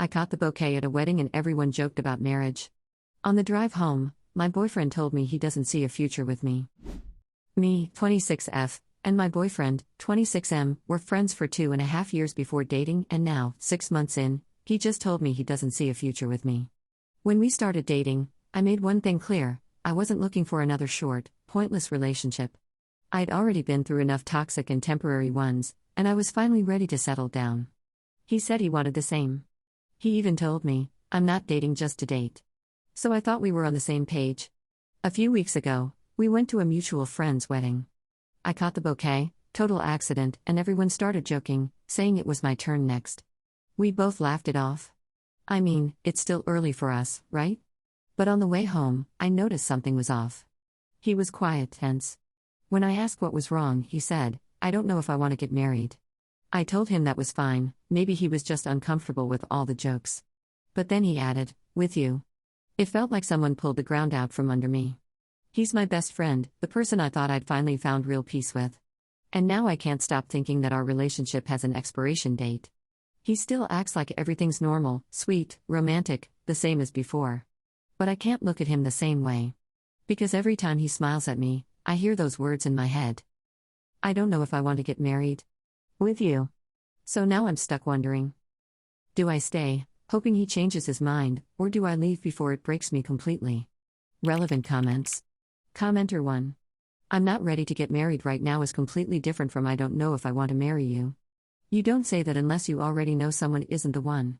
I caught the bouquet at a wedding and everyone joked about marriage. On the drive home, my boyfriend told me he doesn't see a future with me. Me, 26F, and my boyfriend, 26M, were friends for 2.5 years before dating, and now, 6 months in, he just told me he doesn't see a future with me. When we started dating, I made one thing clear: I wasn't looking for another short, pointless relationship. I'd already been through enough toxic and temporary ones, and I was finally ready to settle down. He said he wanted the same. He even told me, I'm not dating just to date. So I thought we were on the same page. A few weeks ago, we went to a mutual friend's wedding. I caught the bouquet, total accident, and everyone started joking, saying it was my turn next. We both laughed it off. I mean, it's still early for us, right? But on the way home, I noticed something was off. He was quiet, tense. When I asked what was wrong, he said, I don't know if I want to get married. I told him that was fine, maybe he was just uncomfortable with all the jokes. But then he added, with you. It felt like someone pulled the ground out from under me. He's my best friend, the person I thought I'd finally found real peace with. And now I can't stop thinking that our relationship has an expiration date. He still acts like everything's normal, sweet, romantic, the same as before. But I can't look at him the same way. Because every time he smiles at me, I hear those words in my head. I don't know if I want to get married with you. So now I'm stuck wondering. Do I stay, hoping he changes his mind, or do I leave before it breaks me completely? Relevant comments. Commenter 1. I'm not ready to get married right now is completely different from I don't know if I want to marry you. You don't say that unless you already know someone isn't the one.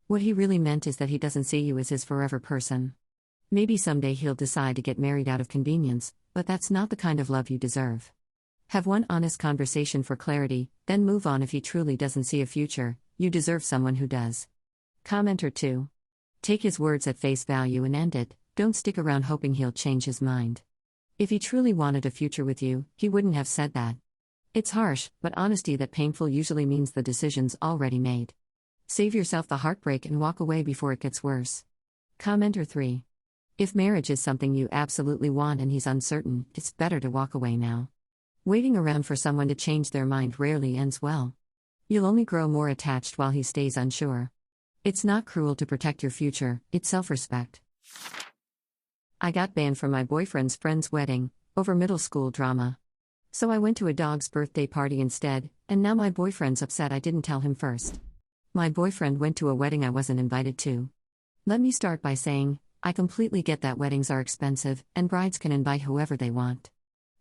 What he really meant is that he doesn't see you as his forever person. Maybe someday he'll decide to get married out of convenience, but that's not the kind of love you deserve. Have one honest conversation for clarity, then move on. If he truly doesn't see a future, you deserve someone who does. Commenter 2. Take his words at face value and end it, don't stick around hoping he'll change his mind. If he truly wanted a future with you, he wouldn't have said that. It's harsh, but honesty that painful usually means the decision's already made. Save yourself the heartbreak and walk away before it gets worse. Commenter 3. If marriage is something you absolutely want and he's uncertain, it's better to walk away now. Waiting around for someone to change their mind rarely ends well. You'll only grow more attached while he stays unsure. It's not cruel to protect your future, it's self-respect. I got banned from my boyfriend's friend's wedding, over middle school drama. So I went to a dog's birthday party instead, and now my boyfriend's upset I didn't tell him first. My boyfriend went to a wedding I wasn't invited to. Let me start by saying, I completely get that weddings are expensive, and brides can invite whoever they want.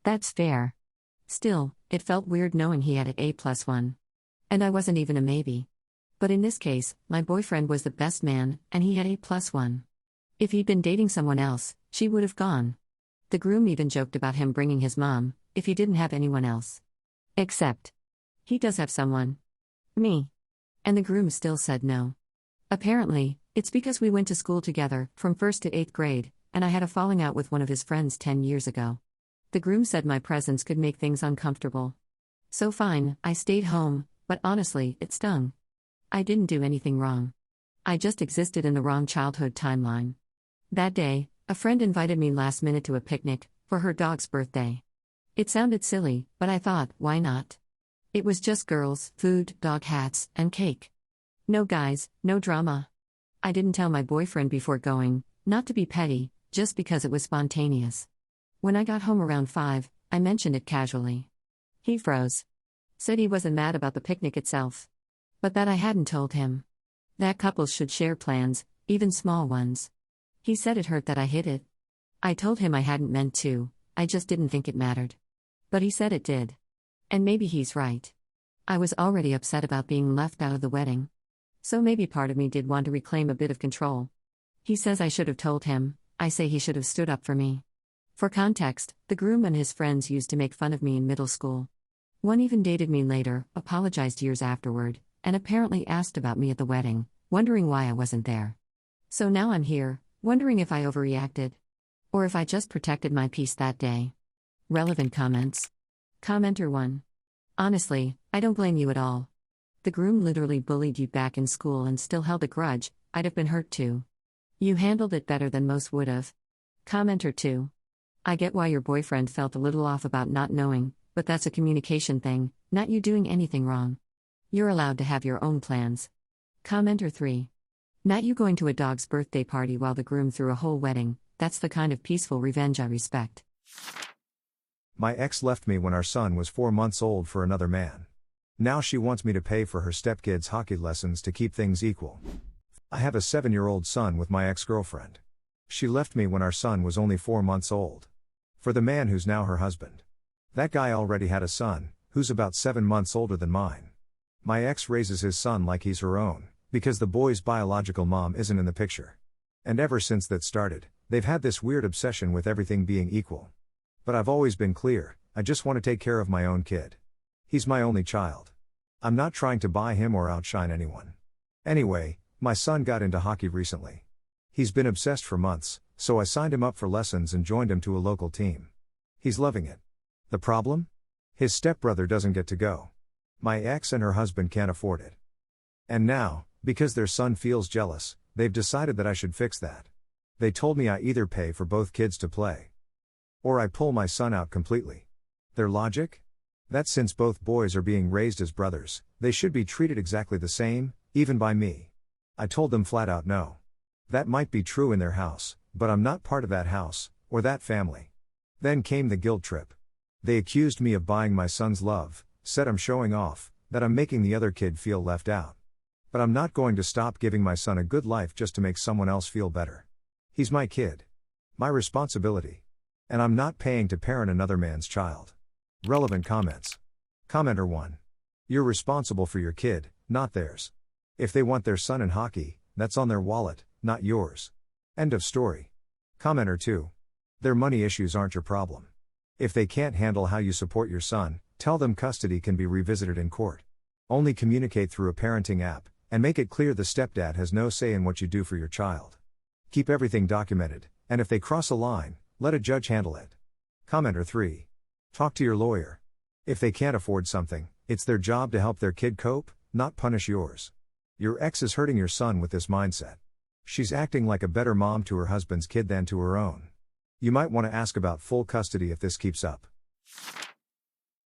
That's fair. Still, it felt weird knowing he had an A+1. And I wasn't even a maybe. But in this case, my boyfriend was the best man, and he had A+1. If he'd been dating someone else, she would have gone. The groom even joked about him bringing his mom, if he didn't have anyone else. Except, he does have someone. Me. And the groom still said no. Apparently, it's because we went to school together, from 1st to 8th grade, and I had a falling out with one of his friends 10 years ago. The groom said my presence could make things uncomfortable. So fine, I stayed home, but honestly, it stung. I didn't do anything wrong. I just existed in the wrong childhood timeline. That day, a friend invited me last minute to a picnic, for her dog's birthday. It sounded silly, but I thought, why not? It was just girls, food, dog hats, and cake. No guys, no drama. I didn't tell my boyfriend before going, not to be petty, just because it was spontaneous. When I got home around 5, I mentioned it casually. He froze. Said he wasn't mad about the picnic itself. But that I hadn't told him. That couples should share plans, even small ones. He said it hurt that I hid it. I told him I hadn't meant to, I just didn't think it mattered. But he said it did. And maybe he's right. I was already upset about being left out of the wedding. So maybe part of me did want to reclaim a bit of control. He says I should have told him, I say he should have stood up for me. For context, the groom and his friends used to make fun of me in middle school. One even dated me later, apologized years afterward, and apparently asked about me at the wedding, wondering why I wasn't there. So now I'm here, wondering if I overreacted. Or if I just protected my peace that day. Relevant comments. Commenter 1. Honestly, I don't blame you at all. The groom literally bullied you back in school and still held a grudge, I'd have been hurt too. You handled it better than most would have. Commenter 2. I get why your boyfriend felt a little off about not knowing, but that's a communication thing, not you doing anything wrong. You're allowed to have your own plans. Commenter 3. Not you going to a dog's birthday party while the groom threw a whole wedding. That's the kind of peaceful revenge I respect. My ex left me when our son was 4 months old for another man. Now she wants me to pay for her stepkid's hockey lessons to keep things equal. I have a 7-year-old son with my ex-girlfriend. She left me when our son was only 4 months old. For the man who's now her husband. That guy already had a son, who's about 7 months older than mine. My ex raises his son like he's her own, because the boy's biological mom isn't in the picture. And ever since that started, they've had this weird obsession with everything being equal. But I've always been clear, I just want to take care of my own kid. He's my only child. I'm not trying to buy him or outshine anyone. Anyway, my son got into hockey recently. He's been obsessed for months, so I signed him up for lessons and joined him to a local team. He's loving it. The problem? His stepbrother doesn't get to go. My ex and her husband can't afford it. And now, because their son feels jealous, they've decided that I should fix that. They told me I either pay for both kids to play, or I pull my son out completely. Their logic? That since both boys are being raised as brothers, they should be treated exactly the same, even by me. I told them flat out no. That might be true in their house, but I'm not part of that house, or that family. Then came the guilt trip. They accused me of buying my son's love, said I'm showing off, that I'm making the other kid feel left out. But I'm not going to stop giving my son a good life just to make someone else feel better. He's my kid. My responsibility. And I'm not paying to parent another man's child. Relevant comments. Commenter 1. You're responsible for your kid, not theirs. If they want their son in hockey, that's on their wallet, not yours. End of story. Commenter 2. Their money issues aren't your problem. If they can't handle how you support your son, tell them custody can be revisited in court. Only communicate through a parenting app, and make it clear the stepdad has no say in what you do for your child. Keep everything documented, and if they cross a line, let a judge handle it. Commenter 3. Talk to your lawyer. If they can't afford something, it's their job to help their kid cope, not punish yours. Your ex is hurting your son with this mindset. She's acting like a better mom to her husband's kid than to her own. You might want to ask about full custody if this keeps up.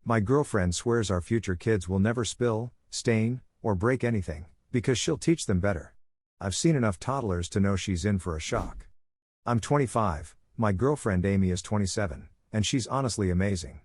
My girlfriend swears our future kids will never spill, stain, or break anything, because she'll teach them better. I've seen enough toddlers to know she's in for a shock. I'm 25, my girlfriend Amy is 27, and she's honestly amazing.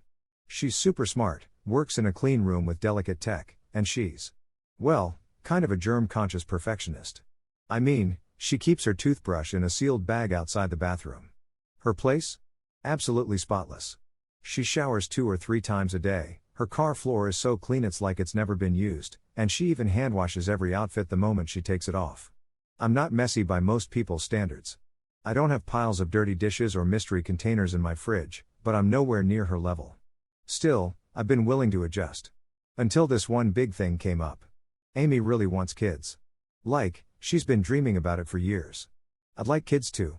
She's super smart, works in a clean room with delicate tech, and she's, well, kind of a germ-conscious perfectionist. I mean, she keeps her toothbrush in a sealed bag outside the bathroom. Her place? Absolutely spotless. She showers 2 or 3 times a day, her car floor is so clean it's like it's never been used, and she even hand washes every outfit the moment she takes it off. I'm not messy by most people's standards. I don't have piles of dirty dishes or mystery containers in my fridge, but I'm nowhere near her level. Still, I've been willing to adjust. Until this one big thing came up. Amy really wants kids. She's been dreaming about it for years. I'd like kids too.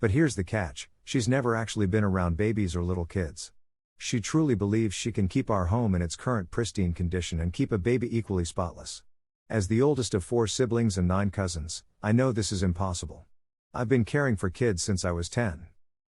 But here's the catch, she's never actually been around babies or little kids. She truly believes she can keep our home in its current pristine condition and keep a baby equally spotless. As the oldest of 4 siblings and 9 cousins, I know this is impossible. I've been caring for kids since I was 10.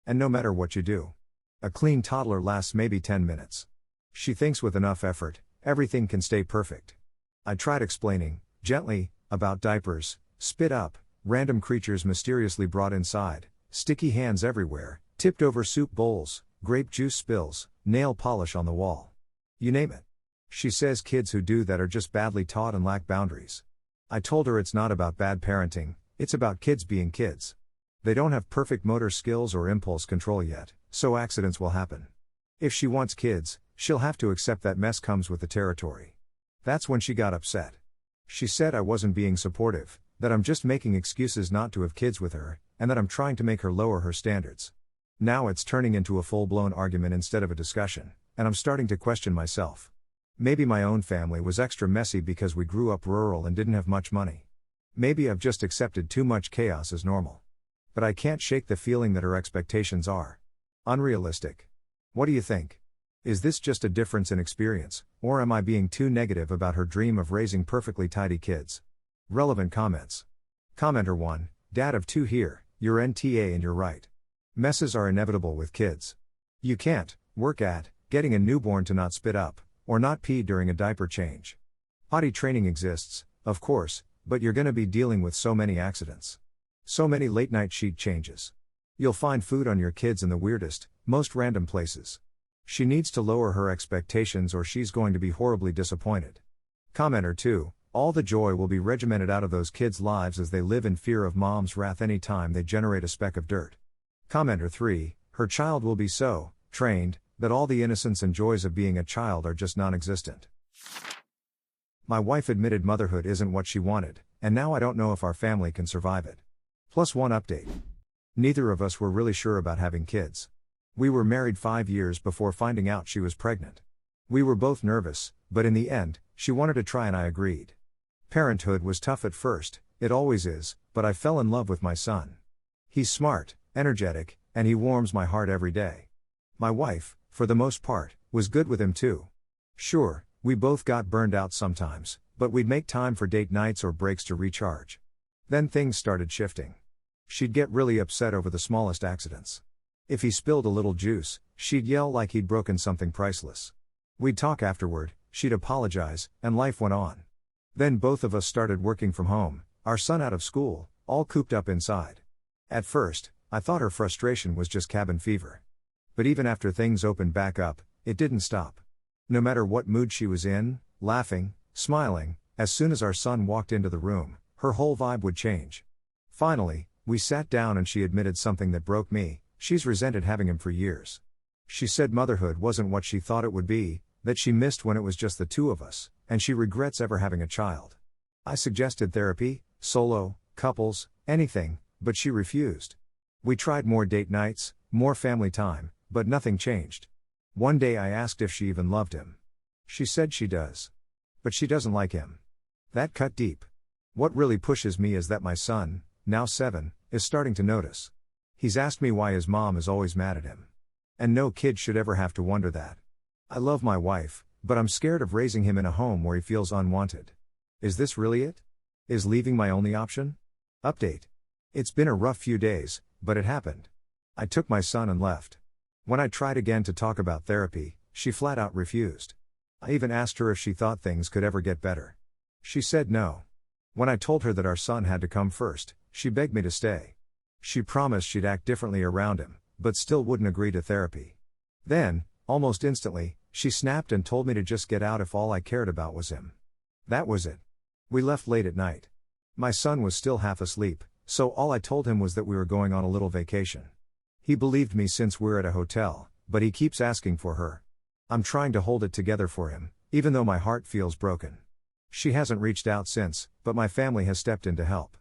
And no matter what you do, a clean toddler lasts maybe 10 minutes. She thinks with enough effort, everything can stay perfect. I tried explaining, gently, about diapers, spit up, random creatures mysteriously brought inside, sticky hands everywhere, tipped over soup bowls, grape juice spills, nail polish on the wall. You name it. She says kids who do that are just badly taught and lack boundaries. I told her it's not about bad parenting, it's about kids being kids. They don't have perfect motor skills or impulse control yet, so accidents will happen. If she wants kids, she'll have to accept that mess comes with the territory. That's when she got upset. She said I wasn't being supportive, that I'm just making excuses not to have kids with her, and that I'm trying to make her lower her standards. Now it's turning into a full-blown argument instead of a discussion, and I'm starting to question myself. Maybe my own family was extra messy because we grew up rural and didn't have much money. Maybe I've just accepted too much chaos as normal. But I can't shake the feeling that her expectations are unrealistic. What do you think? Is this just a difference in experience, or am I being too negative about her dream of raising perfectly tidy kids? Relevant comments. Commenter 1, Dad of 2 here, you're NTA and you're right. Messes are inevitable with kids. You can't work at getting a newborn to not spit up, or not pee during a diaper change. Potty training exists, of course, but you're gonna be dealing with so many accidents. So many late night sheet changes. You'll find food on your kids in the weirdest, most random places. She needs to lower her expectations or she's going to be horribly disappointed. Commenter 2, all the joy will be regimented out of those kids' lives as they live in fear of mom's wrath any time they generate a speck of dirt. Commenter 3, her child will be so trained that all the innocence and joys of being a child are just non-existent. My wife admitted motherhood isn't what she wanted, and now I don't know if our family can survive it. +1 update. Neither of us were really sure about having kids. We were married 5 years before finding out she was pregnant. We were both nervous, but in the end, she wanted to try and I agreed. Parenthood was tough at first, it always is, but I fell in love with my son. He's smart, energetic, and he warms my heart every day. My wife, for the most part, was good with him too. Sure, we both got burned out sometimes, but we'd make time for date nights or breaks to recharge. Then things started shifting. She'd get really upset over the smallest accidents. If he spilled a little juice, she'd yell like he'd broken something priceless. We'd talk afterward, she'd apologize, and life went on. Then both of us started working from home, our son out of school, all cooped up inside. At first, I thought her frustration was just cabin fever. But even after things opened back up, it didn't stop. No matter what mood she was in, laughing, smiling, as soon as our son walked into the room, her whole vibe would change. Finally, we sat down and she admitted something that broke me: she's resented having him for years. She said motherhood wasn't what she thought it would be, that she missed when it was just the two of us, and she regrets ever having a child. I suggested therapy, solo, couples, anything, but she refused. We tried more date nights, more family time, but nothing changed. One day I asked if she even loved him. She said she does. But she doesn't like him. That cut deep. What really pushes me is that my son, now 7, is starting to notice. He's asked me why his mom is always mad at him. And no kid should ever have to wonder that. I love my wife, but I'm scared of raising him in a home where he feels unwanted. Is this really it? Is leaving my only option? Update. It's been a rough few days, but it happened. I took my son and left. When I tried again to talk about therapy, she flat out refused. I even asked her if she thought things could ever get better. She said no. When I told her that our son had to come first, she begged me to stay. She promised she'd act differently around him, but still wouldn't agree to therapy. Then, almost instantly, she snapped and told me to just get out if all I cared about was him. That was it. We left late at night. My son was still half asleep, so all I told him was that we were going on a little vacation. He believed me since we're at a hotel, but he keeps asking for her. I'm trying to hold it together for him, even though my heart feels broken. She hasn't reached out since, but my family has stepped in to help.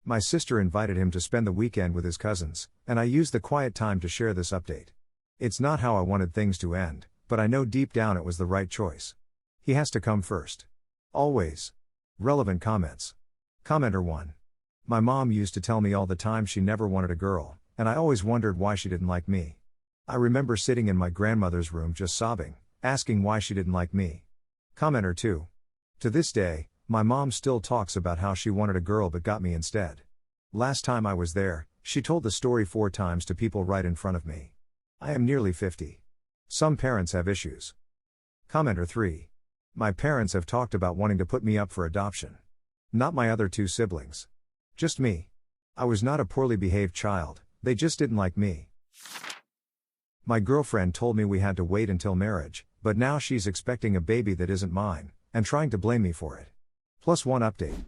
My sister invited him to spend the weekend with his cousins, and I used the quiet time to share this update. It's not how I wanted things to end, but I know deep down it was the right choice. He has to come first. Always. Relevant comments. Commenter 1. My mom used to tell me all the time she never wanted a girl, and I always wondered why she didn't like me. I remember sitting in my grandmother's room just sobbing, asking why she didn't like me. Commenter 2. To this day, my mom still talks about how she wanted a girl but got me instead. Last time I was there, she told the story 4 times to people right in front of me. I am nearly 50. Some parents have issues. Commenter 3. My parents have talked about wanting to put me up for adoption. Not my other 2 siblings. Just me. I was not a poorly behaved child, they just didn't like me. My girlfriend told me we had to wait until marriage, but now she's expecting a baby that isn't mine, and trying to blame me for it. +1 update.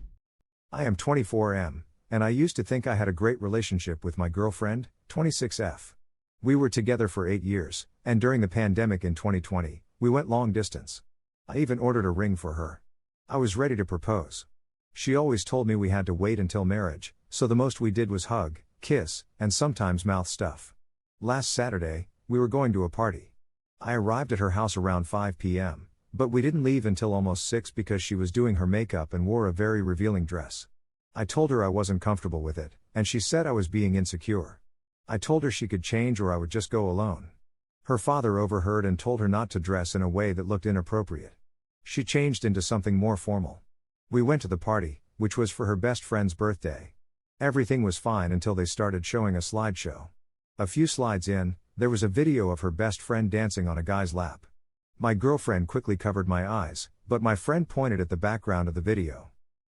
I am 24M, and I used to think I had a great relationship with my girlfriend, 26F. We were together for 8 years, and during the pandemic in 2020, we went long distance. I even ordered a ring for her. I was ready to propose. She always told me we had to wait until marriage, so the most we did was hug, kiss, and sometimes mouth stuff. Last Saturday, we were going to a party. I arrived at her house around 5 p.m., but we didn't leave until almost 6 because she was doing her makeup and wore a very revealing dress. I told her I wasn't comfortable with it, and she said I was being insecure. I told her she could change or I would just go alone. Her father overheard and told her not to dress in a way that looked inappropriate. She changed into something more formal. We went to the party, which was for her best friend's birthday. Everything was fine until they started showing a slideshow. A few slides in, there was a video of her best friend dancing on a guy's lap. My girlfriend quickly covered my eyes, but my friend pointed at the background of the video.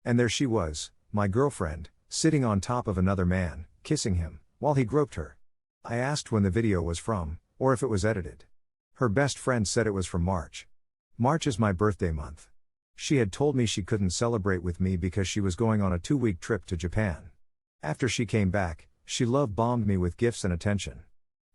And there she was, my girlfriend, sitting on top of another man, kissing him, while he groped her. I asked when the video was from, or if it was edited. Her best friend said it was from March. March is my birthday month. She had told me she couldn't celebrate with me because she was going on a 2-week trip to Japan. After she came back, she love-bombed me with gifts and attention.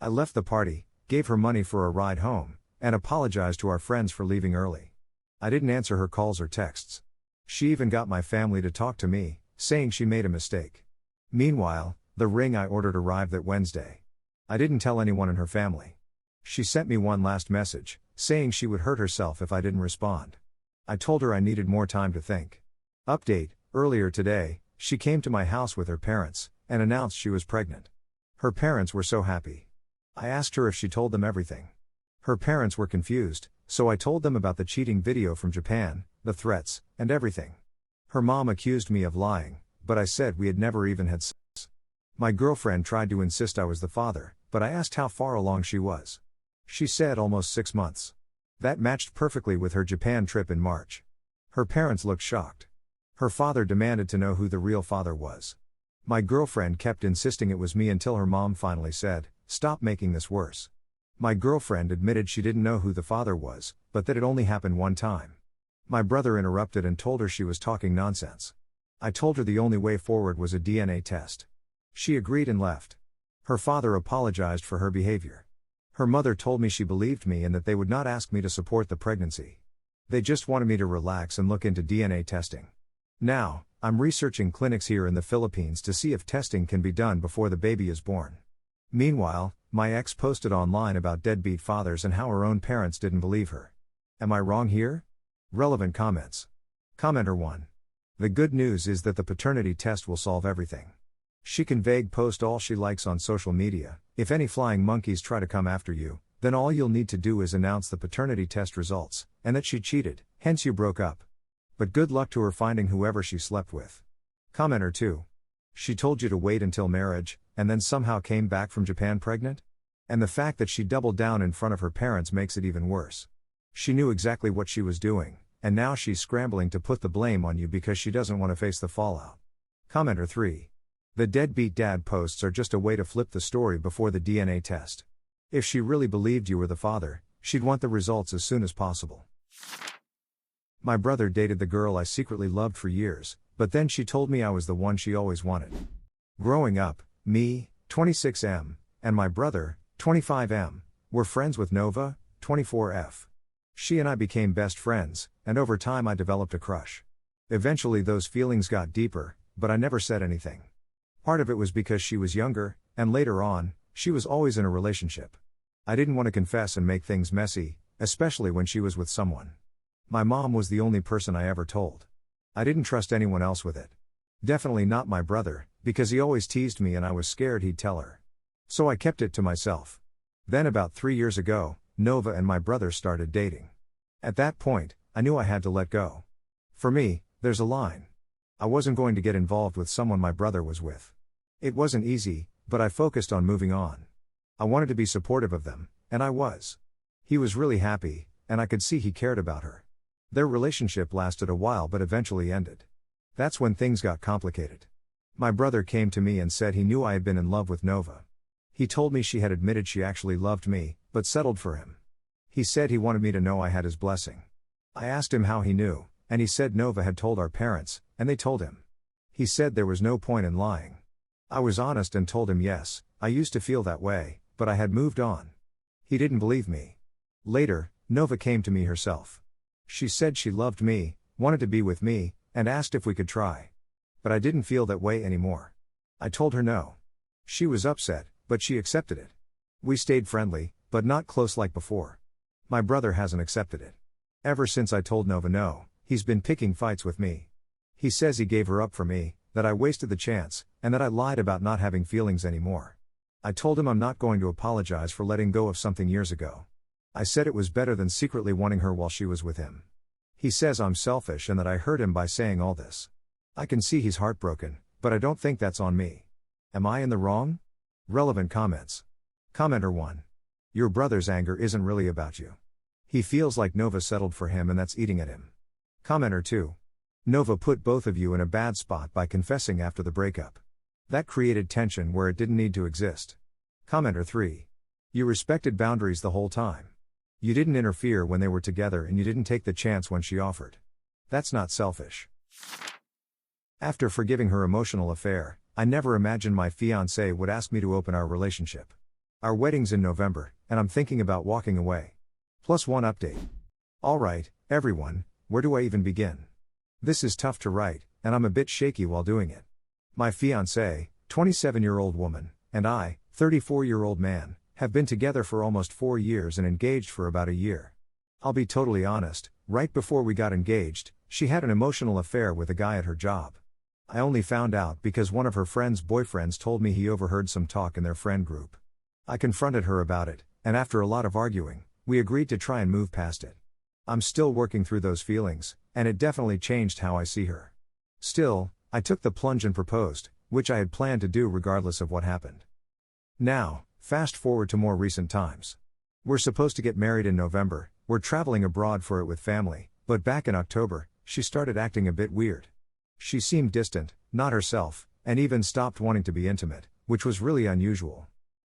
I left the party, gave her money for a ride home, and apologized to our friends for leaving early. I didn't answer her calls or texts. She even got my family to talk to me, saying she made a mistake. Meanwhile, the ring I ordered arrived that Wednesday. I didn't tell anyone in her family. She sent me one last message, saying she would hurt herself if I didn't respond. I told her I needed more time to think. Update: earlier today, she came to my house with her parents, and announced she was pregnant. Her parents were so happy. I asked her if she told them everything. Her parents were confused, so I told them about the cheating video from Japan, the threats, and everything. Her mom accused me of lying, but I said we had never even had sex. My girlfriend tried to insist I was the father, but I asked how far along she was. She said almost 6 months. That matched perfectly with her Japan trip in March. Her parents looked shocked. Her father demanded to know who the real father was. My girlfriend kept insisting it was me until her mom finally said, "Stop making this worse." My girlfriend admitted she didn't know who the father was, but that it only happened one time. My brother interrupted and told her she was talking nonsense. I told her the only way forward was a DNA test. She agreed and left. Her father apologized for her behavior. Her mother told me she believed me and that they would not ask me to support the pregnancy. They just wanted me to relax and look into DNA testing. Now, I'm researching clinics here in the Philippines to see if testing can be done before the baby is born. Meanwhile, my ex posted online about deadbeat fathers and how her own parents didn't believe her. Am I wrong here? Relevant comments. Commenter 1. The good news is that the paternity test will solve everything. She can vague post all she likes on social media. If any flying monkeys try to come after you, then all you'll need to do is announce the paternity test results, and that she cheated, hence you broke up. But good luck to her finding whoever she slept with. Commenter 2. She told you to wait until marriage, and then somehow came back from Japan pregnant? And the fact that she doubled down in front of her parents makes it even worse. She knew exactly what she was doing, and now she's scrambling to put the blame on you because she doesn't want to face the fallout. Commenter 3. The deadbeat dad posts are just a way to flip the story before the DNA test. If she really believed you were the father, she'd want the results as soon as possible. My brother dated the girl I secretly loved for years, but then she told me I was the one she always wanted. Growing up, me, 26M, and my brother, 25M, were friends with Nova, 24F. She and I became best friends, and over time I developed a crush. Eventually those feelings got deeper, but I never said anything. Part of it was because she was younger, and later on, she was always in a relationship. I didn't want to confess and make things messy, especially when she was with someone. My mom was the only person I ever told. I didn't trust anyone else with it. Definitely not my brother, because he always teased me and I was scared he'd tell her. So I kept it to myself. Then about 3 years ago, Nova and my brother started dating. At that point, I knew I had to let go. For me, there's a line. I wasn't going to get involved with someone my brother was with. It wasn't easy, but I focused on moving on. I wanted to be supportive of them, and I was. He was really happy, and I could see he cared about her. Their relationship lasted a while but eventually ended. That's when things got complicated. My brother came to me and said he knew I had been in love with Nova. He told me she had admitted she actually loved me, but settled for him. He said he wanted me to know I had his blessing. I asked him how he knew, and he said Nova had told our parents, and they told him. He said there was no point in lying. I was honest and told him yes, I used to feel that way, but I had moved on. He didn't believe me. Later, Nova came to me herself. She said she loved me, wanted to be with me, and asked if we could try. But I didn't feel that way anymore. I told her no. She was upset, but she accepted it. We stayed friendly, but not close like before. My brother hasn't accepted it. Ever since I told Nova no, he's been picking fights with me. He says he gave her up for me, that I wasted the chance, and that I lied about not having feelings anymore. I told him I'm not going to apologize for letting go of something years ago. I said it was better than secretly wanting her while she was with him. He says I'm selfish and that I hurt him by saying all this. I can see he's heartbroken, but I don't think that's on me. Am I in the wrong? Relevant comments. Commenter 1. Your brother's anger isn't really about you. He feels like Nova settled for him and that's eating at him. Commenter 2. Nova put both of you in a bad spot by confessing after the breakup. That created tension where it didn't need to exist. Commenter 3. You respected boundaries the whole time. You didn't interfere when they were together and you didn't take the chance when she offered. That's not selfish. After forgiving her emotional affair, I never imagined my fiancé would ask me to open our relationship. Our wedding's in November, and I'm thinking about walking away. +1 update. Alright, everyone, where do I even begin? This is tough to write, and I'm a bit shaky while doing it. My fiancé, 27-year-old woman, and I, 34-year-old man, have been together for almost 4 years and engaged for about a year. I'll be totally honest, right before we got engaged, she had an emotional affair with a guy at her job. I only found out because one of her friend's boyfriends told me he overheard some talk in their friend group. I confronted her about it, and after a lot of arguing, we agreed to try and move past it. I'm still working through those feelings, and it definitely changed how I see her. Still, I took the plunge and proposed, which I had planned to do regardless of what happened. Now, fast forward to more recent times. We're supposed to get married in November, we're traveling abroad for it with family, but back in October, she started acting a bit weird. She seemed distant, not herself, and even stopped wanting to be intimate, which was really unusual.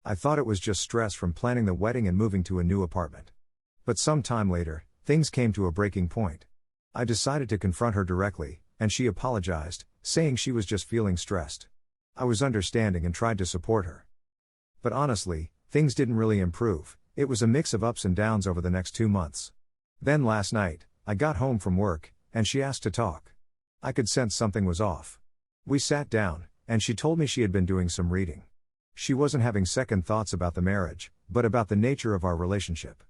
I thought it was just stress from planning the wedding and moving to a new apartment. But some time later, things came to a breaking point. I decided to confront her directly, and she apologized, saying she was just feeling stressed. I was understanding and tried to support her. But honestly, things didn't really improve. It was a mix of ups and downs over the next 2 months. Then last night, I got home from work, and she asked to talk. I could sense something was off. We sat down, and she told me she had been doing some reading. She wasn't having second thoughts about the marriage, but about the nature of our relationship.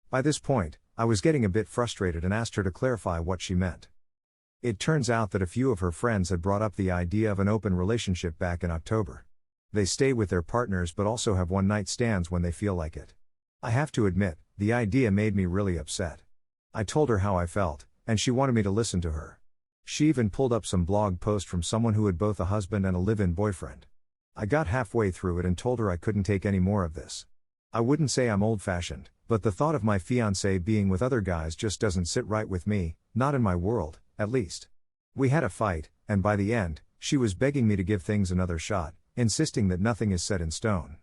By this point, I was getting a bit frustrated and asked her to clarify what she meant. It turns out that a few of her friends had brought up the idea of an open relationship back in October. They stay with their partners but also have one-night stands when they feel like it. I have to admit, the idea made me really upset. I told her how I felt, and she wanted me to listen to her. She even pulled up some blog post from someone who had both a husband and a live-in boyfriend. I got halfway through it and told her I couldn't take any more of this. I wouldn't say I'm old-fashioned, but the thought of my fiancé being with other guys just doesn't sit right with me, not in my world, at least. We had a fight, and by the end, she was begging me to give things another shot, insisting that nothing is set in stone.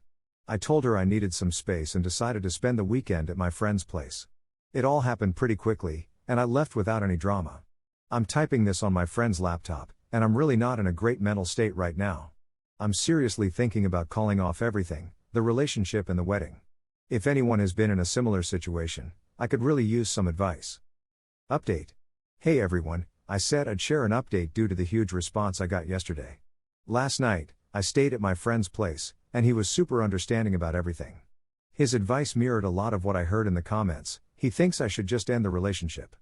I told her I needed some space and decided to spend the weekend at my friend's place. It all happened pretty quickly, and I left without any drama. I'm typing this on my friend's laptop, and I'm really not in a great mental state right now. I'm seriously thinking about calling off everything, the relationship and the wedding. If anyone has been in a similar situation, I could really use some advice. Update. Hey everyone, I said I'd share an update due to the huge response I got yesterday. Last night, I stayed at my friend's place, and he was super understanding about everything. His advice mirrored a lot of what I heard in the comments. He thinks I should just end the relationship.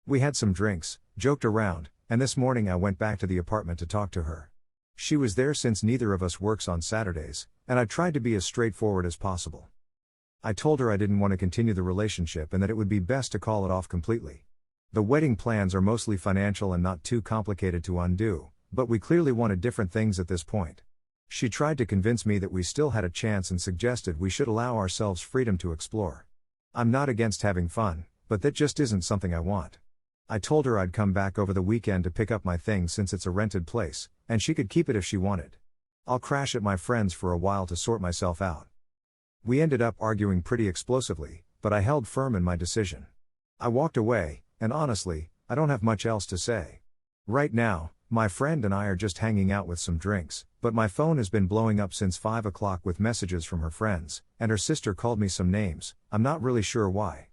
We had some drinks, joked around, and this morning I went back to the apartment to talk to her. She was there since neither of us works on Saturdays, and I tried to be as straightforward as possible. I told her I didn't want to continue the relationship and that it would be best to call it off completely. The wedding plans are mostly financial and not too complicated to undo, but we clearly wanted different things at this point. She tried to convince me that we still had a chance and suggested we should allow ourselves freedom to explore. I'm not against having fun, but that just isn't something I want. I told her I'd come back over the weekend to pick up my things since it's a rented place, and she could keep it if she wanted. I'll crash at my friend's for a while to sort myself out. We ended up arguing pretty explosively, but I held firm in my decision. I walked away, and honestly, I don't have much else to say. Right now, my friend and I are just hanging out with some drinks, but my phone has been blowing up since 5 o'clock with messages from her friends, and her sister called me some names. I'm not really sure why.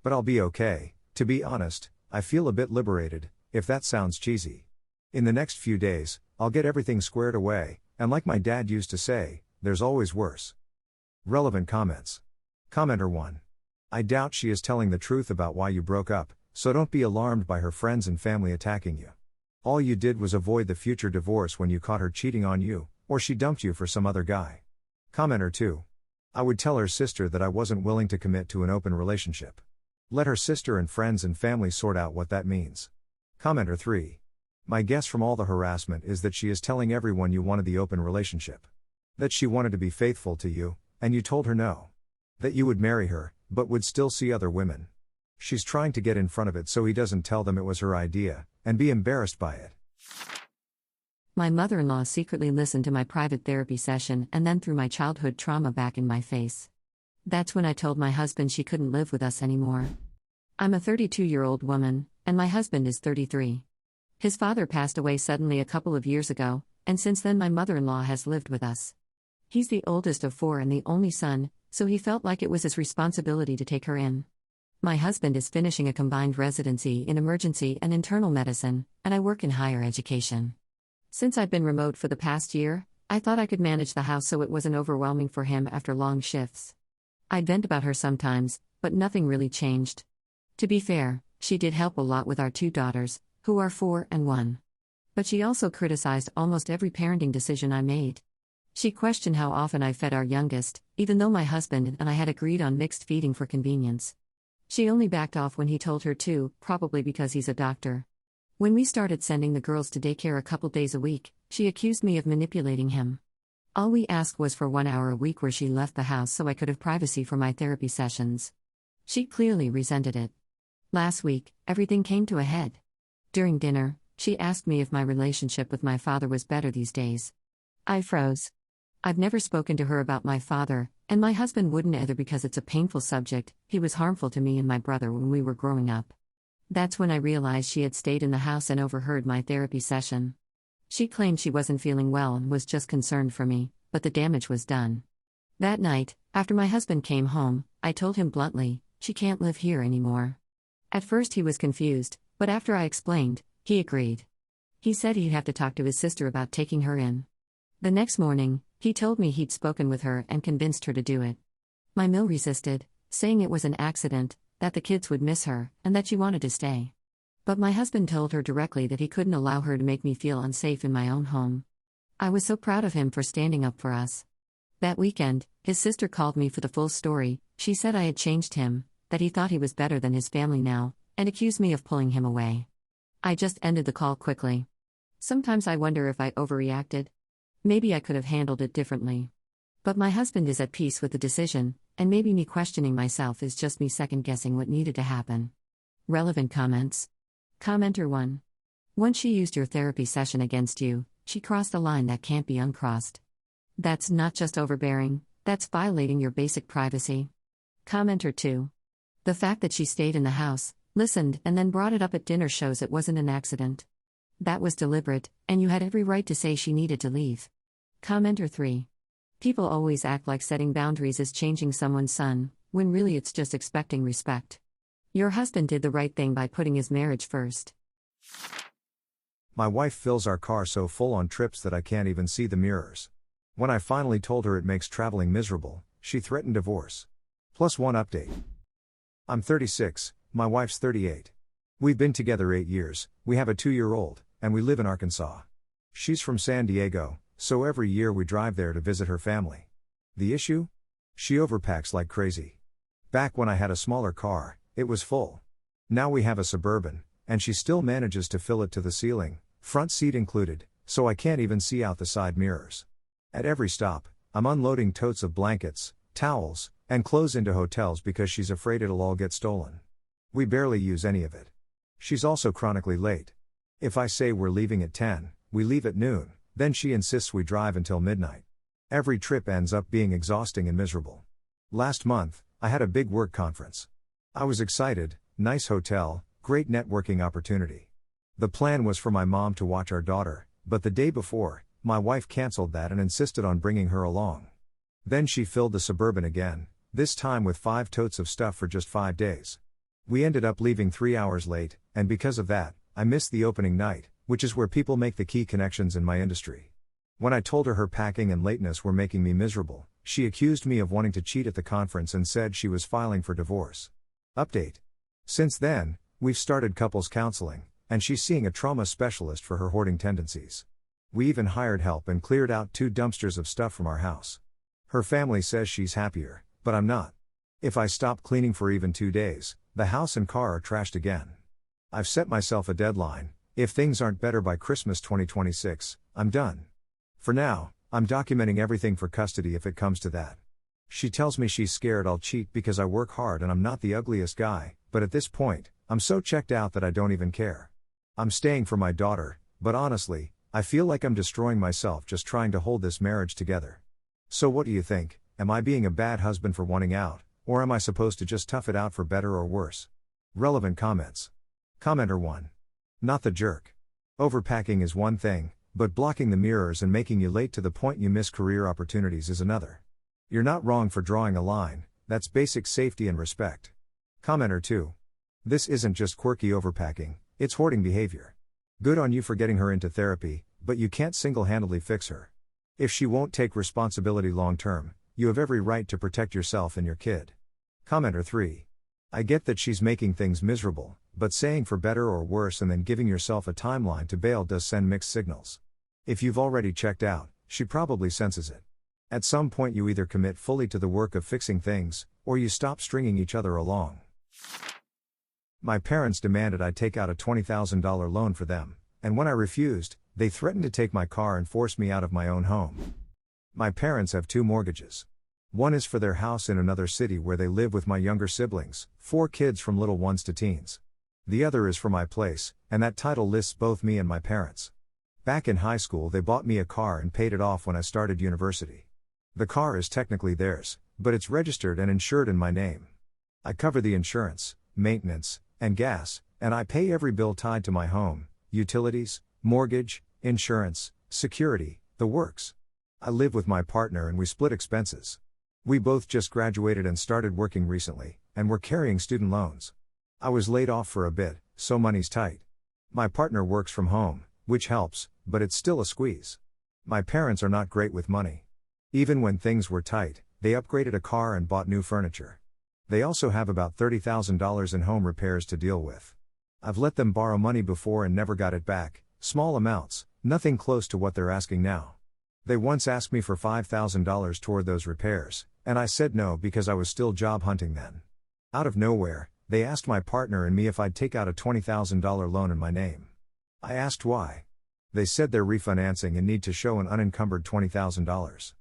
But I'll be okay. To be honest, I feel a bit liberated, if that sounds cheesy. In the next few days, I'll get everything squared away, and like my dad used to say, there's always worse. Relevant comments. Commenter 1. I doubt she is telling the truth about why you broke up, so don't be alarmed by her friends and family attacking you. All you did was avoid the future divorce when you caught her cheating on you, or she dumped you for some other guy. Commenter 2. I would tell her sister that I wasn't willing to commit to an open relationship. Let her sister and friends and family sort out what that means. Commenter 3. My guess from all the harassment is that she is telling everyone you wanted the open relationship. That she wanted to be faithful to you, and you told her no. That you would marry her, but would still see other women. She's trying to get in front of it so he doesn't tell them it was her idea, and be embarrassed by it. My mother-in-law secretly listened to my private therapy session and then threw my childhood trauma back in my face. That's when I told my husband she couldn't live with us anymore. I'm a 32-year-old woman, and my husband is 33. His father passed away suddenly a couple of years ago, and since then my mother-in-law has lived with us. He's the oldest of 4 and the only son, so he felt like it was his responsibility to take her in. My husband is finishing a combined residency in emergency and internal medicine, and I work in higher education. Since I've been remote for the past year, I thought I could manage the house so it wasn't overwhelming for him after long shifts. I'd vent about her sometimes, but nothing really changed. To be fair, she did help a lot with our 2 daughters, who are 4 and 1. But she also criticized almost every parenting decision I made. She questioned how often I fed our youngest, even though my husband and I had agreed on mixed feeding for convenience. She only backed off when he told her to, probably because he's a doctor. When we started sending the girls to daycare a couple days a week, she accused me of manipulating him. All we asked was for 1 hour a week where she left the house so I could have privacy for my therapy sessions. She clearly resented it. Last week, everything came to a head. During dinner, she asked me if my relationship with my father was better these days. I froze. I've never spoken to her about my father, and my husband wouldn't either because it's a painful subject. He was harmful to me and my brother when we were growing up. That's when I realized she had stayed in the house and overheard my therapy session. She claimed she wasn't feeling well and was just concerned for me, but the damage was done. That night, after my husband came home, I told him bluntly, she can't live here anymore. At first he was confused, but after I explained, he agreed. He said he'd have to talk to his sister about taking her in. The next morning, he told me he'd spoken with her and convinced her to do it. My mill resisted, saying it was an accident, that the kids would miss her, and that she wanted to stay. But my husband told her directly that he couldn't allow her to make me feel unsafe in my own home. I was so proud of him for standing up for us. That weekend, his sister called me for the full story. She said I had changed him, that he thought he was better than his family now, and accused me of pulling him away. I just ended the call quickly. Sometimes I wonder if I overreacted. Maybe I could have handled it differently. But my husband is at peace with the decision, and maybe me questioning myself is just me second-guessing what needed to happen. Relevant comments. Commenter 1. Once she used your therapy session against you, she crossed a line that can't be uncrossed. That's not just overbearing, that's violating your basic privacy. Commenter 2. The fact that she stayed in the house, listened, and then brought it up at dinner shows it wasn't an accident. That was deliberate, and you had every right to say she needed to leave. Commenter 3. People always act like setting boundaries is changing someone's son, when really it's just expecting respect. Your husband did the right thing by putting his marriage first. My wife fills our car so full on trips that I can't even see the mirrors. When I finally told her it makes traveling miserable, she threatened divorce. +1 update. I'm 36, my wife's 38. We've been together 8 years, we have a 2-year-old, and we live in Arkansas. She's from San Diego, so every year we drive there to visit her family. The issue? She overpacks like crazy. Back when I had a smaller car, it was full. Now we have a Suburban, and she still manages to fill it to the ceiling, front seat included, so I can't even see out the side mirrors. At every stop, I'm unloading totes of blankets, towels, and clothes into hotels because she's afraid it'll all get stolen. We barely use any of it. She's also chronically late. If I say we're leaving at 10, we leave at noon, then she insists we drive until midnight. Every trip ends up being exhausting and miserable. Last month, I had a big work conference. I was excited, nice hotel, great networking opportunity. The plan was for my mom to watch our daughter, but the day before, my wife canceled that and insisted on bringing her along. Then she filled the Suburban again, this time with 5 totes of stuff for just 5 days. We ended up leaving 3 hours late, and because of that, I missed the opening night, which is where people make the key connections in my industry. When I told her packing and lateness were making me miserable, she accused me of wanting to cheat at the conference and said she was filing for divorce. Update. Since then, we've started couples counseling, and she's seeing a trauma specialist for her hoarding tendencies. We even hired help and cleared out 2 dumpsters of stuff from our house. Her family says she's happier, but I'm not. If I stop cleaning for even 2 days, the house and car are trashed again. I've set myself a deadline. If things aren't better by Christmas 2026, I'm done. For now, I'm documenting everything for custody if it comes to that. She tells me she's scared I'll cheat because I work hard and I'm not the ugliest guy, but at this point, I'm so checked out that I don't even care. I'm staying for my daughter, but honestly, I feel like I'm destroying myself just trying to hold this marriage together. So what do you think? Am I being a bad husband for wanting out, or am I supposed to just tough it out for better or worse? Relevant comments. Commenter 1. Not the jerk. Overpacking is one thing, but blocking the mirrors and making you late to the point you miss career opportunities is another. You're not wrong for drawing a line, that's basic safety and respect. Commenter 2. This isn't just quirky overpacking, it's hoarding behavior. Good on you for getting her into therapy, but you can't single-handedly fix her. If she won't take responsibility long-term, you have every right to protect yourself and your kid. Commenter 3. I get that she's making things miserable, but saying for better or worse and then giving yourself a timeline to bail does send mixed signals. If you've already checked out, she probably senses it. At some point you either commit fully to the work of fixing things, or you stop stringing each other along. My parents demanded I take out a $20,000 loan for them, and when I refused, they threatened to take my car and force me out of my own home. My parents have 2 mortgages. One is for their house in another city where they live with my younger siblings, 4 kids from little ones to teens. The other is for my place, and that title lists both me and my parents. Back in high school they bought me a car and paid it off when I started university. The car is technically theirs, but it's registered and insured in my name. I cover the insurance, maintenance, and gas, and I pay every bill tied to my home, utilities, mortgage, insurance, security, the works. I live with my partner and we split expenses. We both just graduated and started working recently, and we're carrying student loans. I was laid off for a bit, so money's tight. My partner works from home, which helps, but it's still a squeeze. My parents are not great with money. Even when things were tight, they upgraded a car and bought new furniture. They also have about $30,000 in home repairs to deal with. I've let them borrow money before and never got it back, small amounts, nothing close to what they're asking now. They once asked me for $5,000 toward those repairs, and I said no because I was still job hunting then. Out of nowhere, they asked my partner and me if I'd take out a $20,000 loan in my name. I asked why. They said they're refinancing and need to show an unencumbered $20,000.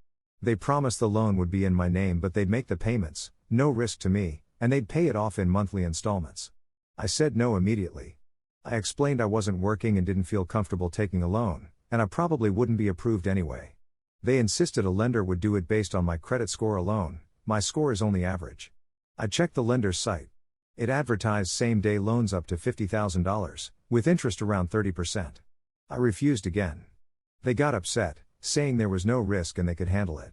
They promised the loan would be in my name but they'd make the payments, no risk to me, and they'd pay it off in monthly installments. I said no immediately. I explained I wasn't working and didn't feel comfortable taking a loan, and I probably wouldn't be approved anyway. They insisted a lender would do it based on my credit score alone. My score is only average. I checked the lender's site. It advertised same-day loans up to $50,000, with interest around 30%. I refused again. They got upset, saying there was no risk and they could handle it.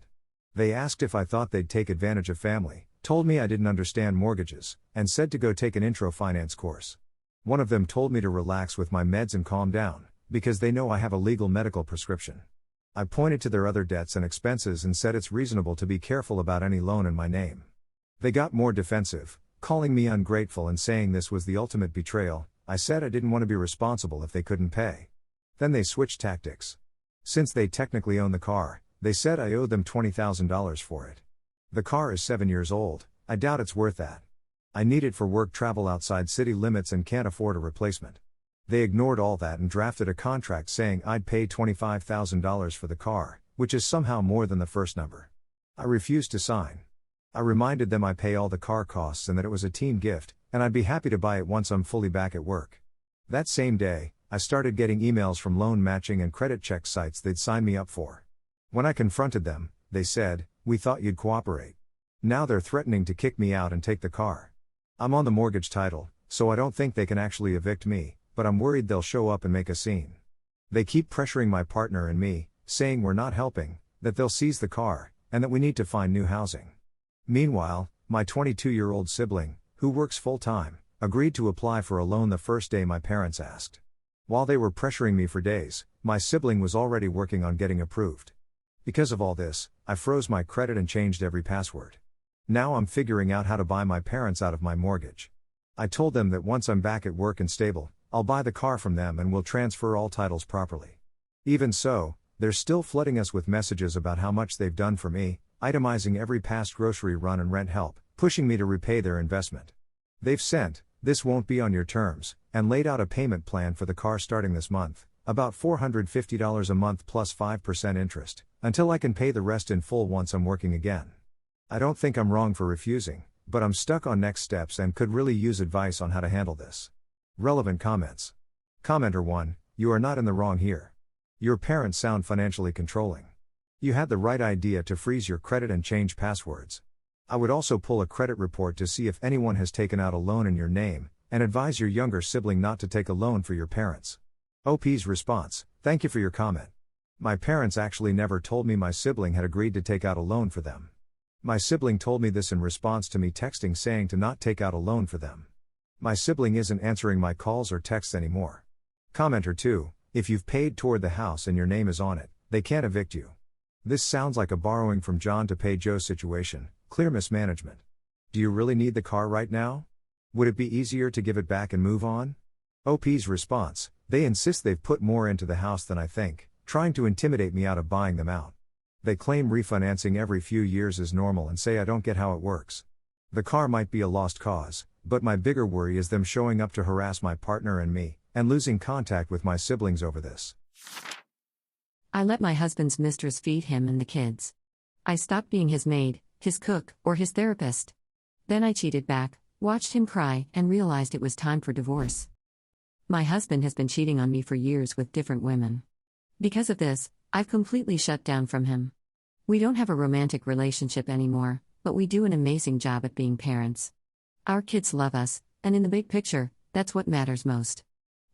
They asked if I thought they'd take advantage of family, told me I didn't understand mortgages, and said to go take an intro finance course. One of them told me to relax with my meds and calm down, because they know I have a legal medical prescription. I pointed to their other debts and expenses and said it's reasonable to be careful about any loan in my name. They got more defensive, calling me ungrateful and saying this was the ultimate betrayal. I said I didn't want to be responsible if they couldn't pay. Then they switched tactics. Since they technically own the car, they said I owed them $20,000 for it. The car is 7 years old, I doubt it's worth that. I need it for work travel outside city limits and can't afford a replacement. They ignored all that and drafted a contract saying I'd pay $25,000 for the car, which is somehow more than the first number. I refused to sign. I reminded them I pay all the car costs and that it was a team gift, and I'd be happy to buy it once I'm fully back at work. That same day, I started getting emails from loan matching and credit check sites they'd signed me up for. When I confronted them, they said, "We thought you'd cooperate." Now they're threatening to kick me out and take the car. I'm on the mortgage title, so I don't think they can actually evict me, but I'm worried they'll show up and make a scene. They keep pressuring my partner and me, saying we're not helping, that they'll seize the car, and that we need to find new housing. Meanwhile, my 22-year-old sibling, who works full-time, agreed to apply for a loan the first day my parents asked. While they were pressuring me for days, my sibling was already working on getting approved. Because of all this, I froze my credit and changed every password. Now I'm figuring out how to buy my parents out of my mortgage. I told them that once I'm back at work and stable, I'll buy the car from them and we'll transfer all titles properly. Even so, they're still flooding us with messages about how much they've done for me, itemizing every past grocery run and rent help, pushing me to repay their investment. They've sent, "This won't be on your terms," and laid out a payment plan for the car starting this month, about $450 a month plus 5% interest, until I can pay the rest in full once I'm working again. I don't think I'm wrong for refusing, but I'm stuck on next steps and could really use advice on how to handle this. Relevant comments. Commenter 1, you are not in the wrong here. Your parents sound financially controlling. You had the right idea to freeze your credit and change passwords. I would also pull a credit report to see if anyone has taken out a loan in your name, and advise your younger sibling not to take a loan for your parents. OP's response, thank you for your comment. My parents actually never told me my sibling had agreed to take out a loan for them. My sibling told me this in response to me texting saying to not take out a loan for them. My sibling isn't answering my calls or texts anymore. Commenter 2, if you've paid toward the house and your name is on it, they can't evict you. This sounds like a borrowing from John to pay Joe situation, clear mismanagement. Do you really need the car right now? Would it be easier to give it back and move on? OP's response, they insist they've put more into the house than I think, trying to intimidate me out of buying them out. They claim refinancing every few years is normal and say I don't get how it works. The car might be a lost cause, but my bigger worry is them showing up to harass my partner and me, and losing contact with my siblings over this. I let my husband's mistress feed him and the kids. I stopped being his maid, his cook, or his therapist. Then I cheated back, watched him cry, and realized it was time for divorce. My husband has been cheating on me for years with different women. Because of this, I've completely shut down from him. We don't have a romantic relationship anymore, but we do an amazing job at being parents. Our kids love us, and in the big picture, that's what matters most.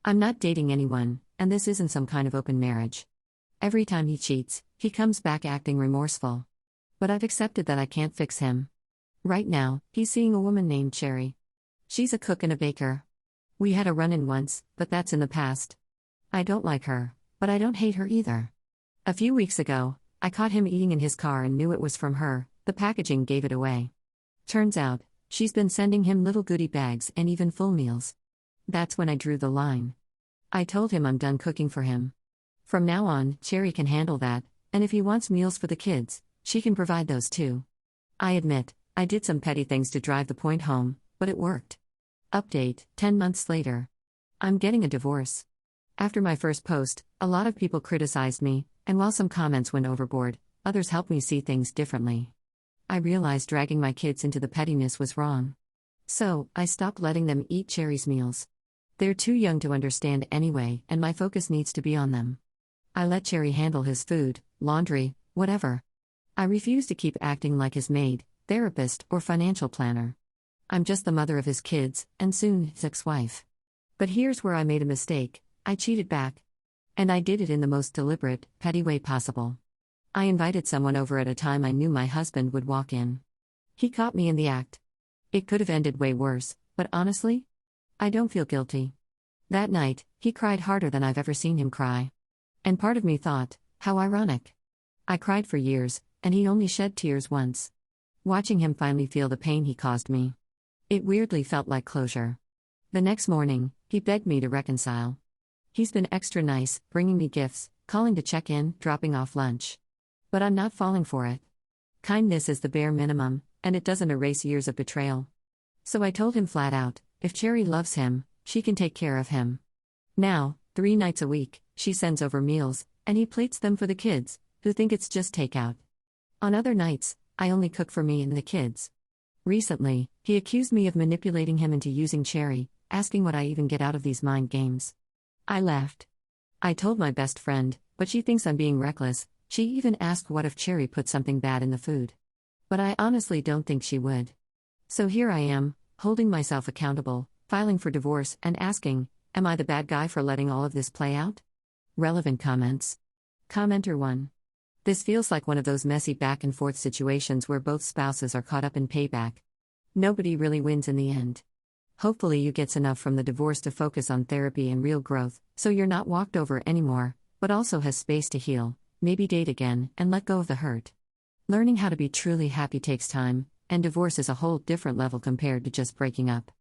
I'm not dating anyone, and this isn't some kind of open marriage. Every time he cheats, he comes back acting remorseful. But I've accepted that I can't fix him. Right now, he's seeing a woman named Cherry. She's a cook and a baker. We had a run-in once, but that's in the past. I don't like her, but I don't hate her either. A few weeks ago, I caught him eating in his car and knew it was from her. The packaging gave it away. Turns out, she's been sending him little goodie bags and even full meals. That's when I drew the line. I told him I'm done cooking for him. From now on, Cherry can handle that, and if he wants meals for the kids, she can provide those too. I admit, I did some petty things to drive the point home, but it worked. Update, 10 months later. I'm getting a divorce. After my first post, a lot of people criticized me, and while some comments went overboard, others helped me see things differently. I realized dragging my kids into the pettiness was wrong. So, I stopped letting them eat Cherry's meals. They're too young to understand anyway, and my focus needs to be on them. I let Cherry handle his food, laundry, whatever. I refuse to keep acting like his maid, therapist, or financial planner. I'm just the mother of his kids, and soon his ex-wife. But here's where I made a mistake. I cheated back. And I did it in the most deliberate, petty way possible. I invited someone over at a time I knew my husband would walk in. He caught me in the act. It could have ended way worse, but honestly, I don't feel guilty. That night, he cried harder than I've ever seen him cry. And part of me thought, how ironic. I cried for years, and he only shed tears once. Watching him finally feel the pain he caused me, it weirdly felt like closure. The next morning, he begged me to reconcile. He's been extra nice, bringing me gifts, calling to check in, dropping off lunch. But I'm not falling for it. Kindness is the bare minimum, and it doesn't erase years of betrayal. So I told him flat out, if Cherry loves him, she can take care of him. Now, 3 nights a week, she sends over meals, and he plates them for the kids, who think it's just takeout. On other nights, I only cook for me and the kids. Recently, he accused me of manipulating him into using Cherry, asking what I even get out of these mind games. I laughed. I told my best friend, but she thinks I'm being reckless. She even asked what if Cherry put something bad in the food. But I honestly don't think she would. So here I am, holding myself accountable, filing for divorce, and asking, am I the bad guy for letting all of this play out? Relevant comments. Commenter 1. This feels like one of those messy back and forth situations where both spouses are caught up in payback. Nobody really wins in the end. Hopefully you get enough from the divorce to focus on therapy and real growth, so you're not walked over anymore, but also has space to heal, maybe date again, and let go of the hurt. Learning how to be truly happy takes time, and divorce is a whole different level compared to just breaking up.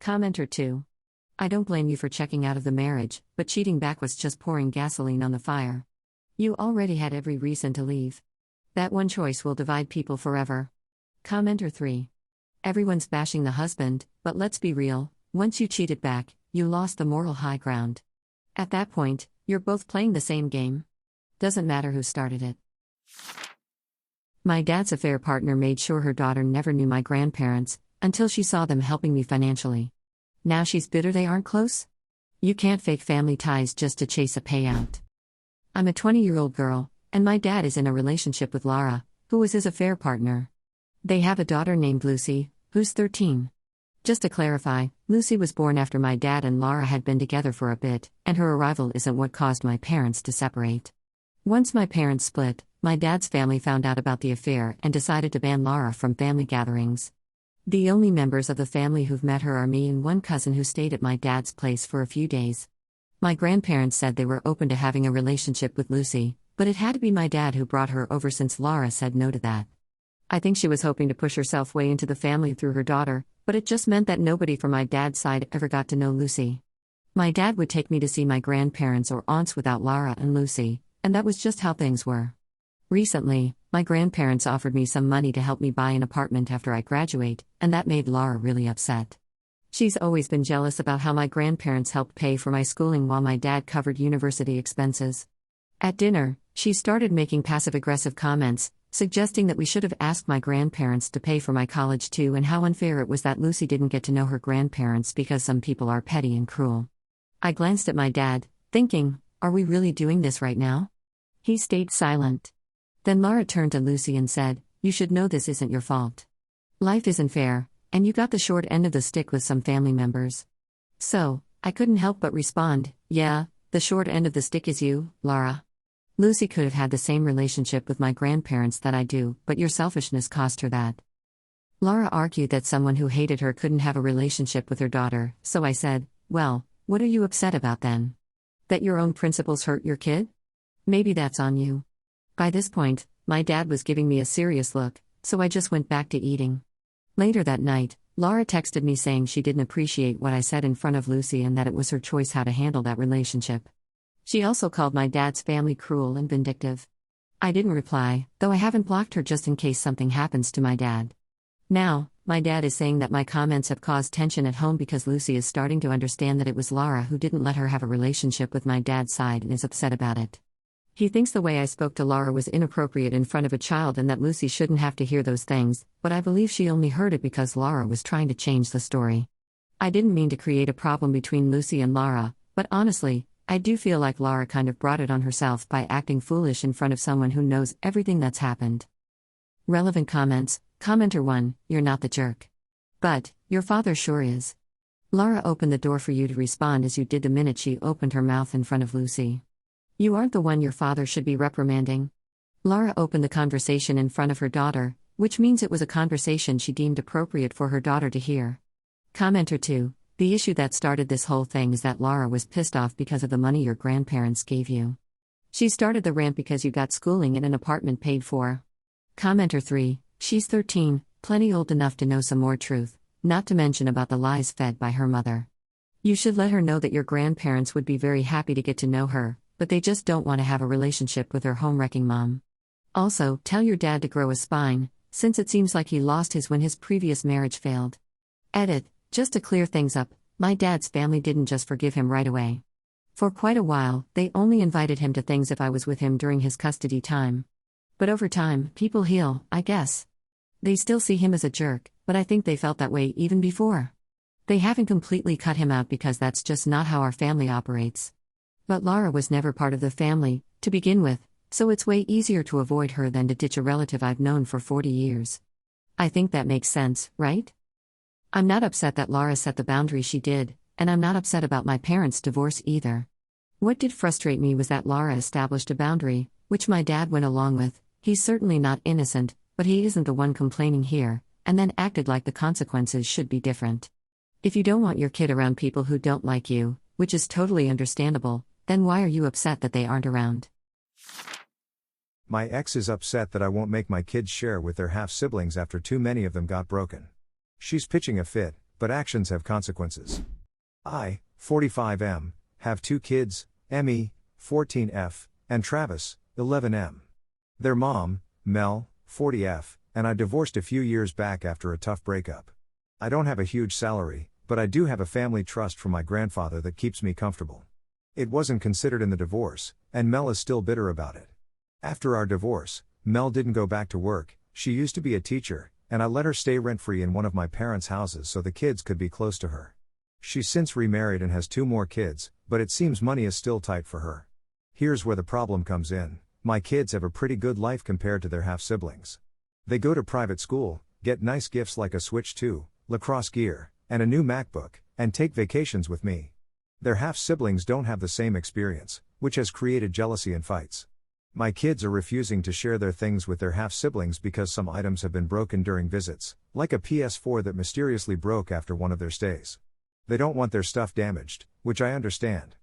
Commenter 2. I don't blame you for checking out of the marriage, but cheating back was just pouring gasoline on the fire. You already had every reason to leave. That one choice will divide people forever. Commenter 3. Everyone's bashing the husband, but let's be real, once you cheated back, you lost the moral high ground. At that point, you're both playing the same game. Doesn't matter who started it. My dad's affair partner made sure her daughter never knew my grandparents, until she saw them helping me financially. Now she's bitter they aren't close? You can't fake family ties just to chase a payout. I'm a 20-year-old girl, and my dad is in a relationship with Lara, who was his affair partner. They have a daughter named Lucy, who's 13. Just to clarify, Lucy was born after my dad and Lara had been together for a bit, and her arrival isn't what caused my parents to separate. Once my parents split, my dad's family found out about the affair and decided to ban Lara from family gatherings. The only members of the family who've met her are me and one cousin who stayed at my dad's place for a few days. My grandparents said they were open to having a relationship with Lucy, but it had to be my dad who brought her over since Lara said no to that. I think she was hoping to push herself way into the family through her daughter, but it just meant that nobody from my dad's side ever got to know Lucy. My dad would take me to see my grandparents or aunts without Lara and Lucy, and that was just how things were. Recently, my grandparents offered me some money to help me buy an apartment after I graduate, and that made Lara really upset. She's always been jealous about how my grandparents helped pay for my schooling while my dad covered university expenses. At dinner, she started making passive-aggressive comments, suggesting that we should have asked my grandparents to pay for my college too and how unfair it was that Lucy didn't get to know her grandparents because some people are petty and cruel. I glanced at my dad, thinking, are we really doing this right now? He stayed silent. Then Lara turned to Lucy and said, you should know this isn't your fault. Life isn't fair, and you got the short end of the stick with some family members. So, I couldn't help but respond, yeah, the short end of the stick is you, Lara. Lucy could have had the same relationship with my grandparents that I do, but your selfishness cost her that. Lara argued that someone who hated her couldn't have a relationship with her daughter, so I said, well, what are you upset about then? That your own principles hurt your kid? Maybe that's on you. By this point, my dad was giving me a serious look, so I just went back to eating. Later that night, Lara texted me saying she didn't appreciate what I said in front of Lucy and that it was her choice how to handle that relationship. She also called my dad's family cruel and vindictive. I didn't reply, though I haven't blocked her just in case something happens to my dad. Now, my dad is saying that my comments have caused tension at home because Lucy is starting to understand that it was Lara who didn't let her have a relationship with my dad's side and is upset about it. He thinks the way I spoke to Lara was inappropriate in front of a child and that Lucy shouldn't have to hear those things, but I believe she only heard it because Lara was trying to change the story. I didn't mean to create a problem between Lucy and Lara, but honestly, I do feel like Lara kind of brought it on herself by acting foolish in front of someone who knows everything that's happened. Relevant comments. Commenter 1, you're not the jerk. But, your father sure is. Lara opened the door for you to respond as you did the minute she opened her mouth in front of Lucy. You aren't the one your father should be reprimanding. Lara opened the conversation in front of her daughter, which means it was a conversation she deemed appropriate for her daughter to hear. Commenter 2, the issue that started this whole thing is that Lara was pissed off because of the money your grandparents gave you. She started the rant because you got schooling in an apartment paid for. Commenter 3, she's 13, plenty old enough to know some more truth, not to mention about the lies fed by her mother. You should let her know that your grandparents would be very happy to get to know her, but they just don't want to have a relationship with her home-wrecking mom. Also, tell your dad to grow a spine, since it seems like he lost his when his previous marriage failed. Edit, just to clear things up, my dad's family didn't just forgive him right away. For quite a while, they only invited him to things if I was with him during his custody time. But over time, people heal, I guess. They still see him as a jerk, but I think they felt that way even before. They haven't completely cut him out because that's just not how our family operates. But Lara was never part of the family, to begin with, so it's way easier to avoid her than to ditch a relative I've known for 40 years. I think that makes sense, right? I'm not upset that Lara set the boundary she did, and I'm not upset about my parents' divorce either. What did frustrate me was that Lara established a boundary, which my dad went along with. He's certainly not innocent, but he isn't the one complaining here, and then acted like the consequences should be different. If you don't want your kid around people who don't like you, which is totally understandable, then why are you upset that they aren't around? My ex is upset that I won't make my kids share with their half-siblings after too many of them got broken. She's pitching a fit, but actions have consequences. I, 45M, have 2 kids, Emmy, 14F, and Travis, 11M. Their mom, Mel, 40F, and I divorced a few years back after a tough breakup. I don't have a huge salary, but I do have a family trust from my grandfather that keeps me comfortable. It wasn't considered in the divorce, and Mel is still bitter about it. After our divorce, Mel didn't go back to work. She used to be a teacher, and I let her stay rent-free in one of my parents' houses so the kids could be close to her. She's since remarried and has 2 more kids, but it seems money is still tight for her. Here's where the problem comes in. My kids have a pretty good life compared to their half-siblings. They go to private school, get nice gifts like a Switch 2, lacrosse gear, and a new MacBook, and take vacations with me. Their half-siblings don't have the same experience, which has created jealousy and fights. My kids are refusing to share their things with their half-siblings because some items have been broken during visits, like a PS4 that mysteriously broke after one of their stays. They don't want their stuff damaged, which I understand.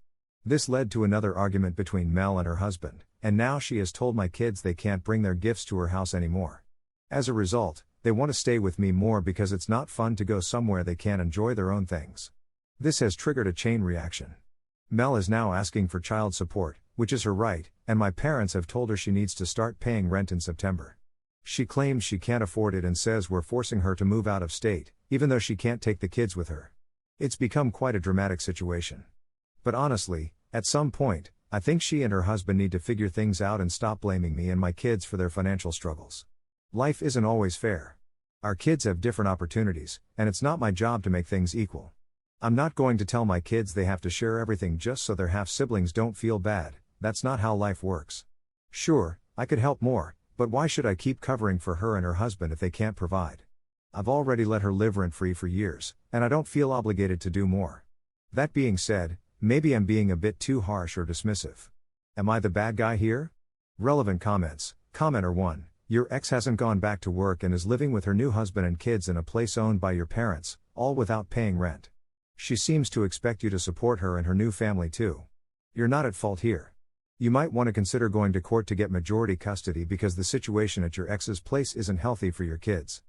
This led to another argument between Mel and her husband, and now she has told my kids they can't bring their gifts to her house anymore. As a result, they want to stay with me more because it's not fun to go somewhere they can't enjoy their own things. This has triggered a chain reaction. Mel is now asking for child support, which is her right, and my parents have told her she needs to start paying rent in September. She claims she can't afford it and says we're forcing her to move out of state, even though she can't take the kids with her. It's become quite a dramatic situation. But honestly, at some point, I think she and her husband need to figure things out and stop blaming me and my kids for their financial struggles. Life isn't always fair. Our kids have different opportunities, and it's not my job to make things equal. I'm not going to tell my kids they have to share everything just so their half-siblings don't feel bad. That's not how life works. Sure, I could help more, but why should I keep covering for her and her husband if they can't provide? I've already let her live rent-free for years, and I don't feel obligated to do more. That being said, maybe I'm being a bit too harsh or dismissive. Am I the bad guy here? Relevant comments. Commenter 1. Your ex hasn't gone back to work and is living with her new husband and kids in a place owned by your parents, all without paying rent. She seems to expect you to support her and her new family too. You're not at fault here. You might want to consider going to court to get majority custody because the situation at your ex's place isn't healthy for your kids.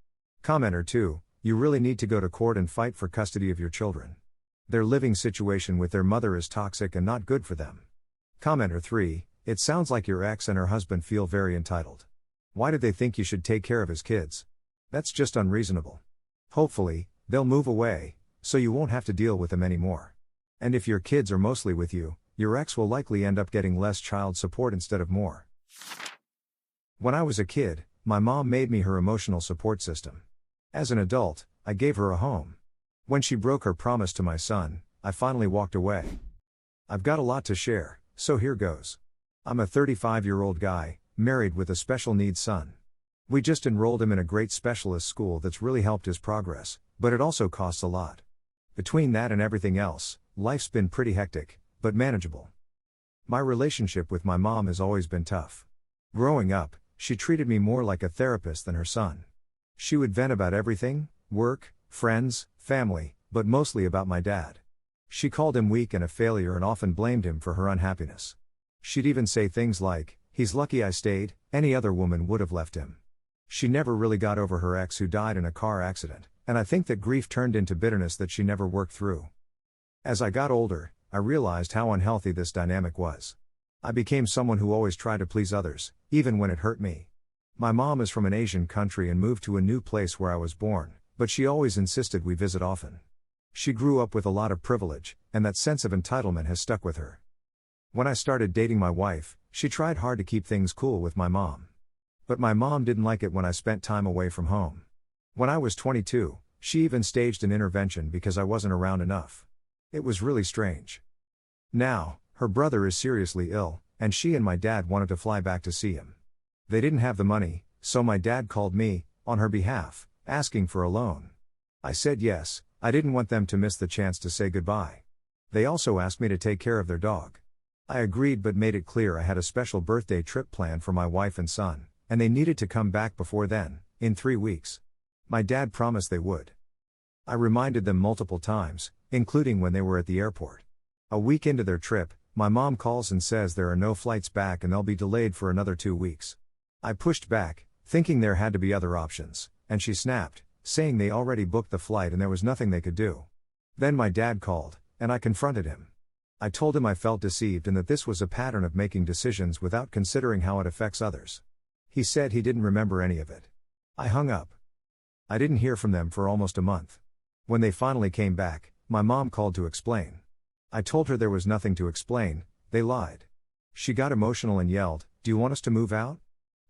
Commenter 2. You really need to go to court and fight for custody of your children. Their living situation with their mother is toxic and not good for them. Commenter 3. It sounds like your ex and her husband feel very entitled. Why do they think you should take care of his kids? That's just unreasonable. Hopefully, they'll move away, so you won't have to deal with them anymore. And if your kids are mostly with you, your ex will likely end up getting less child support instead of more. When I was a kid, my mom made me her emotional support system. As an adult, I gave her a home. When she broke her promise to my son, I finally walked away. I've got a lot to share, so here goes. I'm a 35-year-old guy, married with a special needs son. We just enrolled him in a great specialist school that's really helped his progress, but it also costs a lot. Between that and everything else, life's been pretty hectic, but manageable. My relationship with my mom has always been tough. Growing up, she treated me more like a therapist than her son. She would vent about everything, work, friends, family, but mostly about my dad. She called him weak and a failure and often blamed him for her unhappiness. She'd even say things like, "He's lucky I stayed, any other woman would have left him." She never really got over her ex who died in a car accident, and I think that grief turned into bitterness that she never worked through. As I got older, I realized how unhealthy this dynamic was. I became someone who always tried to please others, even when it hurt me. My mom is from an Asian country and moved to a new place where I was born, but she always insisted we visit often. She grew up with a lot of privilege, and that sense of entitlement has stuck with her. When I started dating my wife, she tried hard to keep things cool with my mom. But my mom didn't like it when I spent time away from home. When I was 22, she even staged an intervention because I wasn't around enough. It was really strange. Now, her brother is seriously ill, and she and my dad wanted to fly back to see him. They didn't have the money, so my dad called me, on her behalf, asking for a loan. I said yes, I didn't want them to miss the chance to say goodbye. They also asked me to take care of their dog. I agreed but made it clear I had a special birthday trip planned for my wife and son, and they needed to come back before then, in 3 weeks. My dad promised they would. I reminded them multiple times, including when they were at the airport. A week into their trip, my mom calls and says there are no flights back and they'll be delayed for another 2 weeks. I pushed back, thinking there had to be other options, and she snapped, saying they already booked the flight and there was nothing they could do. Then my dad called, and I confronted him. I told him I felt deceived and that this was a pattern of making decisions without considering how it affects others. He said he didn't remember any of it. I hung up. I didn't hear from them for almost a month. When they finally came back, my mom called to explain. I told her there was nothing to explain, they lied. She got emotional and yelled, "Do you want us to move out?"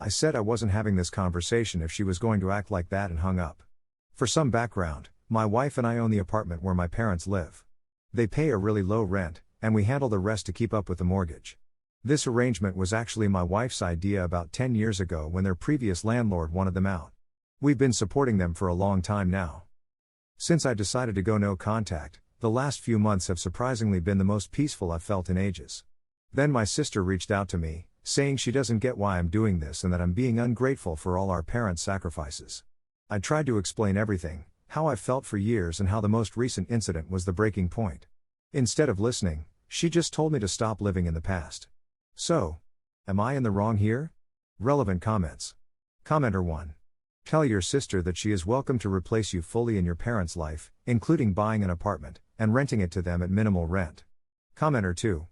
I said I wasn't having this conversation if she was going to act like that and hung up. For some background, my wife and I own the apartment where my parents live. They pay a really low rent, and we handle the rest to keep up with the mortgage. This arrangement was actually my wife's idea about 10 years ago when their previous landlord wanted them out. We've been supporting them for a long time now. Since I decided to go no contact, the last few months have surprisingly been the most peaceful I've felt in ages. Then my sister reached out to me, saying she doesn't get why I'm doing this and that I'm being ungrateful for all our parents' sacrifices. I tried to explain everything, how I've felt for years and how the most recent incident was the breaking point. Instead of listening, she just told me to stop living in the past. So, am I in the wrong here? Relevant comments. Commenter 1. Tell your sister that she is welcome to replace you fully in your parents' life, including buying an apartment and renting it to them at minimal rent. Commenter 2.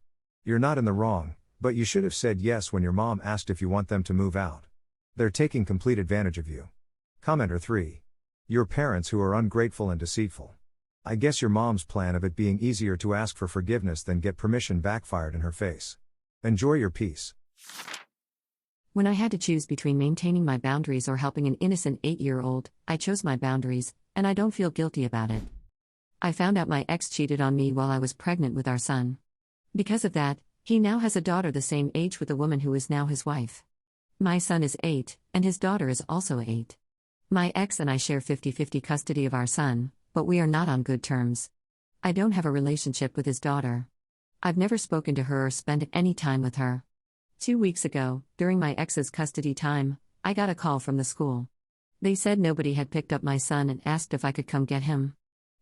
You're not in the wrong, but you should have said yes when your mom asked if you want them to move out. They're taking complete advantage of you. Commenter 3. Your parents who are ungrateful and deceitful. I guess your mom's plan of it being easier to ask for forgiveness than get permission backfired in her face. Enjoy your peace. When I had to choose between maintaining my boundaries or helping an innocent 8-year-old, I chose my boundaries, and I don't feel guilty about it. I found out my ex cheated on me while I was pregnant with our son. Because of that, he now has a daughter the same age with the woman who is now his wife. My son is 8, and his daughter is also 8. My ex and I share 50-50 custody of our son, but we are not on good terms. I don't have a relationship with his daughter. I've never spoken to her or spent any time with her. 2 weeks ago, during my ex's custody time, I got a call from the school. They said nobody had picked up my son and asked if I could come get him.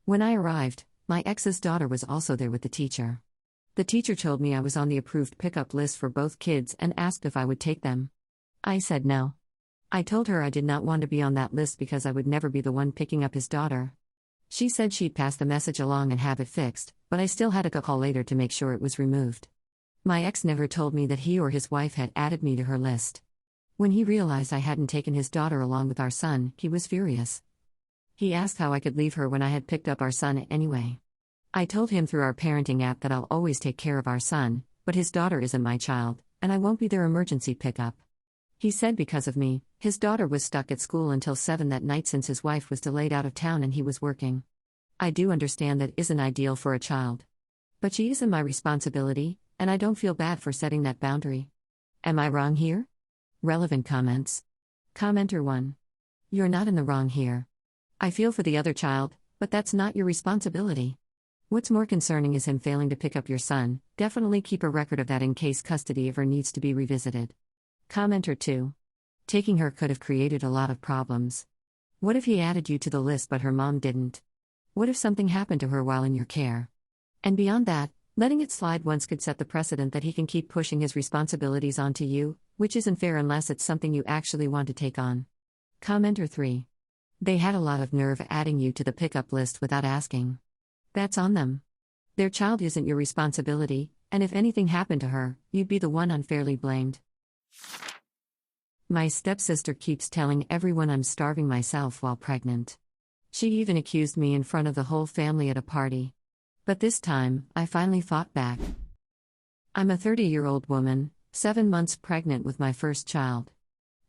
When I arrived, my ex's daughter was also there with the teacher. The teacher told me I was on the approved pickup list for both kids and asked if I would take them. I said no. I told her I did not want to be on that list because I would never be the one picking up his daughter. She said she'd pass the message along and have it fixed, but I still had to call later to make sure it was removed. My ex never told me that he or his wife had added me to her list. When he realized I hadn't taken his daughter along with our son, he was furious. He asked how I could leave her when I had picked up our son anyway. I told him through our parenting app that I'll always take care of our son, but his daughter isn't my child, and I won't be their emergency pickup. He said because of me, his daughter was stuck at school until 7 that night since his wife was delayed out of town and he was working. I do understand that isn't ideal for a child. But she isn't my responsibility, and I don't feel bad for setting that boundary. Am I wrong here? Relevant comments. Commenter 1. You're not in the wrong here. I feel for the other child, but that's not your responsibility. What's more concerning is him failing to pick up your son. Definitely keep a record of that in case custody ever needs to be revisited. Commenter 2. Taking her could have created a lot of problems. What if he added you to the list but her mom didn't? What if something happened to her while in your care? And beyond that, letting it slide once could set the precedent that he can keep pushing his responsibilities onto you, which isn't fair unless it's something you actually want to take on. Commenter 3. They had a lot of nerve adding you to the pickup list without asking. That's on them. Their child isn't your responsibility, and if anything happened to her, you'd be the one unfairly blamed. My stepsister keeps telling everyone I'm starving myself while pregnant. She even accused me in front of the whole family at a party. But this time, I finally fought back. I'm a 30-year-old woman, 7 months pregnant with my first child.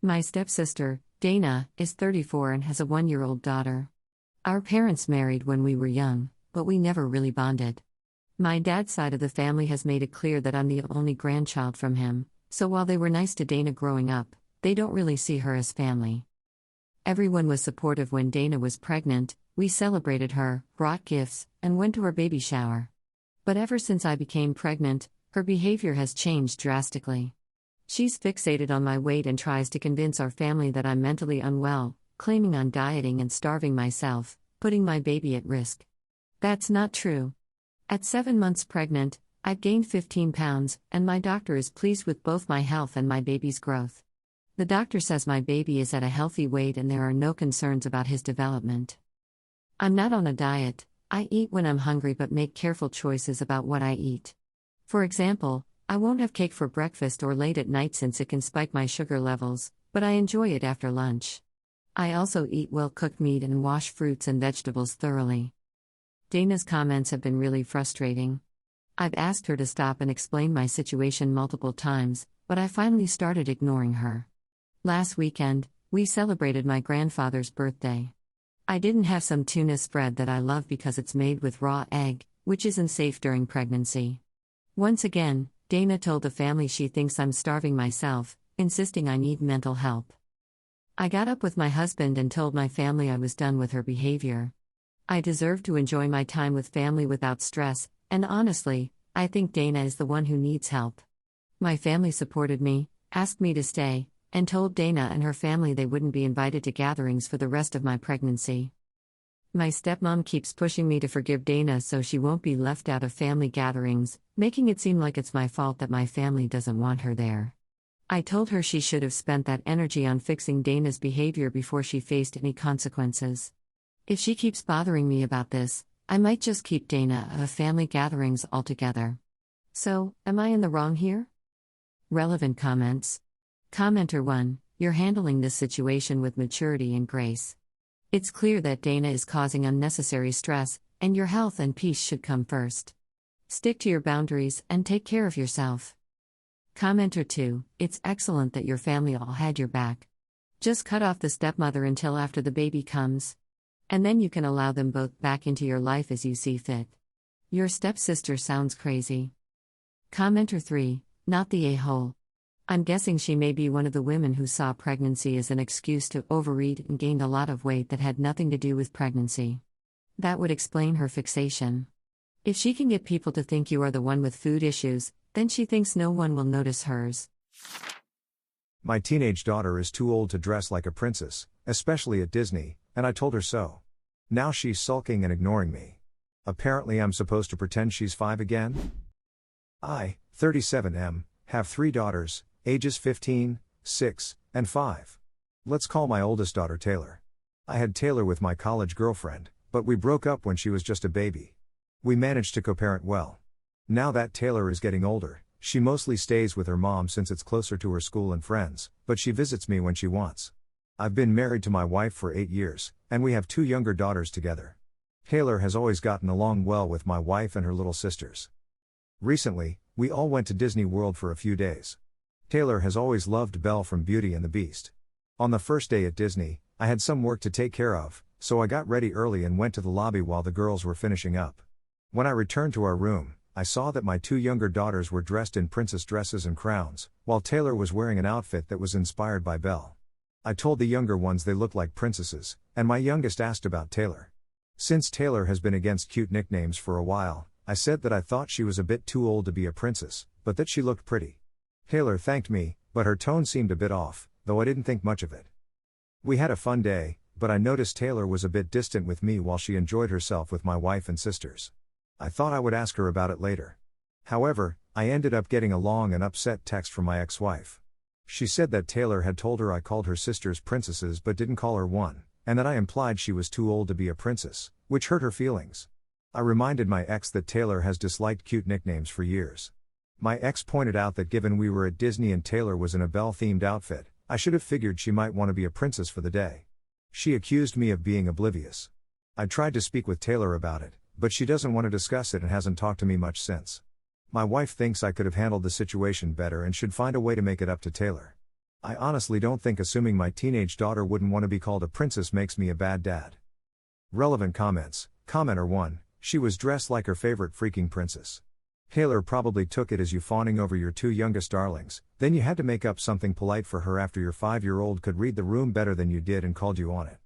My stepsister, Dana, is 34 and has a 1-year-old daughter. Our parents married when we were young, but we never really bonded. My dad's side of the family has made it clear that I'm the only grandchild from him, so while they were nice to Dana growing up, they don't really see her as family. Everyone was supportive when Dana was pregnant. We celebrated her, brought gifts, and went to her baby shower. But ever since I became pregnant, her behavior has changed drastically. She's fixated on my weight and tries to convince our family that I'm mentally unwell, claiming I'm dieting and starving myself, putting my baby at risk. That's not true. At 7 months pregnant, I've gained 15 pounds, and my doctor is pleased with both my health and my baby's growth. The doctor says my baby is at a healthy weight and there are no concerns about his development. I'm not on a diet. I eat when I'm hungry but make careful choices about what I eat. For example, I won't have cake for breakfast or late at night since it can spike my sugar levels, but I enjoy it after lunch. I also eat well-cooked meat and wash fruits and vegetables thoroughly. Dana's comments have been really frustrating. I've asked her to stop and explain my situation multiple times, but I finally started ignoring her. Last weekend, we celebrated my grandfather's birthday. I didn't have some tuna spread that I love because it's made with raw egg, which isn't safe during pregnancy. Once again, Dana told the family she thinks I'm starving myself, insisting I need mental help. I got up with my husband and told my family I was done with her behavior. I deserve to enjoy my time with family without stress, and honestly, I think Dana is the one who needs help. My family supported me, asked me to stay, and told Dana and her family they wouldn't be invited to gatherings for the rest of my pregnancy. My stepmom keeps pushing me to forgive Dana so she won't be left out of family gatherings, making it seem like it's my fault that my family doesn't want her there. I told her she should have spent that energy on fixing Dana's behavior before she faced any consequences. If she keeps bothering me about this, I might just keep Dana out of family gatherings altogether. So, am I in the wrong here? Relevant comments. Commenter 1, you're handling this situation with maturity and grace. It's clear that Dana is causing unnecessary stress, and your health and peace should come first. Stick to your boundaries and take care of yourself. Commenter 2, it's excellent that your family all had your back. Just cut off the stepmother until after the baby comes. And then you can allow them both back into your life as you see fit. Your stepsister sounds crazy. Commenter 3, not the a-hole. I'm guessing she may be one of the women who saw pregnancy as an excuse to overeat and gained a lot of weight that had nothing to do with pregnancy. That would explain her fixation. If she can get people to think you are the one with food issues, then she thinks no one will notice hers. My teenage daughter is too old to dress like a princess, especially at Disney, and I told her so. Now she's sulking and ignoring me. Apparently I'm supposed to pretend she's 5 again? I, 37M, have 3 daughters, ages 15, 6, and 5. Let's call my oldest daughter Taylor. I had Taylor with my college girlfriend, but we broke up when she was just a baby. We managed to co-parent well. Now that Taylor is getting older, she mostly stays with her mom since it's closer to her school and friends, but she visits me when she wants. I've been married to my wife for 8 years, and we have 2 younger daughters together. Taylor has always gotten along well with my wife and her little sisters. Recently, we all went to Disney World for a few days. Taylor has always loved Belle from Beauty and the Beast. On the first day at Disney, I had some work to take care of, so I got ready early and went to the lobby while the girls were finishing up. When I returned to our room, I saw that my 2 younger daughters were dressed in princess dresses and crowns, while Taylor was wearing an outfit that was inspired by Belle. I told the younger ones they looked like princesses, and my youngest asked about Taylor. Since Taylor has been against cute nicknames for a while, I said that I thought she was a bit too old to be a princess, but that she looked pretty. Taylor thanked me, but her tone seemed a bit off, though I didn't think much of it. We had a fun day, but I noticed Taylor was a bit distant with me while she enjoyed herself with my wife and sisters. I thought I would ask her about it later. However, I ended up getting a long and upset text from my ex-wife. She said that Taylor had told her I called her sisters princesses but didn't call her one, and that I implied she was too old to be a princess, which hurt her feelings. I reminded my ex that Taylor has disliked cute nicknames for years. My ex pointed out that given we were at Disney and Taylor was in a Belle-themed outfit, I should have figured she might want to be a princess for the day. She accused me of being oblivious. I tried to speak with Taylor about it, but she doesn't want to discuss it and hasn't talked to me much since. My wife thinks I could have handled the situation better and should find a way to make it up to Taylor. I honestly don't think assuming my teenage daughter wouldn't want to be called a princess makes me a bad dad. Relevant comments. Commenter 1, she was dressed like her favorite freaking princess. Taylor probably took it as you fawning over your 2 youngest darlings, then you had to make up something polite for her after your 5-year-old could read the room better than you did and called you on it.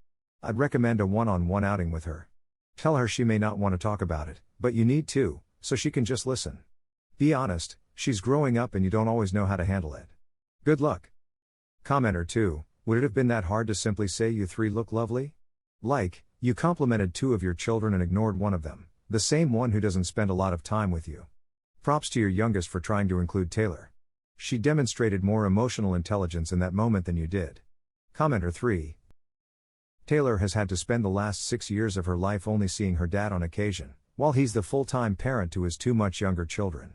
I'd recommend a one-on-one outing with her. Tell her she may not want to talk about it, but you need to, so she can just listen. Be honest, she's growing up and you don't always know how to handle it. Good luck. Commenter 2, would it have been that hard to simply say you 3 look lovely? Like, you complimented 2 of your children and ignored one of them, the same one who doesn't spend a lot of time with you. Props to your youngest for trying to include Taylor. She demonstrated more emotional intelligence in that moment than you did. Commenter 3. Taylor has had to spend the last 6 years of her life only seeing her dad on occasion, while he's the full-time parent to his 2 much younger children.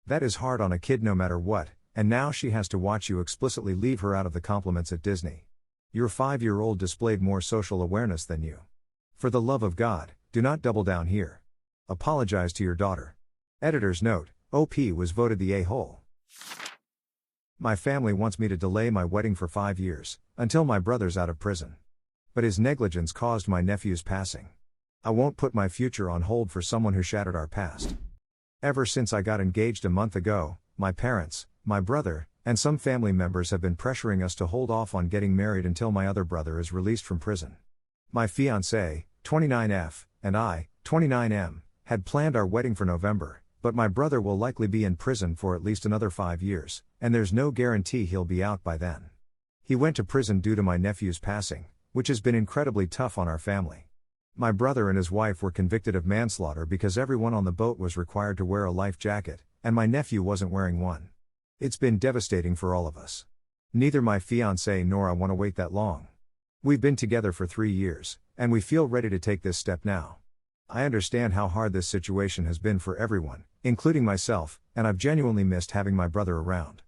That is hard on a kid no matter what, and now she has to watch you explicitly leave her out of the compliments at Disney. Your 5-year-old displayed more social awareness than you. For the love of God, do not double down here. Apologize to your daughter. Editor's note, OP was voted the a-hole. My family wants me to delay my wedding for 5 years, until my brother's out of prison. But his negligence caused my nephew's passing. I won't put my future on hold for someone who shattered our past. Ever since I got engaged a month ago, my parents, my brother, and some family members have been pressuring us to hold off on getting married until my other brother is released from prison. My fiancée, 29F, and I, 29M, had planned our wedding for November, but my brother will likely be in prison for at least another 5 years, and there's no guarantee he'll be out by then. He went to prison due to my nephew's passing, which has been incredibly tough on our family. My brother and his wife were convicted of manslaughter because everyone on the boat was required to wear a life jacket, and my nephew wasn't wearing one. It's been devastating for all of us. Neither my fiancée nor I want to wait that long. We've been together for 3 years, and we feel ready to take this step now. I understand how hard this situation has been for everyone, including myself, and I've genuinely missed having my brother around.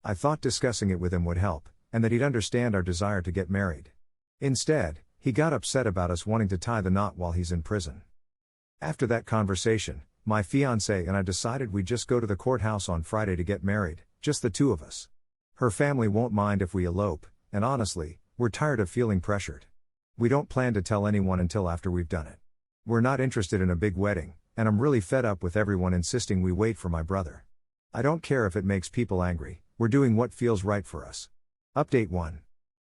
I thought discussing it with him would help, and that he'd understand our desire to get married. Instead, he got upset about us wanting to tie the knot while he's in prison. After that conversation, my fiancée and I decided we'd just go to the courthouse on Friday to get married, just the two of us. Her family won't mind if we elope, and honestly, we're tired of feeling pressured. We don't plan to tell anyone until after we've done it. We're not interested in a big wedding, and I'm really fed up with everyone insisting we wait for my brother. I don't care if it makes people angry, we're doing what feels right for us. Update 1.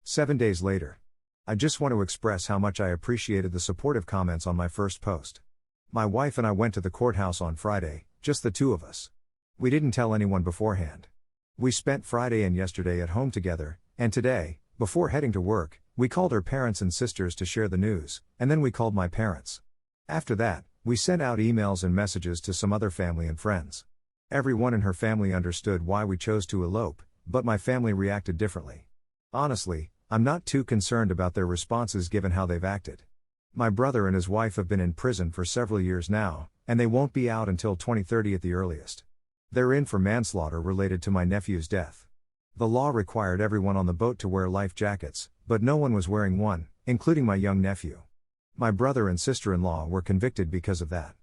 7 days later. I just want to express how much I appreciated the supportive comments on my first post. My wife and I went to the courthouse on Friday, just the two of us. We didn't tell anyone beforehand. We spent Friday and yesterday at home together, and today, before heading to work, we called her parents and sisters to share the news, and then we called my parents. After that, we sent out emails and messages to some other family and friends. Everyone in her family understood why we chose to elope, but my family reacted differently. Honestly, I'm not too concerned about their responses given how they've acted. My brother and his wife have been in prison for several years now, and they won't be out until 2030 at the earliest. They're in for manslaughter related to my nephew's death. The law required everyone on the boat to wear life jackets, but no one was wearing one, including my young nephew. My brother and sister-in-law were convicted because of that.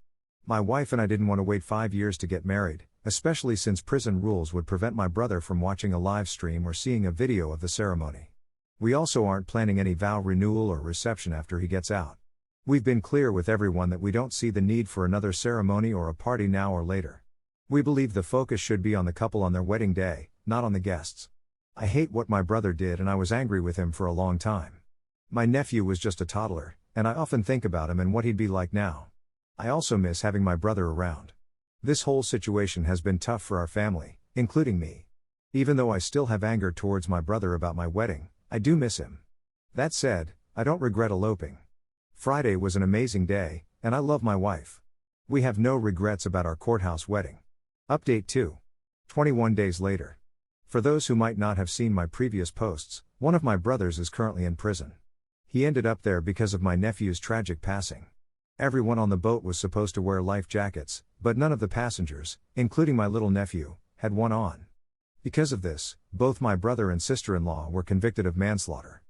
My wife and I didn't want to wait 5 years to get married, especially since prison rules would prevent my brother from watching a live stream or seeing a video of the ceremony. We also aren't planning any vow renewal or reception after he gets out. We've been clear with everyone that we don't see the need for another ceremony or a party now or later. We believe the focus should be on the couple on their wedding day, not on the guests. I hate what my brother did and I was angry with him for a long time. My nephew was just a toddler, and I often think about him and what he'd be like now. I also miss having my brother around. This whole situation has been tough for our family, including me. Even though I still have anger towards my brother about my wedding, I do miss him. That said, I don't regret eloping. Friday was an amazing day, and I love my wife. We have no regrets about our courthouse wedding. Update 2. 21 days later. For those who might not have seen my previous posts, one of my brothers is currently in prison. He ended up there because of my nephew's tragic passing. Everyone on the boat was supposed to wear life jackets, but none of the passengers, including my little nephew, had one on. Because of this, both my brother and sister-in-law were convicted of manslaughter.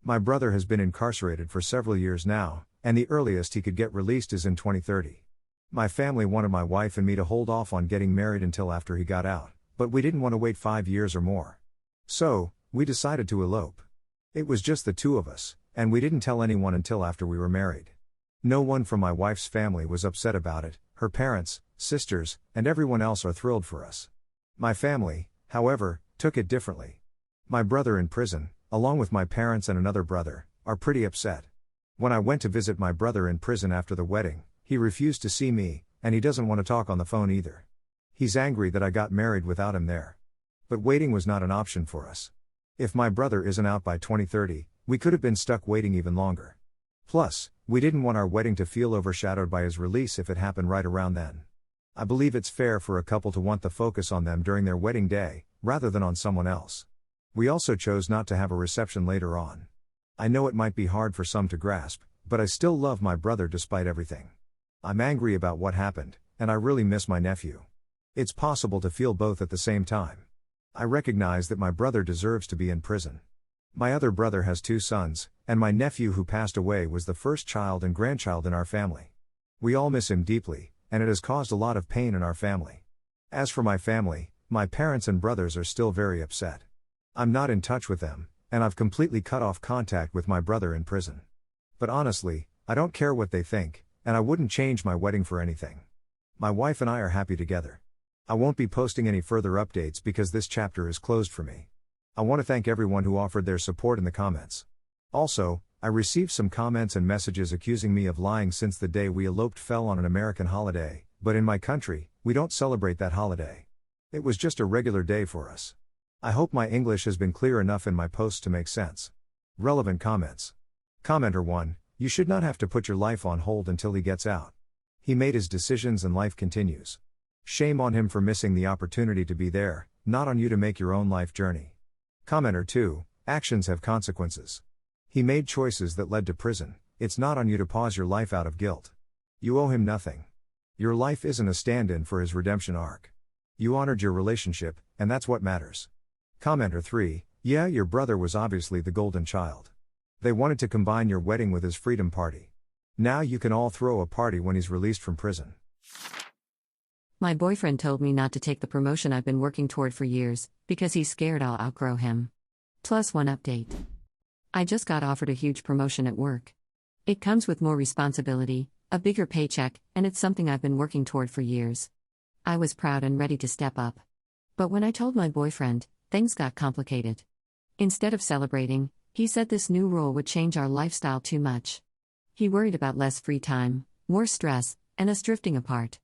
My brother has been incarcerated for several years now, and the earliest he could get released is in 2030. My family wanted my wife and me to hold off on getting married until after he got out, but we didn't want to wait 5 years or more. So, we decided to elope. It was just the two of us, and we didn't tell anyone until after we were married. No one from my wife's family was upset about it. Her parents, sisters, and everyone else are thrilled for us. My family, however, took it differently. My brother in prison, along with my parents and another brother, are pretty upset. When I went to visit my brother in prison after the wedding, he refused to see me, and he doesn't want to talk on the phone either. He's angry that I got married without him there. But waiting was not an option for us. If my brother isn't out by 2030, we could have been stuck waiting even longer. Plus, we didn't want our wedding to feel overshadowed by his release if it happened right around then. I believe it's fair for a couple to want the focus on them during their wedding day, rather than on someone else. We also chose not to have a reception later on. I know it might be hard for some to grasp, but I still love my brother despite everything. I'm angry about what happened, and I really miss my nephew. It's possible to feel both at the same time. I recognize that my brother deserves to be in prison. My other brother has 2 sons, and my nephew who passed away was the first child and grandchild in our family. We all miss him deeply, and it has caused a lot of pain in our family. As for my family, my parents and brothers are still very upset. I'm not in touch with them, and I've completely cut off contact with my brother in prison. But honestly, I don't care what they think, and I wouldn't change my wedding for anything. My wife and I are happy together. I won't be posting any further updates because this chapter is closed for me. I want to thank everyone who offered their support in the comments. Also, I received some comments and messages accusing me of lying since the day we eloped fell on an American holiday, but in my country, we don't celebrate that holiday. It was just a regular day for us. I hope my English has been clear enough in my posts to make sense. Relevant comments. Commenter 1, you should not have to put your life on hold until he gets out. He made his decisions and life continues. Shame on him for missing the opportunity to be there, not on you to make your own life journey. Commenter 2, actions have consequences. He made choices that led to prison, it's not on you to pause your life out of guilt. You owe him nothing. Your life isn't a stand-in for his redemption arc. You honored your relationship, and that's what matters. Commenter 3, yeah, your brother was obviously the golden child. They wanted to combine your wedding with his freedom party. Now you can all throw a party when he's released from prison. My boyfriend told me not to take the promotion I've been working toward for years, because he's scared I'll outgrow him. Plus one update. I just got offered a huge promotion at work. It comes with more responsibility, a bigger paycheck, and it's something I've been working toward for years. I was proud and ready to step up. But when I told my boyfriend, things got complicated. Instead of celebrating, he said this new role would change our lifestyle too much. He worried about less free time, more stress, and us drifting apart.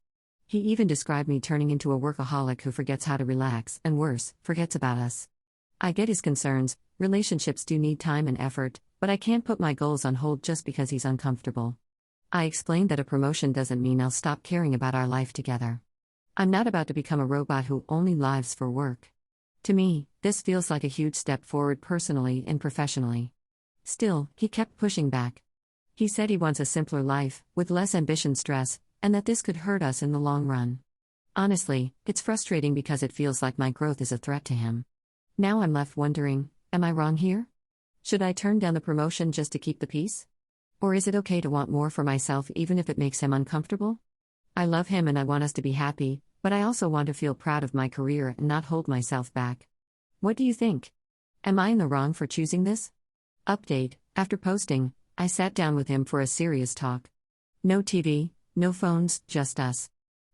He even described me turning into a workaholic who forgets how to relax and worse, forgets about us. I get his concerns, relationships do need time and effort, but I can't put my goals on hold just because he's uncomfortable. I explained that a promotion doesn't mean I'll stop caring about our life together. I'm not about to become a robot who only lives for work. To me, this feels like a huge step forward personally and professionally. Still, he kept pushing back. He said he wants a simpler life, with less ambition stress, and that this could hurt us in the long run. Honestly, it's frustrating because it feels like my growth is a threat to him. Now I'm left wondering, am I wrong here? Should I turn down the promotion just to keep the peace? Or is it okay to want more for myself even if it makes him uncomfortable? I love him and I want us to be happy, but I also want to feel proud of my career and not hold myself back. What do you think? Am I in the wrong for choosing this? Update, after posting, I sat down with him for a serious talk. No TV, no phones, just us.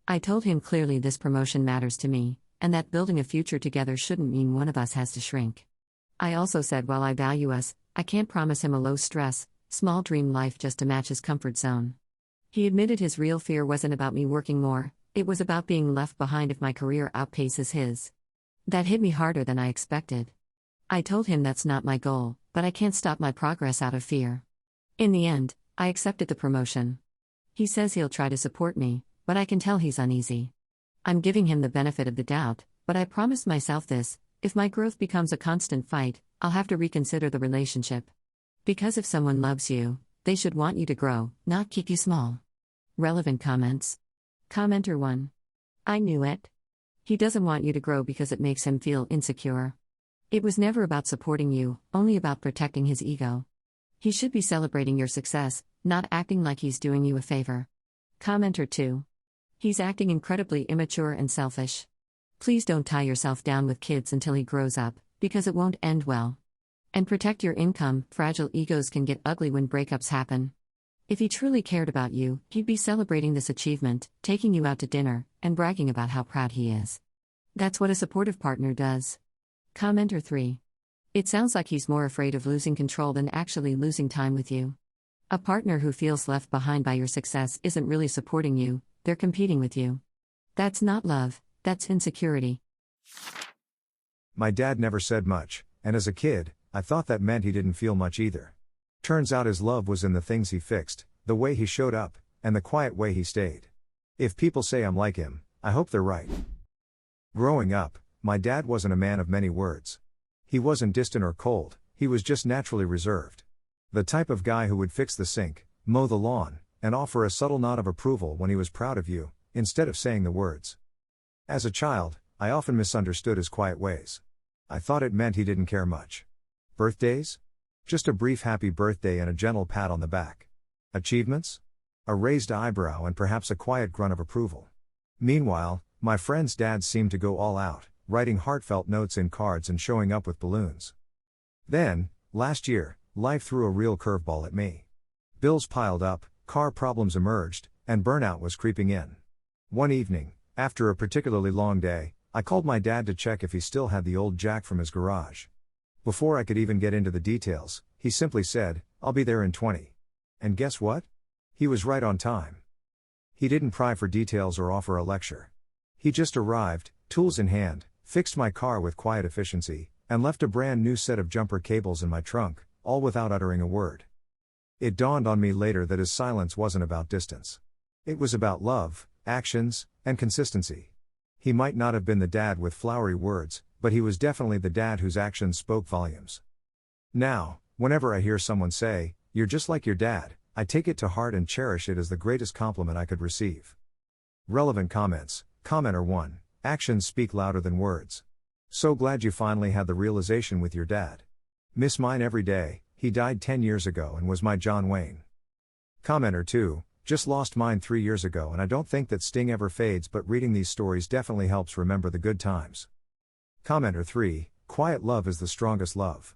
I told him clearly this promotion matters to me, and that building a future together shouldn't mean one of us has to shrink. I also said while I value us, I can't promise him a low-stress, small dream life just to match his comfort zone. He admitted his real fear wasn't about me working more, it was about being left behind if my career outpaces his. That hit me harder than I expected. I told him that's not my goal, but I can't stop my progress out of fear. In the end, I accepted the promotion. He says he'll try to support me, but I can tell he's uneasy. I'm giving him the benefit of the doubt, but I promised myself this: if my growth becomes a constant fight, I'll have to reconsider the relationship. Because if someone loves you, they should want you to grow, not keep you small. Relevant comments. Commenter 1. I knew it. He doesn't want you to grow because it makes him feel insecure. It was never about supporting you, only about protecting his ego. He should be celebrating your success, not acting like he's doing you a favor. Commenter 2. He's acting incredibly immature and selfish. Please don't tie yourself down with kids until he grows up, because it won't end well. And protect your income, fragile egos can get ugly when breakups happen. If he truly cared about you, he'd be celebrating this achievement, taking you out to dinner, and bragging about how proud he is. That's what a supportive partner does. Commenter 3. It sounds like he's more afraid of losing control than actually losing time with you. A partner who feels left behind by your success isn't really supporting you, they're competing with you. That's not love, that's insecurity. My dad never said much, and as a kid, I thought that meant he didn't feel much either. Turns out his love was in the things he fixed, the way he showed up, and the quiet way he stayed. If people say I'm like him, I hope they're right. Growing up, my dad wasn't a man of many words. He wasn't distant or cold, he was just naturally reserved. The type of guy who would fix the sink, mow the lawn, and offer a subtle nod of approval when he was proud of you, instead of saying the words. As a child, I often misunderstood his quiet ways. I thought it meant he didn't care much. Birthdays? Just a brief happy birthday and a gentle pat on the back. Achievements? A raised eyebrow and perhaps a quiet grunt of approval. Meanwhile, my friends' dads seemed to go all out, writing heartfelt notes in cards and showing up with balloons. Then, last year, life threw a real curveball at me. Bills piled up, car problems emerged, and burnout was creeping in. One evening, after a particularly long day, I called my dad to check if he still had the old jack from his garage. Before I could even get into the details, he simply said, "I'll be there in 20. And guess what? He was right on time. He didn't pry for details or offer a lecture. He just arrived, tools in hand, fixed my car with quiet efficiency, and left a brand new set of jumper cables in my trunk, all without uttering a word. It dawned on me later that his silence wasn't about distance. It was about love, actions, and consistency. He might not have been the dad with flowery words, but he was definitely the dad whose actions spoke volumes. Now, whenever I hear someone say, "You're just like your dad," I take it to heart and cherish it as the greatest compliment I could receive. Relevant comments. Commenter 1. Actions speak louder than words. So glad you finally had the realization with your dad. Miss mine every day, he died 10 years ago and was my John Wayne. Commenter 2. Just lost mine 3 years ago and I don't think that sting ever fades, but reading these stories definitely helps remember the good times. Commenter 3. Quiet love is the strongest love.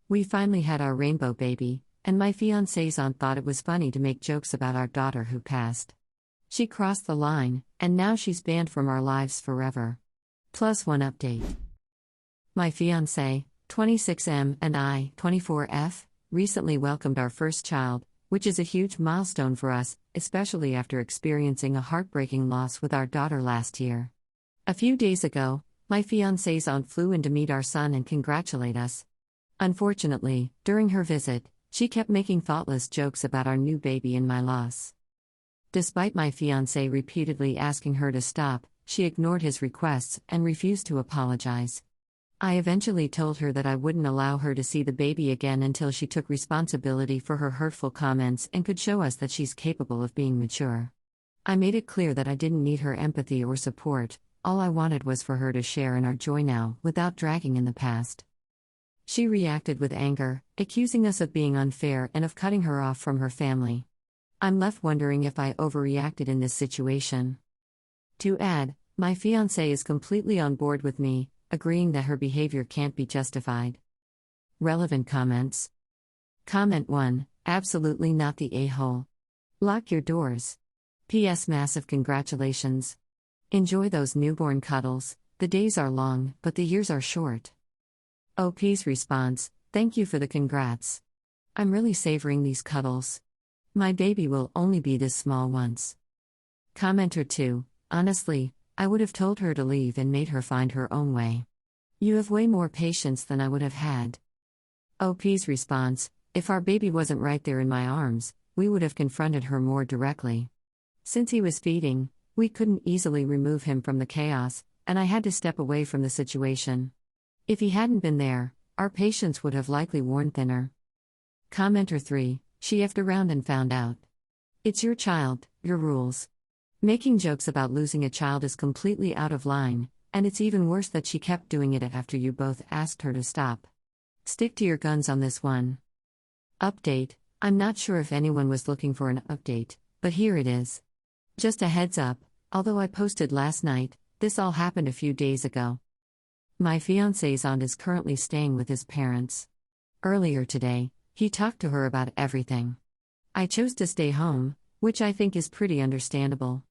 We finally had our rainbow baby, and my fiancé's aunt thought it was funny to make jokes about our daughter who passed. She crossed the line, and now she's banned from our lives forever. Plus one update. My fiancé, 26M, and I, 24F, recently welcomed our first child, which is a huge milestone for us, especially after experiencing a heartbreaking loss with our daughter last year. A few days ago, my fiancé's aunt flew in to meet our son and congratulate us. Unfortunately, during her visit, she kept making thoughtless jokes about our new baby and my loss. Despite my fiancé repeatedly asking her to stop, she ignored his requests and refused to apologize. I eventually told her that I wouldn't allow her to see the baby again until she took responsibility for her hurtful comments and could show us that she's capable of being mature. I made it clear that I didn't need her empathy or support, all I wanted was for her to share in our joy now, without dragging in the past. She reacted with anger, accusing us of being unfair and of cutting her off from her family. I'm left wondering if I overreacted in this situation. To add, my fiancé is completely on board with me, agreeing that her behavior can't be justified. Relevant comments. Comment 1. Absolutely not the a-hole. Lock your doors. P.S. Massive congratulations. Enjoy those newborn cuddles. The days are long, but the years are short. OP's response. Thank you for the congrats. I'm really savoring these cuddles. My baby will only be this small once. Commenter 2. Honestly, I would have told her to leave and made her find her own way. You have way more patience than I would have had. OP's response. If our baby wasn't right there in my arms, we would have confronted her more directly. Since he was feeding, we couldn't easily remove him from the chaos, and I had to step away from the situation. If he hadn't been there, our patience would have likely worn thinner. Commenter 3. She effed around and found out. It's your child, your rules. Making jokes about losing a child is completely out of line, and it's even worse that she kept doing it after you both asked her to stop. Stick to your guns on this one. Update. I'm not sure if anyone was looking for an update, but here it is. Just a heads up, although I posted last night, this all happened a few days ago. My fiancé's aunt is currently staying with his parents. Earlier today, he talked to her about everything. I chose to stay home, which I think is pretty understandable.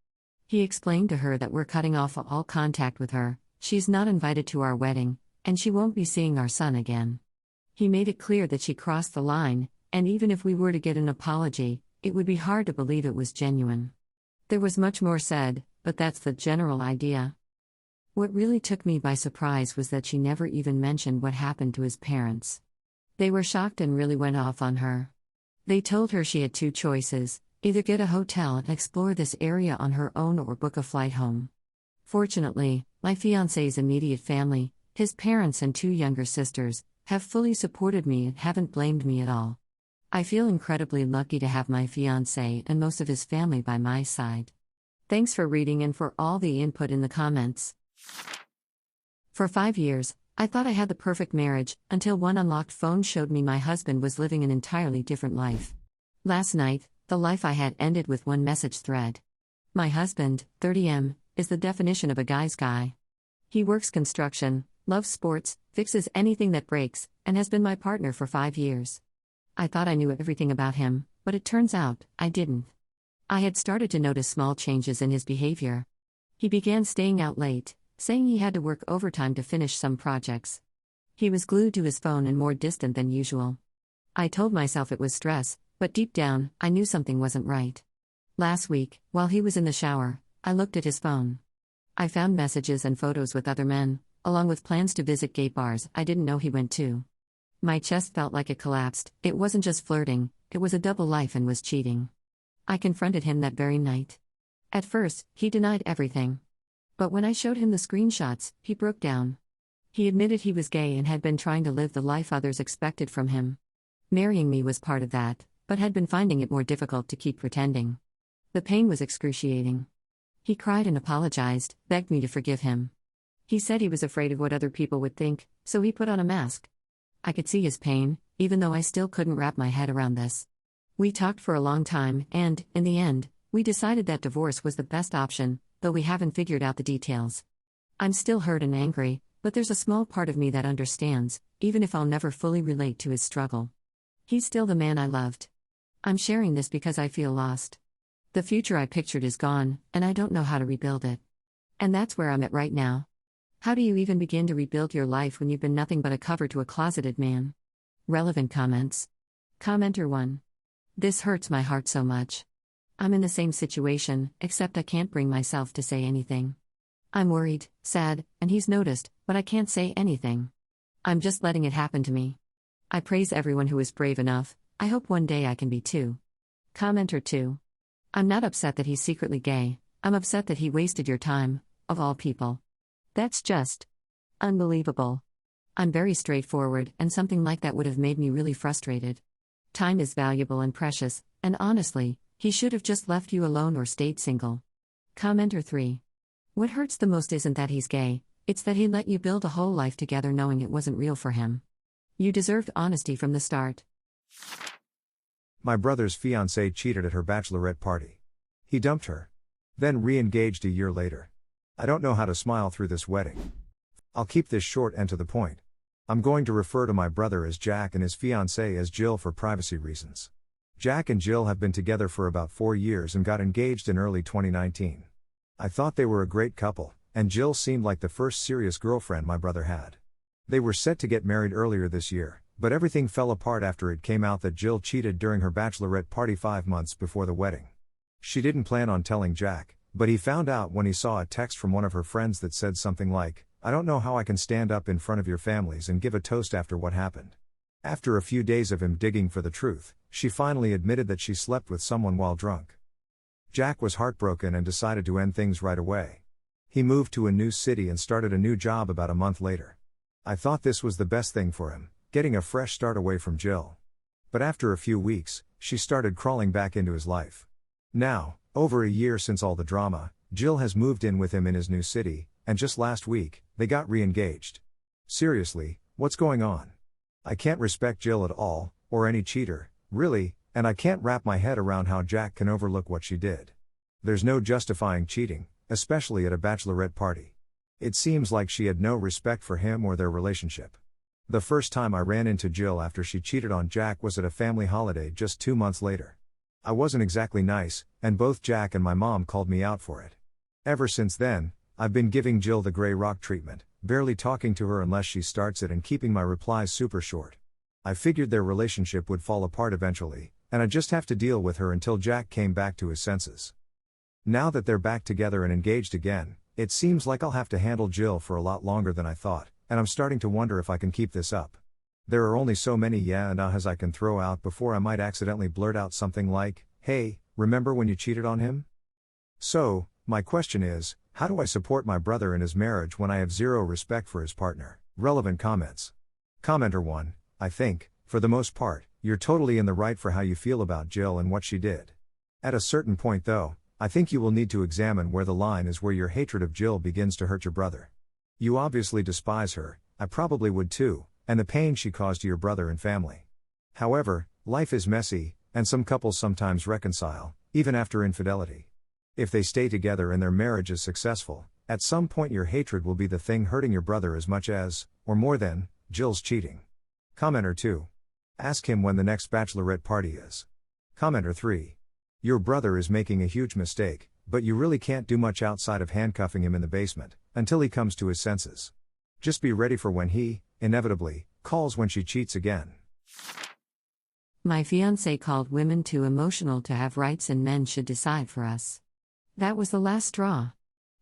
He explained to her that we're cutting off all contact with her, she's not invited to our wedding, and she won't be seeing our son again. He made it clear that she crossed the line, and even if we were to get an apology, it would be hard to believe it was genuine. There was much more said, but that's the general idea. What really took me by surprise was that she never even mentioned what happened to his parents. They were shocked and really went off on her. They told her she had two choices, either get a hotel and explore this area on her own or book a flight home. Fortunately, my fiancé's immediate family, his parents and two younger sisters, have fully supported me and haven't blamed me at all. I feel incredibly lucky to have my fiancé and most of his family by my side. Thanks for reading and for all the input in the comments. For 5 years, I thought I had the perfect marriage, until one unlocked phone showed me my husband was living an entirely different life. Last night, the life I had ended with one message thread. My husband, 30M, is the definition of a guy's guy. He works construction, loves sports, fixes anything that breaks, and has been my partner for 5 years. I thought I knew everything about him, but it turns out, I didn't. I had started to notice small changes in his behavior. He began staying out late, saying he had to work overtime to finish some projects. He was glued to his phone and more distant than usual. I told myself it was stress, but deep down, I knew something wasn't right. Last week, while he was in the shower, I looked at his phone. I found messages and photos with other men, along with plans to visit gay bars I didn't know he went to. My chest felt like it collapsed. It wasn't just flirting, it was a double life and was cheating. I confronted him that very night. At first, he denied everything. But when I showed him the screenshots, he broke down. He admitted he was gay and had been trying to live the life others expected from him. Marrying me was part of that, but had been finding it more difficult to keep pretending. The pain was excruciating. He cried and apologized, begged me to forgive him. He said he was afraid of what other people would think, so he put on a mask. I could see his pain, even though I still couldn't wrap my head around this. We talked for a long time, and, in the end, we decided that divorce was the best option, though we haven't figured out the details. I'm still hurt and angry, but there's a small part of me that understands, even if I'll never fully relate to his struggle. He's still the man I loved. I'm sharing this because I feel lost. The future I pictured is gone, and I don't know how to rebuild it. And that's where I'm at right now. How do you even begin to rebuild your life when you've been nothing but a cover to a closeted man? Relevant comments. Commenter 1. This hurts my heart so much. I'm in the same situation, except I can't bring myself to say anything. I'm worried, sad, and he's noticed, but I can't say anything. I'm just letting it happen to me. I praise everyone who is brave enough. I hope one day I can be too. Commenter 2. I'm not upset that he's secretly gay. I'm upset that he wasted your time, of all people. That's just unbelievable. I'm very straightforward, and something like that would have made me really frustrated. Time is valuable and precious, and honestly, he should have just left you alone or stayed single. Commenter 3. What hurts the most isn't that he's gay, it's that he let you build a whole life together knowing it wasn't real for him. You deserved honesty from the start. My brother's fiancée cheated at her bachelorette party. He dumped her. Then re-engaged a year later. I don't know how to smile through this wedding. I'll keep this short and to the point. I'm going to refer to my brother as Jack and his fiancée as Jill for privacy reasons. Jack and Jill have been together for about 4 years and got engaged in early 2019. I thought they were a great couple, and Jill seemed like the first serious girlfriend my brother had. They were set to get married earlier this year, but everything fell apart after it came out that Jill cheated during her bachelorette party 5 months before the wedding. She didn't plan on telling Jack, but he found out when he saw a text from one of her friends that said something like, "I don't know how I can stand up in front of your families and give a toast after what happened." After a few days of him digging for the truth, she finally admitted that she slept with someone while drunk. Jack was heartbroken and decided to end things right away. He moved to a new city and started a new job about a month later. I thought this was the best thing for him, getting a fresh start away from Jill. But after a few weeks, she started crawling back into his life. Now, over a year since all the drama, Jill has moved in with him in his new city, and just last week, they got re-engaged. Seriously, what's going on? I can't respect Jill at all, or any cheater, really, and I can't wrap my head around how Jack can overlook what she did. There's no justifying cheating, especially at a bachelorette party. It seems like she had no respect for him or their relationship. The first time I ran into Jill after she cheated on Jack was at a family holiday just 2 months later. I wasn't exactly nice, and both Jack and my mom called me out for it. Ever since then, I've been giving Jill the gray rock treatment, barely talking to her unless she starts it and keeping my replies super short. I figured their relationship would fall apart eventually, and I'd just have to deal with her until Jack came back to his senses. Now that they're back together and engaged again, it seems like I'll have to handle Jill for a lot longer than I thought, and I'm starting to wonder if I can keep this up. There are only so many yeah and ahs I can throw out before I might accidentally blurt out something like, "Hey, remember when you cheated on him?" So, my question is, how do I support my brother in his marriage when I have zero respect for his partner? Relevant comments. Commenter 1, I think, for the most part, you're totally in the right for how you feel about Jill and what she did. At a certain point though, I think you will need to examine where the line is where your hatred of Jill begins to hurt your brother. You obviously despise her, I probably would too, and the pain she caused to your brother and family. However, life is messy, and some couples sometimes reconcile, even after infidelity. If they stay together and their marriage is successful, At some point, your hatred will be the thing hurting your brother as much as, or more than, Jill's cheating. Commenter 2. Ask him when the next bachelorette party is. Commenter 3. Your brother is making a huge mistake, but you really can't do much outside of handcuffing him in the basement, until he comes to his senses. Just be ready for when he, inevitably, calls when she cheats again. My fiancé called women too emotional to have rights and men should decide for us. That was the last straw.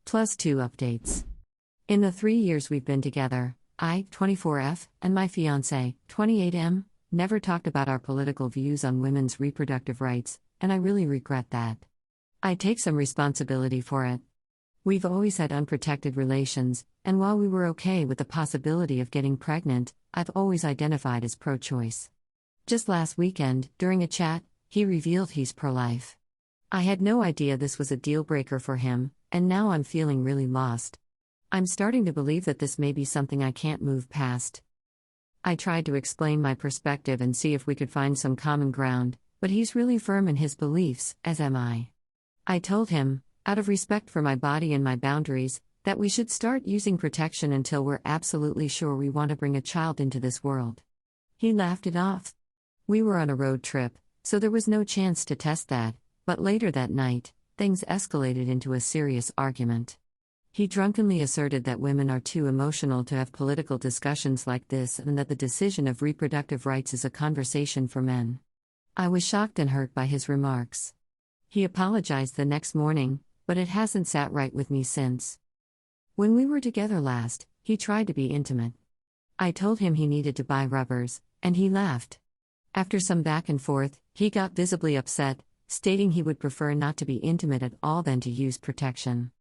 Plus 2 updates. In the 3 years we've been together, I, 24F, and my fiancé, 28M, never talked about our political views on women's reproductive rights, and I really regret that. I take some responsibility for it. We've always had unprotected relations, and while we were okay with the possibility of getting pregnant, I've always identified as pro-choice. Just last weekend, during a chat, he revealed he's pro-life. I had no idea this was a deal-breaker for him, and now I'm feeling really lost. I'm starting to believe that this may be something I can't move past. I tried to explain my perspective and see if we could find some common ground, but he's really firm in his beliefs, as am I. I told him, out of respect for my body and my boundaries, that we should start using protection until we're absolutely sure we want to bring a child into this world. He laughed it off. We were on a road trip, so there was no chance to test that, but later that night, things escalated into a serious argument. He drunkenly asserted that women are too emotional to have political discussions like this and that the decision of reproductive rights is a conversation for men. I was shocked and hurt by his remarks. He apologized the next morning, but it hasn't sat right with me since. When we were together last, he tried to be intimate. I told him he needed to buy rubbers, and he laughed. After some back and forth, he got visibly upset, stating he would prefer not to be intimate at all than to use protection.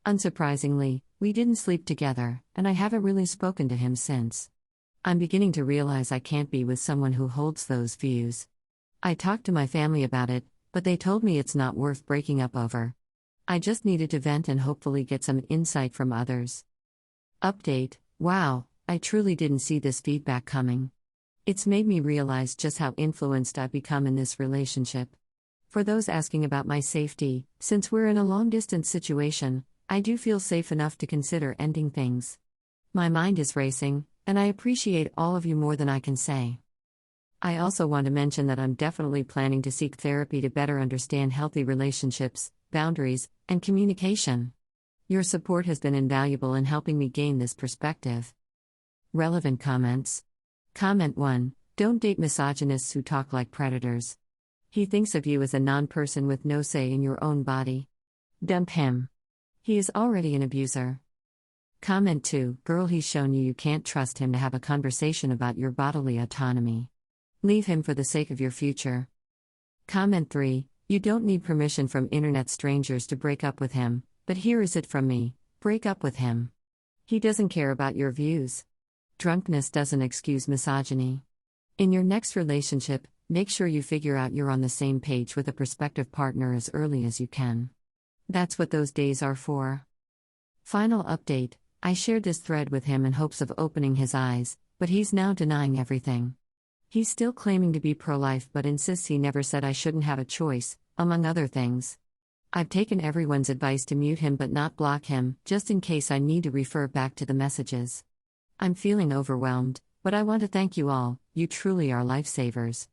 Unsurprisingly, we didn't sleep together, and I haven't really spoken to him since. I'm beginning to realize I can't be with someone who holds those views. I talked to my family about it, but they told me it's not worth breaking up over. I just needed to vent and hopefully get some insight from others. Update: wow, I truly didn't see this feedback coming. It's made me realize just how influenced I've become in this relationship. For those asking about my safety, since we're in a long-distance situation, I do feel safe enough to consider ending things. My mind is racing, and I appreciate all of you more than I can say. I also want to mention that I'm definitely planning to seek therapy to better understand healthy relationships, boundaries, and communication. Your support has been invaluable in helping me gain this perspective. Relevant comments. Comment 1. Don't date misogynists who talk like predators. He thinks of you as a non-person with no say in your own body. Dump him. He is already an abuser. Comment 2. Girl, he's shown you can't trust him to have a conversation about your bodily autonomy. Leave him for the sake of your future. Comment 3. You don't need permission from internet strangers to break up with him, but here is it from me: break up with him. He doesn't care about your views. Drunkenness doesn't excuse misogyny. In your next relationship, make sure you figure out you're on the same page with a prospective partner as early as you can. That's what those days are for. Final update: I shared this thread with him in hopes of opening his eyes, but he's now denying everything. He's still claiming to be pro-life but insists he never said I shouldn't have a choice, among other things. I've taken everyone's advice to mute him but not block him, just in case I need to refer back to the messages. I'm feeling overwhelmed, but I want to thank you all, you truly are lifesavers.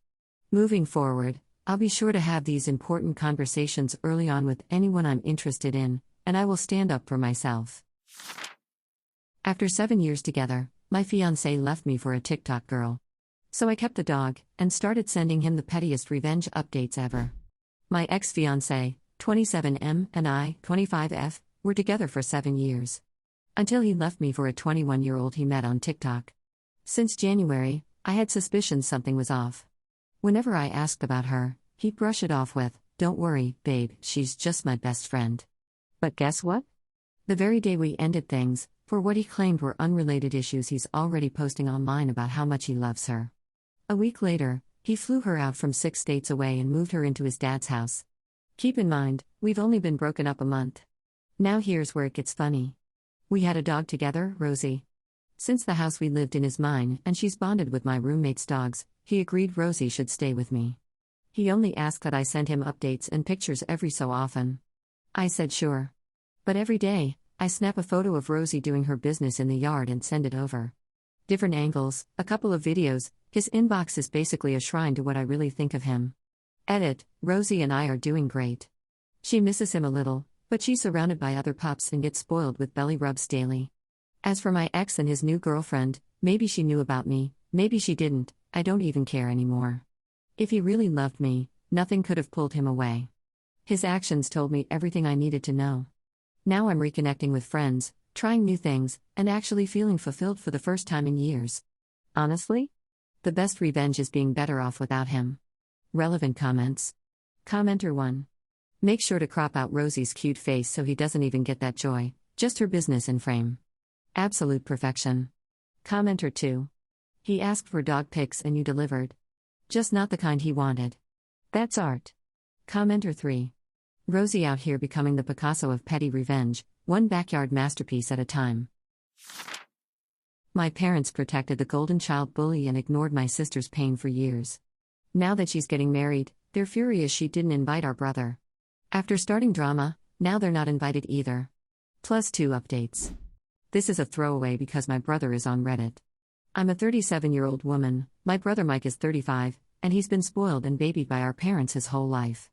Moving forward, I'll be sure to have these important conversations early on with anyone I'm interested in, and I will stand up for myself. After 7 years together, my fiancé left me for a TikTok girl. So I kept the dog, and started sending him the pettiest revenge updates ever. My ex-fiancé, 27M, and I, 25F, were together for 7 years. Until he left me for a 21-year-old he met on TikTok. Since January, I had suspicions something was off. Whenever I asked about her, he'd brush it off with, "Don't worry, babe, she's just my best friend." But guess what? The very day we ended things, for what he claimed were unrelated issues, he's already posting online about how much he loves her. A week later, he flew her out from 6 states away and moved her into his dad's house. Keep in mind, we've only been broken up a month. Now here's where it gets funny. We had a dog together, Rosie. Since the house we lived in is mine and she's bonded with my roommate's dogs, he agreed Rosie should stay with me. He only asked that I send him updates and pictures every so often. I said sure. But every day, I snap a photo of Rosie doing her business in the yard and send it over. Different angles, a couple of videos, his inbox is basically a shrine to what I really think of him. Edit, Rosie and I are doing great. She misses him a little, but she's surrounded by other pups and gets spoiled with belly rubs daily. As for my ex and his new girlfriend, maybe she knew about me, maybe she didn't, I don't even care anymore. If he really loved me, nothing could have pulled him away. His actions told me everything I needed to know. Now I'm reconnecting with friends, trying new things, and actually feeling fulfilled for the first time in years. Honestly? The best revenge is being better off without him. Relevant comments. Commenter 1. Make sure to crop out Rosie's cute face so he doesn't even get that joy, just her business in frame. Absolute perfection. Commenter 2. He asked for dog pics and you delivered. Just not the kind he wanted. That's art. Commenter 3. Rosie out here becoming the Picasso of petty revenge, one backyard masterpiece at a time. My parents protected the golden child bully and ignored my sister's pain for years. Now that she's getting married, they're furious she didn't invite our brother. After starting drama, now they're not invited either. Plus 2 updates. This is a throwaway because my brother is on Reddit. I'm a 37-year-old woman, my brother Mike is 35, and he's been spoiled and babied by our parents his whole life.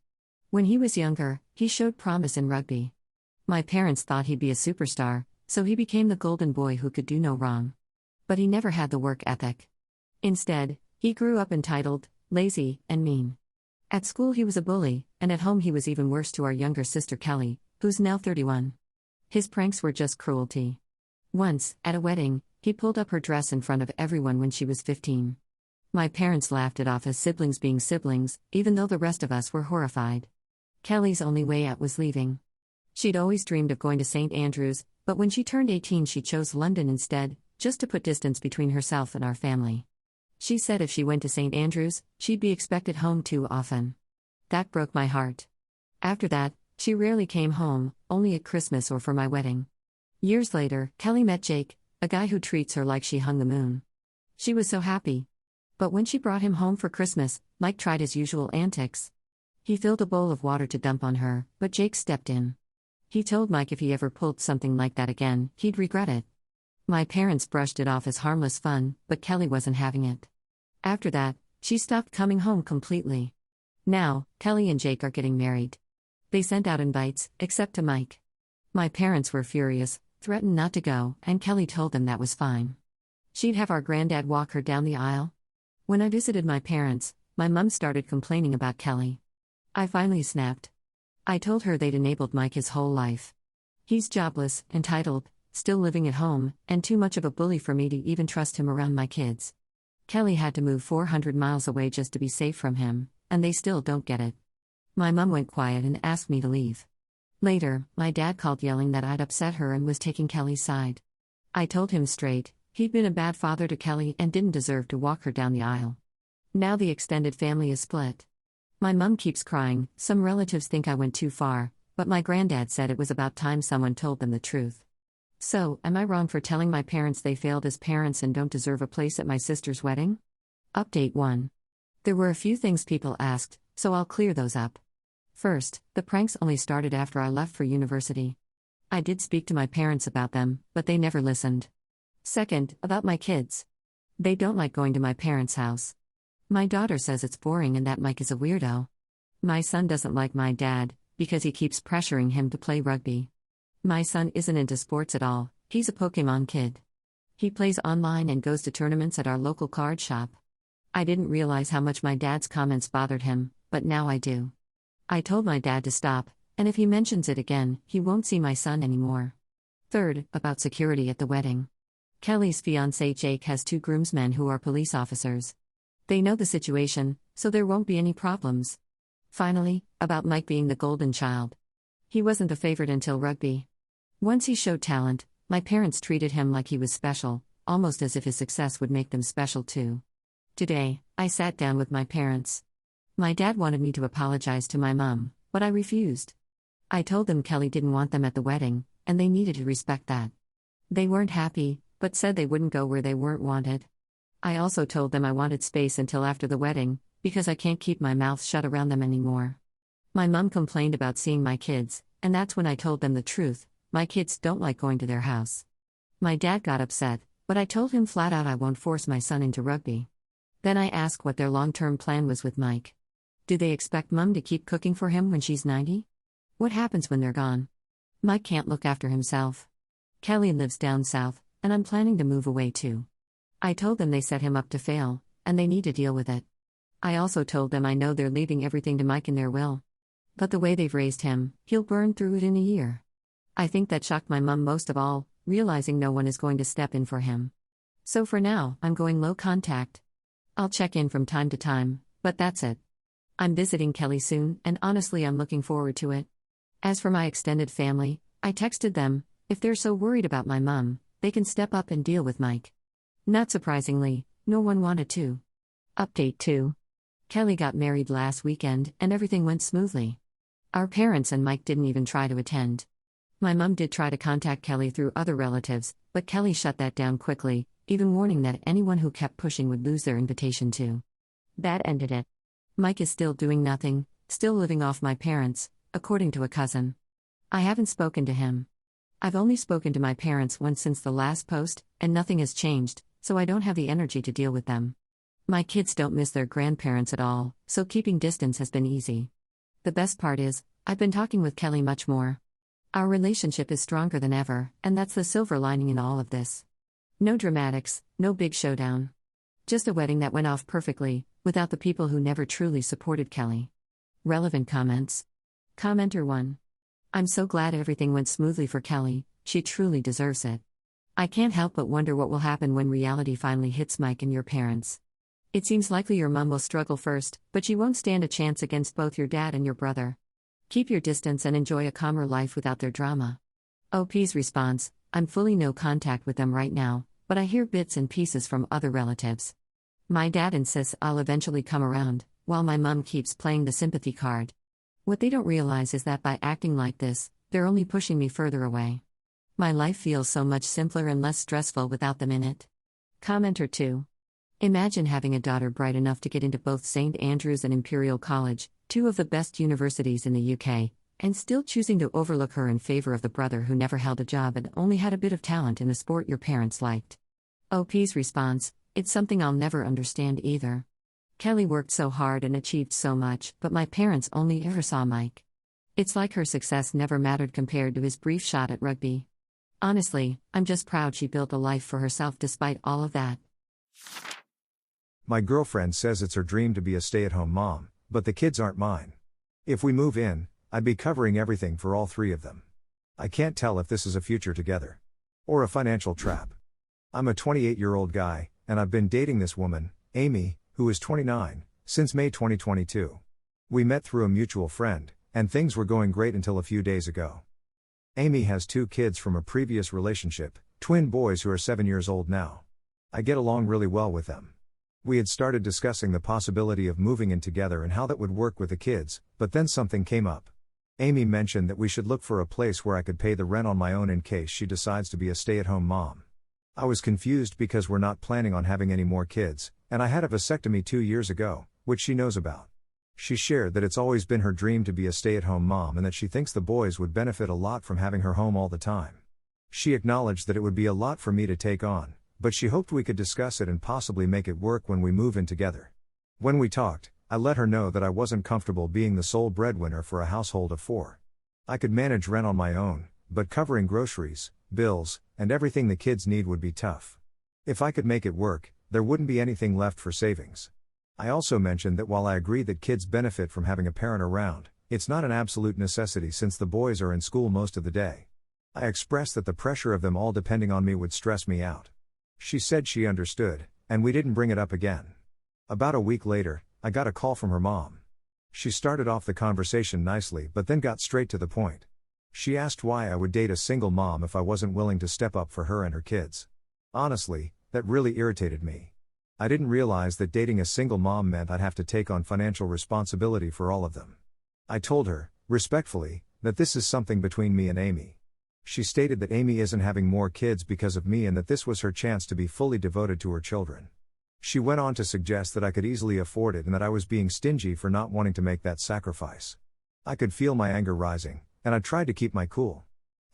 When he was younger, he showed promise in rugby. My parents thought he'd be a superstar, so he became the golden boy who could do no wrong. But he never had the work ethic. Instead, he grew up entitled, lazy, and mean. At school he was a bully, and at home he was even worse to our younger sister Kelly, who's now 31. His pranks were just cruelty. Once, at a wedding, he pulled up her dress in front of everyone when she was 15. My parents laughed it off as siblings being siblings, even though the rest of us were horrified. Kelly's only way out was leaving. She'd always dreamed of going to St. Andrews, but when she turned 18 she chose London instead, just to put distance between herself and our family. She said if she went to St. Andrews, she'd be expected home too often. That broke my heart. After that, she rarely came home, only at Christmas or for my wedding. Years later, Kelly met Jake, a guy who treats her like she hung the moon. She was so happy. But when she brought him home for Christmas, Mike tried his usual antics. He filled a bowl of water to dump on her, but Jake stepped in. He told Mike if he ever pulled something like that again, he'd regret it. My parents brushed it off as harmless fun, but Kelly wasn't having it. After that, she stopped coming home completely. Now, Kelly and Jake are getting married. They sent out invites, except to Mike. My parents were furious, threatened not to go, and Kelly told them that was fine. She'd have our granddad walk her down the aisle. When I visited my parents, my mom started complaining about Kelly. I finally snapped. I told her they'd enabled Mike his whole life. He's jobless, entitled, still living at home, and too much of a bully for me to even trust him around my kids. Kelly had to move 400 miles away just to be safe from him, and they still don't get it. My mom went quiet and asked me to leave. Later, my dad called yelling that I'd upset her and was taking Kelly's side. I told him straight, he'd been a bad father to Kelly and didn't deserve to walk her down the aisle. Now the extended family is split. My mom keeps crying, some relatives think I went too far, but my granddad said it was about time someone told them the truth. So, am I wrong for telling my parents they failed as parents and don't deserve a place at my sister's wedding? Update 1. There were a few things people asked, so I'll clear those up. First, the pranks only started after I left for university. I did speak to my parents about them, but they never listened. Second, about my kids. They don't like going to my parents' house. My daughter says it's boring and that Mike is a weirdo. My son doesn't like my dad, because he keeps pressuring him to play rugby. My son isn't into sports at all, he's a Pokemon kid. He plays online and goes to tournaments at our local card shop. I didn't realize how much my dad's comments bothered him, but now I do. I told my dad to stop, and if he mentions it again, he won't see my son anymore. Third, about security at the wedding. Kelly's fiancé Jake has 2 groomsmen who are police officers. They know the situation, so there won't be any problems. Finally, about Mike being the golden child. He wasn't a favorite until rugby. Once he showed talent, my parents treated him like he was special, almost as if his success would make them special too. Today, I sat down with my parents. My dad wanted me to apologize to my mom, but I refused. I told them Kelly didn't want them at the wedding, and they needed to respect that. They weren't happy, but said they wouldn't go where they weren't wanted. I also told them I wanted space until after the wedding, because I can't keep my mouth shut around them anymore. My mom complained about seeing my kids, and that's when I told them the truth. My kids don't like going to their house. My dad got upset, but I told him flat out I won't force my son into rugby. Then I asked what their long-term plan was with Mike. Do they expect Mum to keep cooking for him when she's 90? What happens when they're gone? Mike can't look after himself. Kelly lives down south, and I'm planning to move away too. I told them they set him up to fail, and they need to deal with it. I also told them I know they're leaving everything to Mike in their will. But the way they've raised him, he'll burn through it in a year. I think that shocked my mum most of all, realizing no one is going to step in for him. So for now, I'm going low contact. I'll check in from time to time, but that's it. I'm visiting Kelly soon, and honestly I'm looking forward to it. As for my extended family, I texted them, if they're so worried about my mum, they can step up and deal with Mike. Not surprisingly, no one wanted to. Update 2. Kelly got married last weekend, and everything went smoothly. Our parents and Mike didn't even try to attend. My mum did try to contact Kelly through other relatives, but Kelly shut that down quickly, even warning that anyone who kept pushing would lose their invitation too. That ended it. Mike is still doing nothing, still living off my parents, according to a cousin. I haven't spoken to him. I've only spoken to my parents once since the last post, and nothing has changed, so I don't have the energy to deal with them. My kids don't miss their grandparents at all, so keeping distance has been easy. The best part is, I've been talking with Kelly much more. Our relationship is stronger than ever, and that's the silver lining in all of this. No dramatics, no big showdown. Just a wedding that went off perfectly, without the people who never truly supported Kelly. Relevant comments. Commenter 1. I'm so glad everything went smoothly for Kelly, she truly deserves it. I can't help but wonder what will happen when reality finally hits Mike and your parents. It seems likely your mum will struggle first, but she won't stand a chance against both your dad and your brother. Keep your distance and enjoy a calmer life without their drama. OP's response, I'm fully no contact with them right now, but I hear bits and pieces from other relatives. My dad insists I'll eventually come around, while my mum keeps playing the sympathy card. What they don't realize is that by acting like this, they're only pushing me further away. My life feels so much simpler and less stressful without them in it. Commenter 2. Imagine having a daughter bright enough to get into both St. Andrews and Imperial College, two of the best universities in the UK, and still choosing to overlook her in favor of the brother who never held a job and only had a bit of talent in the sport your parents liked. OP's response, it's something I'll never understand either. Kelly worked so hard and achieved so much, but my parents only ever saw Mike. It's like her success never mattered compared to his brief shot at rugby. Honestly, I'm just proud she built a life for herself despite all of that. My girlfriend says it's her dream to be a stay-at-home mom, but the kids aren't mine. If we move in, I'd be covering everything for all three of them. I can't tell if this is a future together. Or a financial trap. I'm a 28-year-old guy, and I've been dating this woman, Amy, who is 29, since May 2022. We met through a mutual friend, and things were going great until a few days ago. Amy has 2 kids from a previous relationship, twin boys who are 7 years old now. I get along really well with them. We had started discussing the possibility of moving in together and how that would work with the kids, but then something came up. Amy mentioned that we should look for a place where I could pay the rent on my own in case she decides to be a stay-at-home mom. I was confused because we're not planning on having any more kids, and I had a vasectomy 2 years ago, which she knows about. She shared that it's always been her dream to be a stay-at-home mom and that she thinks the boys would benefit a lot from having her home all the time. She acknowledged that it would be a lot for me to take on, but she hoped we could discuss it and possibly make it work when we move in together. When we talked, I let her know that I wasn't comfortable being the sole breadwinner for a household of 4. I could manage rent on my own, but covering groceries, bills, and everything the kids need would be tough. If I could make it work, there wouldn't be anything left for savings. I also mentioned that while I agree that kids benefit from having a parent around, it's not an absolute necessity since the boys are in school most of the day. I expressed that the pressure of them all depending on me would stress me out. She said she understood, and we didn't bring it up again. About a week later, I got a call from her mom. She started off the conversation nicely but then got straight to the point. She asked why I would date a single mom if I wasn't willing to step up for her and her kids. Honestly, that really irritated me. I didn't realize that dating a single mom meant I'd have to take on financial responsibility for all of them. I told her, respectfully, that this is something between me and Amy. She stated that Amy isn't having more kids because of me and that this was her chance to be fully devoted to her children. She went on to suggest that I could easily afford it and that I was being stingy for not wanting to make that sacrifice. I could feel my anger rising, and I tried to keep my cool.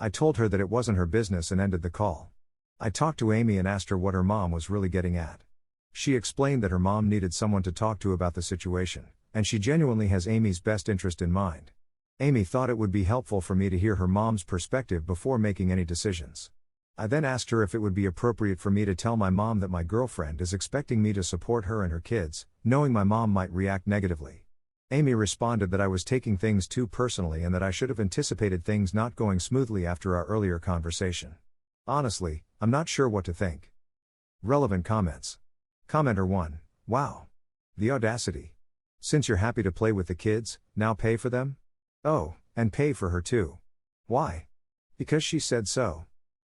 I told her that it wasn't her business and ended the call. I talked to Amy and asked her what her mom was really getting at. She explained that her mom needed someone to talk to about the situation, and she genuinely has Amy's best interest in mind. Amy thought it would be helpful for me to hear her mom's perspective before making any decisions. I then asked her if it would be appropriate for me to tell my mom that my girlfriend is expecting me to support her and her kids, knowing my mom might react negatively. Amy responded that I was taking things too personally and that I should have anticipated things not going smoothly after our earlier conversation. Honestly, I'm not sure what to think. Relevant comments. Commenter 1. Wow. The audacity. Since you're happy to play with the kids, now pay for them? Oh, and pay for her too. Why? Because she said so.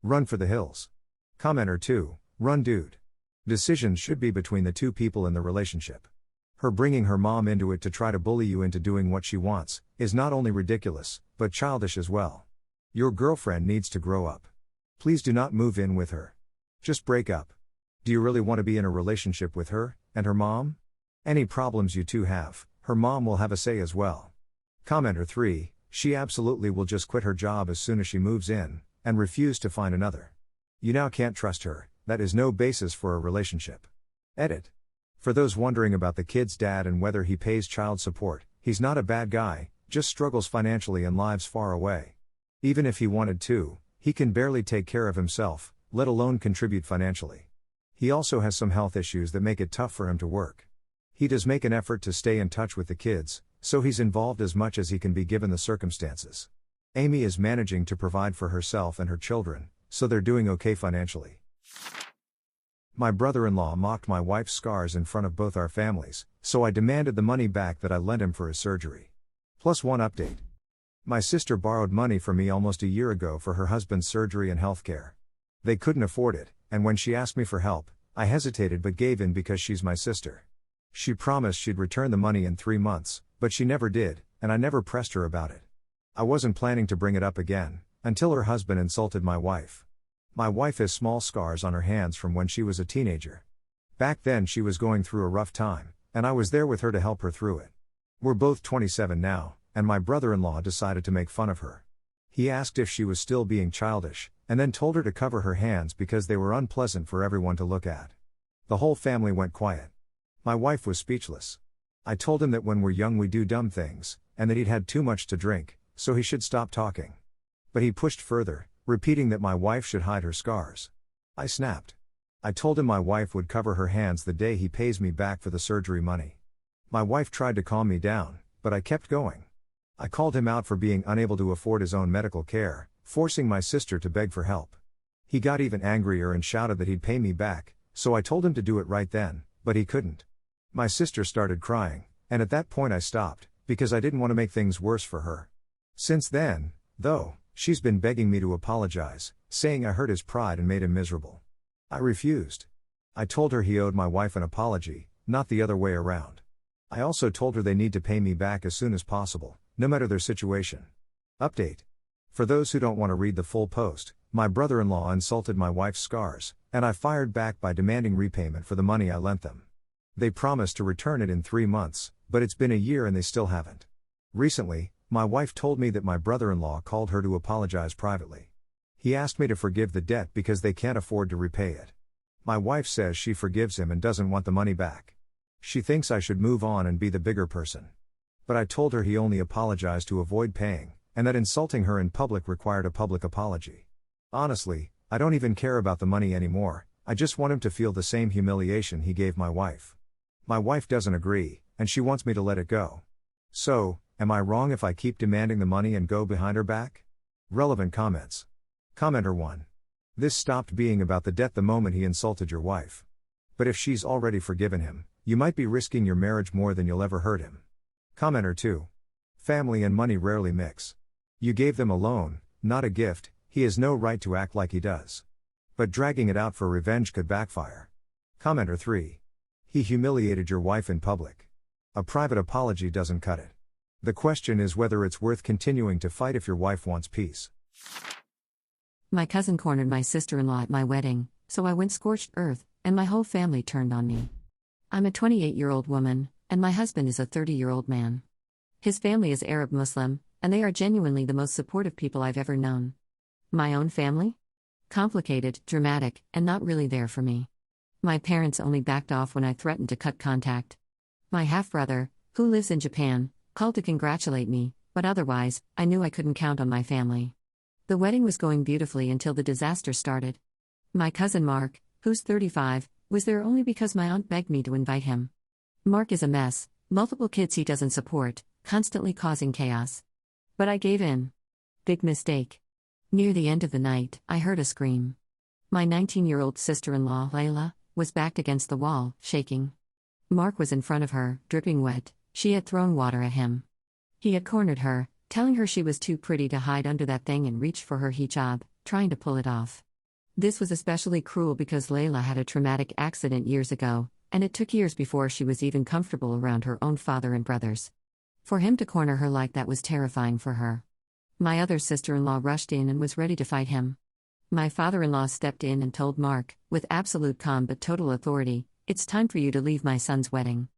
Run for the hills. Commenter 2. Run, dude. Decisions should be between the two people in the relationship. Her bringing her mom into it to try to bully you into doing what she wants is not only ridiculous, but childish as well. Your girlfriend needs to grow up. Please do not move in with her. Just break up. Do you really want to be in a relationship with her and her mom? Any problems you two have, her mom will have a say as well. Commenter 3. She absolutely will just quit her job as soon as she moves in, and refuse to find another. You now can't trust her, that is no basis for a relationship. Edit. For those wondering about the kid's dad and whether he pays child support, he's not a bad guy, just struggles financially and lives far away. Even if he wanted to, he can barely take care of himself, let alone contribute financially. He also has some health issues that make it tough for him to work. He does make an effort to stay in touch with the kids, so he's involved as much as he can be given the circumstances. Amy is managing to provide for herself and her children, so they're doing okay financially. My brother-in-law mocked my wife's scars in front of both our families, so I demanded the money back that I lent him for his surgery. Plus one update. My sister borrowed money from me almost a year ago for her husband's surgery and healthcare. They couldn't afford it, and when she asked me for help, I hesitated but gave in because she's my sister. She promised she'd return the money in 3 months, but she never did, and I never pressed her about it. I wasn't planning to bring it up again, until her husband insulted my wife. My wife has small scars on her hands from when she was a teenager. Back then she was going through a rough time, and I was there with her to help her through it. We're both 27 now, and my brother-in-law decided to make fun of her. He asked if she was still being childish, and then told her to cover her hands because they were unpleasant for everyone to look at. The whole family went quiet. My wife was speechless. I told him that when we're young we do dumb things, and that he'd had too much to drink, so he should stop talking. But he pushed further, repeating that my wife should hide her scars. I snapped. I told him my wife would cover her hands the day he pays me back for the surgery money. My wife tried to calm me down, but I kept going. I called him out for being unable to afford his own medical care, forcing my sister to beg for help. He got even angrier and shouted that he'd pay me back, so I told him to do it right then, but he couldn't. My sister started crying, and at that point I stopped, because I didn't want to make things worse for her. Since then, though, she's been begging me to apologize, saying I hurt his pride and made him miserable. I refused. I told her he owed my wife an apology, not the other way around. I also told her they need to pay me back as soon as possible, no matter their situation. Update. For those who don't want to read the full post, my brother-in-law insulted my wife's scars, and I fired back by demanding repayment for the money I lent them. They promised to return it in 3 months, but it's been a year and they still haven't. Recently, my wife told me that my brother-in-law called her to apologize privately. He asked me to forgive the debt because they can't afford to repay it. My wife says she forgives him and doesn't want the money back. She thinks I should move on and be the bigger person. But I told her he only apologized to avoid paying, and that insulting her in public required a public apology. Honestly, I don't even care about the money anymore, I just want him to feel the same humiliation he gave my wife. My wife doesn't agree, and she wants me to let it go. So, am I wrong if I keep demanding the money and go behind her back? Relevant comments. Commenter 1. This stopped being about the debt the moment he insulted your wife. But if she's already forgiven him, you might be risking your marriage more than you'll ever hurt him. Commenter 2. Family and money rarely mix. You gave them a loan, not a gift, he has no right to act like he does. But dragging it out for revenge could backfire. Commenter 3. He humiliated your wife in public. A private apology doesn't cut it. The question is whether it's worth continuing to fight if your wife wants peace. My cousin cornered my sister-in-law at my wedding, so I went scorched earth, and my whole family turned on me. I'm a 28-year-old woman, and my husband is a 30-year-old man. His family is Arab Muslim, and they are genuinely the most supportive people I've ever known. My own family? Complicated, dramatic, and not really there for me. My parents only backed off when I threatened to cut contact. My half-brother, who lives in Japan, called to congratulate me, but otherwise, I knew I couldn't count on my family. The wedding was going beautifully until the disaster started. My cousin Mark, who's 35, was there only because my aunt begged me to invite him. Mark is a mess, multiple kids he doesn't support, constantly causing chaos. But I gave in. Big mistake. Near the end of the night, I heard a scream. My 19-year-old sister-in-law, Layla, was backed against the wall, shaking. Mark was in front of her, dripping wet. She had thrown water at him. He had cornered her, telling her she was too pretty to hide under that thing and reached for her hijab, trying to pull it off. This was especially cruel because Layla had a traumatic accident years ago, and it took years before she was even comfortable around her own father and brothers. For him to corner her like that was terrifying for her. My other sister-in-law rushed in and was ready to fight him. My father-in-law stepped in and told Mark, with absolute calm but total authority, "It's time for you to leave my son's wedding."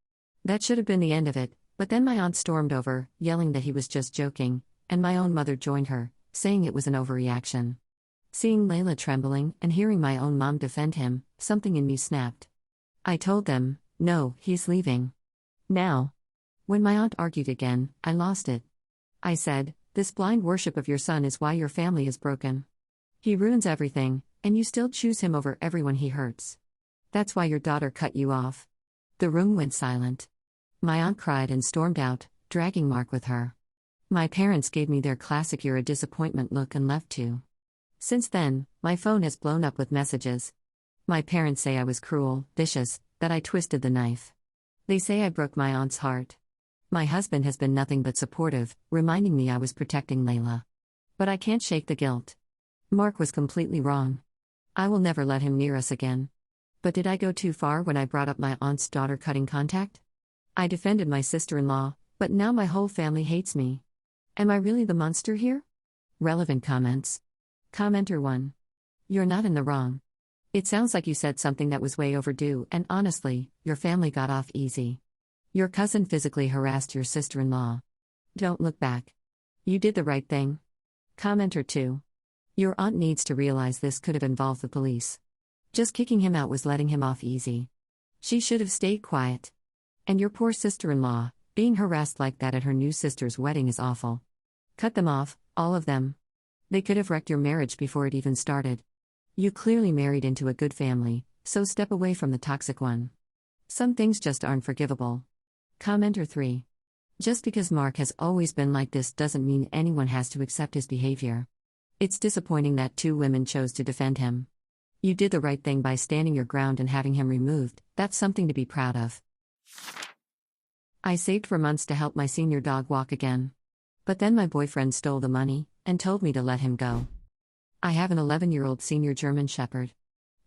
That should have been the end of it, but then my aunt stormed over, yelling that he was just joking, and my own mother joined her, saying it was an overreaction. Seeing Layla trembling and hearing my own mom defend him, something in me snapped. I told them, "No, he's leaving. Now." When my aunt argued again, I lost it. I said, "This blind worship of your son is why your family is broken. He ruins everything, and you still choose him over everyone he hurts. That's why your daughter cut you off." The room went silent. My aunt cried and stormed out, dragging Mark with her. My parents gave me their classic "you're a disappointment" look and left too. Since then, my phone has blown up with messages. My parents say I was cruel, vicious, that I twisted the knife. They say I broke my aunt's heart. My husband has been nothing but supportive, reminding me I was protecting Layla. But I can't shake the guilt. Mark was completely wrong. I will never let him near us again. But did I go too far when I brought up my aunt's daughter cutting contact? I defended my sister-in-law, but now my whole family hates me. Am I really the monster here? Relevant comments. Commenter 1. You're not in the wrong. It sounds like you said something that was way overdue, and honestly, your family got off easy. Your cousin physically harassed your sister-in-law. Don't look back. You did the right thing. Commenter 2. Your aunt needs to realize this could have involved the police. Just kicking him out was letting him off easy. She should have stayed quiet. And your poor sister-in-law, being harassed like that at her new sister's wedding is awful. Cut them off, all of them. They could have wrecked your marriage before it even started. You clearly married into a good family, so step away from the toxic one. Some things just aren't forgivable. Commenter 3. Just because Mark has always been like this doesn't mean anyone has to accept his behavior. It's disappointing that 2 women chose to defend him. You did the right thing by standing your ground and having him removed. That's something to be proud of. I saved for months to help my senior dog walk again. But then my boyfriend stole the money and told me to let him go. I have an 11-year-old senior German Shepherd.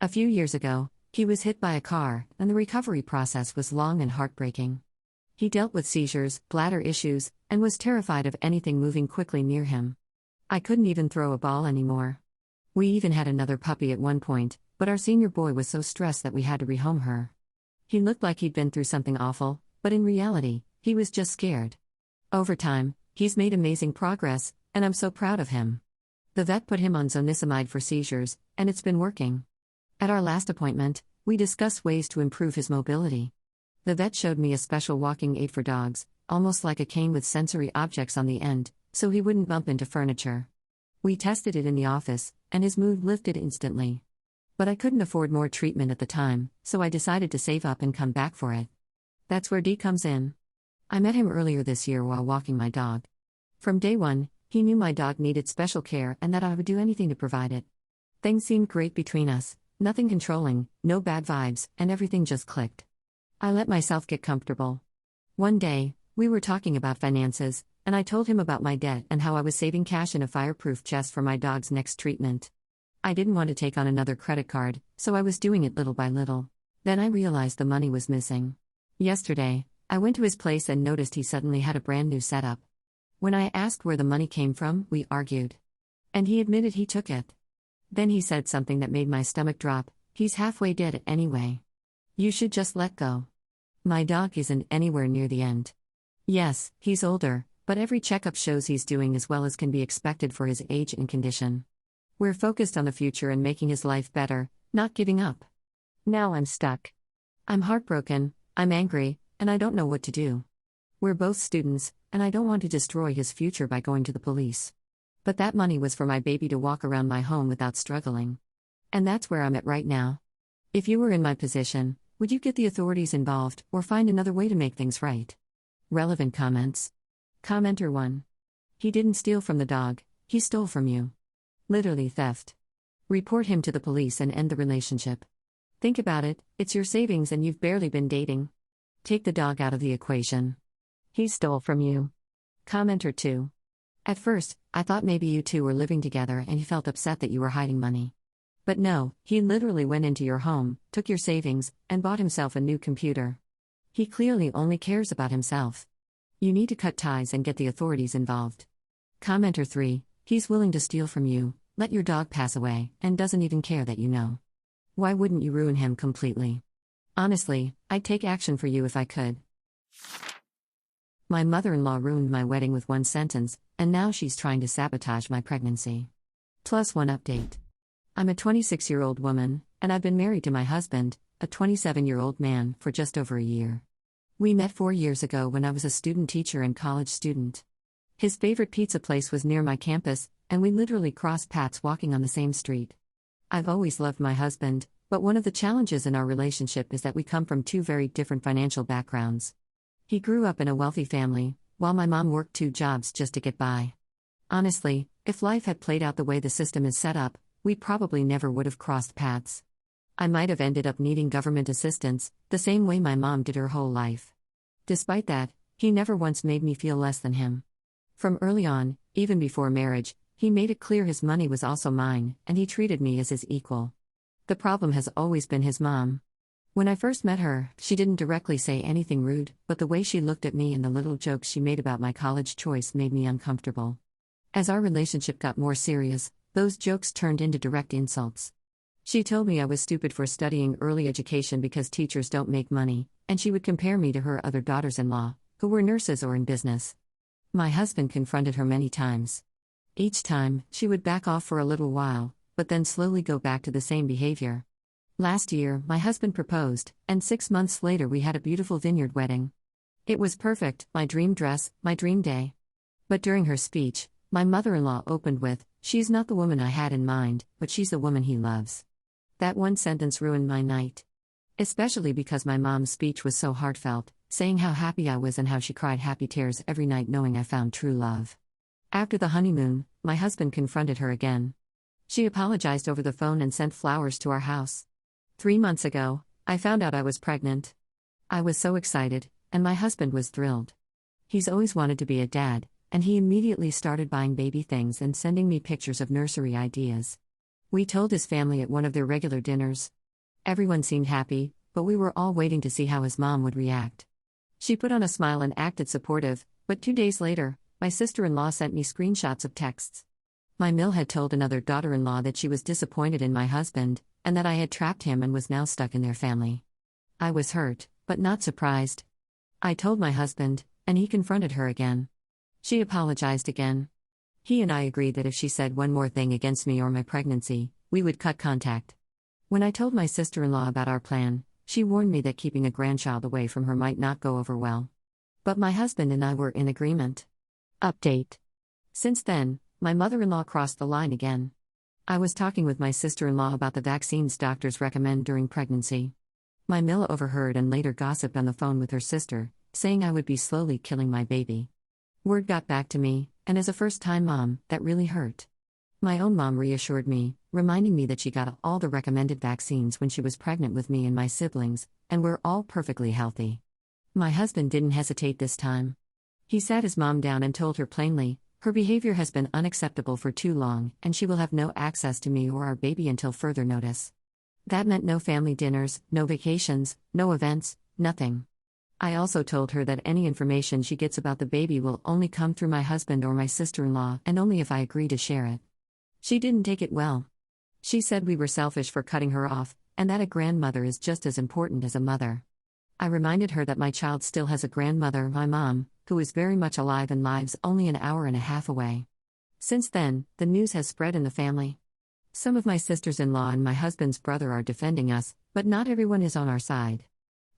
A few years ago, he was hit by a car, and the recovery process was long and heartbreaking. He dealt with seizures, bladder issues, and was terrified of anything moving quickly near him. I couldn't even throw a ball anymore. We even had another puppy at one point, but our senior boy was so stressed that we had to rehome her. He looked like he'd been through something awful, but in reality, he was just scared. Over time, he's made amazing progress, and I'm so proud of him. The vet put him on zonisamide for seizures, and it's been working. At our last appointment, we discussed ways to improve his mobility. The vet showed me a special walking aid for dogs, almost like a cane with sensory objects on the end, so he wouldn't bump into furniture. We tested it in the office, and his mood lifted instantly. But I couldn't afford more treatment at the time, so I decided to save up and come back for it. That's where D comes in. I met him earlier this year while walking my dog. From day one, he knew my dog needed special care and that I would do anything to provide it. Things seemed great between us, nothing controlling, no bad vibes, and everything just clicked. I let myself get comfortable. One day, we were talking about finances, and I told him about my debt and how I was saving cash in a fireproof chest for my dog's next treatment. I didn't want to take on another credit card, so I was doing it little by little. Then I realized the money was missing. Yesterday, I went to his place and noticed he suddenly had a brand new setup. When I asked where the money came from, we argued. And he admitted he took it. Then he said something that made my stomach drop: "He's halfway dead anyway. You should just let go." My dog isn't anywhere near the end. Yes, he's older, but every checkup shows he's doing as well as can be expected for his age and condition. We're focused on the future and making his life better, not giving up. Now I'm stuck. I'm heartbroken, I'm angry, and I don't know what to do. We're both students, and I don't want to destroy his future by going to the police. But that money was for my baby to walk around my home without struggling. And that's where I'm at right now. If you were in my position, would you get the authorities involved, or find another way to make things right? Relevant comments. Commenter 1. He didn't steal from the dog, he stole from you. Literally theft. Report him to the police and end the relationship. Think about it, it's your savings and you've barely been dating. Take the dog out of the equation. He stole from you. Commenter 2. At first, I thought maybe you two were living together and he felt upset that you were hiding money. But no, he literally went into your home, took your savings, and bought himself a new computer. He clearly only cares about himself. You need to cut ties and get the authorities involved. Commenter 3. He's willing to steal from you, let your dog pass away, and doesn't even care that you know. Why wouldn't you ruin him completely? Honestly, I'd take action for you if I could. My mother-in-law ruined my wedding with one sentence, and now she's trying to sabotage my pregnancy. Plus one update. I'm a 26-year-old woman, and I've been married to my husband, a 27-year-old man, for just over a year. We met 4 years ago when I was a student teacher and college student. His favorite pizza place was near my campus, and we literally crossed paths walking on the same street. I've always loved my husband, but one of the challenges in our relationship is that we come from two very different financial backgrounds. He grew up in a wealthy family, while my mom worked 2 jobs just to get by. Honestly, if life had played out the way the system is set up, we probably never would have crossed paths. I might have ended up needing government assistance, the same way my mom did her whole life. Despite that, he never once made me feel less than him. From early on, even before marriage, he made it clear his money was also mine, and he treated me as his equal. The problem has always been his mom. When I first met her, she didn't directly say anything rude, but the way she looked at me and the little jokes she made about my college choice made me uncomfortable. As our relationship got more serious, those jokes turned into direct insults. She told me I was stupid for studying early education because teachers don't make money, and she would compare me to her other daughters-in-law, who were nurses or in business. My husband confronted her many times. Each time, she would back off for a little while, but then slowly go back to the same behavior. Last year, my husband proposed, and 6 months later we had a beautiful vineyard wedding. It was perfect, my dream dress, my dream day. But during her speech, my mother-in-law opened with, "She's not the woman I had in mind, but she's the woman he loves." That one sentence ruined my night. Especially because my mom's speech was so heartfelt, saying how happy I was and how she cried happy tears every night knowing I found true love. After the honeymoon, my husband confronted her again. She apologized over the phone and sent flowers to our house. 3 months ago, I found out I was pregnant. I was so excited, and my husband was thrilled. He's always wanted to be a dad, and he immediately started buying baby things and sending me pictures of nursery ideas. We told his family at one of their regular dinners. Everyone seemed happy, but we were all waiting to see how his mom would react. She put on a smile and acted supportive, but 2 days later, my sister-in-law sent me screenshots of texts. My mill had told another daughter-in-law that she was disappointed in my husband, and that I had trapped him and was now stuck in their family. I was hurt, but not surprised. I told my husband, and he confronted her again. She apologized again. He and I agreed that if she said one more thing against me or my pregnancy, we would cut contact. When I told my sister-in-law about our plan, she warned me that keeping a grandchild away from her might not go over well. But my husband and I were in agreement. Update. Since then, my mother-in-law crossed the line again. I was talking with my sister-in-law about the vaccines doctors recommend during pregnancy. My Mila overheard and later gossiped on the phone with her sister, saying I would be slowly killing my baby. Word got back to me, and as a first-time mom, that really hurt. My own mom reassured me, reminding me that she got all the recommended vaccines when she was pregnant with me and my siblings, and we're all perfectly healthy. My husband didn't hesitate this time. He sat his mom down and told her plainly, her behavior has been unacceptable for too long, and she will have no access to me or our baby until further notice. That meant no family dinners, no vacations, no events, nothing. I also told her that any information she gets about the baby will only come through my husband or my sister-in-law, and only if I agree to share it. She didn't take it well. She said we were selfish for cutting her off, and that a grandmother is just as important as a mother. I reminded her that my child still has a grandmother, my mom, who is very much alive and lives only an hour and a half away. Since then, the news has spread in the family. Some of my sisters-in-law and my husband's brother are defending us, but not everyone is on our side.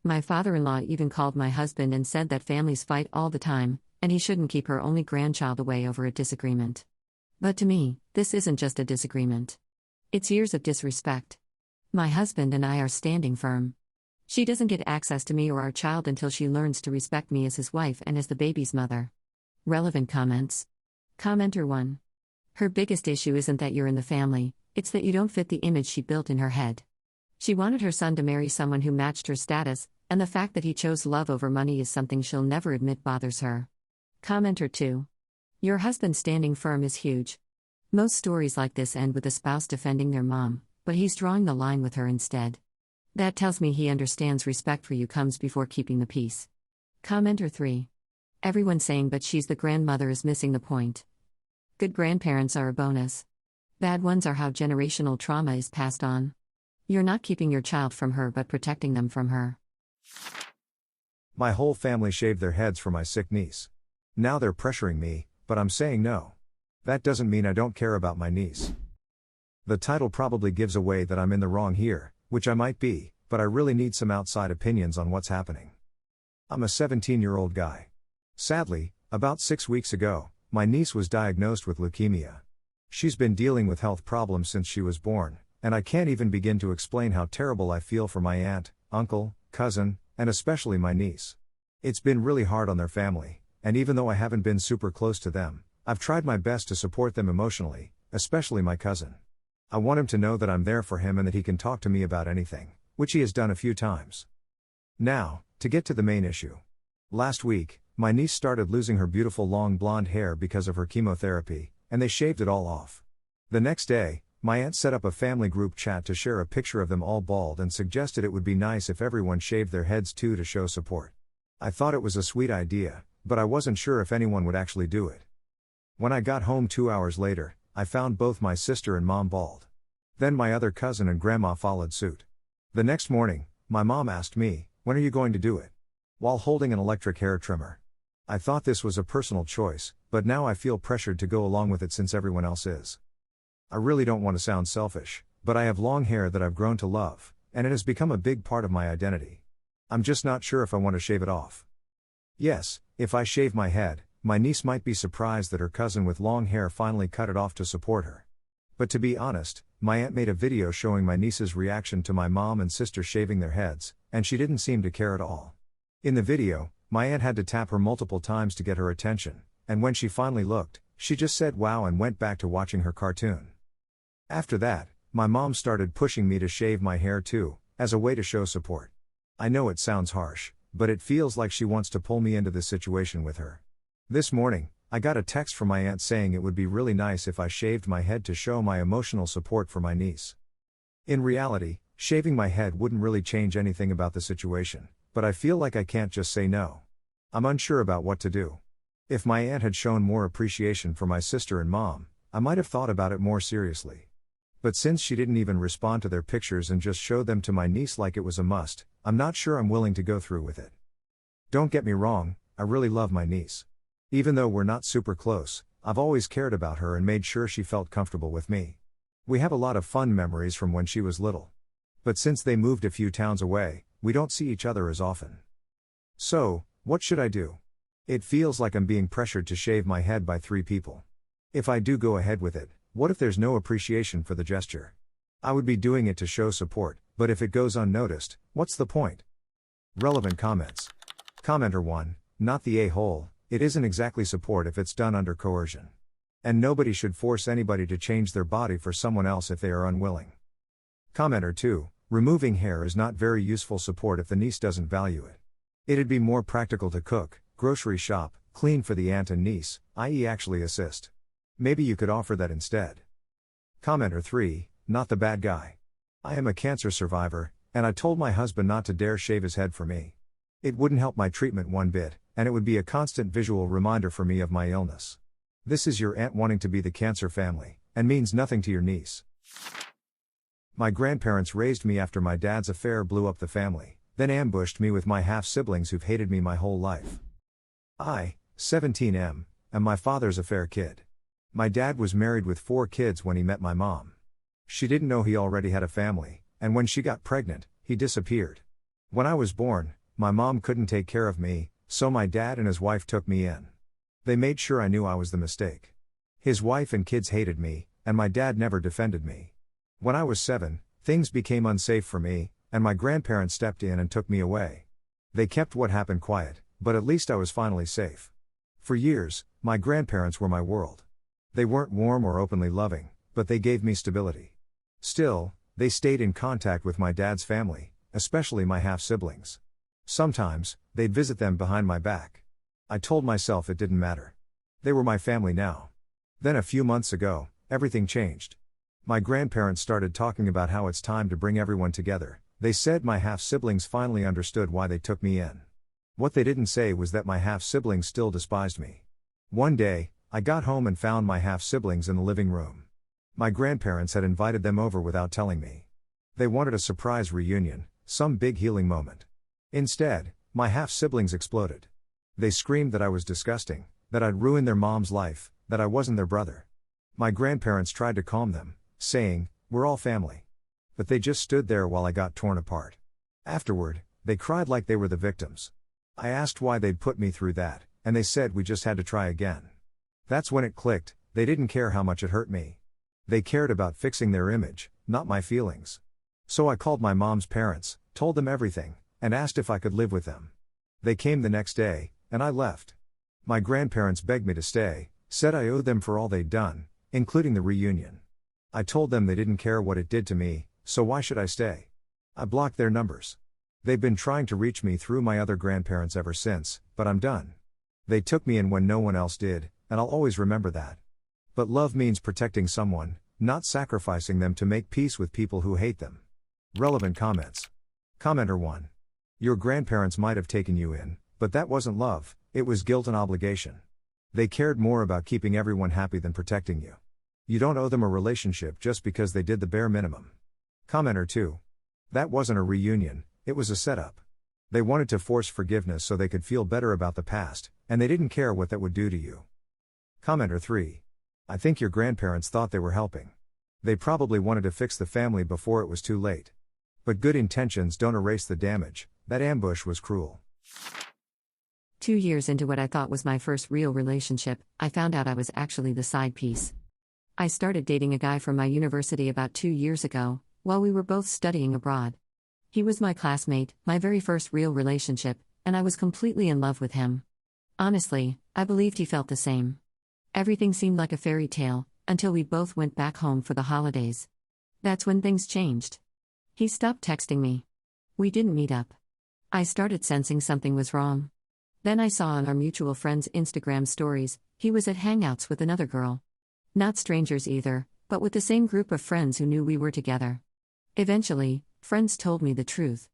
My father-in-law even called my husband and said that families fight all the time, and he shouldn't keep her only grandchild away over a disagreement. But to me, this isn't just a disagreement. It's years of disrespect. My husband and I are standing firm. She doesn't get access to me or our child until she learns to respect me as his wife and as the baby's mother. Relevant comments. Commenter 1. Her biggest issue isn't that you're in the family, it's that you don't fit the image she built in her head. She wanted her son to marry someone who matched her status, and the fact that he chose love over money is something she'll never admit bothers her. Commenter 2. Your husband standing firm is huge. Most stories like this end with a spouse defending their mom, but he's drawing the line with her instead. That tells me he understands respect for you comes before keeping the peace. Commenter 3. Everyone saying but she's the grandmother is missing the point. Good grandparents are a bonus. Bad ones are how generational trauma is passed on. You're not keeping your child from her but protecting them from her. My whole family shaved their heads for my sick niece. Now they're pressuring me, but I'm saying no. That doesn't mean I don't care about my niece. The title probably gives away that I'm in the wrong here, which I might be, but I really need some outside opinions on what's happening. I'm a 17-year-old guy. Sadly, about 6 weeks ago, my niece was diagnosed with leukemia. She's been dealing with health problems since she was born, and I can't even begin to explain how terrible I feel for my aunt, uncle, cousin, and especially my niece. It's been really hard on their family, and even though I haven't been super close to them, I've tried my best to support them emotionally, especially my cousin. I want him to know that I'm there for him and that he can talk to me about anything, which he has done a few times. Now, to get to the main issue. Last week, my niece started losing her beautiful long blonde hair because of her chemotherapy, and they shaved it all off. The next day, my aunt set up a family group chat to share a picture of them all bald and suggested it would be nice if everyone shaved their heads too to show support. I thought it was a sweet idea, but I wasn't sure if anyone would actually do it. When I got home 2 hours later, I found both my sister and mom bald. Then my other cousin and grandma followed suit. The next morning, my mom asked me, "When are you going to do it?" while holding an electric hair trimmer. I thought this was a personal choice, but now I feel pressured to go along with it since everyone else is. I really don't want to sound selfish, but I have long hair that I've grown to love, and it has become a big part of my identity. I'm just not sure if I want to shave it off. Yes, if I shave my head, my niece might be surprised that her cousin with long hair finally cut it off to support her. But to be honest, my aunt made a video showing my niece's reaction to my mom and sister shaving their heads, and she didn't seem to care at all. In the video, my aunt had to tap her multiple times to get her attention, and when she finally looked, she just said wow and went back to watching her cartoon. After that, my mom started pushing me to shave my hair too, as a way to show support. I know it sounds harsh, but it feels like she wants to pull me into this situation with her. This morning, I got a text from my aunt saying it would be really nice if I shaved my head to show my emotional support for my niece. In reality, shaving my head wouldn't really change anything about the situation, but I feel like I can't just say no. I'm unsure about what to do. If my aunt had shown more appreciation for my sister and mom, I might have thought about it more seriously. But since she didn't even respond to their pictures and just showed them to my niece like it was a must, I'm not sure I'm willing to go through with it. Don't get me wrong, I really love my niece. Even though we're not super close, I've always cared about her and made sure she felt comfortable with me. We have a lot of fun memories from when she was little. But since they moved a few towns away, we don't see each other as often. So, what should I do? It feels like I'm being pressured to shave my head by 3 people. If I do go ahead with it, what if there's no appreciation for the gesture? I would be doing it to show support, but if it goes unnoticed, what's the point? Relevant comments. Commenter 1, not the a-hole, it isn't exactly support if it's done under coercion. And nobody should force anybody to change their body for someone else if they are unwilling. Commenter 2, removing hair is not very useful support if the niece doesn't value it. It'd be more practical to cook, grocery shop, clean for the aunt and niece, i.e. actually assist. Maybe you could offer that instead. Commenter 3, not the bad guy. I am a cancer survivor, and I told my husband not to dare shave his head for me. It wouldn't help my treatment one bit, and it would be a constant visual reminder for me of my illness. This is your aunt wanting to be the cancer family, and means nothing to your niece. My grandparents raised me after my dad's affair blew up the family, then ambushed me with my half-siblings who've hated me my whole life. I, 17M, am my father's affair kid. My dad was married with 4 kids when he met my mom. She didn't know he already had a family, and when she got pregnant, he disappeared. When I was born, my mom couldn't take care of me, so my dad and his wife took me in. They made sure I knew I was the mistake. His wife and kids hated me, and my dad never defended me. When I was 7, things became unsafe for me, and my grandparents stepped in and took me away. They kept what happened quiet, but at least I was finally safe. For years, my grandparents were my world. They weren't warm or openly loving, but they gave me stability. Still, they stayed in contact with my dad's family, especially my half-siblings. Sometimes, they'd visit them behind my back. I told myself it didn't matter. They were my family now. Then a few months ago, everything changed. My grandparents started talking about how it's time to bring everyone together. They said my half-siblings finally understood why they took me in. What they didn't say was that my half-siblings still despised me. One day, I got home and found my half-siblings in the living room. My grandparents had invited them over without telling me. They wanted a surprise reunion, some big healing moment. Instead, my half-siblings exploded. They screamed that I was disgusting, that I'd ruined their mom's life, that I wasn't their brother. My grandparents tried to calm them, saying, "We're all family." But they just stood there while I got torn apart. Afterward, they cried like they were the victims. I asked why they'd put me through that, and they said we just had to try again. That's when it clicked. They didn't care how much it hurt me. They cared about fixing their image, not my feelings. So I called my mom's parents, told them everything, and asked if I could live with them. They came the next day, and I left. My grandparents begged me to stay, said I owed them for all they'd done, including the reunion. I told them they didn't care what it did to me, so why should I stay? I blocked their numbers. They've been trying to reach me through my other grandparents ever since, but I'm done. They took me in when no one else did, and I'll always remember that. But love means protecting someone, not sacrificing them to make peace with people who hate them. Relevant comments. Commenter 1. Your grandparents might have taken you in, but that wasn't love, it was guilt and obligation. They cared more about keeping everyone happy than protecting you. You don't owe them a relationship just because they did the bare minimum. Commenter 2. That wasn't a reunion, it was a setup. They wanted to force forgiveness so they could feel better about the past, and they didn't care what that would do to you. Commenter 3. I think your grandparents thought they were helping. They probably wanted to fix the family before it was too late. But good intentions don't erase the damage. That ambush was cruel. 2 years into what I thought was my first real relationship, I found out I was actually the side piece. I started dating a guy from my university about 2 years ago, while we were both studying abroad. He was my classmate, my very first real relationship, and I was completely in love with him. Honestly, I believed he felt the same. Everything seemed like a fairy tale, until we both went back home for the holidays. That's when things changed. He stopped texting me. We didn't meet up. I started sensing something was wrong. Then I saw on our mutual friend's Instagram stories, he was at hangouts with another girl. Not strangers either, but with the same group of friends who knew we were together. Eventually, friends told me the truth.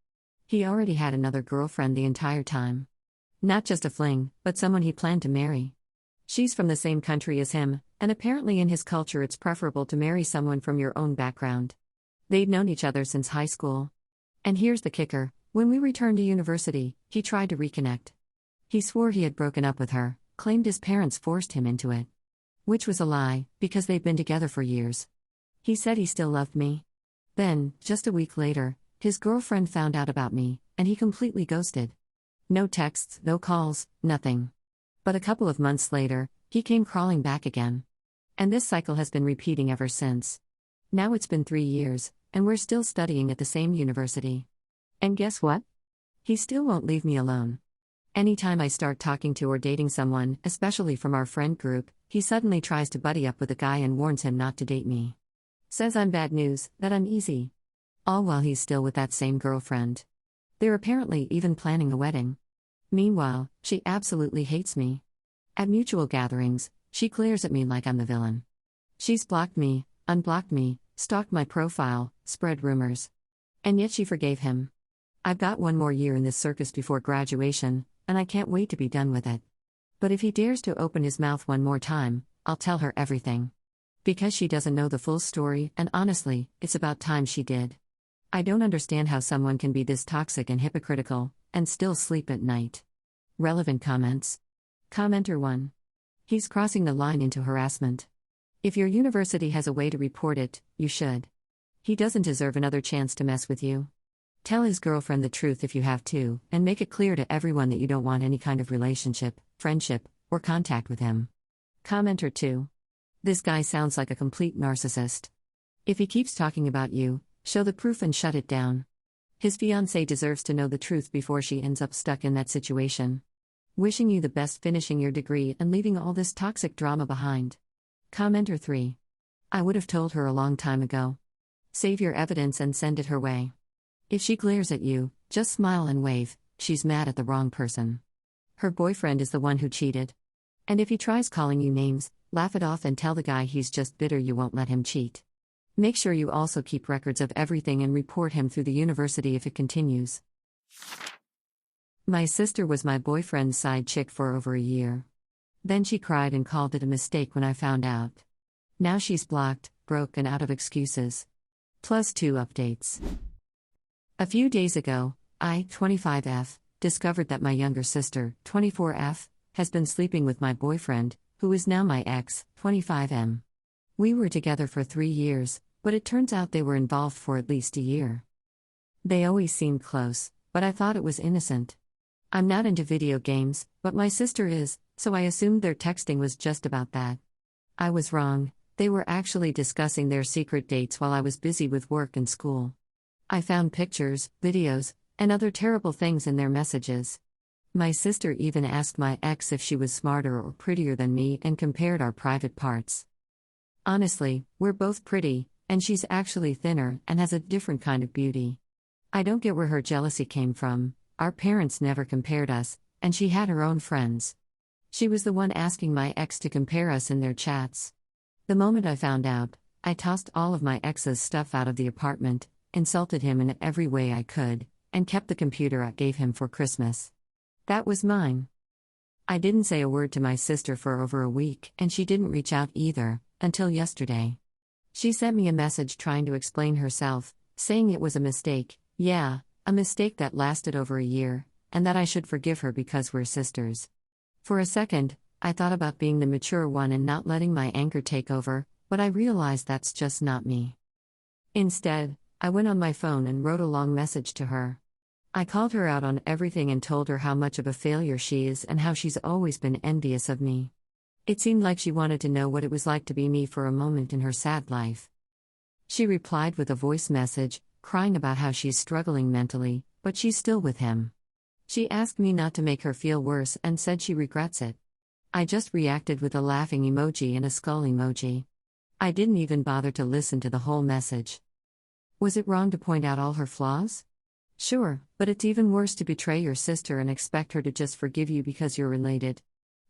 He already had another girlfriend the entire time. Not just a fling, but someone he planned to marry. She's from the same country as him, and apparently in his culture it's preferable to marry someone from your own background. They'd known each other since high school. And here's the kicker, when we returned to university, he tried to reconnect. He swore he had broken up with her, claimed his parents forced him into it. Which was a lie, because they'd been together for years. He said he still loved me. Then, just a week later, his girlfriend found out about me, and he completely ghosted. No texts, no calls, nothing. But a couple of months later, he came crawling back again. And this cycle has been repeating ever since. Now it's been 3 years, and we're still studying at the same university. And guess what? He still won't leave me alone. Anytime I start talking to or dating someone, especially from our friend group, he suddenly tries to buddy up with a guy and warns him not to date me. Says I'm bad news, that I'm easy. All while he's still with that same girlfriend. They're apparently even planning a wedding. Meanwhile, she absolutely hates me. At mutual gatherings, she glares at me like I'm the villain. She's blocked me, unblocked me, stalked my profile, spread rumors. And yet she forgave him. I've got 1 more year in this circus before graduation, and I can't wait to be done with it. But if he dares to open his mouth one more time, I'll tell her everything. Because she doesn't know the full story, and honestly, it's about time she did. I don't understand how someone can be this toxic and hypocritical, and still sleep at night. Relevant comments. Commenter 1. He's crossing the line into harassment. If your university has a way to report it, you should. He doesn't deserve another chance to mess with you. Tell his girlfriend the truth if you have to, and make it clear to everyone that you don't want any kind of relationship, friendship, or contact with him. Commenter 2. This guy sounds like a complete narcissist. If he keeps talking about you, show the proof and shut it down. His fiancée deserves to know the truth before she ends up stuck in that situation. Wishing you the best finishing your degree and leaving all this toxic drama behind. Commenter 3. I would have told her a long time ago. Save your evidence and send it her way. If she glares at you, just smile and wave, she's mad at the wrong person. Her boyfriend is the one who cheated. And if he tries calling you names, laugh it off and tell the guy he's just bitter you won't let him cheat. Make sure you also keep records of everything and report him through the university if it continues. My sister was my boyfriend's side chick for over a year. Then she cried and called it a mistake when I found out. Now she's blocked, broke, and out of excuses. Plus 2 updates. A few days ago, I, 25F, discovered that my younger sister, 24F, has been sleeping with my boyfriend, who is now my ex, 25M. We were together for 3 years, but it turns out they were involved for at least a year. They always seemed close, but I thought it was innocent. I'm not into video games, but my sister is, so I assumed their texting was just about that. I was wrong. They were actually discussing their secret dates while I was busy with work and school. I found pictures, videos, and other terrible things in their messages. My sister even asked my ex if she was smarter or prettier than me and compared our private parts. Honestly, we're both pretty, and she's actually thinner and has a different kind of beauty. I don't get where her jealousy came from. Our parents never compared us, and she had her own friends. She was the one asking my ex to compare us in their chats. The moment I found out, I tossed all of my ex's stuff out of the apartment, insulted him in every way I could, and kept the computer I gave him for Christmas. That was mine. I didn't say a word to my sister for over a week, and she didn't reach out either, until yesterday. She sent me a message trying to explain herself, saying it was a mistake, yeah, a mistake that lasted over a year, and that I should forgive her because we're sisters. For a second, I thought about being the mature one and not letting my anger take over, but I realized that's just not me. Instead, I went on my phone and wrote a long message to her. I called her out on everything and told her how much of a failure she is and how she's always been envious of me. It seemed like she wanted to know what it was like to be me for a moment in her sad life. She replied with a voice message, crying about how she's struggling mentally, but she's still with him. She asked me not to make her feel worse and said she regrets it. I just reacted with a laughing emoji and a skull emoji. I didn't even bother to listen to the whole message. Was it wrong to point out all her flaws? Sure, but it's even worse to betray your sister and expect her to just forgive you because you're related.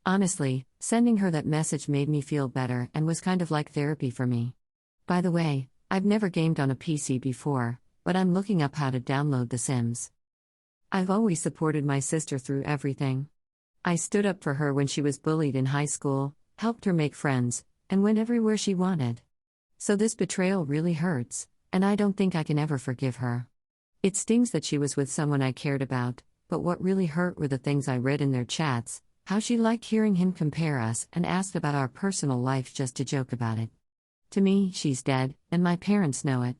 Honestly, sending her that message made me feel better and was kind of like therapy for me. By the way, I've never gamed on a PC before, but I'm looking up how to download The Sims. I've always supported my sister through everything. I stood up for her when she was bullied in high school, helped her make friends, and went everywhere she wanted. So this betrayal really hurts, and I don't think I can ever forgive her. It stings that she was with someone I cared about, but what really hurt were the things I read in their chats, how she liked hearing him compare us and asked about our personal life just to joke about it. To me, she's dead, and my parents know it.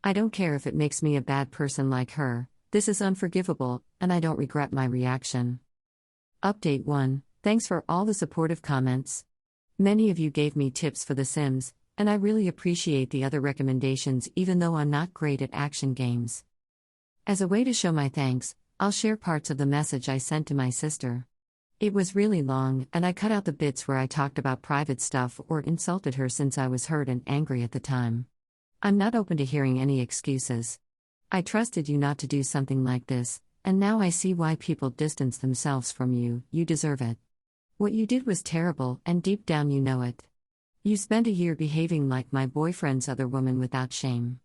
I don't care if it makes me a bad person like her, this is unforgivable, and I don't regret my reaction. Update 1. Thanks for all the supportive comments. Many of you gave me tips for The Sims, and I really appreciate the other recommendations even though I'm not great at action games. As a way to show my thanks, I'll share parts of the message I sent to my sister. It was really long, and I cut out the bits where I talked about private stuff or insulted her since I was hurt and angry at the time. I'm not open to hearing any excuses. I trusted you not to do something like this, and now I see why people distance themselves from you. You deserve it. What you did was terrible, and deep down you know it. You spent a year behaving like my boyfriend's other woman without shame.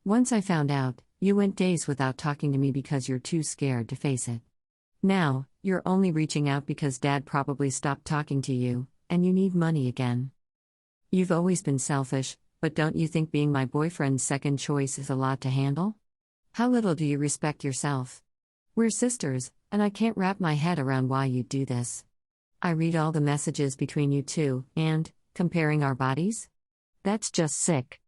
Once I found out, you went days without talking to me because you're too scared to face it. Now, you're only reaching out because Dad probably stopped talking to you, and you need money again. You've always been selfish, but don't you think being my boyfriend's second choice is a lot to handle? How little do you respect yourself? We're sisters, and I can't wrap my head around why you'd do this. I read all the messages between you two, and, comparing our bodies? That's just sick.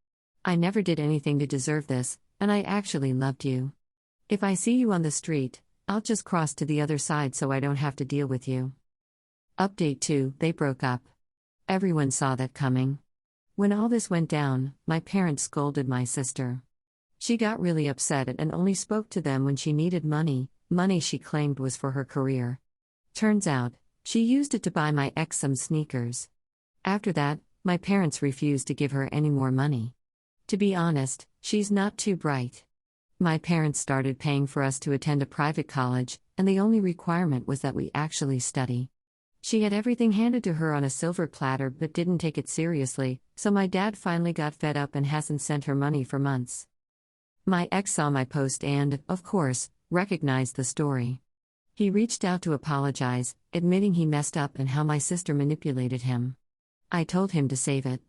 I never did anything to deserve this, and I actually loved you. If I see you on the street, I'll just cross to the other side so I don't have to deal with you. Update 2: They broke up. Everyone saw that coming. When all this went down, my parents scolded my sister. She got really upset and only spoke to them when she needed money she claimed was for her career. Turns out, she used it to buy my ex some sneakers. After that, my parents refused to give her any more money. To be honest, she's not too bright. My parents started paying for us to attend a private college, and the only requirement was that we actually study. She had everything handed to her on a silver platter but didn't take it seriously, so my dad finally got fed up and hasn't sent her money for months. My ex saw my post and, of course, recognized the story. He reached out to apologize, admitting he messed up and how my sister manipulated him. I told him to save it.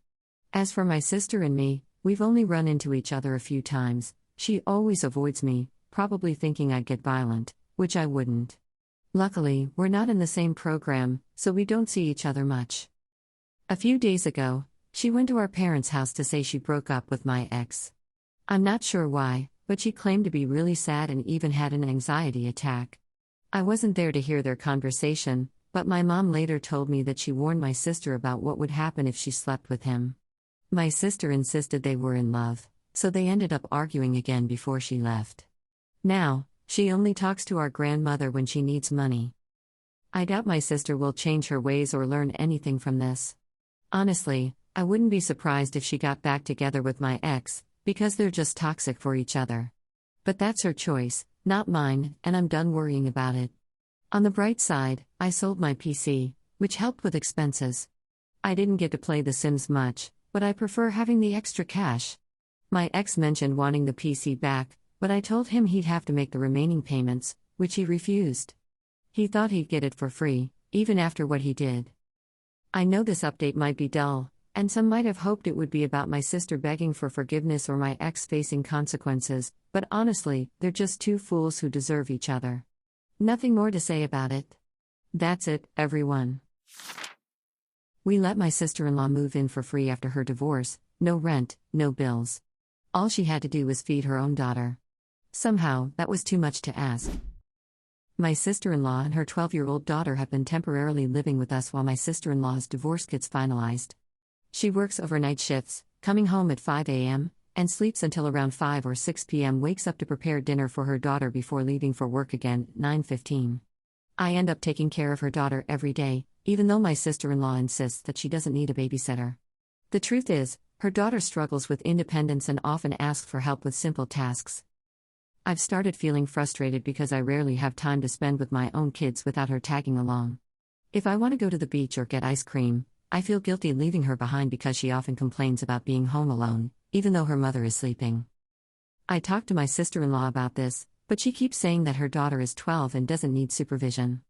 As for my sister and me, we've only run into each other a few times. She always avoids me, probably thinking I'd get violent, which I wouldn't. Luckily, we're not in the same program, so we don't see each other much. A few days ago, she went to our parents' house to say she broke up with my ex. I'm not sure why, but she claimed to be really sad and even had an anxiety attack. I wasn't there to hear their conversation, but my mom later told me that she warned my sister about what would happen if she slept with him. My sister insisted they were in love, so they ended up arguing again before she left. Now, she only talks to our grandmother when she needs money. I doubt my sister will change her ways or learn anything from this. Honestly, I wouldn't be surprised if she got back together with my ex, because they're just toxic for each other. But that's her choice, not mine, and I'm done worrying about it. On the bright side, I sold my PC, which helped with expenses. I didn't get to play The Sims much, but I prefer having the extra cash. My ex mentioned wanting the PC back, but I told him he'd have to make the remaining payments, which he refused. He thought he'd get it for free, even after what he did. I know this update might be dull, and some might have hoped it would be about my sister begging for forgiveness or my ex facing consequences, but honestly, they're just two fools who deserve each other. Nothing more to say about it. That's it, everyone. We let my sister-in-law move in for free after her divorce, no rent, no bills. All she had to do was feed her own daughter. Somehow, that was too much to ask. My sister-in-law and her 12-year-old daughter have been temporarily living with us while my sister-in-law's divorce gets finalized. She works overnight shifts, coming home at 5 a.m., and sleeps until around 5 or 6 p.m. Wakes up to prepare dinner for her daughter before leaving for work again, 9:15. I end up taking care of her daughter every day, even though my sister-in-law insists that she doesn't need a babysitter. The truth is, her daughter struggles with independence and often asks for help with simple tasks. I've started feeling frustrated because I rarely have time to spend with my own kids without her tagging along. If I want to go to the beach or get ice cream, I feel guilty leaving her behind because she often complains about being home alone, even though her mother is sleeping. I talked to my sister-in-law about this, but she keeps saying that her daughter is 12 and doesn't need supervision.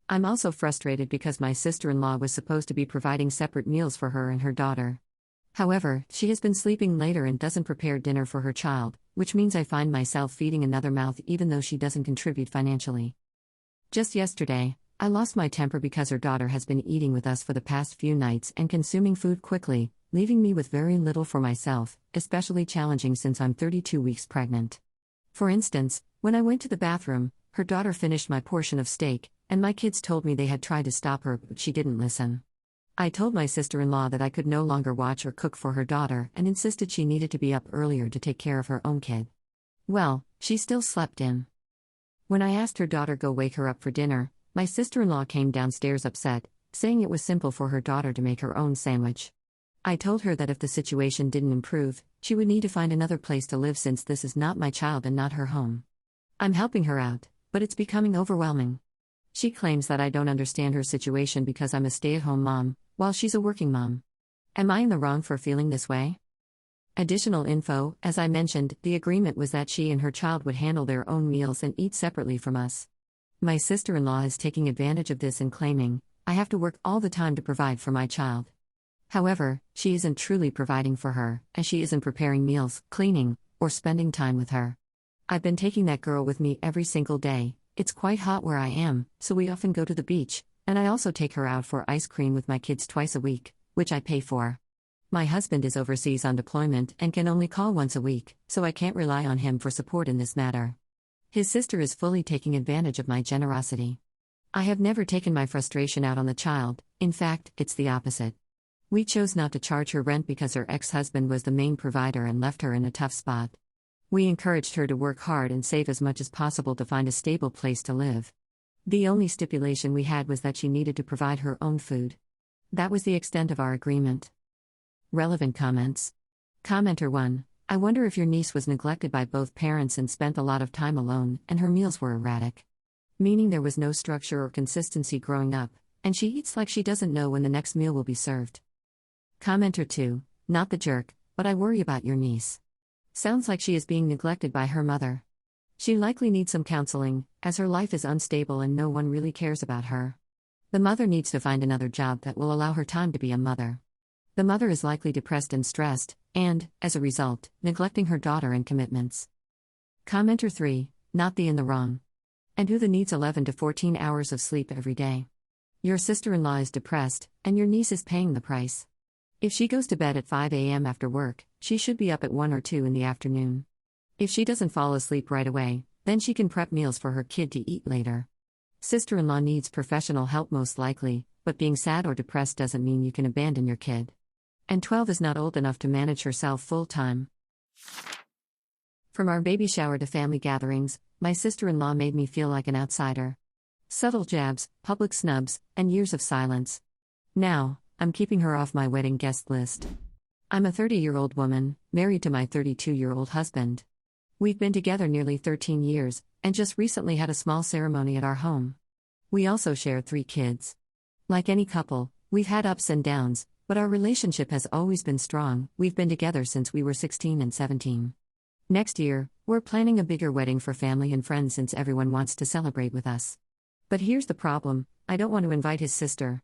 I'm also frustrated because my sister-in-law was supposed to be providing separate meals for her and her daughter. However, she has been sleeping later and doesn't prepare dinner for her child, which means I find myself feeding another mouth even though she doesn't contribute financially. Just yesterday, I lost my temper because her daughter has been eating with us for the past few nights and consuming food quickly, leaving me with very little for myself, especially challenging since I'm 32 weeks pregnant. For instance, when I went to the bathroom, her daughter finished my portion of steak, and my kids told me they had tried to stop her but she didn't listen. I told my sister-in-law that I could no longer watch or cook for her daughter and insisted she needed to be up earlier to take care of her own kid. Well, she still slept in. When I asked her daughter go wake her up for dinner, my sister-in-law came downstairs upset, saying it was simple for her daughter to make her own sandwich. I told her that if the situation didn't improve, she would need to find another place to live since this is not my child and not her home. I'm helping her out, but it's becoming overwhelming. She claims that I don't understand her situation because I'm a stay-at-home mom, while she's a working mom. Am I in the wrong for feeling this way? Additional info: as I mentioned, the agreement was that she and her child would handle their own meals and eat separately from us. My sister-in-law is taking advantage of this and claiming, I have to work all the time to provide for my child. However, she isn't truly providing for her, as she isn't preparing meals, cleaning, or spending time with her. I've been taking that girl with me every single day. It's quite hot where I am, so we often go to the beach, and I also take her out for ice cream with my kids twice a week, which I pay for. My husband is overseas on deployment and can only call once a week, so I can't rely on him for support in this matter. His sister is fully taking advantage of my generosity. I have never taken my frustration out on the child, in fact, it's the opposite. We chose not to charge her rent because her ex-husband was the main provider and left her in a tough spot. We encouraged her to work hard and save as much as possible to find a stable place to live. The only stipulation we had was that she needed to provide her own food. That was the extent of our agreement. Relevant comments. Commenter 1. I wonder if your niece was neglected by both parents and spent a lot of time alone, and her meals were erratic. Meaning there was no structure or consistency growing up, and she eats like she doesn't know when the next meal will be served. Commenter 2. Not the jerk, but I worry about your niece. Sounds like she is being neglected by her mother. She likely needs some counseling, as her life is unstable and no one really cares about her. The mother needs to find another job that will allow her time to be a mother. The mother is likely depressed and stressed, and, as a result, neglecting her daughter and commitments. Commenter 3. Not the in the wrong. And who needs 11 to 14 hours of sleep every day? Your sister-in-law is depressed, and your niece is paying the price. If she goes to bed at 5 a.m. after work, she should be up at 1 or 2 in the afternoon. If she doesn't fall asleep right away, then she can prep meals for her kid to eat later. Sister-in-law needs professional help most likely, but being sad or depressed doesn't mean you can abandon your kid. And 12 is not old enough to manage herself full-time. From our baby shower to family gatherings, my sister-in-law made me feel like an outsider. Subtle jabs, public snubs, and years of silence. Now, I'm keeping her off my wedding guest list. I'm a 30-year-old woman, married to my 32-year-old husband. We've been together nearly 13 years, and just recently had a small ceremony at our home. We also share 3 kids. Like any couple, we've had ups and downs, but our relationship has always been strong. We've been together since we were 16 and 17. Next year, we're planning a bigger wedding for family and friends since everyone wants to celebrate with us. But here's the problem, I don't want to invite his sister.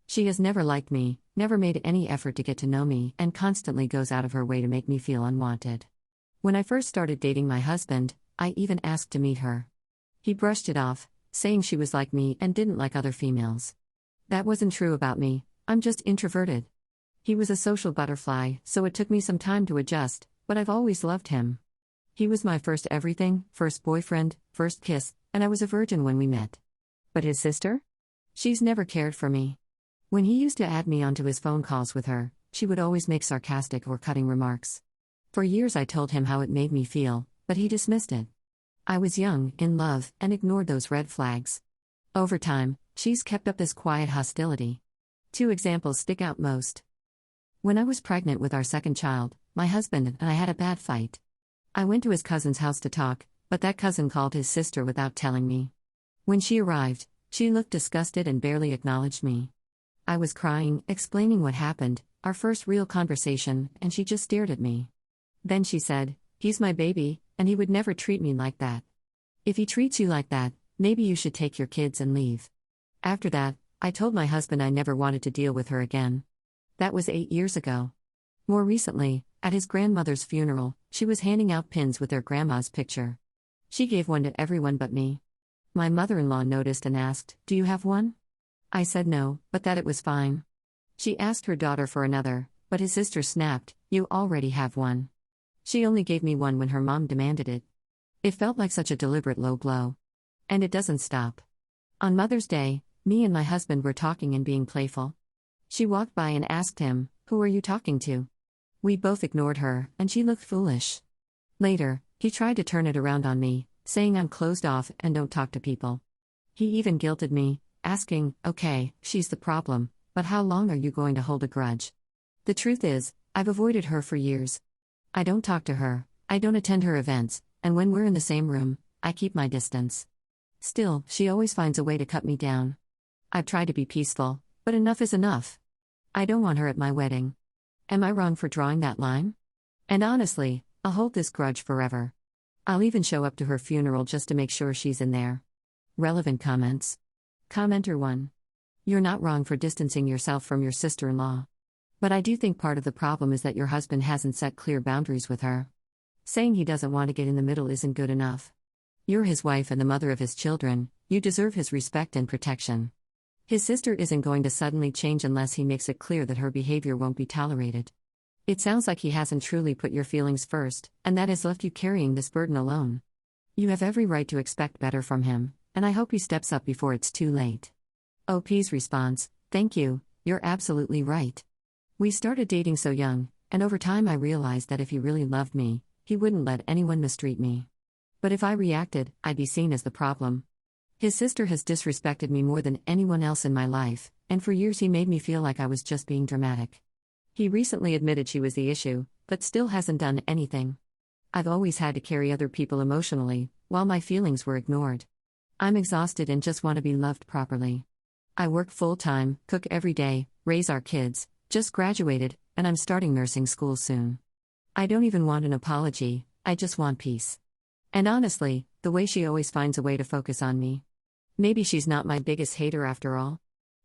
She has never liked me, never made any effort to get to know me, and constantly goes out of her way to make me feel unwanted. When I first started dating my husband, I even asked to meet her. He brushed it off, saying she was like me and didn't like other females. That wasn't true about me, I'm just introverted. He was a social butterfly, so it took me some time to adjust, but I've always loved him. He was my first everything, first boyfriend, first kiss, and I was a virgin when we met. But his sister? She's never cared for me. When he used to add me onto his phone calls with her, she would always make sarcastic or cutting remarks. For years I told him how it made me feel, but he dismissed it. I was young, in love, and ignored those red flags. Over time, she's kept up this quiet hostility. 2 examples stick out most. When I was pregnant with our second child, my husband and I had a bad fight. I went to his cousin's house to talk, but that cousin called his sister without telling me. When she arrived, she looked disgusted and barely acknowledged me. I was crying, explaining what happened, our first real conversation, and she just stared at me. Then she said, "He's my baby, and he would never treat me like that. If he treats you like that, maybe you should take your kids and leave." After that, I told my husband I never wanted to deal with her again. That was 8 years ago. More recently, at his grandmother's funeral, she was handing out pins with their grandma's picture. She gave one to everyone but me. My mother-in-law noticed and asked, "Do you have one?" I said no, but that it was fine. She asked her daughter for another, but his sister snapped, "You already have one." She only gave me one when her mom demanded it. It felt like such a deliberate low blow. And it doesn't stop. On Mother's Day, me and my husband were talking and being playful. She walked by and asked him, "Who are you talking to?" We both ignored her, and she looked foolish. Later, he tried to turn it around on me, saying I'm closed off and don't talk to people. He even guilted me, asking, "Okay, she's the problem, but how long are you going to hold a grudge?" The truth is, I've avoided her for years. I don't talk to her, I don't attend her events, and when we're in the same room, I keep my distance. Still, she always finds a way to cut me down. I've tried to be peaceful, but enough is enough. I don't want her at my wedding. Am I wrong for drawing that line? And honestly, I'll hold this grudge forever. I'll even show up to her funeral just to make sure she's in there. Relevant comments. Commenter 1. You're not wrong for distancing yourself from your sister-in-law. But I do think part of the problem is that your husband hasn't set clear boundaries with her. Saying he doesn't want to get in the middle isn't good enough. You're his wife and the mother of his children, you deserve his respect and protection. His sister isn't going to suddenly change unless he makes it clear that her behavior won't be tolerated. It sounds like he hasn't truly put your feelings first, and that has left you carrying this burden alone. You have every right to expect better from him, and I hope he steps up before it's too late. OP's response: thank you, you're absolutely right. We started dating so young, and over time I realized that if he really loved me, he wouldn't let anyone mistreat me. But if I reacted, I'd be seen as the problem. His sister has disrespected me more than anyone else in my life, and for years he made me feel like I was just being dramatic. He recently admitted she was the issue, but still hasn't done anything. I've always had to carry other people emotionally, while my feelings were ignored. I'm exhausted and just want to be loved properly. I work full-time, cook every day, raise our kids, just graduated, and I'm starting nursing school soon. I don't even want an apology, I just want peace. And honestly, the way she always finds a way to focus on me. Maybe she's not my biggest hater after all.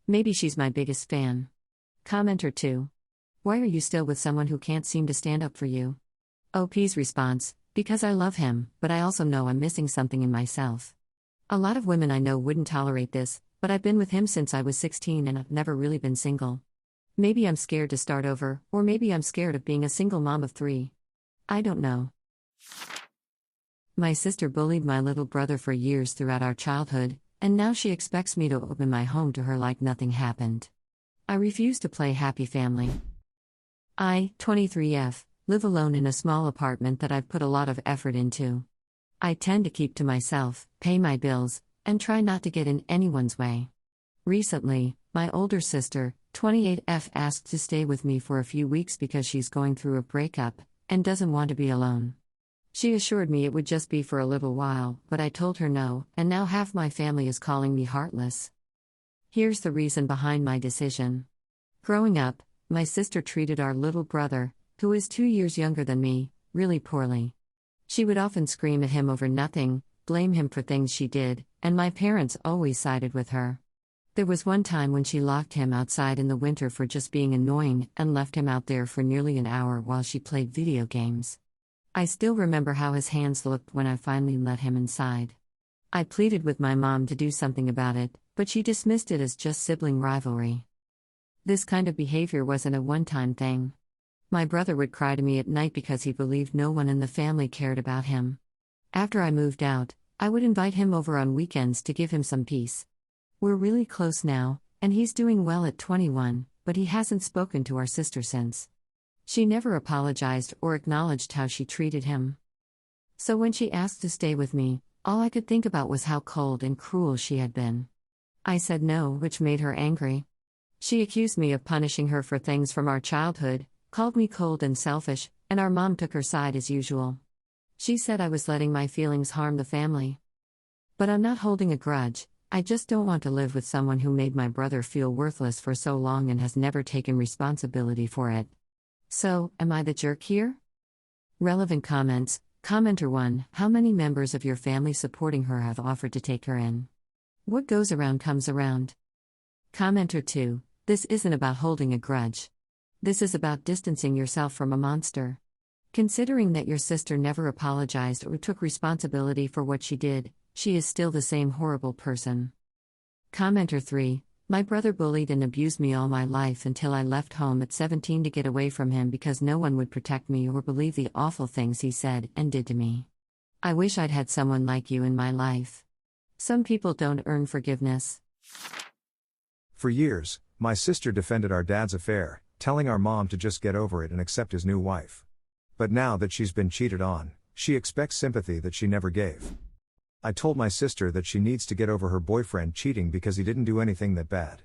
Maybe she's my biggest fan. Commenter 2. Why are you still with someone who can't seem to stand up for you? OP's response: because I love him, but I also know I'm missing something in myself. A lot of women I know wouldn't tolerate this, but I've been with him since I was 16 and I've never really been single. Maybe I'm scared to start over, or maybe I'm scared of being a single mom of 3. I don't know. My sister bullied my little brother for years throughout our childhood, and now she expects me to open my home to her like nothing happened. I refuse to play happy family. I, 23F, live alone in a small apartment that I've put a lot of effort into. I tend to keep to myself, pay my bills, and try not to get in anyone's way. Recently, my older sister, 28F, asked to stay with me for a few weeks because she's going through a breakup and doesn't want to be alone. She assured me it would just be for a little while, but I told her no, and now half my family is calling me heartless. Here's the reason behind my decision. Growing up, my sister treated our little brother, who is 2 years younger than me, really poorly. She would often scream at him over nothing, blame him for things she did, and my parents always sided with her. There was one time when she locked him outside in the winter for just being annoying and left him out there for nearly an hour while she played video games. I still remember how his hands looked when I finally let him inside. I pleaded with my mom to do something about it, but she dismissed it as just sibling rivalry. This kind of behavior wasn't a one-time thing. My brother would cry to me at night because he believed no one in the family cared about him. After I moved out, I would invite him over on weekends to give him some peace. We're really close now, and he's doing well at 21, but he hasn't spoken to our sister since. She never apologized or acknowledged how she treated him. So when she asked to stay with me, all I could think about was how cold and cruel she had been. I said no, which made her angry. She accused me of punishing her for things from our childhood, called me cold and selfish, and our mom took her side as usual. She said I was letting my feelings harm the family. But I'm not holding a grudge, I just don't want to live with someone who made my brother feel worthless for so long and has never taken responsibility for it. So, am I the jerk here? Relevant comments. Commenter 1. How many members of your family supporting her have offered to take her in? What goes around comes around. Commenter 2. This isn't about holding a grudge. This is about distancing yourself from a monster. Considering that your sister never apologized or took responsibility for what she did, she is still the same horrible person. Commenter 3. My brother bullied and abused me all my life until I left home at 17 to get away from him because no one would protect me or believe the awful things he said and did to me. I wish I'd had someone like you in my life. Some people don't earn forgiveness. For years, my sister defended our dad's affair, telling our mom to just get over it and accept his new wife. But now that she's been cheated on, she expects sympathy that she never gave. I told my sister that she needs to get over her boyfriend cheating because he didn't do anything that bad.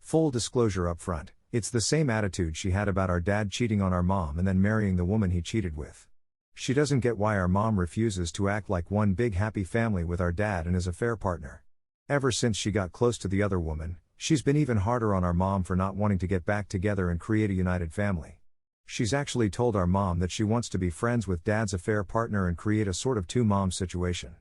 Full disclosure up front, it's the same attitude she had about our dad cheating on our mom and then marrying the woman he cheated with. She doesn't get why our mom refuses to act like one big happy family with our dad and his affair partner. Ever since she got close to the other woman, she's been even harder on our mom for not wanting to get back together and create a united family. She's actually told our mom that she wants to be friends with dad's affair partner and create a sort of two-mom situation.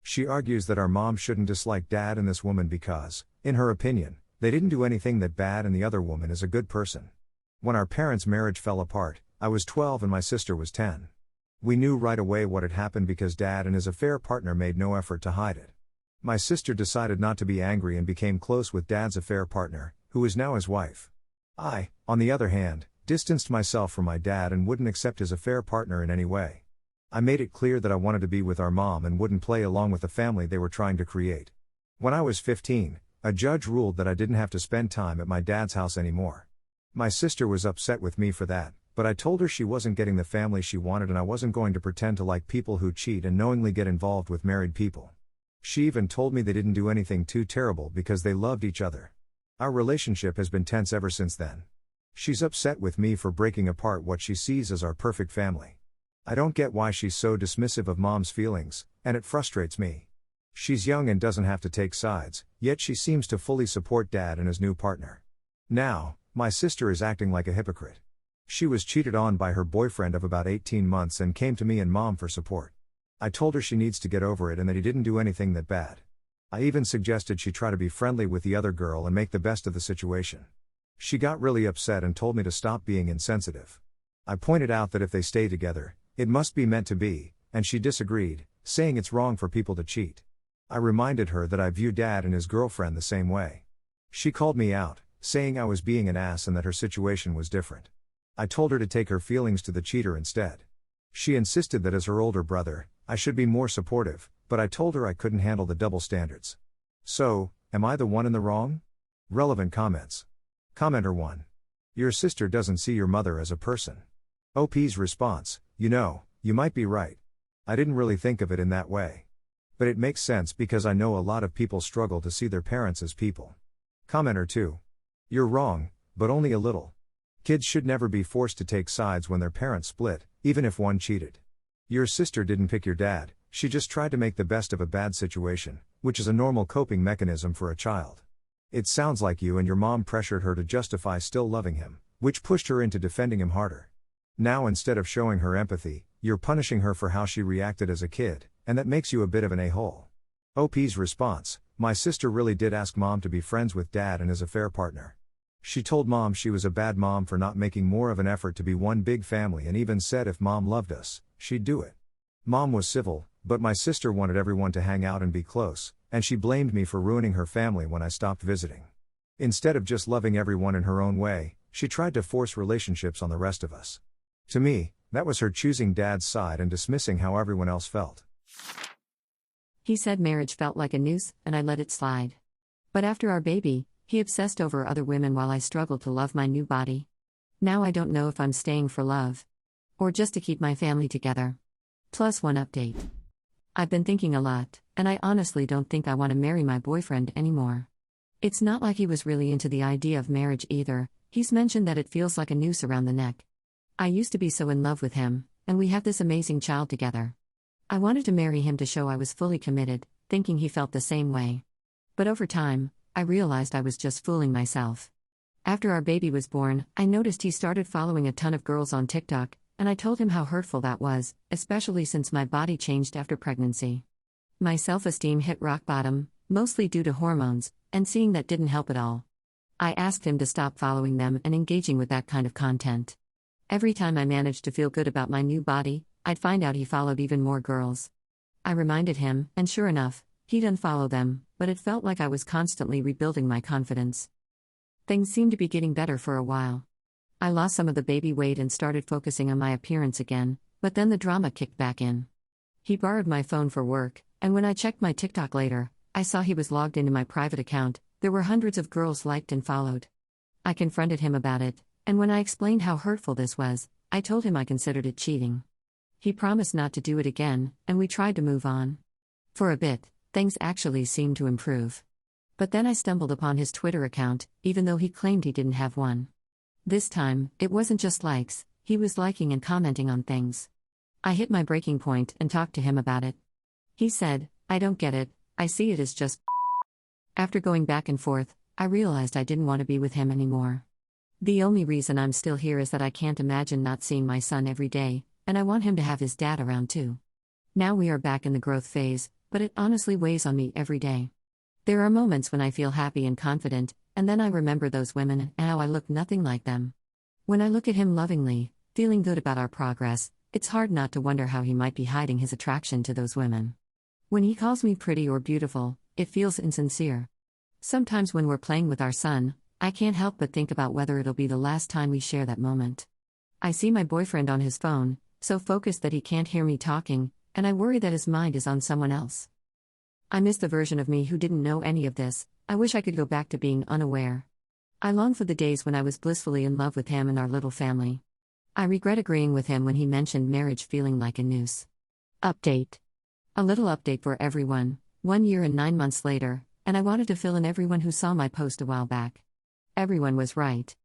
She argues that our mom shouldn't dislike dad and this woman because, in her opinion, they didn't do anything that bad and the other woman is a good person. When our parents' marriage fell apart, I was 12 and my sister was 10. We knew right away what had happened because dad and his affair partner made no effort to hide it. My sister decided not to be angry and became close with dad's affair partner, who is now his wife. I, on the other hand, distanced myself from my dad and wouldn't accept his affair partner in any way. I made it clear that I wanted to be with our mom and wouldn't play along with the family they were trying to create. When I was 15, a judge ruled that I didn't have to spend time at my dad's house anymore. My sister was upset with me for that, but I told her she wasn't getting the family she wanted and I wasn't going to pretend to like people who cheat and knowingly get involved with married people. She even told me they didn't do anything too terrible because they loved each other. Our relationship has been tense ever since then. She's upset with me for breaking apart what she sees as our perfect family. I don't get why she's so dismissive of mom's feelings, and it frustrates me. She's young and doesn't have to take sides, yet she seems to fully support dad and his new partner. Now, my sister is acting like a hypocrite. She was cheated on by her boyfriend of about 18 months and came to me and mom for support. I told her she needs to get over it and that he didn't do anything that bad. I even suggested she try to be friendly with the other girl and make the best of the situation. She got really upset and told me to stop being insensitive. I pointed out that if they stay together, it must be meant to be, and she disagreed, saying it's wrong for people to cheat. I reminded her that I view dad and his girlfriend the same way. She called me out, saying I was being an ass and that her situation was different. I told her to take her feelings to the cheater instead. She insisted that as her older brother, I should be more supportive, but I told her I couldn't handle the double standards. So, am I the one in the wrong? Relevant comments. Commenter 1. Your sister doesn't see your mother as a person. OP's response, you might be right. I didn't really think of it in that way. But it makes sense because I know a lot of people struggle to see their parents as people. Commenter 2. You're wrong, but only a little. Kids should never be forced to take sides when their parents split, even if one cheated. Your sister didn't pick your dad, she just tried to make the best of a bad situation, which is a normal coping mechanism for a child. It sounds like you and your mom pressured her to justify still loving him, which pushed her into defending him harder. Now instead of showing her empathy, you're punishing her for how she reacted as a kid, and that makes you a bit of an a-hole. OP's response, my sister really did ask mom to be friends with dad and his affair partner. She told mom she was a bad mom for not making more of an effort to be one big family and even said if mom loved us, she'd do it. Mom was civil, but my sister wanted everyone to hang out and be close, and she blamed me for ruining her family when I stopped visiting. Instead of just loving everyone in her own way, she tried to force relationships on the rest of us. To me, that was her choosing dad's side and dismissing how everyone else felt. He said marriage felt like a noose, and I let it slide. But after our baby, he obsessed over other women while I struggled to love my new body. Now I don't know if I'm staying for love, or just to keep my family together. Plus one update. I've been thinking a lot, and I honestly don't think I want to marry my boyfriend anymore. It's not like he was really into the idea of marriage either. He's mentioned that it feels like a noose around the neck. I used to be so in love with him, and we have this amazing child together. I wanted to marry him to show I was fully committed, thinking he felt the same way. But over time, I realized I was just fooling myself. After our baby was born, I noticed he started following a ton of girls on TikTok, and I told him how hurtful that was, especially since my body changed after pregnancy. My self-esteem hit rock bottom, mostly due to hormones, and seeing that didn't help at all. I asked him to stop following them and engaging with that kind of content. Every time I managed to feel good about my new body, I'd find out he followed even more girls. I reminded him, and sure enough, he'd unfollow them, but it felt like I was constantly rebuilding my confidence. Things seemed to be getting better for a while. I lost some of the baby weight and started focusing on my appearance again, but then the drama kicked back in. He borrowed my phone for work, and when I checked my TikTok later, I saw he was logged into my private account. There were hundreds of girls liked and followed. I confronted him about it, and when I explained how hurtful this was, I told him I considered it cheating. He promised not to do it again, and we tried to move on. For a bit, things actually seemed to improve. But then I stumbled upon his Twitter account, even though he claimed he didn't have one. This time, it wasn't just likes, he was liking and commenting on things. I hit my breaking point and talked to him about it. He said, I don't get it, I see it as just After going back and forth, I realized I didn't want to be with him anymore. The only reason I'm still here is that I can't imagine not seeing my son every day, and I want him to have his dad around too. Now we are back in the growth phase, but it honestly weighs on me every day. There are moments when I feel happy and confident, and then I remember those women and how I look nothing like them. When I look at him lovingly, feeling good about our progress, it's hard not to wonder how he might be hiding his attraction to those women. When he calls me pretty or beautiful, it feels insincere. Sometimes when we're playing with our son, I can't help but think about whether it'll be the last time we share that moment. I see my boyfriend on his phone, so focused that he can't hear me talking, and I worry that his mind is on someone else. I miss the version of me who didn't know any of this. I wish I could go back to being unaware. I long for the days when I was blissfully in love with him and our little family. I regret agreeing with him when he mentioned marriage feeling like a noose. Update. A little update for everyone, 1 year and 9 months later, and I wanted to fill in everyone who saw my post a while back. Everyone was right.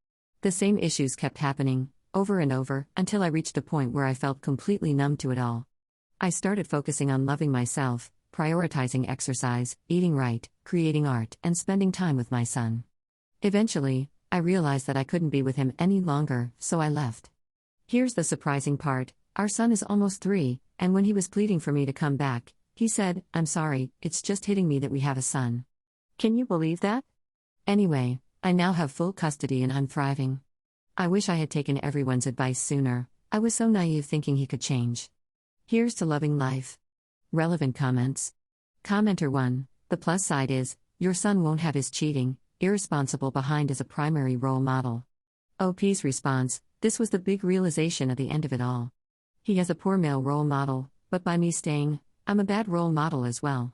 The same issues kept happening, over and over, until I reached a point where I felt completely numb to it all. I started focusing on loving myself, prioritizing exercise, eating right, creating art, and spending time with my son. Eventually, I realized that I couldn't be with him any longer, so I left. Here's the surprising part: our son is almost 3, and when he was pleading for me to come back, he said, "I'm sorry, it's just hitting me that we have a son." Can you believe that? Anyway, I now have full custody and I'm thriving. I wish I had taken everyone's advice sooner. I was so naive thinking he could change. Here's to loving life. Relevant comments. Commenter 1. The plus side is, your son won't have his cheating, irresponsible behind as a primary role model. OP's response: this was the big realization at the end of it all. He has a poor male role model, but by me staying, I'm a bad role model as well.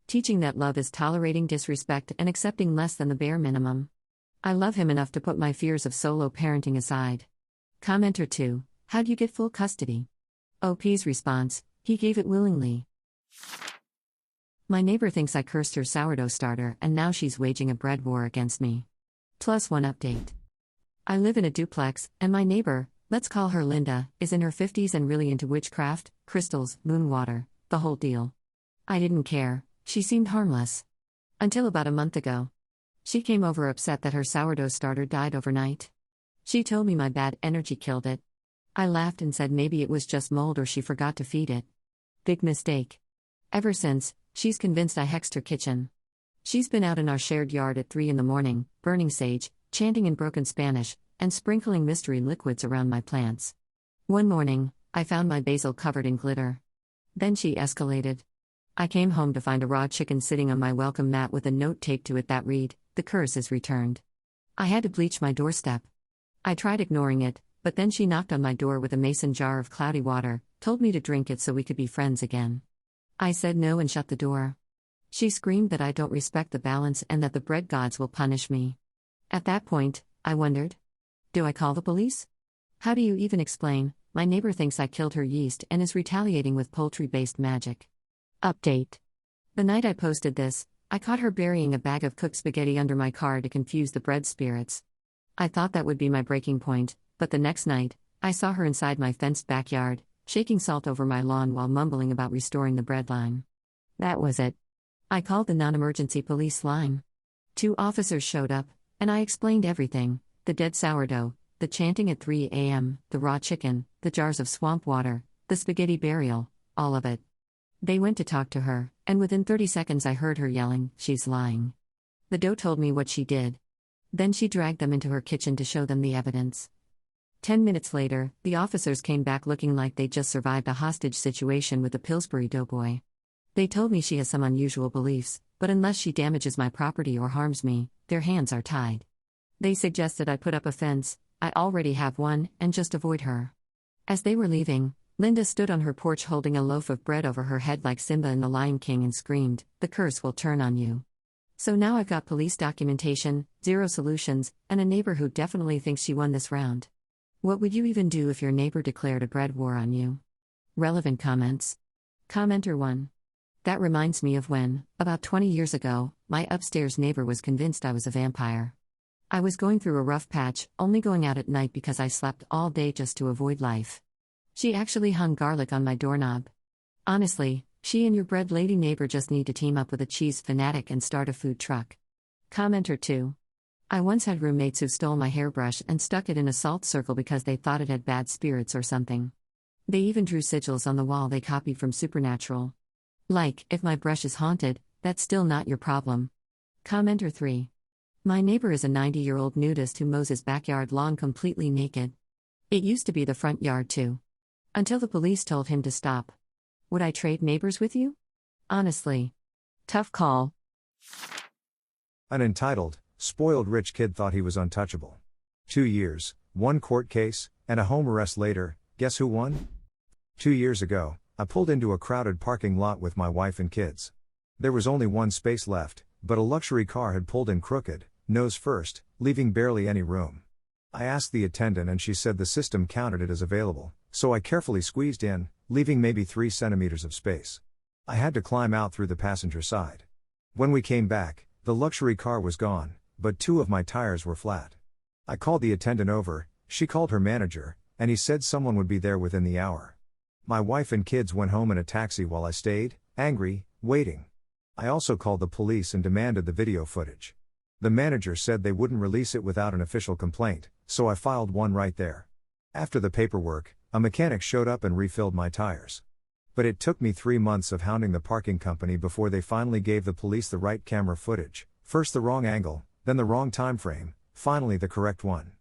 Teaching that love is tolerating disrespect and accepting less than the bare minimum. I love him enough to put my fears of solo parenting aside. Commenter 2. How'd you get full custody? OP's response: he gave it willingly. My neighbor thinks I cursed her sourdough starter and now she's waging a bread war against me. +1 update. I live in a duplex, and my neighbor, let's call her Linda, is in her 50s and really into witchcraft, crystals, moon water, the whole deal. I didn't care, she seemed harmless. Until about a month ago. She came over upset that her sourdough starter died overnight. She told me my bad energy killed it. I laughed and said maybe it was just mold or she forgot to feed it. Big mistake. Ever since, she's convinced I hexed her kitchen. She's been out in our shared yard at 3 a.m, burning sage, chanting in broken Spanish, and sprinkling mystery liquids around my plants. One morning, I found my basil covered in glitter. Then she escalated. I came home to find a raw chicken sitting on my welcome mat with a note taped to it that read, "The curse is returned." I had to bleach my doorstep. I tried ignoring it, but then she knocked on my door with a mason jar of cloudy water, told me to drink it so we could be friends again. I said no and shut the door. She screamed that I don't respect the balance and that the bread gods will punish me. At that point, I wondered, do I call the police? How do you even explain, my neighbor thinks I killed her yeast and is retaliating with poultry-based magic? Update. The night I posted this, I caught her burying a bag of cooked spaghetti under my car to confuse the bread spirits. I thought that would be my breaking point, but the next night, I saw her inside my fenced backyard, shaking salt over my lawn while mumbling about restoring the bread line. That was it. I called the non-emergency police line. 2 officers showed up, and I explained everything: the dead sourdough, the chanting at 3 a.m., the raw chicken, the jars of swamp water, the spaghetti burial, all of it. They went to talk to her, and within 30 seconds I heard her yelling, "She's lying." The doe told me what she did. Then she dragged them into her kitchen to show them the evidence. 10 minutes later, the officers came back looking like they'd just survived a hostage situation with the Pillsbury doughboy. They told me she has some unusual beliefs, but unless she damages my property or harms me, their hands are tied. They suggested I put up a fence, I already have one, and just avoid her. As they were leaving, Linda stood on her porch holding a loaf of bread over her head like Simba in The Lion King and screamed, "The curse will turn on you." So now I've got police documentation, 0 solutions, and a neighbor who definitely thinks she won this round. What would you even do if your neighbor declared a bread war on you? Relevant comments. Commenter 1. That reminds me of when, about 20 years ago, my upstairs neighbor was convinced I was a vampire. I was going through a rough patch, only going out at night because I slept all day just to avoid life. She actually hung garlic on my doorknob. Honestly, she and your bread lady neighbor just need to team up with a cheese fanatic and start a food truck. Commenter 2. I once had roommates who stole my hairbrush and stuck it in a salt circle because they thought it had bad spirits or something. They even drew sigils on the wall they copied from Supernatural. Like, if my brush is haunted, that's still not your problem. Commenter 3. My neighbor is a 90-year-old nudist who mows his backyard lawn completely naked. It used to be the front yard too. Until the police told him to stop. Would I trade neighbors with you? Honestly. Tough call. Unentitled, spoiled rich kid thought he was untouchable. 2 years, 1 court case, and a home arrest later, guess who won? 2 years ago, I pulled into a crowded parking lot with my wife and kids. There was only 1 space left, but a luxury car had pulled in crooked, nose first, leaving barely any room. I asked the attendant and she said the system counted it as available, so I carefully squeezed in, leaving maybe 3 centimeters of space. I had to climb out through the passenger side. When we came back, the luxury car was gone, but 2 of my tires were flat. I called the attendant over, she called her manager, and he said someone would be there within the hour. My wife and kids went home in a taxi while I stayed, angry, waiting. I also called the police and demanded the video footage. The manager said they wouldn't release it without an official complaint, so I filed one right there. After the paperwork, a mechanic showed up and refilled my tires. But it took me 3 months of hounding the parking company before they finally gave the police the right camera footage, first the wrong angle, then the wrong time frame, finally the correct one.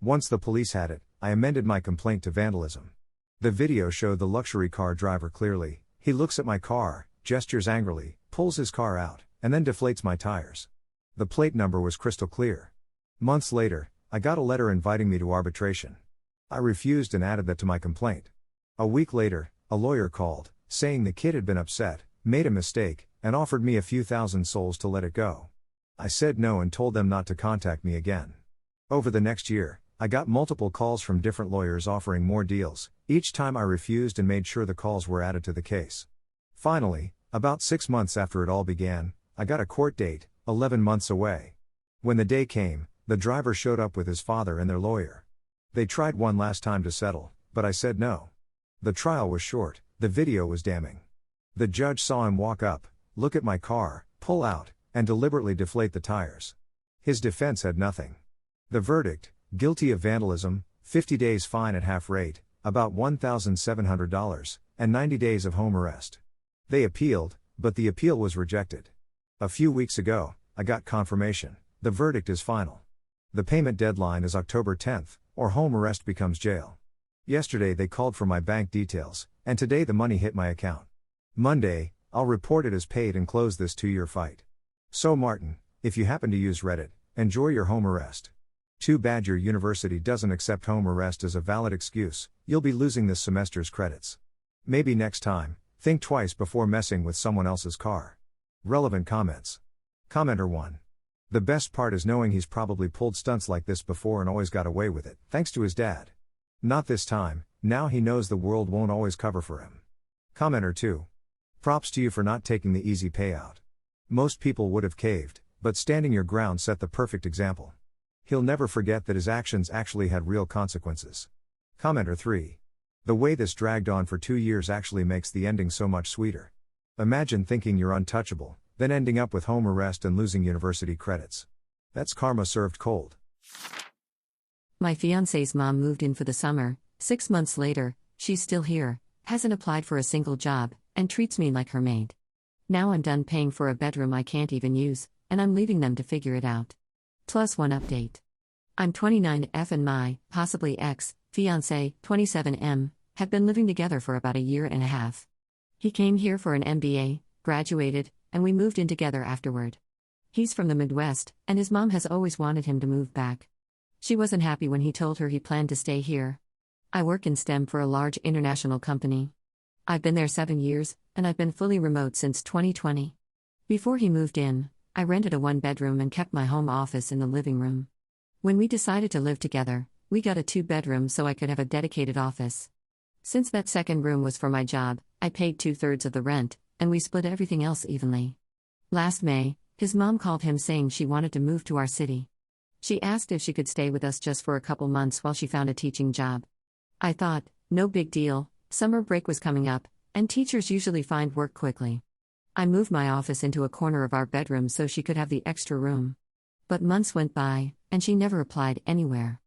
Once the police had it, I amended my complaint to vandalism. The video showed the luxury car driver clearly. He looks at my car, gestures angrily, pulls his car out, and then deflates my tires. The plate number was crystal clear. Months later, I got a letter inviting me to arbitration. I refused and added that to my complaint. A week later, a lawyer called, saying the kid had been upset, made a mistake, and offered me a few thousand souls to let it go. I said no and told them not to contact me again. Over the next year, I got multiple calls from different lawyers offering more deals. Each time I refused and made sure the calls were added to the case. Finally, about 6 months after it all began, I got a court date, 11 months away. When the day came, the driver showed up with his father and their lawyer. They tried one last time to settle, but I said no. The trial was short, the video was damning. The judge saw him walk up, look at my car, pull out, and deliberately deflate the tires. His defense had nothing. The verdict, guilty of vandalism, 50 days fine at half rate, about $1,700, and 90 days of home arrest. They appealed, but the appeal was rejected. A few weeks ago, I got confirmation. The verdict is final. The payment deadline is October 10th, or home arrest becomes jail. Yesterday they called for my bank details, and today the money hit my account. Monday, I'll report it as paid and close this 2-year fight. So Martin, if you happen to use Reddit, enjoy your home arrest. Too bad your university doesn't accept home arrest as a valid excuse, you'll be losing this semester's credits. Maybe next time, think twice before messing with someone else's car. Relevant comments. Commenter 1. The best part is knowing he's probably pulled stunts like this before and always got away with it, thanks to his dad. Not this time, now he knows the world won't always cover for him. Commenter 2. Props to you for not taking the easy payout. Most people would have caved, but standing your ground set the perfect example. He'll never forget that his actions actually had real consequences. Commenter 3. The way this dragged on for 2 years actually makes the ending so much sweeter. Imagine thinking you're untouchable, then ending up with home arrest and losing university credits. That's karma served cold. My fiancé's mom moved in for the summer. 6 months later, she's still here, hasn't applied for a single job, and treats me like her maid. Now I'm done paying for a bedroom I can't even use, and I'm leaving them to figure it out. Plus one update. I'm 29F and my, possibly ex, fiancé, 27M, have been living together for about a year and a half. He came here for an MBA, graduated, and we moved in together afterward. He's from the Midwest, and his mom has always wanted him to move back. She wasn't happy when he told her he planned to stay here. I work in STEM for a large international company. I've been there 7 years, and I've been fully remote since 2020. Before he moved in, I rented a 1-bedroom and kept my home office in the living room. When we decided to live together, we got a 2-bedroom so I could have a dedicated office. Since that second room was for my job, I paid 2/3 of the rent, and we split everything else evenly. Last May, his mom called him saying she wanted to move to our city. She asked if she could stay with us just for a couple months while she found a teaching job. I thought, no big deal, summer break was coming up, and teachers usually find work quickly. I moved my office into a corner of our bedroom so she could have the extra room. But months went by, and she never applied anywhere.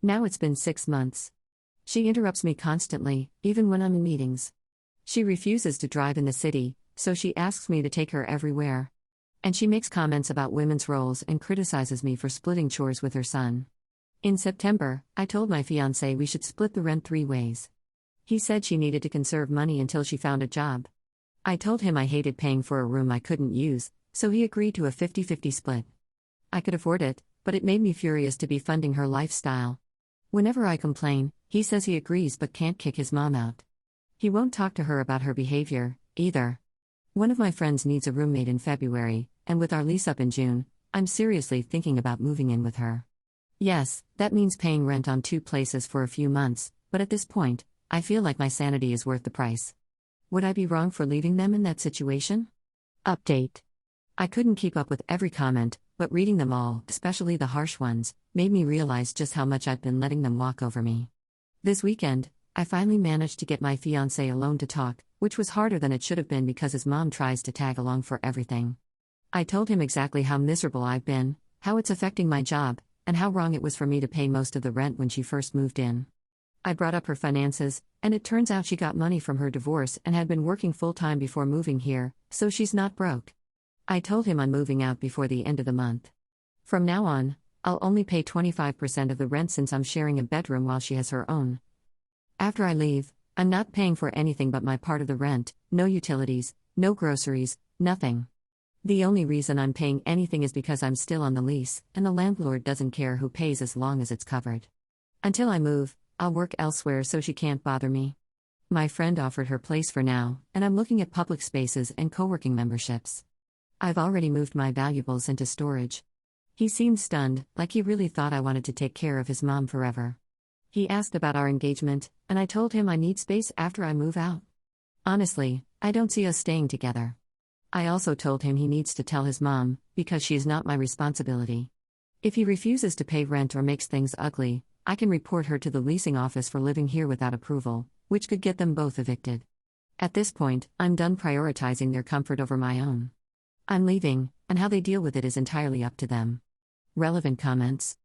Now it's been 6 months. She interrupts me constantly, even when I'm in meetings. She refuses to drive in the city, so she asks me to take her everywhere. And she makes comments about women's roles and criticizes me for splitting chores with her son. In September, I told my fiancé we should split the rent 3 ways. He said she needed to conserve money until she found a job. I told him I hated paying for a room I couldn't use, so he agreed to a 50-50 split. I could afford it, but it made me furious to be funding her lifestyle. Whenever I complain, he says he agrees but can't kick his mom out. He won't talk to her about her behavior, either. One of my friends needs a roommate in February, and with our lease up in June, I'm seriously thinking about moving in with her. Yes, that means paying rent on 2 places for a few months, but at this point, I feel like my sanity is worth the price. Would I be wrong for leaving them in that situation? Update. I couldn't keep up with every comment, but reading them all, especially the harsh ones, made me realize just how much I've been letting them walk over me. This weekend, I finally managed to get my fiancé alone to talk, which was harder than it should have been because his mom tries to tag along for everything. I told him exactly how miserable I've been, how it's affecting my job, and how wrong it was for me to pay most of the rent when she first moved in. I brought up her finances, and it turns out she got money from her divorce and had been working full-time before moving here, so she's not broke. I told him I'm moving out before the end of the month. From now on, I'll only pay 25% of the rent since I'm sharing a bedroom while she has her own. After I leave, I'm not paying for anything but my part of the rent, no utilities, no groceries, nothing. The only reason I'm paying anything is because I'm still on the lease, and the landlord doesn't care who pays as long as it's covered. Until I move, I'll work elsewhere so she can't bother me. My friend offered her place for now, and I'm looking at public spaces and co-working memberships. I've already moved my valuables into storage. He seemed stunned, like he really thought I wanted to take care of his mom forever. He asked about our engagement, and I told him I need space after I move out. Honestly, I don't see us staying together. I also told him he needs to tell his mom, because she is not my responsibility. If he refuses to pay rent or makes things ugly, I can report her to the leasing office for living here without approval, which could get them both evicted. At this point, I'm done prioritizing their comfort over my own. I'm leaving, and how they deal with it is entirely up to them. Relevant comments.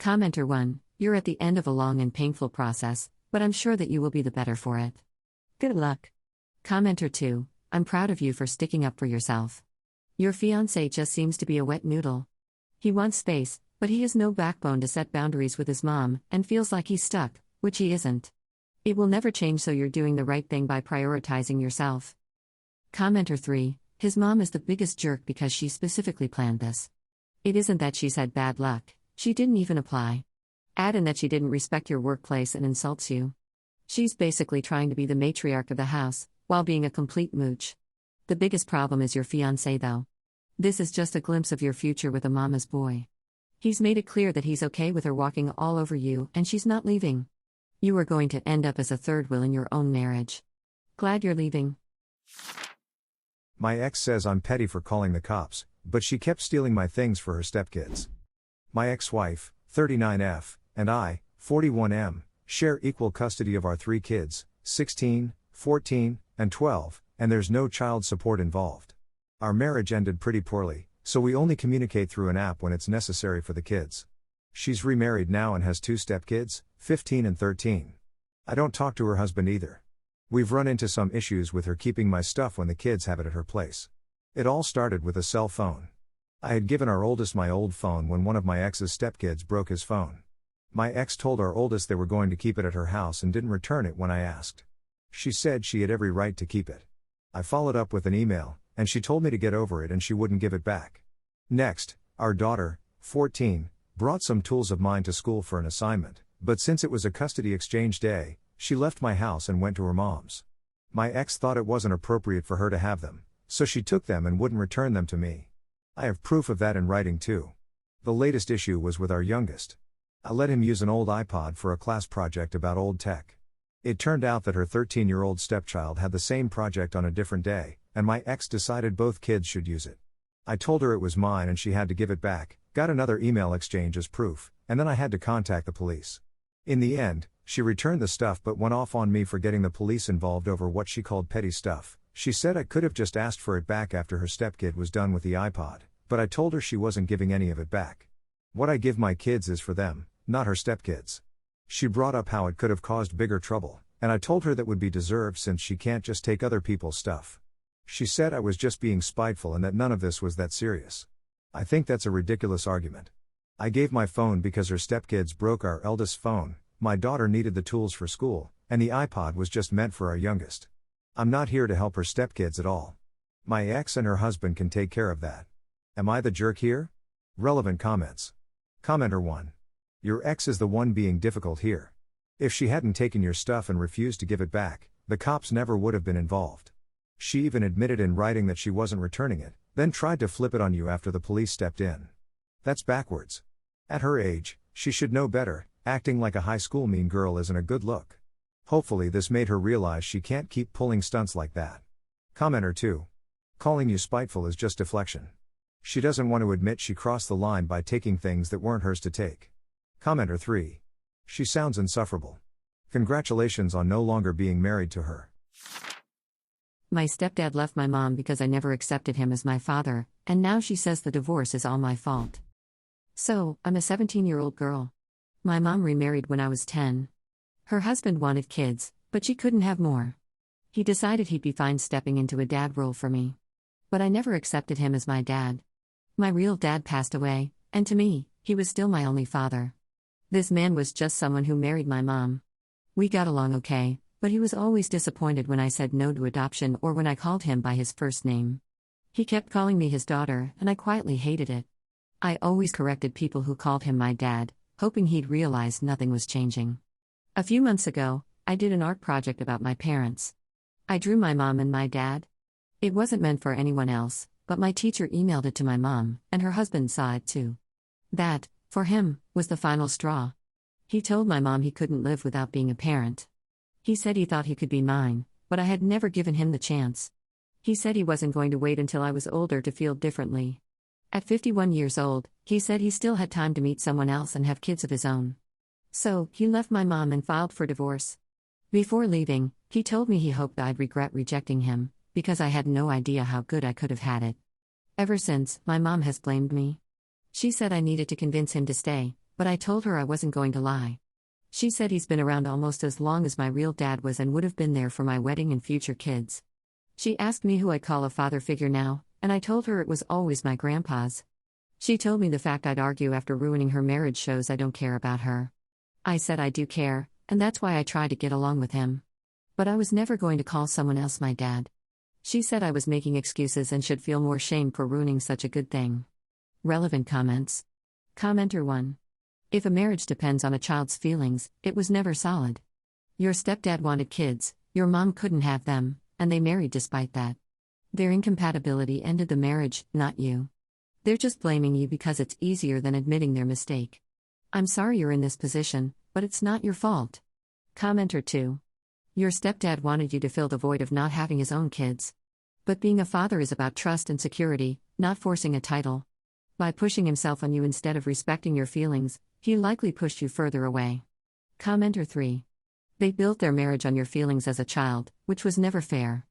Commenter 1, you're at the end of a long and painful process, but I'm sure that you will be the better for it. Good luck. Commenter 2, I'm proud of you for sticking up for yourself. Your fiancé just seems to be a wet noodle. He wants space, but he has no backbone to set boundaries with his mom, and feels like he's stuck, which he isn't. It will never change, so you're doing the right thing by prioritizing yourself. Commenter 3, his mom is the biggest jerk because she specifically planned this. It isn't that she's had bad luck, she didn't even apply. Add in that she didn't respect your workplace and insults you. She's basically trying to be the matriarch of the house, while being a complete mooch. The biggest problem is your fiancé though. This is just a glimpse of your future with a mama's boy. He's made it clear that he's okay with her walking all over you and she's not leaving. You are going to end up as a third wheel in your own marriage. Glad you're leaving. My ex says I'm petty for calling the cops, but she kept stealing my things for her stepkids. My ex-wife, 39F, and I, 41M, share equal custody of our 3 kids, 16, 14, and 12, and there's no child support involved. Our marriage ended pretty poorly, so we only communicate through an app when it's necessary for the kids. She's remarried now and has 2 stepkids, 15 and 13. I don't talk to her husband either. We've run into some issues with her keeping my stuff when the kids have it at her place. It all started with a cell phone. I had given our oldest my old phone when one of my ex's stepkids broke his phone. My ex told our oldest they were going to keep it at her house and didn't return it when I asked. She said she had every right to keep it. I followed up with an email, and she told me to get over it and she wouldn't give it back. Next, our daughter, 14, brought some tools of mine to school for an assignment, but since it was a custody exchange day, she left my house and went to her mom's. My ex thought it wasn't appropriate for her to have them, so she took them and wouldn't return them to me. I have proof of that in writing too. The latest issue was with our youngest. I let him use an old iPod for a class project about old tech. It turned out that her 13-year-old stepchild had the same project on a different day, and my ex decided both kids should use it. I told her it was mine and she had to give it back, got another email exchange as proof, and then I had to contact the police. In the end, she returned the stuff but went off on me for getting the police involved over what she called petty stuff. She said I could have just asked for it back after her stepkid was done with the iPod, but I told her she wasn't giving any of it back. What I give my kids is for them, not her stepkids. She brought up how it could have caused bigger trouble, and I told her that would be deserved since she can't just take other people's stuff. She said I was just being spiteful and that none of this was that serious. I think that's a ridiculous argument. I gave my phone because her stepkids broke our eldest's phone, my daughter needed the tools for school, and the iPod was just meant for our youngest. I'm not here to help her stepkids at all. My ex and her husband can take care of that. Am I the jerk here? Relevant comments. Commenter 1. Your ex is the one being difficult here. If she hadn't taken your stuff and refused to give it back, the cops never would have been involved. She even admitted in writing that she wasn't returning it, then tried to flip it on you after the police stepped in. That's backwards. At her age, she should know better. Acting like a high school mean girl isn't a good look. Hopefully this made her realize she can't keep pulling stunts like that. Commenter 2. Calling you spiteful is just deflection. She doesn't want to admit she crossed the line by taking things that weren't hers to take. Commenter 3. She sounds insufferable. Congratulations on no longer being married to her. My stepdad left my mom because I never accepted him as my father, and now she says the divorce is all my fault. So, I'm a 17-year-old girl. My mom remarried when I was 10. Her husband wanted kids, but she couldn't have more. He decided he'd be fine stepping into a dad role for me. But I never accepted him as my dad. My real dad passed away, and to me, he was still my only father. This man was just someone who married my mom. We got along okay, but he was always disappointed when I said no to adoption or when I called him by his first name. He kept calling me his daughter, and I quietly hated it. I always corrected people who called him my dad, hoping he'd realize nothing was changing. A few months ago, I did an art project about my parents. I drew my mom and my dad. It wasn't meant for anyone else, but my teacher emailed it to my mom, and her husband saw it too. That, for him, was the final straw. He told my mom he couldn't live without being a parent. He said he thought he could be mine, but I had never given him the chance. He said he wasn't going to wait until I was older to feel differently. At 51 years old, he said he still had time to meet someone else and have kids of his own. So, he left my mom and filed for divorce. Before leaving, he told me he hoped I'd regret rejecting him, because I had no idea how good I could have had it. Ever since, my mom has blamed me. She said I needed to convince him to stay, but I told her I wasn't going to lie. She said he's been around almost as long as my real dad was and would have been there for my wedding and future kids. She asked me who I call a father figure now, and I told her it was always my grandpa's. She told me the fact I'd argue after ruining her marriage shows I don't care about her. I said I do care, and that's why I tried to get along with him. But I was never going to call someone else my dad. She said I was making excuses and should feel more shame for ruining such a good thing. Relevant comments. Commenter 1. If a marriage depends on a child's feelings, it was never solid. Your stepdad wanted kids, your mom couldn't have them, and they married despite that. Their incompatibility ended the marriage, not you. They're just blaming you because it's easier than admitting their mistake. I'm sorry you're in this position, but it's not your fault. Commenter 2. Your stepdad wanted you to fill the void of not having his own kids. But being a father is about trust and security, not forcing a title. By pushing himself on you instead of respecting your feelings, he likely pushed you further away. Commenter 3. They built their marriage on your feelings as a child, which was never fair.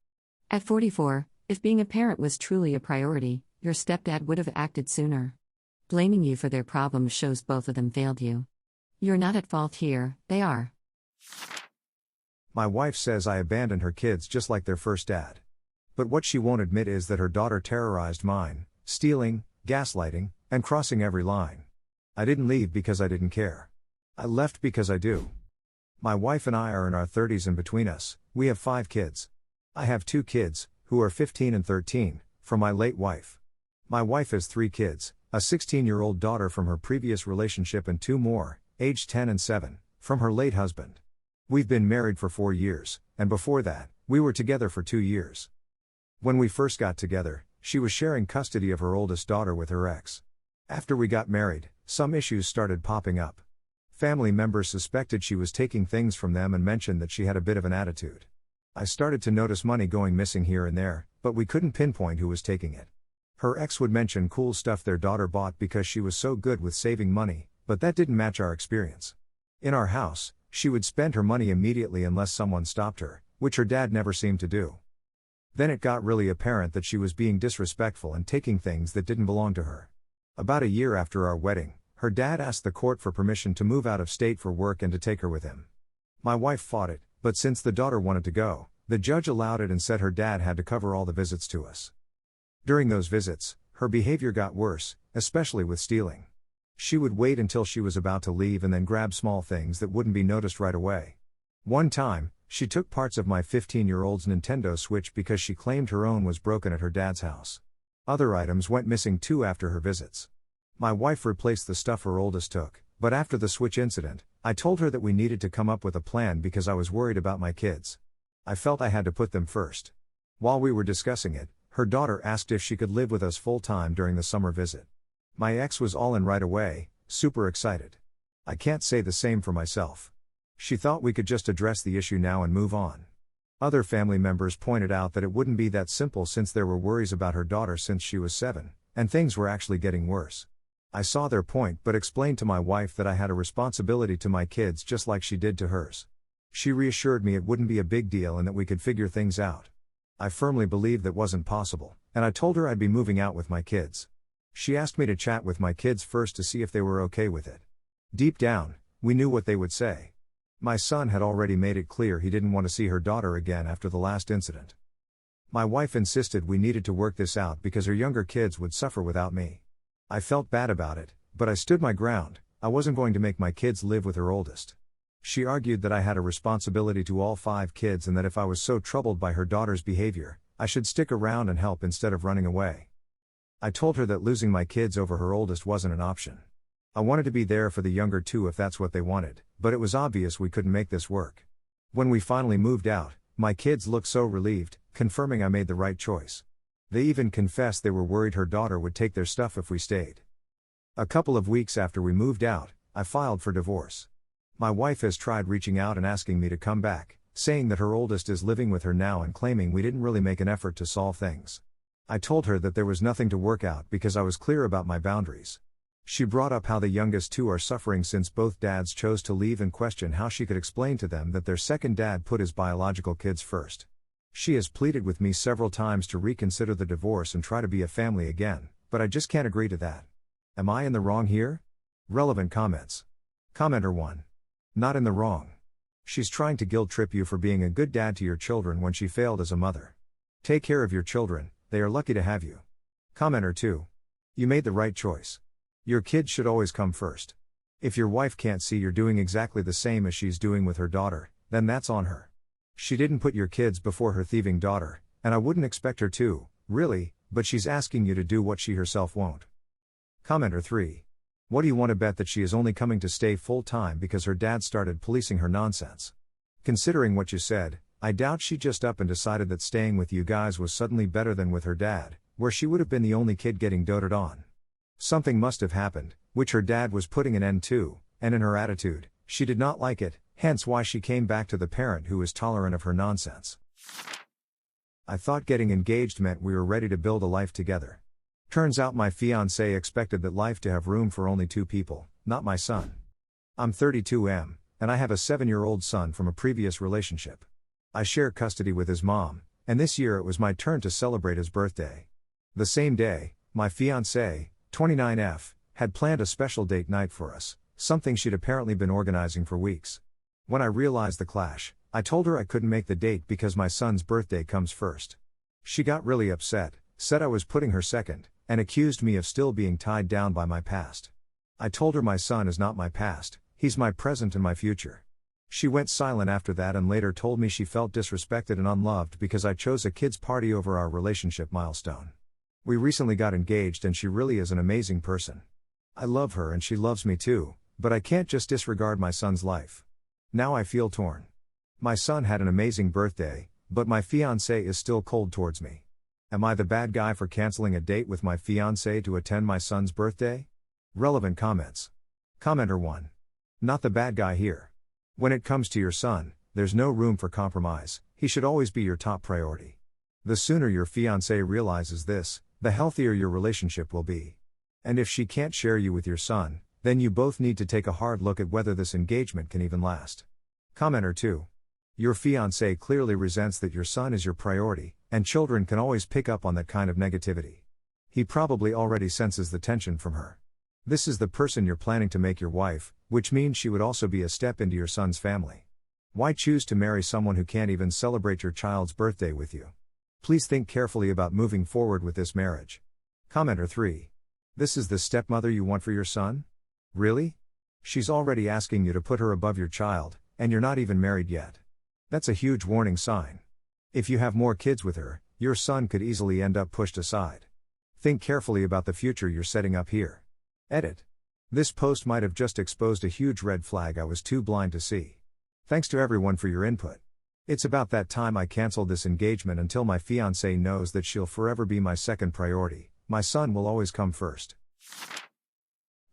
At 44, if being a parent was truly a priority, your stepdad would have acted sooner. Blaming you for their problems shows both of them failed you. You're not at fault here, they are. My wife says I abandoned her kids just like their first dad. But what she won't admit is that her daughter terrorized mine, stealing, gaslighting, and crossing every line. I didn't leave because I didn't care. I left because I do. My wife and I are in our 30s, and between us, we have 5 kids. I have 2 kids, who are 15 and 13, from my late wife. My wife has 3 kids, a 16-year-old daughter from her previous relationship and 2 more, aged 10 and 7, from her late husband. We've been married for 4 years, and before that, we were together for 2 years. When we first got together, she was sharing custody of her oldest daughter with her ex. After we got married, some issues started popping up. Family members suspected she was taking things from them and mentioned that she had a bit of an attitude. I started to notice money going missing here and there, but we couldn't pinpoint who was taking it. Her ex would mention cool stuff their daughter bought because she was so good with saving money, but that didn't match our experience. In our house, she would spend her money immediately unless someone stopped her, which her dad never seemed to do. Then it got really apparent that she was being disrespectful and taking things that didn't belong to her. About a year after our wedding, her dad asked the court for permission to move out of state for work and to take her with him. My wife fought it, but since the daughter wanted to go, the judge allowed it and said her dad had to cover all the visits to us. During those visits, her behavior got worse, especially with stealing. She would wait until she was about to leave and then grab small things that wouldn't be noticed right away. One time, she took parts of my 15-year-old's Nintendo Switch because she claimed her own was broken at her dad's house. Other items went missing too after her visits. My wife replaced the stuff her oldest took, but after the switch incident, I told her that we needed to come up with a plan because I was worried about my kids. I felt I had to put them first. While we were discussing it, her daughter asked if she could live with us full-time during the summer visit. My ex was all in right away, super excited. I can't say the same for myself. She thought we could just address the issue now and move on. Other family members pointed out that it wouldn't be that simple since there were worries about her daughter since she was 7, and things were actually getting worse. I saw their point but explained to my wife that I had a responsibility to my kids just like she did to hers. She reassured me it wouldn't be a big deal and that we could figure things out. I firmly believed that wasn't possible, and I told her I'd be moving out with my kids. She asked me to chat with my kids first to see if they were okay with it. Deep down, we knew what they would say. My son had already made it clear he didn't want to see her daughter again after the last incident. My wife insisted we needed to work this out because her younger kids would suffer without me. I felt bad about it, but I stood my ground. I wasn't going to make my kids live with her oldest. She argued that I had a responsibility to all 5 kids and that if I was so troubled by her daughter's behavior, I should stick around and help instead of running away. I told her that losing my kids over her oldest wasn't an option. I wanted to be there for the younger 2 if that's what they wanted, but it was obvious we couldn't make this work. When we finally moved out, my kids looked so relieved, confirming I made the right choice. They even confessed they were worried her daughter would take their stuff if we stayed. A couple of weeks after we moved out, I filed for divorce. My wife has tried reaching out and asking me to come back, saying that her oldest is living with her now and claiming we didn't really make an effort to solve things. I told her that there was nothing to work out because I was clear about my boundaries. She brought up how the youngest 2 are suffering since both dads chose to leave and questioned how she could explain to them that their second dad put his biological kids first. She has pleaded with me several times to reconsider the divorce and try to be a family again, but I just can't agree to that. Am I in the wrong here? Relevant comments. Commenter 1. Not in the wrong. She's trying to guilt trip you for being a good dad to your children when she failed as a mother. Take care of your children, they are lucky to have you. Commenter 2. You made the right choice. Your kids should always come first. If your wife can't see you're doing exactly the same as she's doing with her daughter, then that's on her. She didn't put your kids before her thieving daughter, and I wouldn't expect her to, really, but she's asking you to do what she herself won't. Commenter 3. What do you want to bet that she is only coming to stay full-time because her dad started policing her nonsense? Considering what you said, I doubt she just up and decided that staying with you guys was suddenly better than with her dad, where she would have been the only kid getting doted on. Something must have happened, which her dad was putting an end to, and in her attitude, she did not like it, hence why she came back to the parent who is tolerant of her nonsense. I thought getting engaged meant we were ready to build a life together. Turns out my fiancé expected that life to have room for only 2 people, not my son. I'm 32M, and I have a 7-year-old son from a previous relationship. I share custody with his mom, and this year it was my turn to celebrate his birthday. The same day, my fiancé, 29F, had planned a special date night for us, something she'd apparently been organizing for weeks. When I realized the clash, I told her I couldn't make the date because my son's birthday comes first. She got really upset, said I was putting her second, and accused me of still being tied down by my past. I told her my son is not my past, he's my present and my future. She went silent after that and later told me she felt disrespected and unloved because I chose a kid's party over our relationship milestone. We recently got engaged and she really is an amazing person. I love her and she loves me too, but I can't just disregard my son's life. Now I feel torn. My son had an amazing birthday, but my fiancé is still cold towards me. Am I the bad guy for canceling a date with my fiancé to attend my son's birthday? Relevant comments. Commenter 1. Not the bad guy here. When it comes to your son, there's no room for compromise, he should always be your top priority. The sooner your fiancé realizes this, the healthier your relationship will be. And if she can't share you with your son, then you both need to take a hard look at whether this engagement can even last. Commenter 2. Your fiancé clearly resents that your son is your priority, and children can always pick up on that kind of negativity. He probably already senses the tension from her. This is the person you're planning to make your wife, which means she would also be a step into your son's family. Why choose to marry someone who can't even celebrate your child's birthday with you? Please think carefully about moving forward with this marriage. Commenter 3. This is the stepmother you want for your son? Really? She's already asking you to put her above your child, and you're not even married yet. That's a huge warning sign. If you have more kids with her, your son could easily end up pushed aside. Think carefully about the future you're setting up here. Edit. This post might have just exposed a huge red flag I was too blind to see. Thanks to everyone for your input. It's about that time I canceled this engagement until my fiancée knows that she'll forever be my second priority. My son will always come first.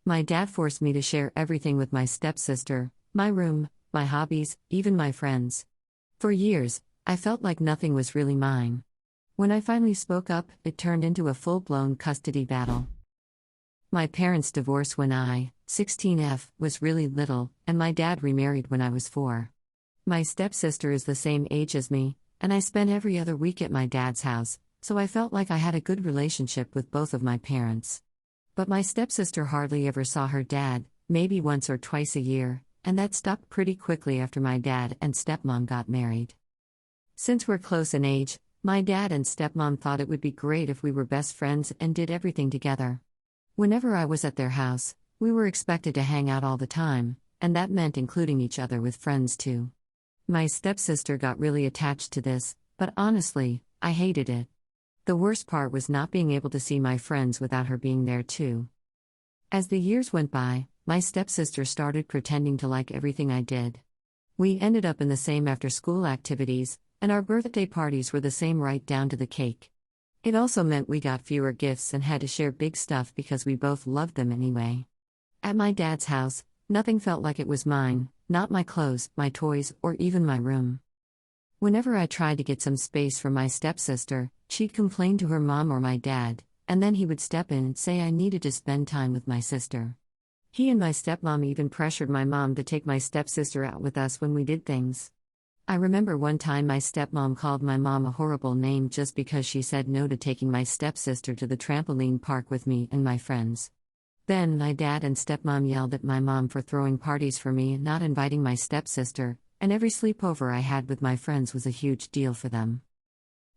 My dad forced me to share everything with my stepsister, my room, my hobbies, even my friends. For years, I felt like nothing was really mine. When I finally spoke up, it turned into a full-blown custody battle. My parents divorced when I, 16F, was really little, and my dad remarried when I was 4. My stepsister is the same age as me, and I spent every other week at my dad's house, so I felt like I had a good relationship with both of my parents. But my stepsister hardly ever saw her dad, maybe once or twice a year, and that stopped pretty quickly after my dad and stepmom got married. Since we're close in age, my dad and stepmom thought it would be great if we were best friends and did everything together. Whenever I was at their house, we were expected to hang out all the time, and that meant including each other with friends too. My stepsister got really attached to this, but honestly, I hated it. The worst part was not being able to see my friends without her being there too. As the years went by, my stepsister started pretending to like everything I did. We ended up in the same after-school activities, and our birthday parties were the same right down to the cake. It also meant we got fewer gifts and had to share big stuff because we both loved them anyway. At my dad's house, nothing felt like it was mine, not my clothes, my toys, or even my room. Whenever I tried to get some space from my stepsister, she'd complain to her mom or my dad, and then he would step in and say I needed to spend time with my sister. He and my stepmom even pressured my mom to take my stepsister out with us when we did things. I remember one time my stepmom called my mom a horrible name just because she said no to taking my stepsister to the trampoline park with me and my friends. Then my dad and stepmom yelled at my mom for throwing parties for me and not inviting my stepsister, and every sleepover I had with my friends was a huge deal for them.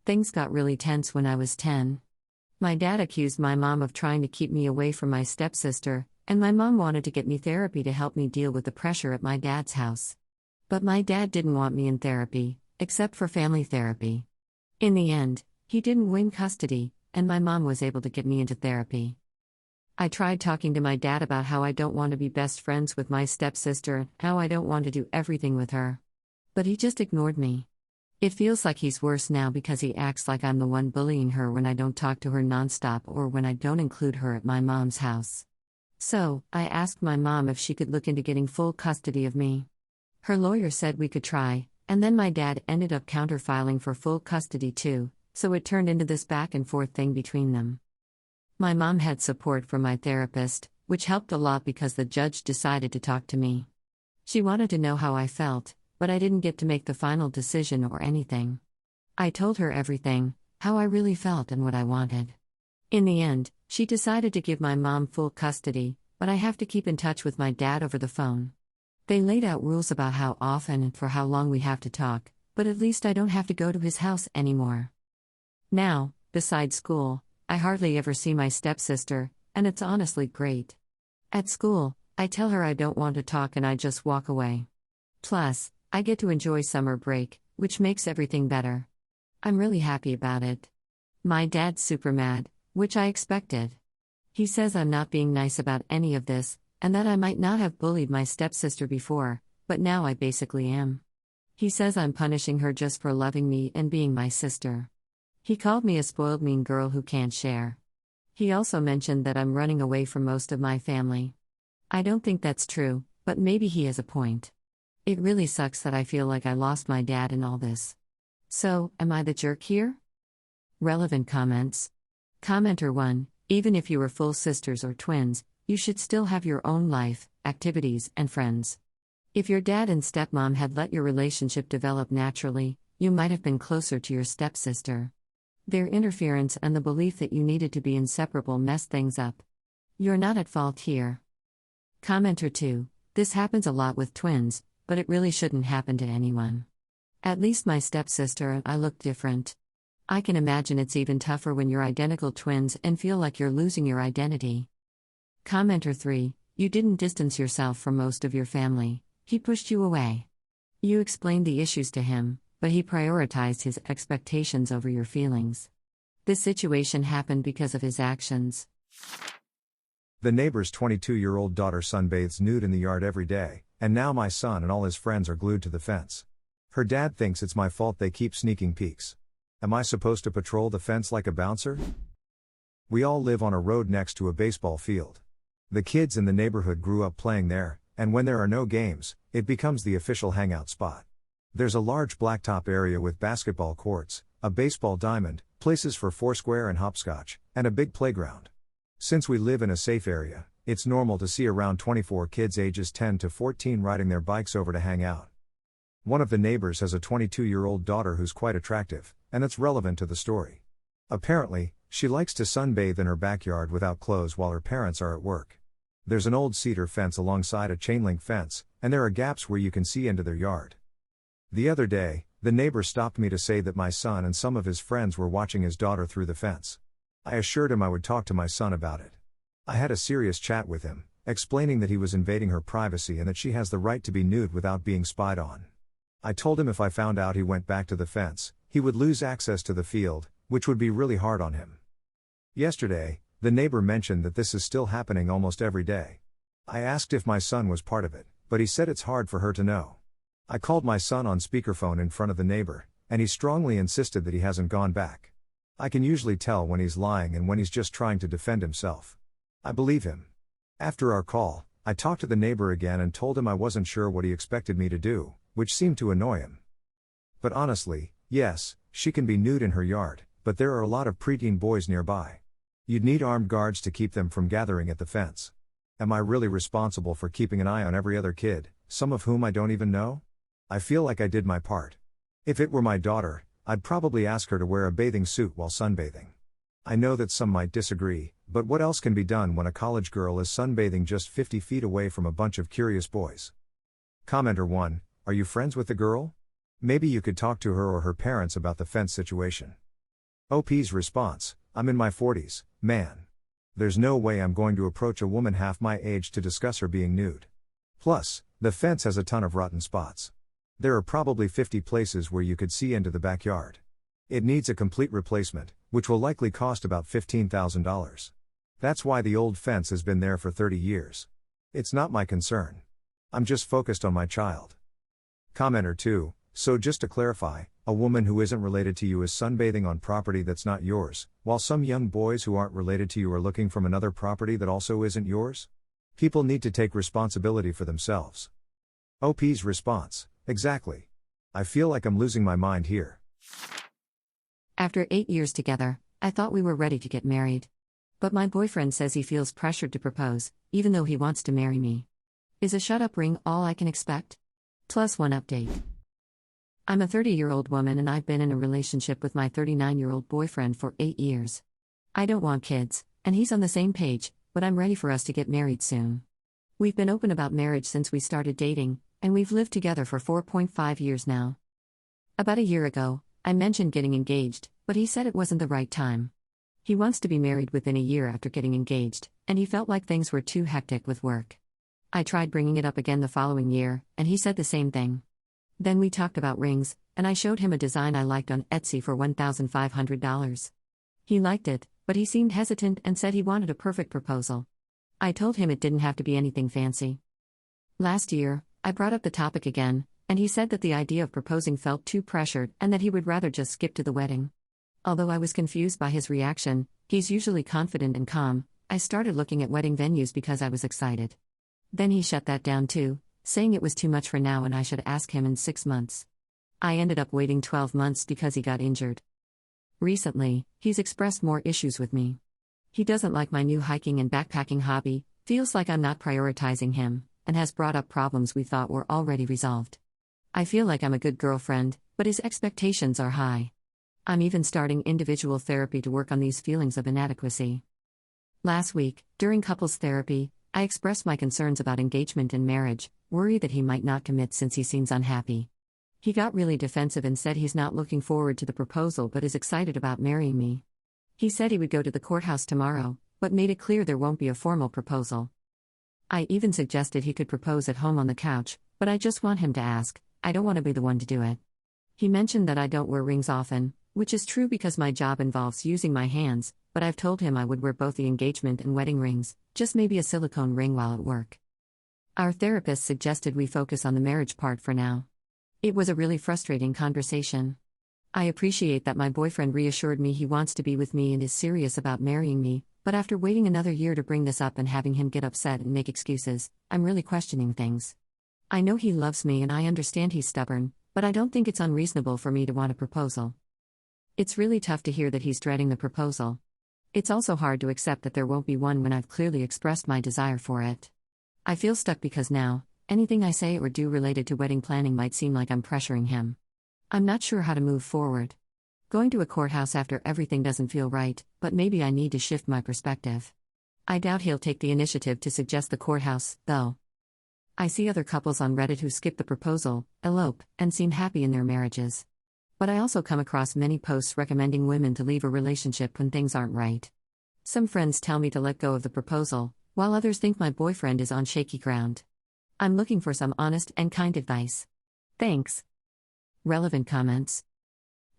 Things got really tense when I was 10. My dad accused my mom of trying to keep me away from my stepsister, and my mom wanted to get me therapy to help me deal with the pressure at my dad's house. But my dad didn't want me in therapy, except for family therapy. In the end, he didn't win custody, and my mom was able to get me into therapy. I tried talking to my dad about how I don't want to be best friends with my stepsister, how I don't want to do everything with her. But he just ignored me. It feels like he's worse now because he acts like I'm the one bullying her when I don't talk to her nonstop or when I don't include her at my mom's house. So, I asked my mom if she could look into getting full custody of me. Her lawyer said we could try, and then my dad ended up counter-filing for full custody too, so it turned into this back-and-forth thing between them. My mom had support from my therapist, which helped a lot because the judge decided to talk to me. She wanted to know how I felt, but I didn't get to make the final decision or anything. I told her everything, how I really felt and what I wanted. In the end, she decided to give my mom full custody, but I have to keep in touch with my dad over the phone. They laid out rules about how often and for how long we have to talk, but at least I don't have to go to his house anymore. Now, besides school, I hardly ever see my stepsister, and it's honestly great. At school, I tell her I don't want to talk and I just walk away. Plus, I get to enjoy summer break, which makes everything better. I'm really happy about it. My dad's super mad, which I expected. He says I'm not being nice about any of this, and that I might not have bullied my stepsister before, but now I basically am. He says I'm punishing her just for loving me and being my sister. He called me a spoiled mean girl who can't share. He also mentioned that I'm running away from most of my family. I don't think that's true, but maybe he has a point. It really sucks that I feel like I lost my dad in all this. So, am I the jerk here? Relevant comments. Commenter 1, even if you were full sisters or twins, you should still have your own life, activities, and friends. If your dad and stepmom had let your relationship develop naturally, you might have been closer to your stepsister. Their interference and the belief that you needed to be inseparable messed things up. You're not at fault here. Commenter 2, this happens a lot with twins, but it really shouldn't happen to anyone. At least my stepsister and I look different. I can imagine it's even tougher when you're identical twins and feel like you're losing your identity. Commenter 3, you didn't distance yourself from most of your family, he pushed you away. You explained the issues to him, but he prioritized his expectations over your feelings. This situation happened because of his actions. The neighbor's 22-year-old daughter sunbathes nude in the yard every day, and now my son and all his friends are glued to the fence. Her dad thinks it's my fault they keep sneaking peeks. Am I supposed to patrol the fence like a bouncer? We all live on a road next to a baseball field. The kids in the neighborhood grew up playing there, and when there are no games, it becomes the official hangout spot. There's a large blacktop area with basketball courts, a baseball diamond, places for foursquare and hopscotch, and a big playground. Since we live in a safe area, it's normal to see around 24 kids ages 10 to 14 riding their bikes over to hang out. One of the neighbors has a 22-year-old daughter who's quite attractive, and it's relevant to the story. Apparently, she likes to sunbathe in her backyard without clothes while her parents are at work. There's an old cedar fence alongside a chain-link fence, and there are gaps where you can see into their yard. The other day, the neighbor stopped me to say that my son and some of his friends were watching his daughter through the fence. I assured him I would talk to my son about it. I had a serious chat with him, explaining that he was invading her privacy and that she has the right to be nude without being spied on. I told him if I found out he went back to the fence, he would lose access to the field, which would be really hard on him. Yesterday, the neighbor mentioned that this is still happening almost every day. I asked if my son was part of it, but he said it's hard for her to know. I called my son on speakerphone in front of the neighbor, and he strongly insisted that he hasn't gone back. I can usually tell when he's lying and when he's just trying to defend himself. I believe him. After our call, I talked to the neighbor again and told him I wasn't sure what he expected me to do, which seemed to annoy him. But honestly, yes, she can be nude in her yard, but there are a lot of preteen boys nearby. You'd need armed guards to keep them from gathering at the fence. Am I really responsible for keeping an eye on every other kid, some of whom I don't even know? I feel like I did my part. If it were my daughter, I'd probably ask her to wear a bathing suit while sunbathing. I know that some might disagree, but what else can be done when a college girl is sunbathing just 50 feet away from a bunch of curious boys? Commenter 1, are you friends with the girl? Maybe you could talk to her or her parents about the fence situation. OP's response, I'm in my 40s, man. There's no way I'm going to approach a woman half my age to discuss her being nude. Plus, the fence has a ton of rotten spots. There are probably 50 places where you could see into the backyard. It needs a complete replacement, which will likely cost about $15,000. That's why the old fence has been there for 30 years. It's not my concern. I'm just focused on my child. Commenter 2, so just to clarify, a woman who isn't related to you is sunbathing on property that's not yours, while some young boys who aren't related to you are looking from another property that also isn't yours? People need to take responsibility for themselves. OP's response, exactly. I feel like I'm losing my mind here. After 8 years together, I thought we were ready to get married. But my boyfriend says he feels pressured to propose, even though he wants to marry me. Is a shut-up ring all I can expect? Plus one update. I'm a 30-year-old woman and I've been in a relationship with my 39-year-old boyfriend for 8 years. I don't want kids, and he's on the same page, but I'm ready for us to get married soon. We've been open about marriage since we started dating, and we've lived together for 4.5 years now. About a year ago, I mentioned getting engaged, but he said it wasn't the right time. He wants to be married within a year after getting engaged, and he felt like things were too hectic with work. I tried bringing it up again the following year, and he said the same thing. Then we talked about rings, and I showed him a design I liked on Etsy for $1,500. He liked it, but he seemed hesitant and said he wanted a perfect proposal. I told him it didn't have to be anything fancy. Last year, I brought up the topic again, and he said that the idea of proposing felt too pressured and that he would rather just skip to the wedding. Although I was confused by his reaction, he's usually confident and calm, I started looking at wedding venues because I was excited. Then he shut that down too, saying it was too much for now and I should ask him in 6 months. I ended up waiting 12 months because he got injured. Recently, he's expressed more issues with me. He doesn't like my new hiking and backpacking hobby, feels like I'm not prioritizing him, and has brought up problems we thought were already resolved. I feel like I'm a good girlfriend, but his expectations are high. I'm even starting individual therapy to work on these feelings of inadequacy. Last week, during couples therapy, I expressed my concerns about engagement and marriage, worry that he might not commit since he seems unhappy. He got really defensive and said he's not looking forward to the proposal but is excited about marrying me. He said he would go to the courthouse tomorrow, but made it clear there won't be a formal proposal. I even suggested he could propose at home on the couch, but I just want him to ask. I don't want to be the one to do it. He mentioned that I don't wear rings often, which is true because my job involves using my hands, but I've told him I would wear both the engagement and wedding rings, just maybe a silicone ring while at work. Our therapist suggested we focus on the marriage part for now. It was a really frustrating conversation. I appreciate that my boyfriend reassured me he wants to be with me and is serious about marrying me, but after waiting another year to bring this up and having him get upset and make excuses, I'm really questioning things. I know he loves me and I understand he's stubborn, but I don't think it's unreasonable for me to want a proposal. It's really tough to hear that he's dreading the proposal. It's also hard to accept that there won't be one when I've clearly expressed my desire for it. I feel stuck because now, anything I say or do related to wedding planning might seem like I'm pressuring him. I'm not sure how to move forward. Going to a courthouse after everything doesn't feel right, but maybe I need to shift my perspective. I doubt he'll take the initiative to suggest the courthouse, though. I see other couples on Reddit who skip the proposal, elope, and seem happy in their marriages. But I also come across many posts recommending women to leave a relationship when things aren't right. Some friends tell me to let go of the proposal, while others think my boyfriend is on shaky ground. I'm looking for some honest and kind advice. Thanks. Relevant comments.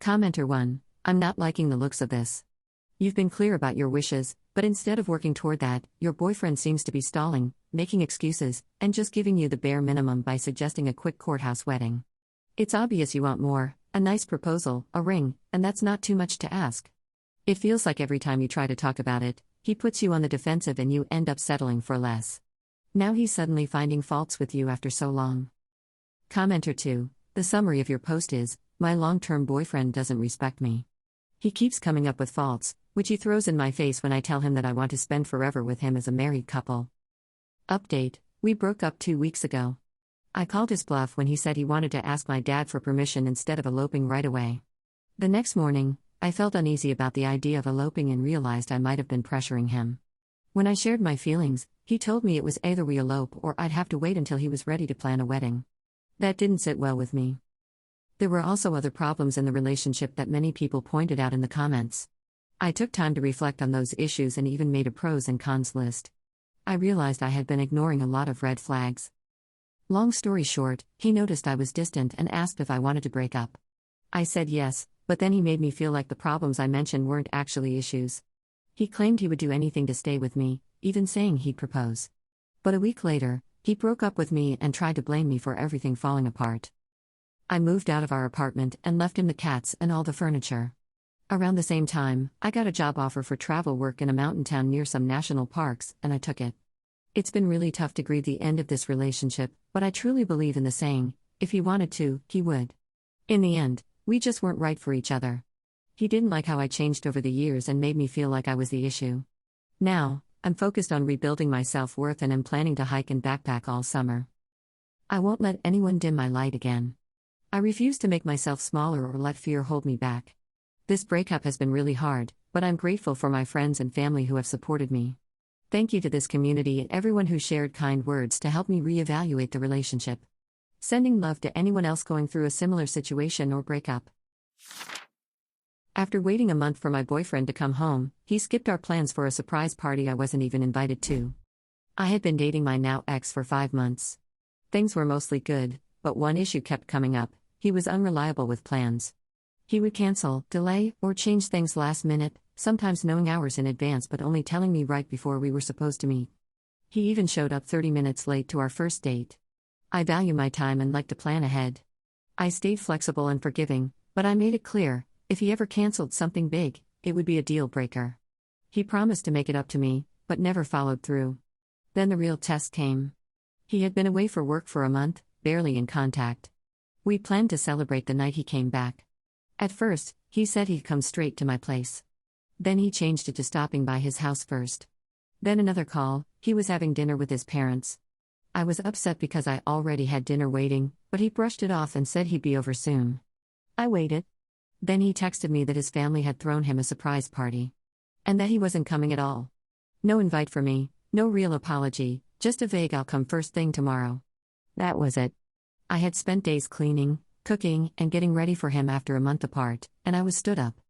Commenter 1, I'm not liking the looks of this. You've been clear about your wishes, but instead of working toward that, your boyfriend seems to be stalling, making excuses, and just giving you the bare minimum by suggesting a quick courthouse wedding. It's obvious you want more, a nice proposal, a ring, and that's not too much to ask. It feels like every time you try to talk about it, he puts you on the defensive and you end up settling for less. Now he's suddenly finding faults with you after so long. Commenter 2, the summary of your post is, my long-term boyfriend doesn't respect me. He keeps coming up with faults, which he throws in my face when I tell him that I want to spend forever with him as a married couple. Update, we broke up 2 weeks ago. I called his bluff when he said he wanted to ask my dad for permission instead of eloping right away. The next morning, I felt uneasy about the idea of eloping and realized I might have been pressuring him. When I shared my feelings, he told me it was either we elope or I'd have to wait until he was ready to plan a wedding. That didn't sit well with me. There were also other problems in the relationship that many people pointed out in the comments. I took time to reflect on those issues and even made a pros and cons list. I realized I had been ignoring a lot of red flags. Long story short, he noticed I was distant and asked if I wanted to break up. I said yes, but then he made me feel like the problems I mentioned weren't actually issues. He claimed he would do anything to stay with me, even saying he'd propose. But a week later, he broke up with me and tried to blame me for everything falling apart. I moved out of our apartment and left him the cats and all the furniture. Around the same time, I got a job offer for travel work in a mountain town near some national parks, and I took it. It's been really tough to grieve the end of this relationship, but I truly believe in the saying, if he wanted to, he would. In the end, we just weren't right for each other. He didn't like how I changed over the years and made me feel like I was the issue. Now, I'm focused on rebuilding my self-worth and am planning to hike and backpack all summer. I won't let anyone dim my light again. I refuse to make myself smaller or let fear hold me back. This breakup has been really hard, but I'm grateful for my friends and family who have supported me. Thank you to this community and everyone who shared kind words to help me reevaluate the relationship. Sending love to anyone else going through a similar situation or breakup. After waiting a month for my boyfriend to come home, he skipped our plans for a surprise party I wasn't even invited to. I had been dating my now ex for 5 months. Things were mostly good, but one issue kept coming up: he was unreliable with plans. He would cancel, delay, or change things last minute, sometimes knowing hours in advance but only telling me right before we were supposed to meet. He even showed up 30 minutes late to our first date. I value my time and like to plan ahead. I stayed flexible and forgiving, but I made it clear, if he ever canceled something big, it would be a deal breaker. He promised to make it up to me, but never followed through. Then the real test came. He had been away for work for a month, barely in contact. We planned to celebrate the night he came back. At first, he said he'd come straight to my place. Then he changed it to stopping by his house first. Then another call, he was having dinner with his parents. I was upset because I already had dinner waiting, but he brushed it off and said he'd be over soon. I waited. Then he texted me that his family had thrown him a surprise party. And that he wasn't coming at all. No invite for me, no real apology, just a vague "I'll come first thing tomorrow." That was it. I had spent days cleaning, cooking, and getting ready for him after a month apart, and I was stood up.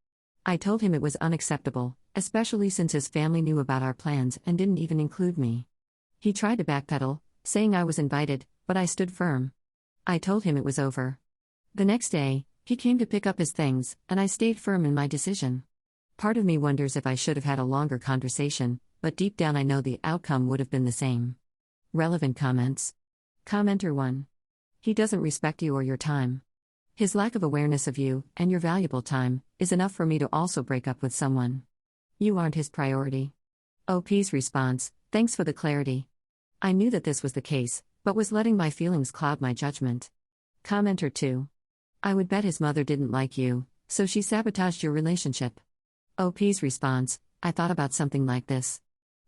I told him it was unacceptable, especially since his family knew about our plans and didn't even include me. He tried to backpedal, saying I was invited, but I stood firm. I told him it was over. The next day, He came to pick up his things, and I stayed firm in my decision. Part of me wonders if I should have had a longer conversation, but deep down I know the outcome would have been the same. Relevant comments. Commenter 1. He doesn't respect you or your time. His lack of awareness of you, and your valuable time, is enough for me to also break up with someone. You aren't his priority. OP's response, thanks for the clarity. I knew that this was the case, but was letting my feelings cloud my judgment. Commenter 2. I would bet his mother didn't like you, so she sabotaged your relationship. OP's response, I thought about something like this.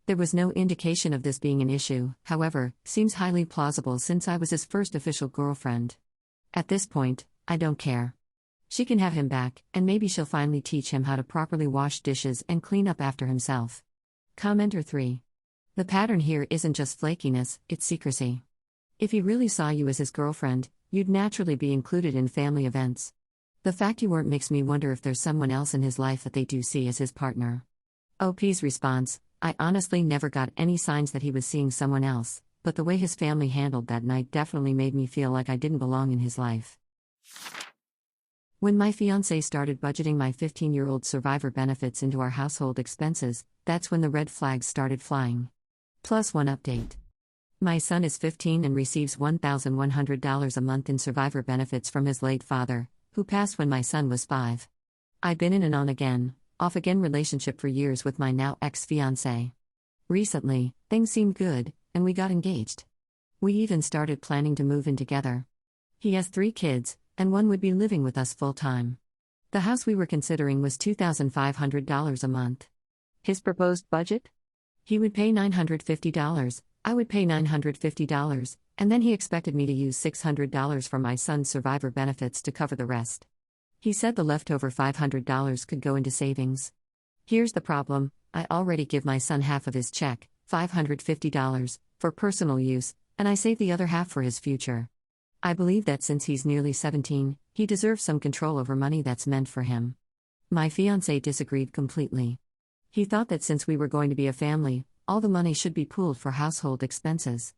There was no indication of this being an issue, however, seems highly plausible since I was his first official girlfriend. At this point, I don't care. She can have him back, and maybe she'll finally teach him how to properly wash dishes and clean up after himself. Commenter 3. The pattern here isn't just flakiness, it's secrecy. If he really saw you as his girlfriend, you'd naturally be included in family events. The fact you weren't makes me wonder if there's someone else in his life that they do see as his partner. OP's response, I honestly never got any signs that he was seeing someone else, but the way his family handled that night definitely made me feel like I didn't belong in his life. When my fiancé started budgeting my 15-year-old survivor benefits into our household expenses, that's when the red flags started flying. +1 update. My son is 15 and receives $1,100 a month in survivor benefits from his late father, who passed when my son was 5. I've been in an on-again, off-again relationship for years with my now ex-fiancé. Recently, things seemed good, and we got engaged. We even started planning to move in together. He has 3 kids, and one would be living with us full-time. The house we were considering was $2,500 a month. His proposed budget? He would pay $950, I would pay $950, and then he expected me to use $600 from my son's survivor benefits to cover the rest. He said the leftover $500 could go into savings. Here's the problem, I already give my son half of his check, $550, for personal use, and I save the other half for his future. I believe that since he's nearly 17, he deserves some control over money that's meant for him. My fiancé disagreed completely. He thought that since we were going to be a family, all the money should be pooled for household expenses.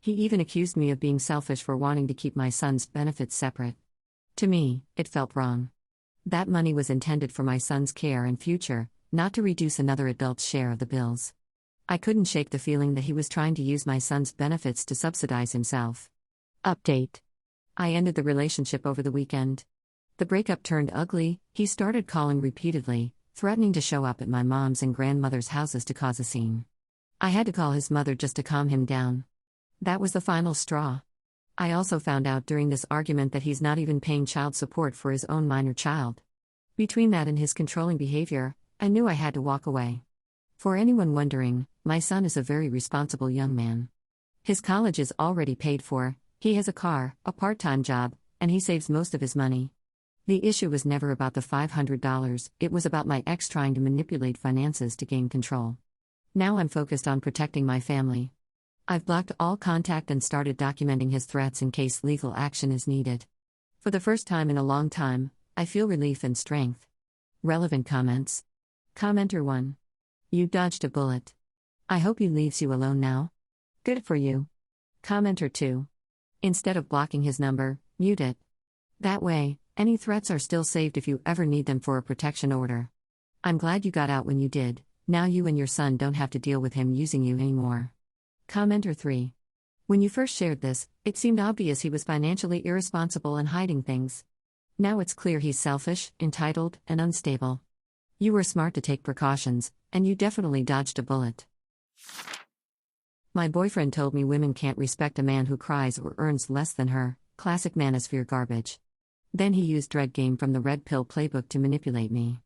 He even accused me of being selfish for wanting to keep my son's benefits separate. To me, it felt wrong. That money was intended for my son's care and future, not to reduce another adult's share of the bills. I couldn't shake the feeling that he was trying to use my son's benefits to subsidize himself. Update. I ended the relationship over the weekend. The breakup turned ugly, he started calling repeatedly, threatening to show up at my mom's and grandmother's houses to cause a scene. I had to call his mother just to calm him down. That was the final straw. I also found out during this argument that he's not even paying child support for his own minor child. Between that and his controlling behavior, I knew I had to walk away. For anyone wondering, my son is a very responsible young man. His college is already paid for, he has a car, a part-time job, and he saves most of his money. The issue was never about the $500, it was about my ex trying to manipulate finances to gain control. Now I'm focused on protecting my family. I've blocked all contact and started documenting his threats in case legal action is needed. For the first time in a long time, I feel relief and strength. Relevant comments. Commenter 1. You dodged a bullet. I hope he leaves you alone now. Good for you. Commenter 2. Instead of blocking his number, mute it. That way, any threats are still saved if you ever need them for a protection order. I'm glad you got out when you did. Now you and your son don't have to deal with him using you anymore. Commenter 3. When you first shared this, it seemed obvious he was financially irresponsible and hiding things. Now it's clear he's selfish, entitled, and unstable. You were smart to take precautions, and you definitely dodged a bullet. My boyfriend told me women can't respect a man who cries or earns less than her, classic manosphere garbage. Then he used Dread Game from the Red Pill playbook to manipulate me.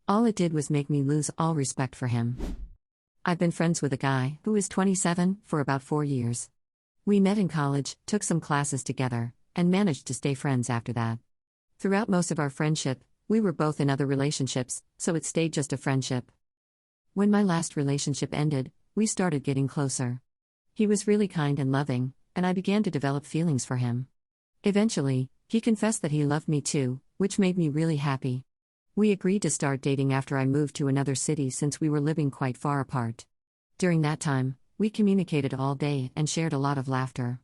All it did was make me lose all respect for him. I've been friends with a guy, who is 27, for about 4 years. We met in college, took some classes together, and managed to stay friends after that. Throughout most of our friendship, we were both in other relationships, so it stayed just a friendship. When my last relationship ended, we started getting closer. He was really kind and loving, and I began to develop feelings for him. Eventually, he confessed that he loved me too, which made me really happy. We agreed to start dating after I moved to another city since we were living quite far apart. During that time, we communicated all day and shared a lot of laughter.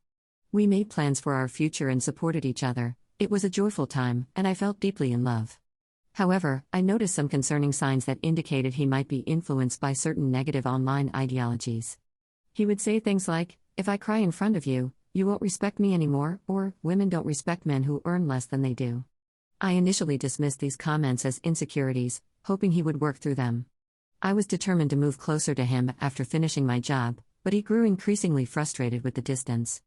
We made plans for our future and supported each other, It was a joyful time, and I felt deeply in love. However, I noticed some concerning signs that indicated he might be influenced by certain negative online ideologies. He would say things like, "If I cry in front of you, you won't respect me anymore," or "Women don't respect men who earn less than they do." I initially dismissed these comments as insecurities, hoping he would work through them. I was determined to move closer to him after finishing my job, but he grew increasingly frustrated with the distance.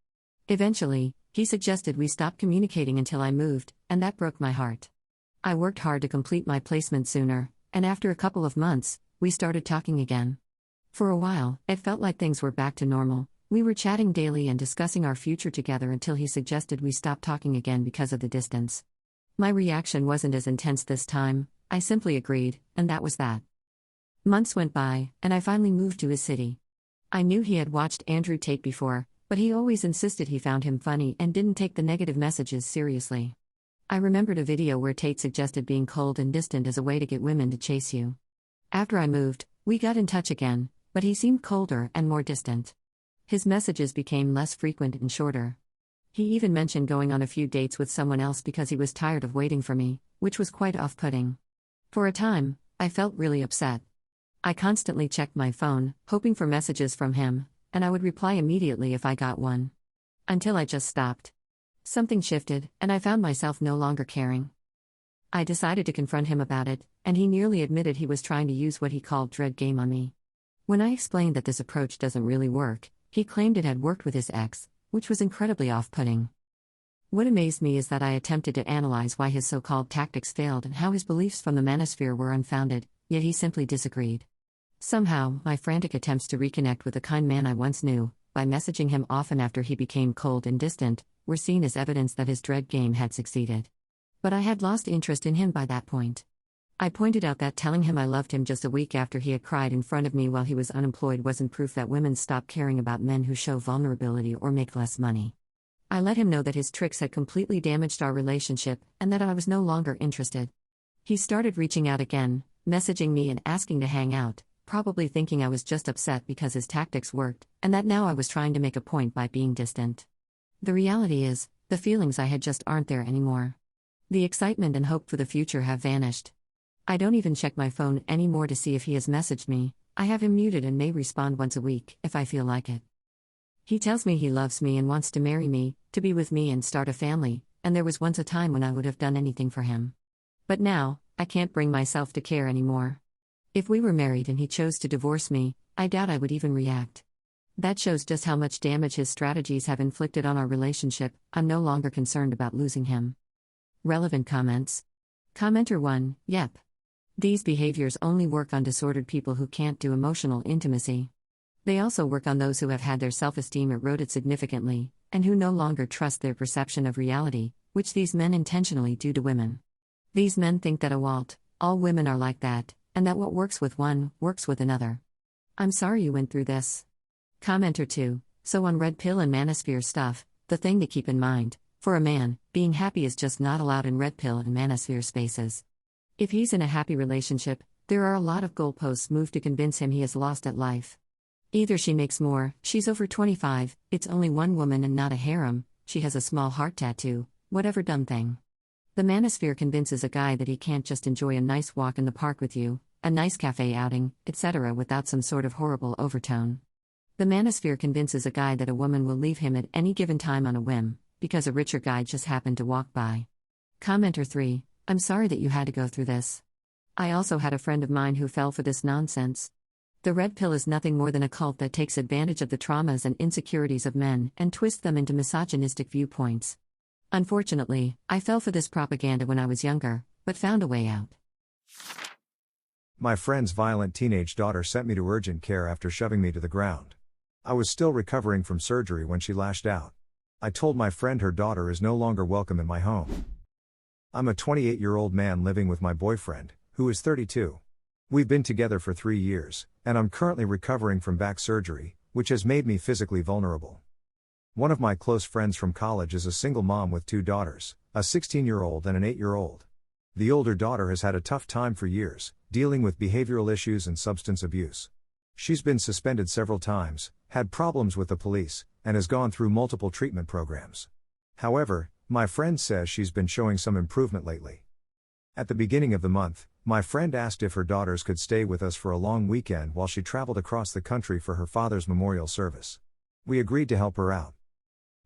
Eventually, he suggested we stop communicating until I moved, and that broke my heart. I worked hard to complete my placement sooner, and after a couple of months, we started talking again. For a while, it felt like things were back to normal. We were chatting daily and discussing our future together until he suggested we stop talking again because of the distance. My reaction wasn't as intense this time, I simply agreed, and that was that. Months went by, and I finally moved to his city. I knew he had watched Andrew Tate before, but he always insisted he found him funny and didn't take the negative messages seriously. I remembered a video where Tate suggested being cold and distant as a way to get women to chase you. After I moved, we got in touch again, but he seemed colder and more distant. His messages became less frequent and shorter. He even mentioned going on a few dates with someone else because he was tired of waiting for me, which was quite off-putting. For a time, I felt really upset. I constantly checked my phone, hoping for messages from him, and I would reply immediately if I got one. Until I just stopped. Something shifted, and I found myself no longer caring. I decided to confront him about it, and he nearly admitted he was trying to use what he called dread game on me. When I explained that this approach doesn't really work, he claimed it had worked with his ex, which was incredibly off-putting. What amazed me is that I attempted to analyze why his so-called tactics failed and how his beliefs from the manosphere were unfounded, yet he simply disagreed. Somehow, my frantic attempts to reconnect with the kind man I once knew, by messaging him often after he became cold and distant, were seen as evidence that his dread game had succeeded. But I had lost interest in him by that point. I pointed out that telling him I loved him just a week after he had cried in front of me while he was unemployed wasn't proof that women stop caring about men who show vulnerability or make less money. I let him know that his tricks had completely damaged our relationship, and that I was no longer interested. He started reaching out again, messaging me and asking to hang out, probably thinking I was just upset because his tactics worked, and that now I was trying to make a point by being distant. The reality is, the feelings I had just aren't there anymore. The excitement and hope for the future have vanished. I don't even check my phone anymore to see if he has messaged me. I have him muted and may respond once a week, if I feel like it. He tells me he loves me and wants to marry me, to be with me and start a family, and there was once a time when I would have done anything for him. But now, I can't bring myself to care anymore. If we were married and he chose to divorce me, I doubt I would even react. That shows just how much damage his strategies have inflicted on our relationship. I'm no longer concerned about losing him. Relevant comments. Commenter 1, yep. These behaviors only work on disordered people who can't do emotional intimacy. They also work on those who have had their self-esteem eroded significantly, and who no longer trust their perception of reality, which these men intentionally do to women. These men think that all women are like that, and that what works with one, works with another. I'm sorry you went through this. Commenter 2, so on red pill and manosphere stuff, the thing to keep in mind, for a man, being happy is just not allowed in red pill and manosphere spaces. If he's in a happy relationship, there are a lot of goalposts moved to convince him he is lost at life. Either she makes more, she's over 25, it's only one woman and not a harem, she has a small heart tattoo, whatever dumb thing. The manosphere convinces a guy that he can't just enjoy a nice walk in the park with you, a nice cafe outing, etc. without some sort of horrible overtone. The manosphere convinces a guy that a woman will leave him at any given time on a whim, because a richer guy just happened to walk by. Commenter 3, I'm sorry that you had to go through this. I also had a friend of mine who fell for this nonsense. The red pill is nothing more than a cult that takes advantage of the traumas and insecurities of men and twists them into misogynistic viewpoints. Unfortunately, I fell for this propaganda when I was younger, but found a way out. My friend's violent teenage daughter sent me to urgent care after shoving me to the ground. I was still recovering from surgery when she lashed out. I told my friend her daughter is no longer welcome in my home. I'm a 28-year-old man living with my boyfriend, who is 32. We've been together for 3 years, and I'm currently recovering from back surgery, which has made me physically vulnerable. One of my close friends from college is a single mom with 2 daughters, a 16-year-old and an 8-year-old. The older daughter has had a tough time for years, dealing with behavioral issues and substance abuse. She's been suspended several times, had problems with the police, and has gone through multiple treatment programs. However, My friend says she's been showing some improvement lately. At the beginning of the month, my friend asked if her daughters could stay with us for a long weekend while she traveled across the country for her father's memorial service. We agreed to help her out.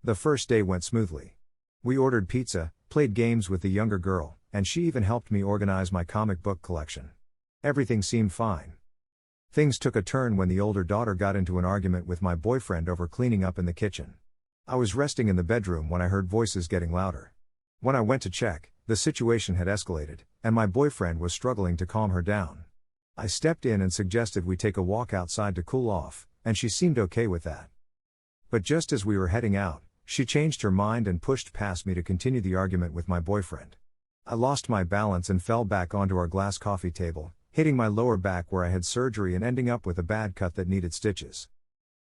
The first day went smoothly. We ordered pizza, played games with the younger girl, and she even helped me organize my comic book collection. Everything seemed fine. Things took a turn when the older daughter got into an argument with my boyfriend over cleaning up in the kitchen. I was resting in the bedroom when I heard voices getting louder. When I went to check, the situation had escalated, and my boyfriend was struggling to calm her down. I stepped in and suggested we take a walk outside to cool off, and she seemed okay with that. But just as we were heading out, she changed her mind and pushed past me to continue the argument with my boyfriend. I lost my balance and fell back onto our glass coffee table, hitting my lower back where I had surgery and ending up with a bad cut that needed stitches.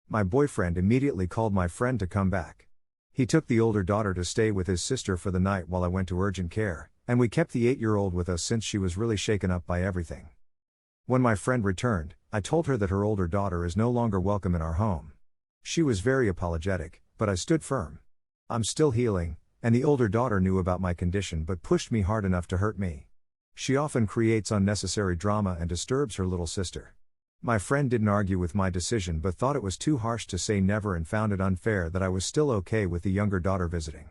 My boyfriend immediately called my friend to come back. He took the older daughter to stay with his sister for the night while I went to urgent care, and we kept the 8-year-old with us since she was really shaken up by everything. When my friend returned, I told her that her older daughter is no longer welcome in our home. She was very apologetic, but I stood firm. I'm still healing, and the older daughter knew about my condition but pushed me hard enough to hurt me. She often creates unnecessary drama and disturbs her little sister. My friend didn't argue with my decision but thought it was too harsh to say never and found it unfair that I was still okay with the younger daughter visiting.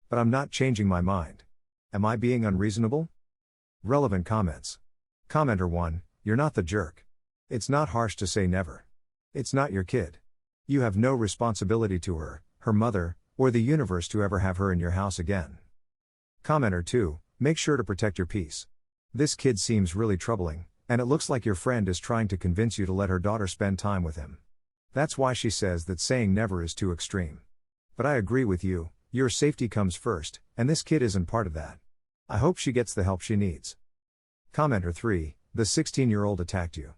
But I'm not changing my mind. Am I being unreasonable? Relevant comments. Commenter 1, you're not the jerk. It's not harsh to say never. It's not your kid. You have no responsibility to her, her mother, or the universe to ever have her in your house again. Commenter 2, make sure to protect your peace. This kid seems really troubling, and it looks like your friend is trying to convince you to let her daughter spend time with him. That's why she says that saying never is too extreme. But I agree with you, your safety comes first, and this kid isn't part of that. I hope she gets the help she needs. Commenter 3, the 16-year-old attacked you.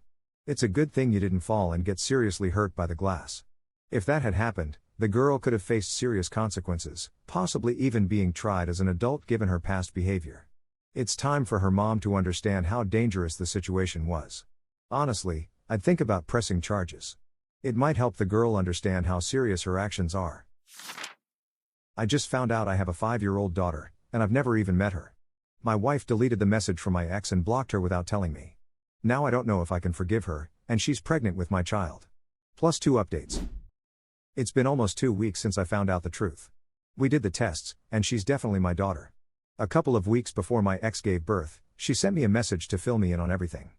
It's a good thing you didn't fall and get seriously hurt by the glass. If that had happened, the girl could have faced serious consequences, possibly even being tried as an adult given her past behavior. It's time for her mom to understand how dangerous the situation was. Honestly, I'd think about pressing charges. It might help the girl understand how serious her actions are. I just found out I have a 5-year-old daughter, and I've never even met her. My wife deleted the message from my ex and blocked her without telling me. Now I don't know if I can forgive her, and she's pregnant with my child. Plus 2 updates. It's been almost 2 weeks since I found out the truth. We did the tests, and she's definitely my daughter. A couple of weeks before my ex gave birth, she sent me a message to fill me in on everything.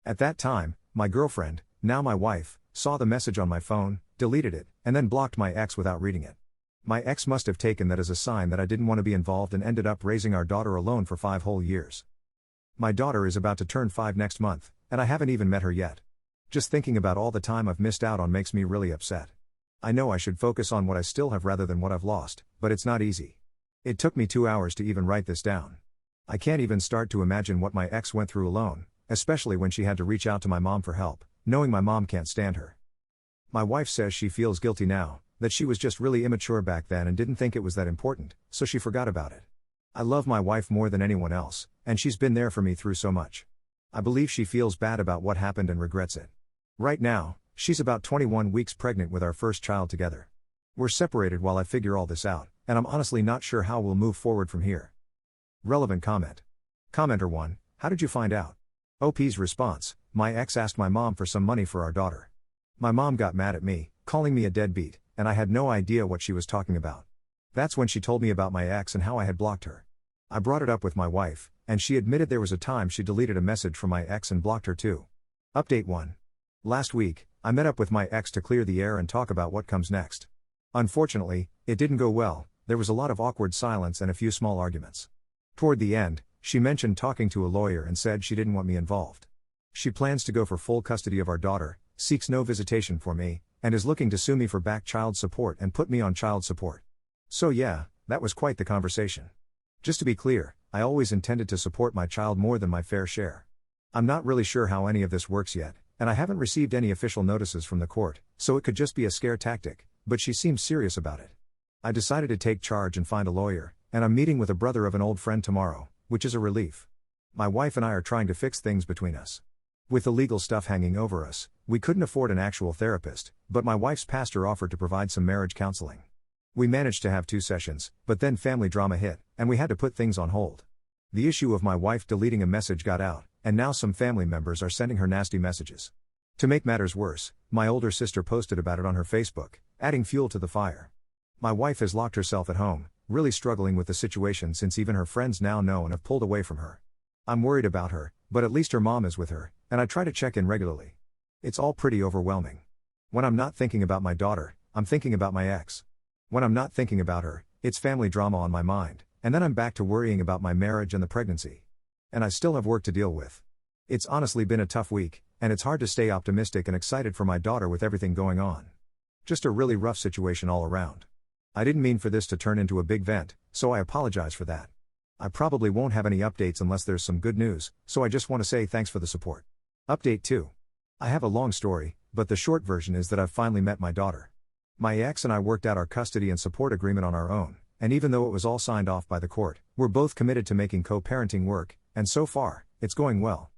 At that time, my girlfriend, now my wife, saw the message on my phone, deleted it, and then blocked my ex without reading it. My ex must have taken that as a sign that I didn't want to be involved and ended up raising our daughter alone for 5 whole years. My daughter is about to turn 5 next month, and I haven't even met her yet. Just thinking about all the time I've missed out on makes me really upset. I know I should focus on what I still have rather than what I've lost, but it's not easy. It took me 2 hours to even write this down. I can't even start to imagine what my ex went through alone, especially when she had to reach out to my mom for help, knowing my mom can't stand her. My wife says she feels guilty now, that she was just really immature back then and didn't think it was that important, so she forgot about it. I love my wife more than anyone else, and she's been there for me through so much. I believe she feels bad about what happened and regrets it. Right now, she's about 21 weeks pregnant with our first child together. We're separated while I figure all this out, and I'm honestly not sure how we'll move forward from here. Relevant comment. Commenter 1, how did you find out? OP's response, my ex asked my mom for some money for our daughter. My mom got mad at me, calling me a deadbeat, and I had no idea what she was talking about. That's when she told me about my ex and how I had blocked her. I brought it up with my wife, and she admitted there was a time she deleted a message from my ex and blocked her too. Update 1. Last week, I met up with my ex to clear the air and talk about what comes next. Unfortunately, it didn't go well. There was a lot of awkward silence and a few small arguments. Toward the end, she mentioned talking to a lawyer and said she didn't want me involved. She plans to go for full custody of our daughter, seeks no visitation for me, and is looking to sue me for back child support and put me on child support. So yeah, that was quite the conversation. Just to be clear, I always intended to support my child more than my fair share. I'm not really sure how any of this works yet, and I haven't received any official notices from the court, so it could just be a scare tactic, but she seems serious about it. I decided to take charge and find a lawyer, and I'm meeting with a brother of an old friend tomorrow, which is a relief. My wife and I are trying to fix things between us. With the legal stuff hanging over us, we couldn't afford an actual therapist, but my wife's pastor offered to provide some marriage counseling. We managed to have 2 sessions, but then family drama hit, and we had to put things on hold. The issue of my wife deleting a message got out, and now some family members are sending her nasty messages. To make matters worse, my older sister posted about it on her Facebook, adding fuel to the fire. My wife has locked herself at home, really struggling with the situation since even her friends now know and have pulled away from her. I'm worried about her, but at least her mom is with her, and I try to check in regularly. It's all pretty overwhelming. When I'm not thinking about my daughter, I'm thinking about my ex. When I'm not thinking about her, it's family drama on my mind, and then I'm back to worrying about my marriage and the pregnancy. And I still have work to deal with. It's honestly been a tough week, and it's hard to stay optimistic and excited for my daughter with everything going on. Just a really rough situation all around. I didn't mean for this to turn into a big vent, so I apologize for that. I probably won't have any updates unless there's some good news, so I just want to say thanks for the support. Update 2. I have a long story, but the short version is that I've finally met my daughter. My ex and I worked out our custody and support agreement on our own, and even though it was all signed off by the court, we're both committed to making co-parenting work, and so far, it's going well.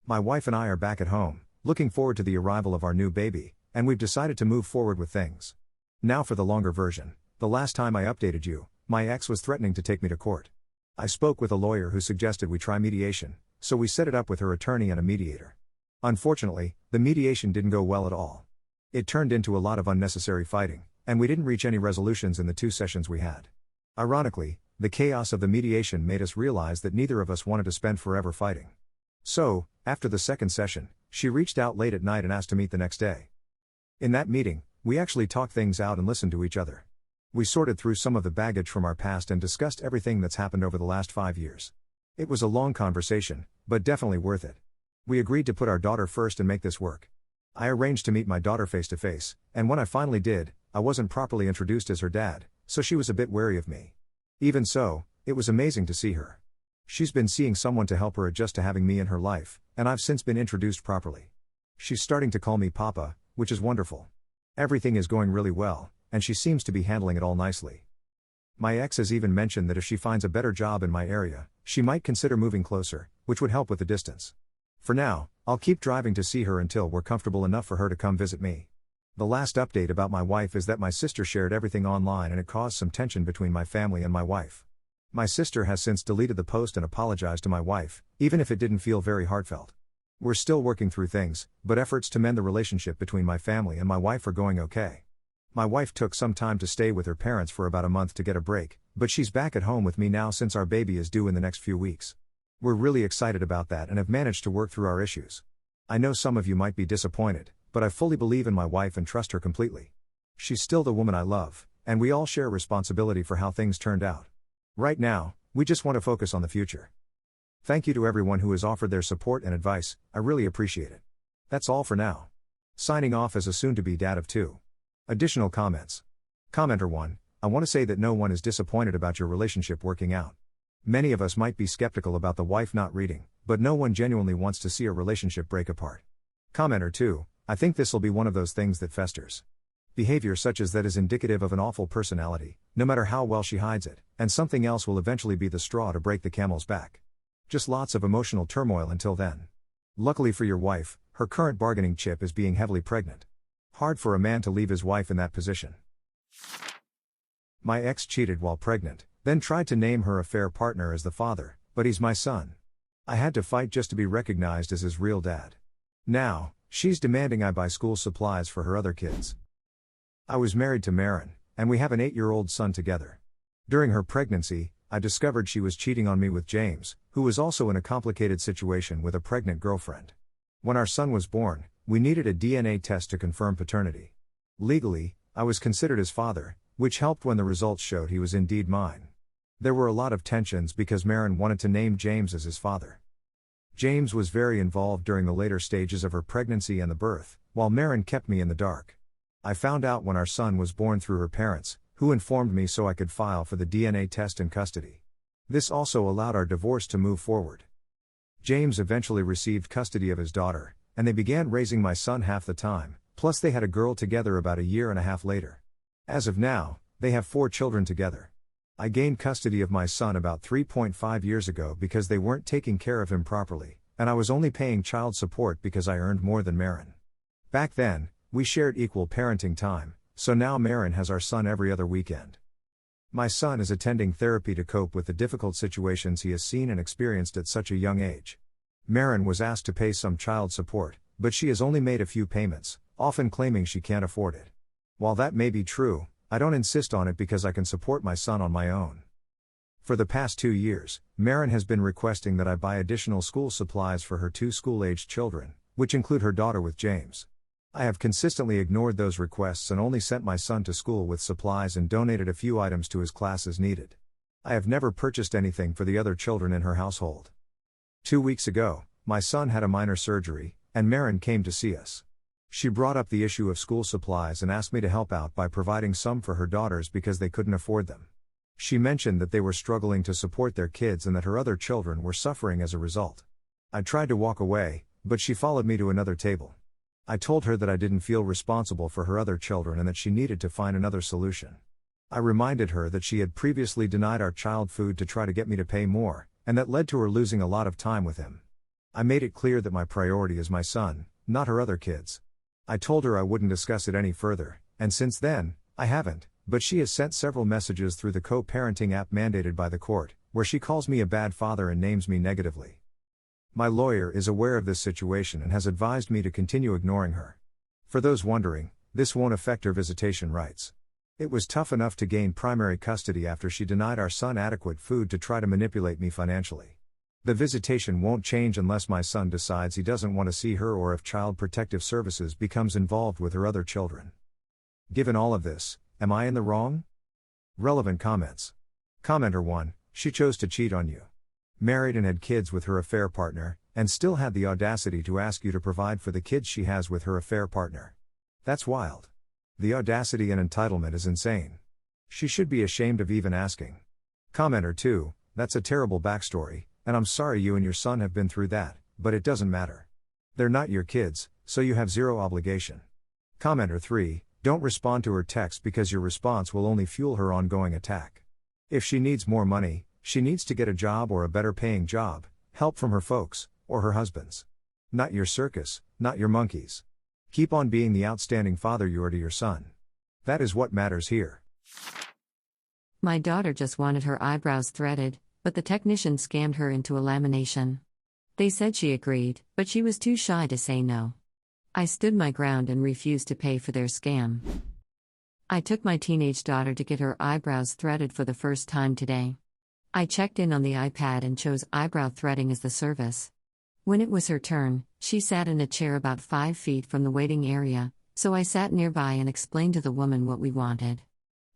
My wife and I are back at home, looking forward to the arrival of our new baby, and we've decided to move forward with things. Now for the longer version. The last time I updated you, my ex was threatening to take me to court. I spoke with a lawyer who suggested we try mediation, so we set it up with her attorney and a mediator. Unfortunately, the mediation didn't go well at all. It turned into a lot of unnecessary fighting, and we didn't reach any resolutions in the 2 sessions we had. Ironically, the chaos of the mediation made us realize that neither of us wanted to spend forever fighting. So, after the 2nd session, she reached out late at night and asked to meet the next day. In that meeting, we actually talked things out and listened to each other. We sorted through some of the baggage from our past and discussed everything that's happened over the last 5 years. It was a long conversation, but definitely worth it. We agreed to put our daughter first and make this work. I arranged to meet my daughter face to face, and when I finally did, I wasn't properly introduced as her dad, so she was a bit wary of me. Even so, it was amazing to see her. She's been seeing someone to help her adjust to having me in her life, and I've since been introduced properly. She's starting to call me Papa, which is wonderful. Everything is going really well, and she seems to be handling it all nicely. My ex has even mentioned that if she finds a better job in my area, she might consider moving closer, which would help with the distance. For now, I'll keep driving to see her until we're comfortable enough for her to come visit me. The last update about my wife is that my sister shared everything online and it caused some tension between my family and my wife. My sister has since deleted the post and apologized to my wife, even if it didn't feel very heartfelt. We're still working through things, but efforts to mend the relationship between my family and my wife are going okay. My wife took some time to stay with her parents for about a month to get a break, but she's back at home with me now since our baby is due in the next few weeks. We're really excited about that and have managed to work through our issues. I know some of you might be disappointed, but I fully believe in my wife and trust her completely. She's still the woman I love, and we all share responsibility for how things turned out. Right now, we just want to focus on the future. Thank you to everyone who has offered their support and advice, I really appreciate it. That's all for now. Signing off as a soon-to-be dad of 2. Additional comments. Commenter 1, I want to say that no one is disappointed about your relationship working out. Many of us might be skeptical about the wife not reading, but no one genuinely wants to see a relationship break apart. Commenter 2, I think this'll be one of those things that festers. Behavior such as that is indicative of an awful personality, no matter how well she hides it, and something else will eventually be the straw to break the camel's back. Just lots of emotional turmoil until then. Luckily for your wife, her current bargaining chip is being heavily pregnant. Hard for a man to leave his wife in that position. My ex cheated while pregnant, then tried to name her affair partner as the father, but he's my son. I had to fight just to be recognized as his real dad. Now, she's demanding I buy school supplies for her other kids. I was married to Marin, and we have an 8-year-old son together. During her pregnancy, I discovered she was cheating on me with James, who was also in a complicated situation with a pregnant girlfriend. When our son was born, we needed a DNA test to confirm paternity. Legally, I was considered his father, which helped when the results showed he was indeed mine. There were a lot of tensions because Marin wanted to name James as his father. James was very involved during the later stages of her pregnancy and the birth, while Marin kept me in the dark. I found out when our son was born through her parents, who informed me so I could file for the DNA test in custody. This also allowed our divorce to move forward. James eventually received custody of his daughter, and they began raising my son half the time, plus they had a girl together about 1.5 years later. As of now, they have 4 children together. I gained custody of my son about 3.5 years ago because they weren't taking care of him properly, and I was only paying child support because I earned more than Marin. Back then, we shared equal parenting time, so now Marin has our son every other weekend. My son is attending therapy to cope with the difficult situations he has seen and experienced at such a young age. Maren was asked to pay some child support, but she has only made a few payments, often claiming she can't afford it. While that may be true, I don't insist on it because I can support my son on my own. For the past 2 years, Maren has been requesting that I buy additional school supplies for her 2 school-aged children, which include her daughter with James. I have consistently ignored those requests and only sent my son to school with supplies and donated a few items to his class as needed. I have never purchased anything for the other children in her household. 2 weeks ago, my son had a minor surgery, and Maren came to see us. She brought up the issue of school supplies and asked me to help out by providing some for her daughters because they couldn't afford them. She mentioned that they were struggling to support their kids and that her other children were suffering as a result. I tried to walk away, but she followed me to another table. I told her that I didn't feel responsible for her other children and that she needed to find another solution. I reminded her that she had previously denied our child food to try to get me to pay more, and that led to her losing a lot of time with him. I made it clear that my priority is my son, not her other kids. I told her I wouldn't discuss it any further, and since then, I haven't, but she has sent several messages through the co-parenting app mandated by the court, where she calls me a bad father and names me negatively. My lawyer is aware of this situation and has advised me to continue ignoring her. For those wondering, this won't affect her visitation rights. It was tough enough to gain primary custody after she denied our son adequate food to try to manipulate me financially. The visitation won't change unless my son decides he doesn't want to see her or if Child Protective Services becomes involved with her other children. Given all of this, am I in the wrong? Relevant comments. Commenter 1, she chose to cheat on you. Married and had kids with her affair partner, and still had the audacity to ask you to provide for the kids she has with her affair partner. That's wild. The audacity and entitlement is insane. She should be ashamed of even asking. Commenter 2, that's a terrible backstory, and I'm sorry you and your son have been through that, but it doesn't matter. They're not your kids, so you have zero obligation. Commenter 3, don't respond to her text because your response will only fuel her ongoing attack. If she needs more money, she needs to get a job or a better paying job, help from her folks, or her husbands. Not your circus, not your monkeys. Keep on being the outstanding father you are to your son. That is what matters here. My daughter just wanted her eyebrows threaded, but the technician scammed her into a lamination. They said she agreed, but she was too shy to say no. I stood my ground and refused to pay for their scam. I took my teenage daughter to get her eyebrows threaded for the first time today. I checked in on the iPad and chose eyebrow threading as the service. When it was her turn, she sat in a chair about 5 feet from the waiting area, so I sat nearby and explained to the woman what we wanted.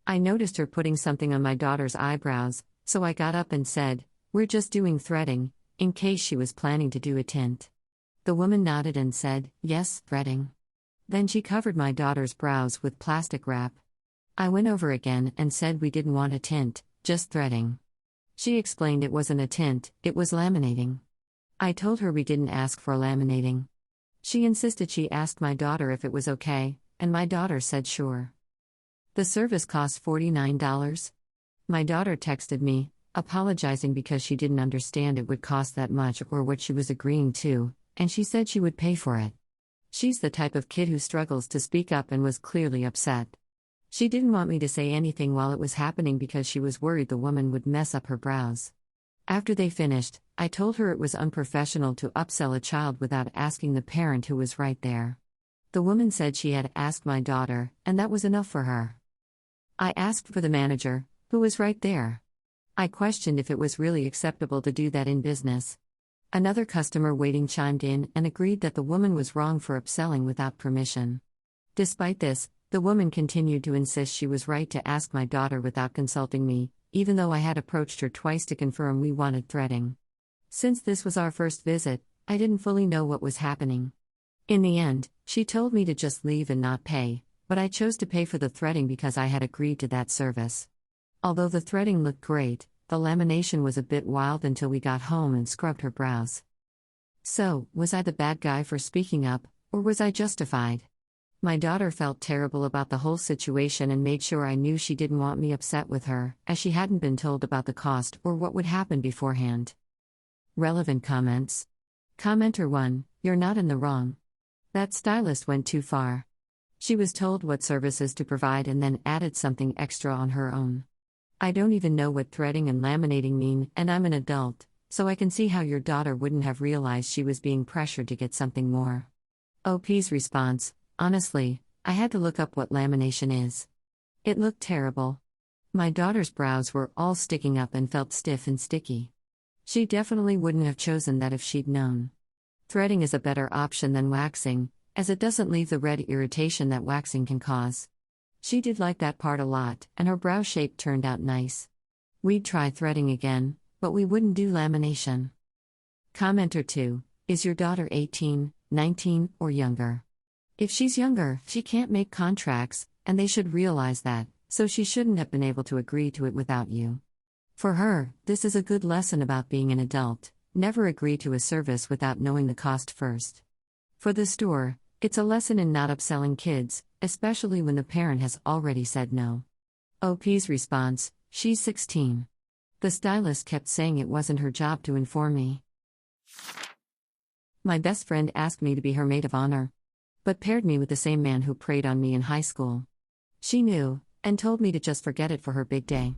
I noticed her putting something on my daughter's eyebrows, so I got up and said, "We're just doing threading," in case she was planning to do a tint. The woman nodded and said, "Yes, threading." Then she covered my daughter's brows with plastic wrap. I went over again and said we didn't want a tint, just threading. She explained it wasn't a tint, it was laminating. I told her we didn't ask for laminating. She insisted she asked my daughter if it was okay, and my daughter said sure. The service cost $49. My daughter texted me, apologizing because she didn't understand it would cost that much or what she was agreeing to, and she said she would pay for it. She's the type of kid who struggles to speak up and was clearly upset. She didn't want me to say anything while it was happening because she was worried the woman would mess up her brows. After they finished, I told her it was unprofessional to upsell a child without asking the parent who was right there. The woman said she had asked my daughter, and that was enough for her. I asked for the manager, who was right there. I questioned if it was really acceptable to do that in business. Another customer waiting chimed in and agreed that the woman was wrong for upselling without permission. Despite this, the woman continued to insist she was right to ask my daughter without consulting me, even though I had approached her twice to confirm we wanted threading. Since this was our first visit, I didn't fully know what was happening. In the end, she told me to just leave and not pay, but I chose to pay for the threading because I had agreed to that service. Although the threading looked great, the lamination was a bit wild until we got home and scrubbed her brows. So, was I the bad guy for speaking up, or was I justified? My daughter felt terrible about the whole situation and made sure I knew she didn't want me upset with her, as she hadn't been told about the cost or what would happen beforehand. Relevant comments. Commenter 1, you're not in the wrong. That stylist went too far. She was told what services to provide and then added something extra on her own. I don't even know what threading and laminating mean, and I'm an adult, so I can see how your daughter wouldn't have realized she was being pressured to get something more. OP's response: honestly, I had to look up what lamination is. It looked terrible. My daughter's brows were all sticking up and felt stiff and sticky. She definitely wouldn't have chosen that if she'd known. Threading is a better option than waxing, as it doesn't leave the red irritation that waxing can cause. She did like that part a lot, and her brow shape turned out nice. We'd try threading again, but we wouldn't do lamination. Commenter 2: is your daughter 18, 19, or younger? If she's younger, she can't make contracts, and they should realize that, so she shouldn't have been able to agree to it without you. For her, this is a good lesson about being an adult: never agree to a service without knowing the cost first. For the store, it's a lesson in not upselling kids, especially when the parent has already said no. OP's response: she's 16. The stylist kept saying it wasn't her job to inform me. My best friend asked me to be her maid of honor, but paired me with the same man who preyed on me in high school. She knew, and told me to just forget it for her big day.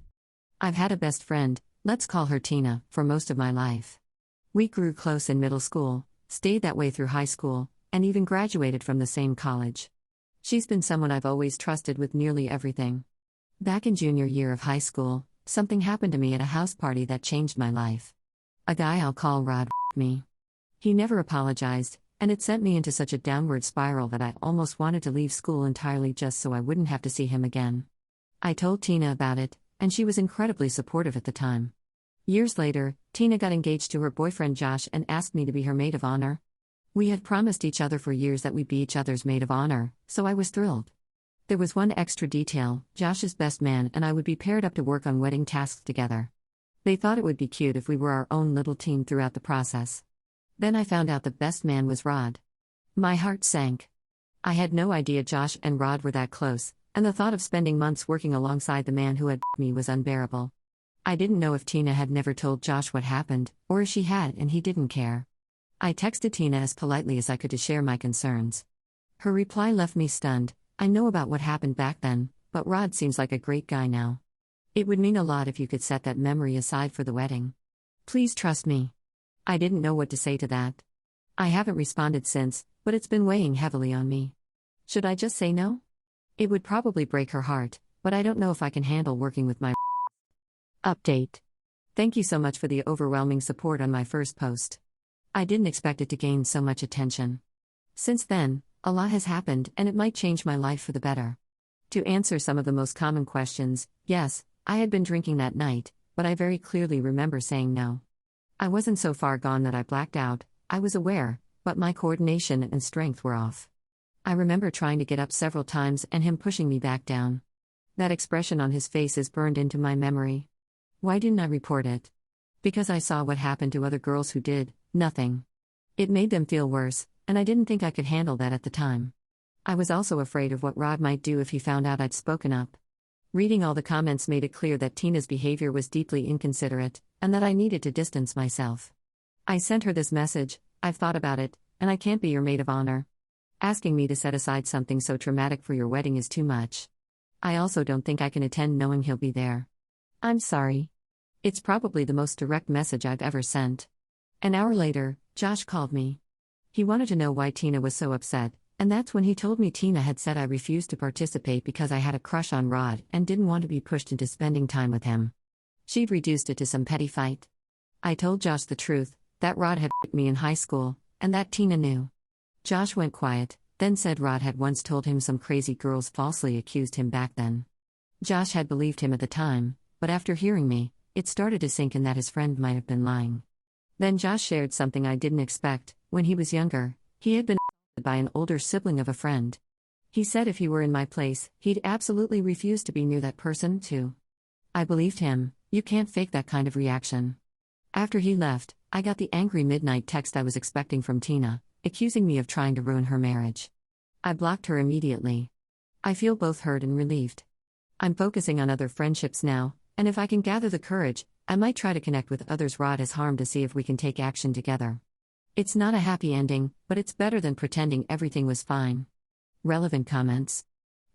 I've had a best friend, let's call her Tina, for most of my life. We grew close in middle school, stayed that way through high school, and even graduated from the same college. She's been someone I've always trusted with nearly everything. Back in junior year of high school, something happened to me at a house party that changed my life. A guy I'll call Rod me. He never apologized, and it sent me into such a downward spiral that I almost wanted to leave school entirely just so I wouldn't have to see him again. I told Tina about it, and she was incredibly supportive at the time. Years later, Tina got engaged to her boyfriend Josh and asked me to be her maid of honor. We had promised each other for years that we'd be each other's maid of honor, so I was thrilled. There was one extra detail: Josh's best man and I would be paired up to work on wedding tasks together. They thought it would be cute if we were our own little team throughout the process. Then I found out the best man was Rod. My heart sank. I had no idea Josh and Rod were that close, and the thought of spending months working alongside the man who had me was unbearable. I didn't know if Tina had never told Josh what happened, or if she had and he didn't care. I texted Tina as politely as I could to share my concerns. Her reply left me stunned. I know about what happened back then, but Rod seems like a great guy now. It would mean a lot if you could set that memory aside for the wedding. Please trust me. I didn't know what to say to that. I haven't responded since, but it's been weighing heavily on me. Should I just say no? It would probably break her heart, but I don't know if I can handle working with my update. Thank you so much for the overwhelming support on my first post. I didn't expect it to gain so much attention. Since then, a lot has happened, and it might change my life for the better. To answer some of the most common questions, yes, I had been drinking that night, but I very clearly remember saying no. I wasn't so far gone that I blacked out. I was aware, but my coordination and strength were off. I remember trying to get up several times and him pushing me back down. That expression on his face is burned into my memory. Why didn't I report it? Because I saw what happened to other girls who did nothing. It made them feel worse, and I didn't think I could handle that at the time. I was also afraid of what Rod might do if he found out I'd spoken up. Reading all the comments made it clear that Tina's behavior was deeply inconsiderate, and that I needed to distance myself. I sent her this message: I've thought about it, and I can't be your maid of honor. Asking me to set aside something so traumatic for your wedding is too much. I also don't think I can attend knowing he'll be there. I'm sorry. It's probably the most direct message I've ever sent. An hour later, Josh called me. He wanted to know why Tina was so upset, and that's when he told me Tina had said I refused to participate because I had a crush on Rod and didn't want to be pushed into spending time with him. She'd reduced it to some petty fight. I told Josh the truth, that Rod had hit me in high school, and that Tina knew. Josh went quiet, then said Rod had once told him some crazy girls falsely accused him back then. Josh had believed him at the time, but after hearing me, it started to sink in that his friend might have been lying. Then Josh shared something I didn't expect. When he was younger, he had been assaulted by an older sibling of a friend. He said if he were in my place, he'd absolutely refuse to be near that person, too. I believed him. You can't fake that kind of reaction. After he left, I got the angry midnight text I was expecting from Tina, accusing me of trying to ruin her marriage. I blocked her immediately. I feel both hurt and relieved. I'm focusing on other friendships now, and if I can gather the courage, I might try to connect with others Rod has harmed to see if we can take action together. It's not a happy ending, but it's better than pretending everything was fine. Relevant comments.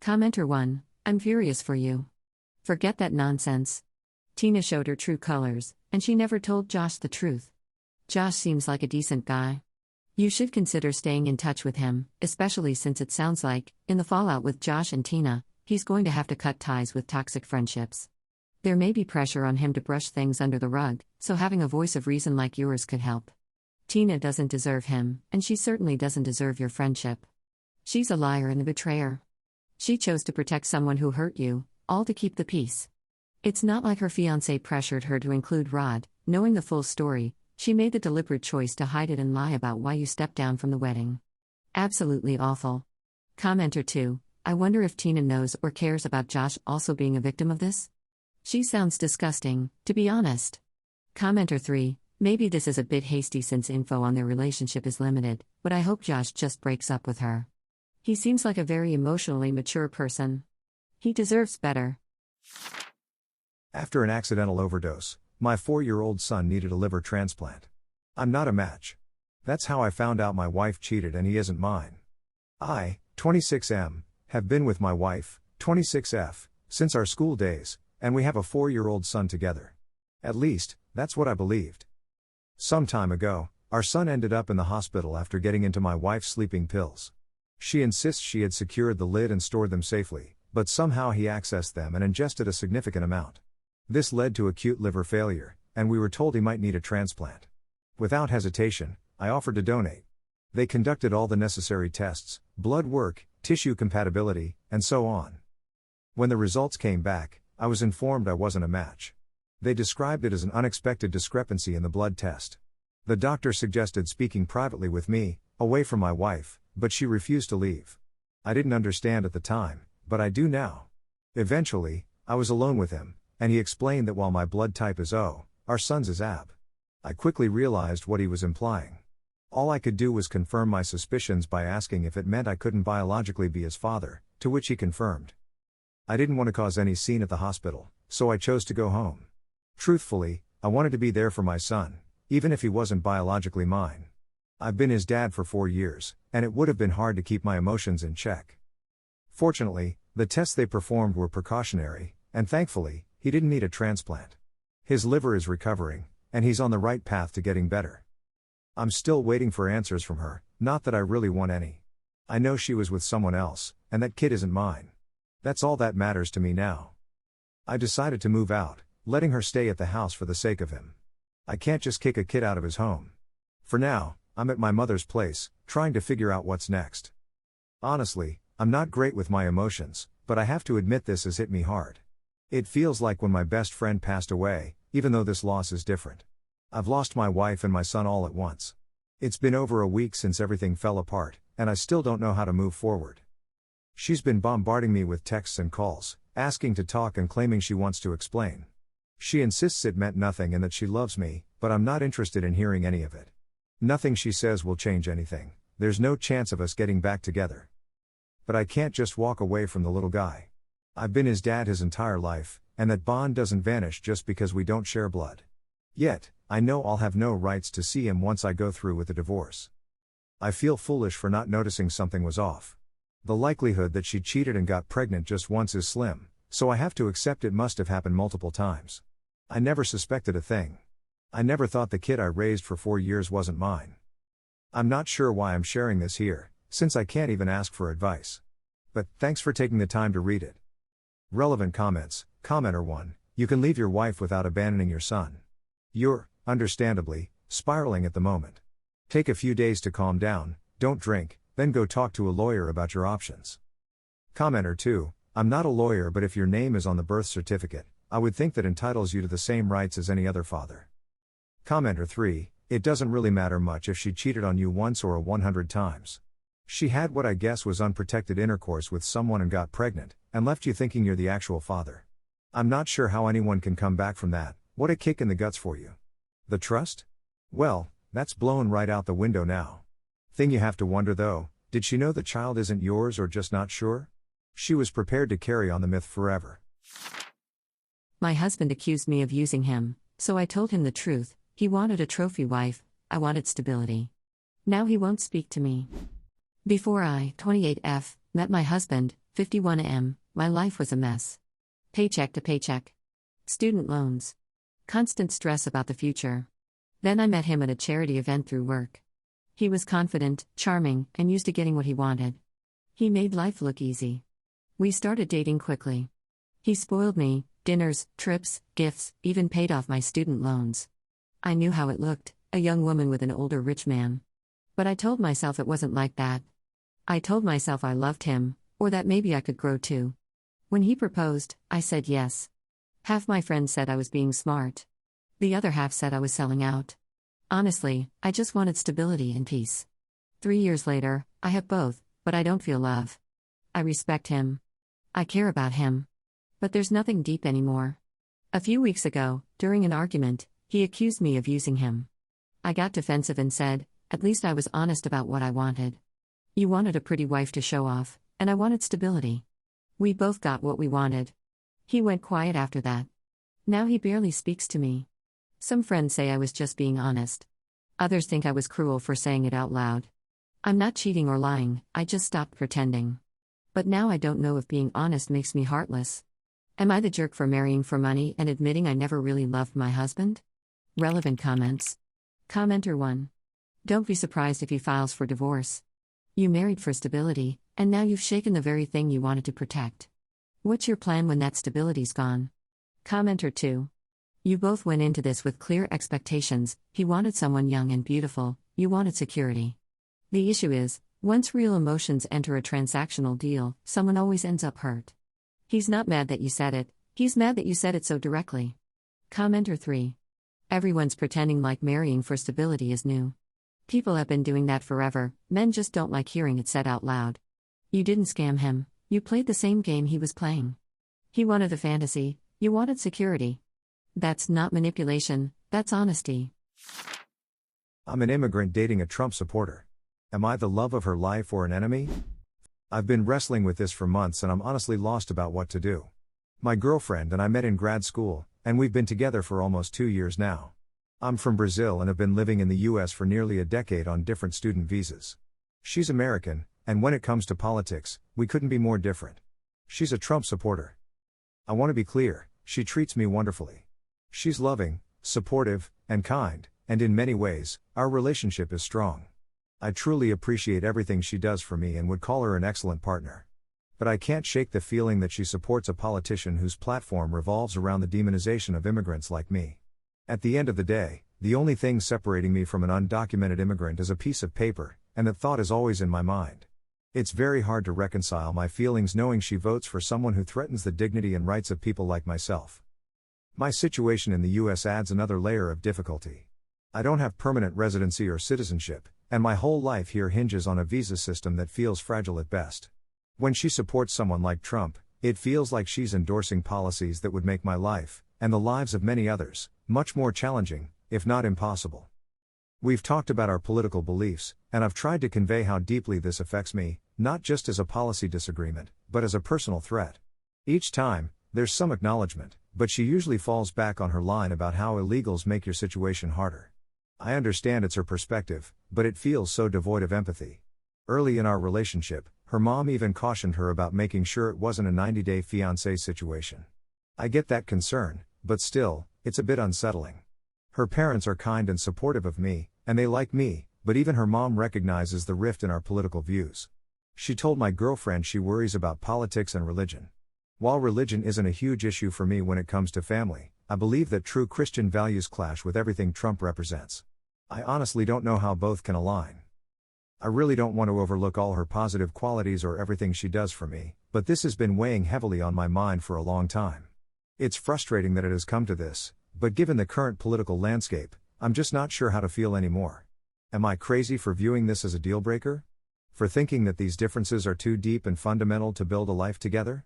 Commenter 1: I'm furious for you. Forget that nonsense. Tina showed her true colors, and she never told Josh the truth. Josh seems like a decent guy. You should consider staying in touch with him, especially since it sounds like, in the fallout with Josh and Tina, he's going to have to cut ties with toxic friendships. There may be pressure on him to brush things under the rug, so having a voice of reason like yours could help. Tina doesn't deserve him, and she certainly doesn't deserve your friendship. She's a liar and a betrayer. She chose to protect someone who hurt you, all to keep the peace. It's not like her fiancé pressured her to include Rod. Knowing the full story, she made the deliberate choice to hide it and lie about why you stepped down from the wedding. Absolutely awful. Commenter 2, I wonder if Tina knows or cares about Josh also being a victim of this? She sounds disgusting, to be honest. Commenter 3, maybe this is a bit hasty since info on their relationship is limited, but I hope Josh just breaks up with her. He seems like a very emotionally mature person. He deserves better. After an accidental overdose, my 4-year-old son needed a liver transplant. I'm not a match. That's how I found out my wife cheated and he isn't mine. I, 26M, have been with my wife, 26F, since our school days, and we have a 4-year-old son together. At least, that's what I believed. Some time ago, our son ended up in the hospital after getting into my wife's sleeping pills. She insists she had secured the lid and stored them safely, but somehow he accessed them and ingested a significant amount. This led to acute liver failure, and we were told he might need a transplant. Without hesitation, I offered to donate. They conducted all the necessary tests, blood work, tissue compatibility, and so on. When the results came back, I was informed I wasn't a match. They described it as an unexpected discrepancy in the blood test. The doctor suggested speaking privately with me, away from my wife, but she refused to leave. I didn't understand at the time, but I do now. Eventually, I was alone with him, and he explained that while my blood type is O, our son's is AB. I quickly realized what he was implying. All I could do was confirm my suspicions by asking if it meant I couldn't biologically be his father, to which he confirmed. I didn't want to cause any scene at the hospital, so I chose to go home. Truthfully, I wanted to be there for my son, even if he wasn't biologically mine. I've been his dad for 4 years, and it would have been hard to keep my emotions in check. Fortunately, the tests they performed were precautionary, and thankfully, he didn't need a transplant. His liver is recovering, and he's on the right path to getting better. I'm still waiting for answers from her, not that I really want any. I know she was with someone else, and that kid isn't mine. That's all that matters to me now. I decided to move out, letting her stay at the house for the sake of him. I can't just kick a kid out of his home. For now, I'm at my mother's place, trying to figure out what's next. Honestly, I'm not great with my emotions, but I have to admit this has hit me hard. It feels like when my best friend passed away, even though this loss is different. I've lost my wife and my son all at once. It's been over a week since everything fell apart, and I still don't know how to move forward. She's been bombarding me with texts and calls, asking to talk and claiming she wants to explain. She insists it meant nothing and that she loves me, but I'm not interested in hearing any of it. Nothing she says will change anything. There's no chance of us getting back together. But I can't just walk away from the little guy. I've been his dad his entire life, and that bond doesn't vanish just because we don't share blood. Yet, I know I'll have no rights to see him once I go through with the divorce. I feel foolish for not noticing something was off. The likelihood that she cheated and got pregnant just once is slim, so I have to accept it must have happened multiple times. I never suspected a thing. I never thought the kid I raised for 4 years wasn't mine. I'm not sure why I'm sharing this here, since I can't even ask for advice. But, thanks for taking the time to read it. Relevant comments. Commenter 1, you can leave your wife without abandoning your son. You're, understandably, spiraling at the moment. Take a few days to calm down, don't drink, then go talk to a lawyer about your options. Commenter 2, I'm not a lawyer, but if your name is on the birth certificate, I would think that entitles you to the same rights as any other father. Commenter 3, it doesn't really matter much if she cheated on you once or 100 times. She had what I guess was unprotected intercourse with someone and got pregnant, and left you thinking you're the actual father. I'm not sure how anyone can come back from that. What a kick in the guts for you. The trust? Well, that's blown right out the window now. Thing you have to wonder though, did she know the child isn't yours or just not sure? She was prepared to carry on the myth forever. My husband accused me of using him, so I told him the truth. He wanted a trophy wife, I wanted stability. Now he won't speak to me. Before I, 28F, met my husband, 51M, my life was a mess. Paycheck to paycheck. Student loans. Constant stress about the future. Then I met him at a charity event through work. He was confident, charming, and used to getting what he wanted. He made life look easy. We started dating quickly. He spoiled me, dinners, trips, gifts, even paid off my student loans. I knew how it looked, a young woman with an older rich man. But I told myself it wasn't like that. I told myself I loved him, or that maybe I could grow too. When he proposed, I said yes. Half my friends said I was being smart. The other half said I was selling out. Honestly, I just wanted stability and peace. 3 years later, I have both, but I don't feel love. I respect him. I care about him. But there's nothing deep anymore. A few weeks ago, during an argument, he accused me of using him. I got defensive and said, at least I was honest about what I wanted. You wanted a pretty wife to show off, and I wanted stability. We both got what we wanted. He went quiet after that. Now he barely speaks to me. Some friends say I was just being honest. Others think I was cruel for saying it out loud. I'm not cheating or lying, I just stopped pretending. But now I don't know if being honest makes me heartless. Am I the jerk for marrying for money and admitting I never really loved my husband? Relevant comments. Commenter 1. Don't be surprised if he files for divorce. You married for stability, and now you've shaken the very thing you wanted to protect. What's your plan when that stability's gone? Commenter 2. You both went into this with clear expectations. He wanted someone young and beautiful, you wanted security. The issue is, once real emotions enter a transactional deal, someone always ends up hurt. He's not mad that you said it, he's mad that you said it so directly. Commenter 3. Everyone's pretending like marrying for stability is new. People have been doing that forever, men just don't like hearing it said out loud. You didn't scam him, you played the same game he was playing. He wanted a fantasy, you wanted security. That's not manipulation, that's honesty. I'm an immigrant dating a Trump supporter. Am I the love of her life or an enemy? I've been wrestling with this for months and I'm honestly lost about what to do. My girlfriend and I met in grad school, and we've been together for almost 2 years now. I'm from Brazil and have been living in the US for nearly a decade on different student visas. She's American, and when it comes to politics, we couldn't be more different. She's a Trump supporter. I want to be clear, she treats me wonderfully. She's loving, supportive, and kind, and in many ways, our relationship is strong. I truly appreciate everything she does for me and would call her an excellent partner. But I can't shake the feeling that she supports a politician whose platform revolves around the demonization of immigrants like me. At the end of the day, the only thing separating me from an undocumented immigrant is a piece of paper, and that thought is always in my mind. It's very hard to reconcile my feelings knowing she votes for someone who threatens the dignity and rights of people like myself. My situation in the US adds another layer of difficulty. I don't have permanent residency or citizenship, and my whole life here hinges on a visa system that feels fragile at best. When she supports someone like Trump, it feels like she's endorsing policies that would make my life, and the lives of many others, much more challenging, if not impossible. We've talked about our political beliefs, and I've tried to convey how deeply this affects me, not just as a policy disagreement, but as a personal threat. Each time, there's some acknowledgement, but she usually falls back on her line about how illegals make your situation harder. I understand it's her perspective, but it feels so devoid of empathy. Early in our relationship, her mom even cautioned her about making sure it wasn't a 90-day fiancé situation. I get that concern, but still, it's a bit unsettling. Her parents are kind and supportive of me, and they like me, but even her mom recognizes the rift in our political views. She told my girlfriend she worries about politics and religion. While religion isn't a huge issue for me when it comes to family, I believe that true Christian values clash with everything Trump represents. I honestly don't know how both can align. I really don't want to overlook all her positive qualities or everything she does for me, but this has been weighing heavily on my mind for a long time. It's frustrating that it has come to this, but given the current political landscape, I'm just not sure how to feel anymore. Am I crazy for viewing this as a deal breaker? For thinking that these differences are too deep and fundamental to build a life together?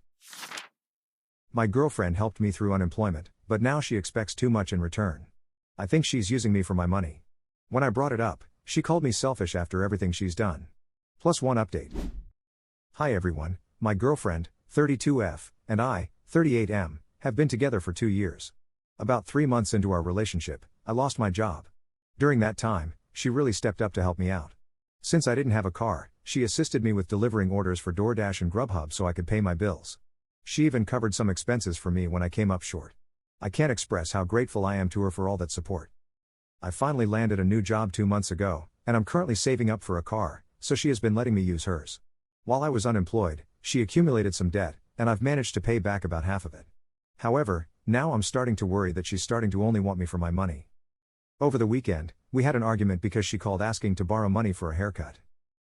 My girlfriend helped me through unemployment, but now she expects too much in return. I think she's using me for my money. When I brought it up, she called me selfish after everything she's done. Plus one update. Hi everyone, my girlfriend, 32F, and I, 38M, have been together for 2 years. About 3 months into our relationship, I lost my job. During that time, she really stepped up to help me out. Since I didn't have a car, she assisted me with delivering orders for DoorDash and Grubhub so I could pay my bills. She even covered some expenses for me when I came up short. I can't express how grateful I am to her for all that support. I finally landed a new job 2 months ago, and I'm currently saving up for a car, so she has been letting me use hers. While I was unemployed, she accumulated some debt, and I've managed to pay back about half of it. However, now I'm starting to worry that she's starting to only want me for my money. Over the weekend, we had an argument because she called asking to borrow money for a haircut.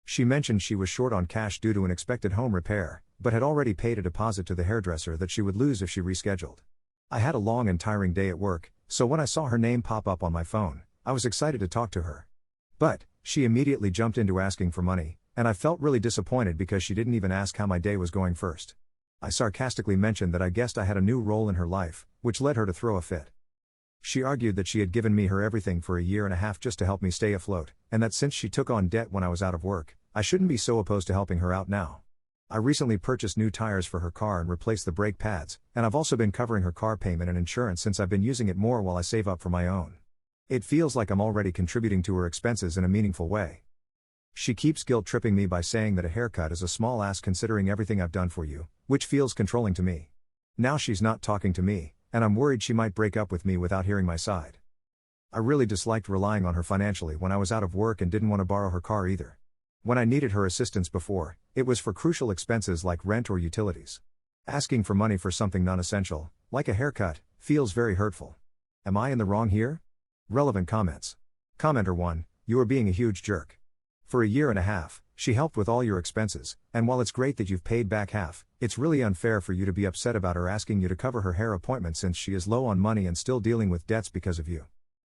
She mentioned she was short on cash due to an expected home repair, but had already paid a deposit to the hairdresser that she would lose if she rescheduled. I had a long and tiring day at work, so when I saw her name pop up on my phone, I was excited to talk to her. But she immediately jumped into asking for money, and I felt really disappointed because she didn't even ask how my day was going first. I sarcastically mentioned that I guessed I had a new role in her life, which led her to throw a fit. She argued that she had given me her everything for a year and a half just to help me stay afloat, and that since she took on debt when I was out of work, I shouldn't be so opposed to helping her out now. I recently purchased new tires for her car and replaced the brake pads, and I've also been covering her car payment and insurance since I've been using it more while I save up for my own. It feels like I'm already contributing to her expenses in a meaningful way. She keeps guilt-tripping me by saying that a haircut is a small ask considering everything I've done for you, which feels controlling to me. Now she's not talking to me, and I'm worried she might break up with me without hearing my side. I really disliked relying on her financially when I was out of work and didn't want to borrow her car either. When I needed her assistance before, it was for crucial expenses like rent or utilities. Asking for money for something non-essential, like a haircut, feels very hurtful. Am I in the wrong here? Relevant comments. Commenter 1, you are being a huge jerk. For a year and a half, she helped with all your expenses, and while it's great that you've paid back half, it's really unfair for you to be upset about her asking you to cover her hair appointment since she is low on money and still dealing with debts because of you.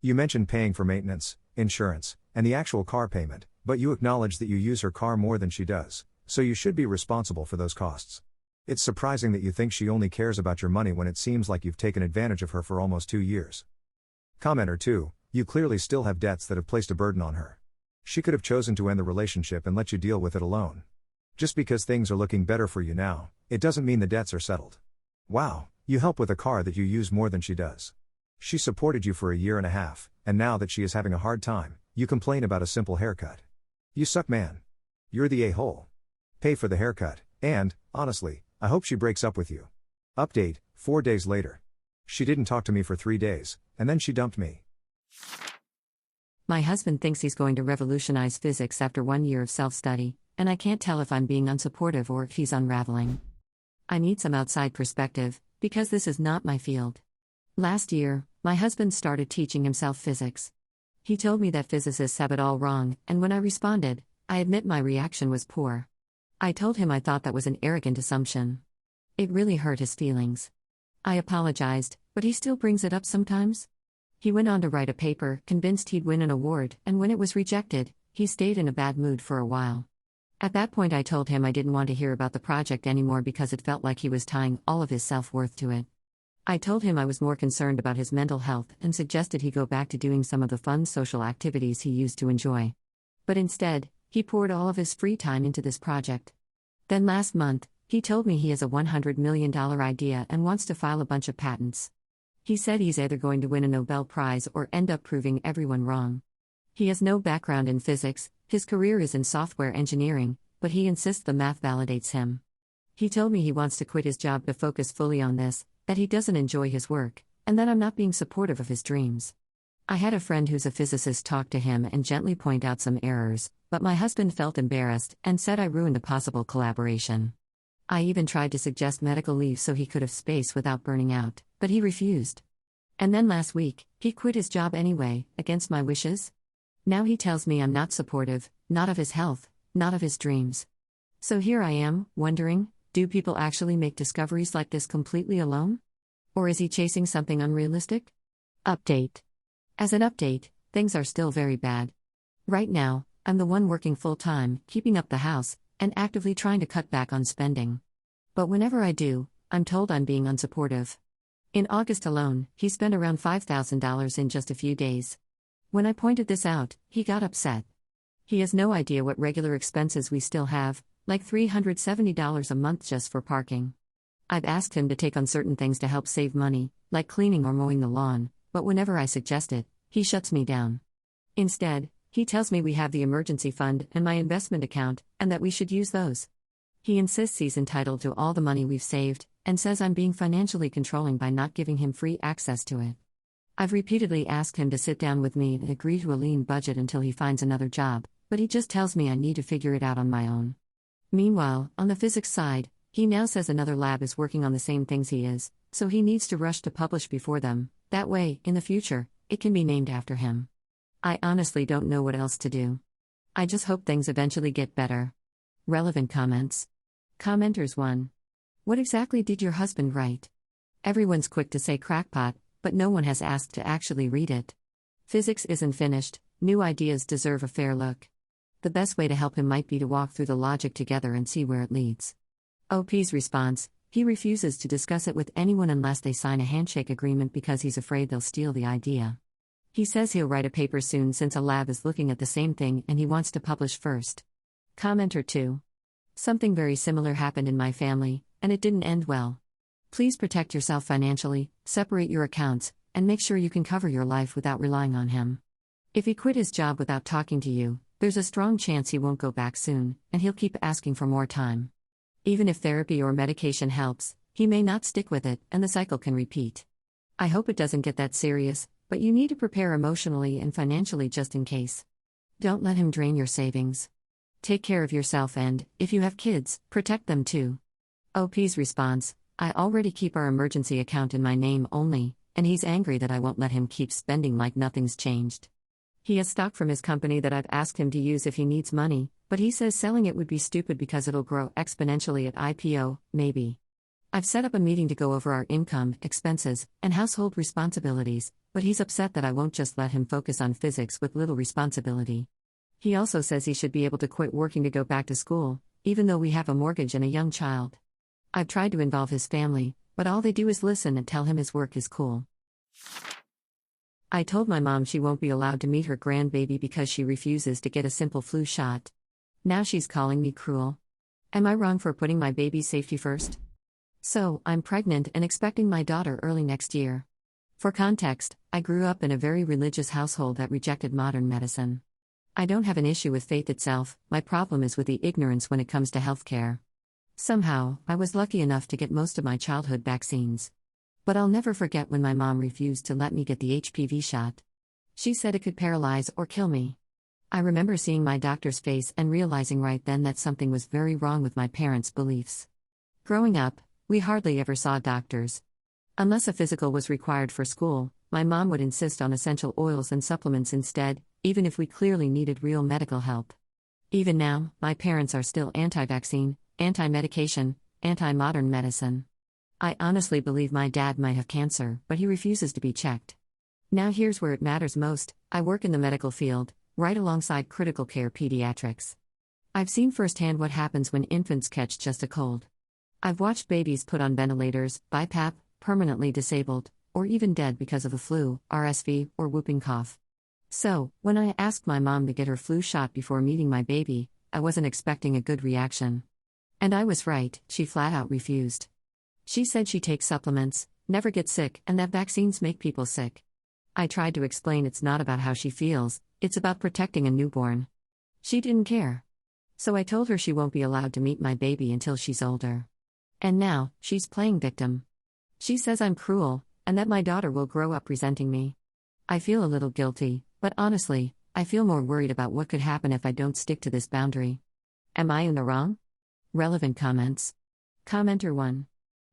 You mentioned paying for maintenance, insurance, and the actual car payment, but you acknowledge that you use her car more than she does, so you should be responsible for those costs. It's surprising that you think she only cares about your money when it seems like you've taken advantage of her for almost 2 years. Commenter 2, you clearly still have debts that have placed a burden on her. She could have chosen to end the relationship and let you deal with it alone. Just because things are looking better for you now, it doesn't mean the debts are settled. Wow, you help with a car that you use more than she does. She supported you for a year and a half, and now that she is having a hard time, you complain about a simple haircut. You suck, man. You're the a-hole. Pay for the haircut, and, honestly, I hope she breaks up with you. Update, 4 days later. She didn't talk to me for 3 days, and then she dumped me. My husband thinks he's going to revolutionize physics after 1 year of self-study, and I can't tell if I'm being unsupportive or if he's unraveling. I need some outside perspective, because this is not my field. Last year, my husband started teaching himself physics. He told me that physicists have it all wrong, and when I responded, I admit my reaction was poor. I told him I thought that was an arrogant assumption. It really hurt his feelings. I apologized, but he still brings it up sometimes. He went on to write a paper, convinced he'd win an award, and when it was rejected, he stayed in a bad mood for a while. At that point I told him I didn't want to hear about the project anymore because it felt like he was tying all of his self-worth to it. I told him I was more concerned about his mental health and suggested he go back to doing some of the fun social activities he used to enjoy. But instead, he poured all of his free time into this project. Then last month, he told me he has a $100 million idea and wants to file a bunch of patents. He said he's either going to win a Nobel Prize or end up proving everyone wrong. He has no background in physics, his career is in software engineering, but he insists the math validates him. He told me he wants to quit his job to focus fully on this, that he doesn't enjoy his work, and that I'm not being supportive of his dreams. I had a friend who's a physicist talk to him and gently point out some errors, but my husband felt embarrassed and said I ruined a possible collaboration. I even tried to suggest medical leave so he could have space without burning out, but he refused. And then last week, he quit his job anyway, against my wishes. Now he tells me I'm not supportive, not of his health, not of his dreams. So here I am, wondering, do people actually make discoveries like this completely alone? Or is he chasing something unrealistic? Update. As an update, things are still very bad. Right now, I'm the one working full-time, keeping up the house, and actively trying to cut back on spending. But whenever I do, I'm told I'm being unsupportive. In August alone, he spent around $5,000 in just a few days. When I pointed this out, he got upset. He has no idea what regular expenses we still have, like $370 a month just for parking. I've asked him to take on certain things to help save money, like cleaning or mowing the lawn, but whenever I suggest it, he shuts me down. Instead, he tells me we have the emergency fund and my investment account, and that we should use those. He insists he's entitled to all the money we've saved, and says I'm being financially controlling by not giving him free access to it. I've repeatedly asked him to sit down with me and agree to a lean budget until he finds another job, but he just tells me I need to figure it out on my own. Meanwhile, on the physics side, he now says another lab is working on the same things he is, so he needs to rush to publish before them. That way, in the future, it can be named after him. I honestly don't know what else to do. I just hope things eventually get better. Relevant comments. Commenters 1. What exactly did your husband write? Everyone's quick to say crackpot, but no one has asked to actually read it. Physics isn't finished, new ideas deserve a fair look. The best way to help him might be to walk through the logic together and see where it leads. OP's response: he refuses to discuss it with anyone unless they sign a handshake agreement because he's afraid they'll steal the idea. He says he'll write a paper soon since a lab is looking at the same thing and he wants to publish first. Commenter 2. Something very similar happened in my family, and it didn't end well. Please protect yourself financially, separate your accounts, and make sure you can cover your life without relying on him. If he quit his job without talking to you, there's a strong chance he won't go back soon, and he'll keep asking for more time. Even if therapy or medication helps, he may not stick with it, and the cycle can repeat. I hope it doesn't get that serious, but you need to prepare emotionally and financially just in case. Don't let him drain your savings. Take care of yourself and, if you have kids, protect them too. OP's response: I already keep our emergency account in my name only, and he's angry that I won't let him keep spending like nothing's changed. He has stock from his company that I've asked him to use if he needs money, but he says selling it would be stupid because it'll grow exponentially at IPO, maybe. I've set up a meeting to go over our income, expenses, and household responsibilities, but he's upset that I won't just let him focus on physics with little responsibility. He also says he should be able to quit working to go back to school, even though we have a mortgage and a young child. I've tried to involve his family, but all they do is listen and tell him his work is cool. I told my mom she won't be allowed to meet her grandbaby because she refuses to get a simple flu shot. Now she's calling me cruel. Am I wrong for putting my baby's safety first? So, I'm pregnant and expecting my daughter early next year. For context, I grew up in a very religious household that rejected modern medicine. I don't have an issue with faith itself, my problem is with the ignorance when it comes to healthcare. Somehow, I was lucky enough to get most of my childhood vaccines. But I'll never forget when my mom refused to let me get the HPV shot. She said it could paralyze or kill me. I remember seeing my doctor's face and realizing right then that something was very wrong with my parents' beliefs. Growing up, we hardly ever saw doctors. Unless a physical was required for school, my mom would insist on essential oils and supplements instead, even if we clearly needed real medical help. Even now, my parents are still anti-vaccine, anti-medication, anti-modern medicine. I honestly believe my dad might have cancer, but he refuses to be checked. Now here's where it matters most: I work in the medical field, right alongside critical care pediatrics. I've seen firsthand what happens when infants catch just a cold. I've watched babies put on ventilators, BiPAP, permanently disabled, or even dead because of the flu, RSV, or whooping cough. So, when I asked my mom to get her flu shot before meeting my baby, I wasn't expecting a good reaction. And I was right, she flat out refused. She said she takes supplements, never gets sick, and that vaccines make people sick. I tried to explain it's not about how she feels, it's about protecting a newborn. She didn't care. So I told her she won't be allowed to meet my baby until she's older. And now, she's playing victim. She says I'm cruel, and that my daughter will grow up resenting me. I feel a little guilty, but honestly, I feel more worried about what could happen if I don't stick to this boundary. Am I in the wrong? Relevant comments. Commenter 1.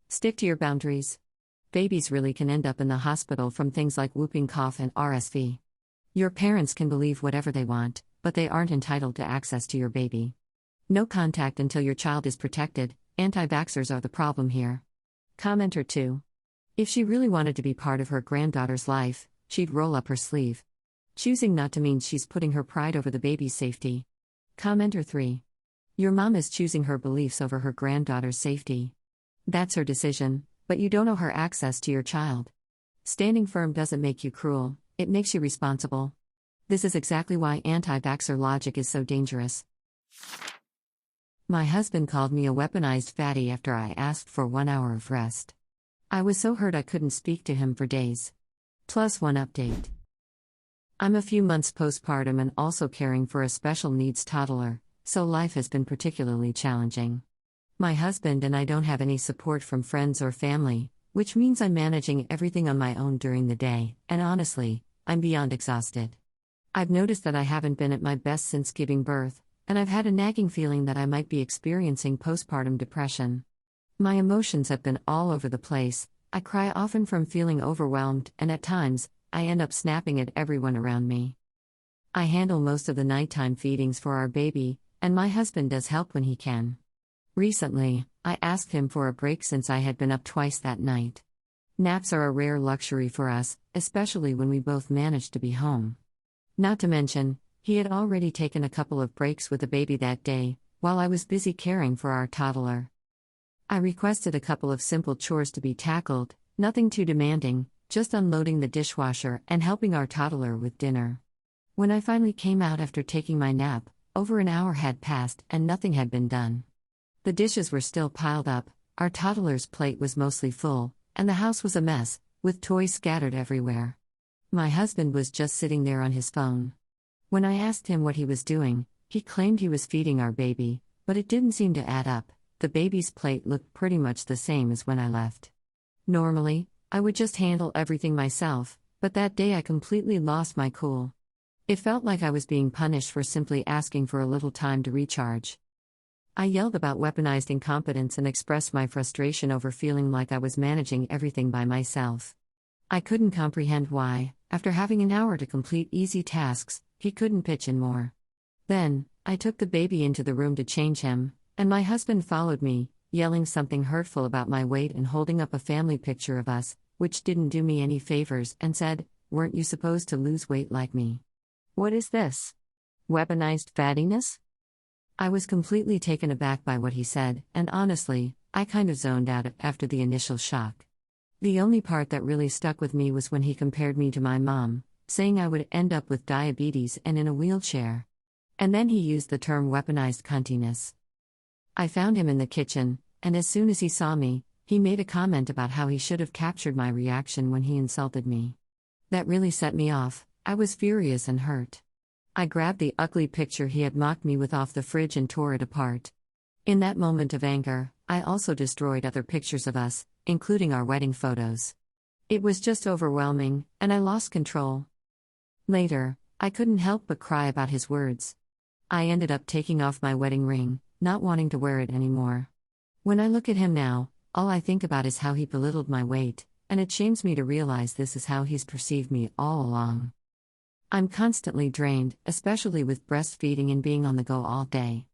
Stick to your boundaries. Babies really can end up in the hospital from things like whooping cough and RSV. Your parents can believe whatever they want, but they aren't entitled to access to your baby. No contact until your child is protected. Anti-vaxxers are the problem here. Commenter 2. If she really wanted to be part of her granddaughter's life, she'd roll up her sleeve. Choosing not to means she's putting her pride over the baby's safety. Commenter 3. Your mom is choosing her beliefs over her granddaughter's safety. That's her decision, but you don't owe her access to your child. Standing firm doesn't make you cruel, it makes you responsible. This is exactly why anti-vaxxer logic is so dangerous. My husband called me a weaponized fatty after I asked for 1 hour of rest. I was so hurt I couldn't speak to him for days. Plus one update. I'm a few months postpartum and also caring for a special needs toddler, so life has been particularly challenging. My husband and I don't have any support from friends or family, which means I'm managing everything on my own during the day, and honestly, I'm beyond exhausted. I've noticed that I haven't been at my best since giving birth, and I've had a nagging feeling that I might be experiencing postpartum depression. My emotions have been all over the place. I cry often from feeling overwhelmed, and at times, I end up snapping at everyone around me. I handle most of the nighttime feedings for our baby, and my husband does help when he can. Recently, I asked him for a break since I had been up twice that night. Naps are a rare luxury for us, especially when we both manage to be home. Not to mention, he had already taken a couple of breaks with the baby that day, while I was busy caring for our toddler. I requested a couple of simple chores to be tackled, nothing too demanding, just unloading the dishwasher and helping our toddler with dinner. When I finally came out after taking my nap, over an hour had passed and nothing had been done. The dishes were still piled up, our toddler's plate was mostly full, and the house was a mess, with toys scattered everywhere. My husband was just sitting there on his phone. When I asked him what he was doing, he claimed he was feeding our baby, but it didn't seem to add up. The baby's plate looked pretty much the same as when I left. Normally, I would just handle everything myself, but that day I completely lost my cool. It felt like I was being punished for simply asking for a little time to recharge. I yelled about weaponized incompetence and expressed my frustration over feeling like I was managing everything by myself. I couldn't comprehend why, after having an hour to complete easy tasks, he couldn't pitch in more. Then, I took the baby into the room to change him, and my husband followed me, yelling something hurtful about my weight and holding up a family picture of us, which didn't do me any favors, and said, "Weren't you supposed to lose weight like me? What is this? Weaponized fattiness?" I was completely taken aback by what he said, and honestly, I kind of zoned out after the initial shock. The only part that really stuck with me was when he compared me to my mom, saying I would end up with diabetes and in a wheelchair. And then he used the term weaponized cuntiness. I found him in the kitchen, and as soon as he saw me, he made a comment about how he should have captured my reaction when he insulted me. That really set me off. I was furious and hurt. I grabbed the ugly picture he had mocked me with off the fridge and tore it apart. In that moment of anger, I also destroyed other pictures of us, including our wedding photos. It was just overwhelming, and I lost control. Later, I couldn't help but cry about his words. I ended up taking off my wedding ring, not wanting to wear it anymore. When I look at him now, all I think about is how he belittled my weight, and it shames me to realize this is how he's perceived me all along. I'm constantly drained, especially with breastfeeding and being on the go all day.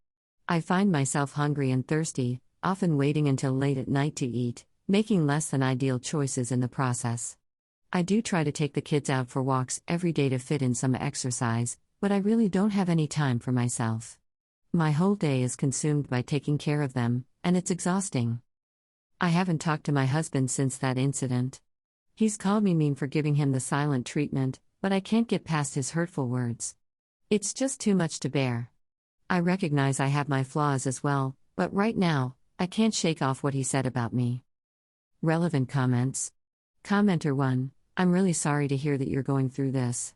I find myself hungry and thirsty, often waiting until late at night to eat, making less than ideal choices in the process. I do try to take the kids out for walks every day to fit in some exercise, but I really don't have any time for myself. My whole day is consumed by taking care of them, and it's exhausting. I haven't talked to my husband since that incident. He's called me mean for giving him the silent treatment, but I can't get past his hurtful words. It's just too much to bear. I recognize I have my flaws as well, but right now, I can't shake off what he said about me. Relevant comments. Commenter 1, I'm really sorry to hear that you're going through this.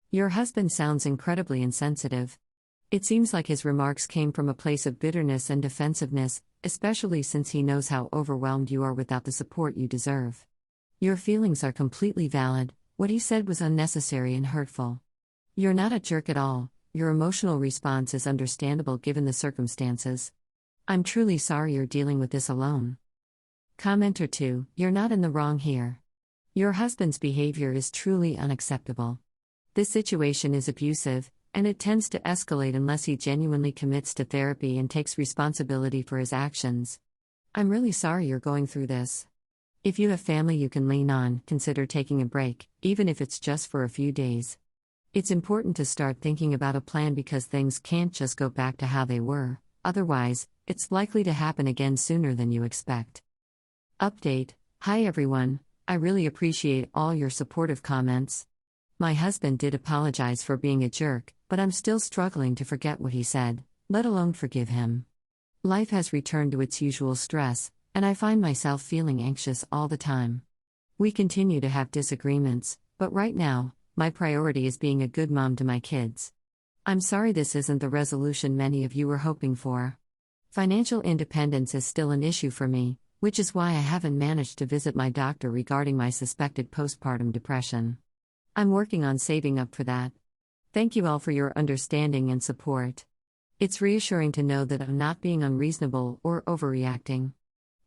Your husband sounds incredibly insensitive. It seems like his remarks came from a place of bitterness and defensiveness, especially since he knows how overwhelmed you are without the support you deserve. Your feelings are completely valid. What he said was unnecessary and hurtful. You're not a jerk at all. Your emotional response is understandable given the circumstances. I'm truly sorry you're dealing with this alone. Commenter 2, you're not in the wrong here. Your husband's behavior is truly unacceptable. This situation is abusive, and it tends to escalate unless he genuinely commits to therapy and takes responsibility for his actions. I'm really sorry you're going through this. If you have family you can lean on, consider taking a break, even if it's just for a few days. It's important to start thinking about a plan because things can't just go back to how they were, otherwise, it's likely to happen again sooner than you expect. Update. Hi everyone, I really appreciate all your supportive comments. My husband did apologize for being a jerk, but I'm still struggling to forget what he said, let alone forgive him. Life has returned to its usual stress, and I find myself feeling anxious all the time. We continue to have disagreements, but right now, my priority is being a good mom to my kids. I'm sorry this isn't the resolution many of you were hoping for. Financial independence is still an issue for me, which is why I haven't managed to visit my doctor regarding my suspected postpartum depression. I'm working on saving up for that. Thank you all for your understanding and support. It's reassuring to know that I'm not being unreasonable or overreacting.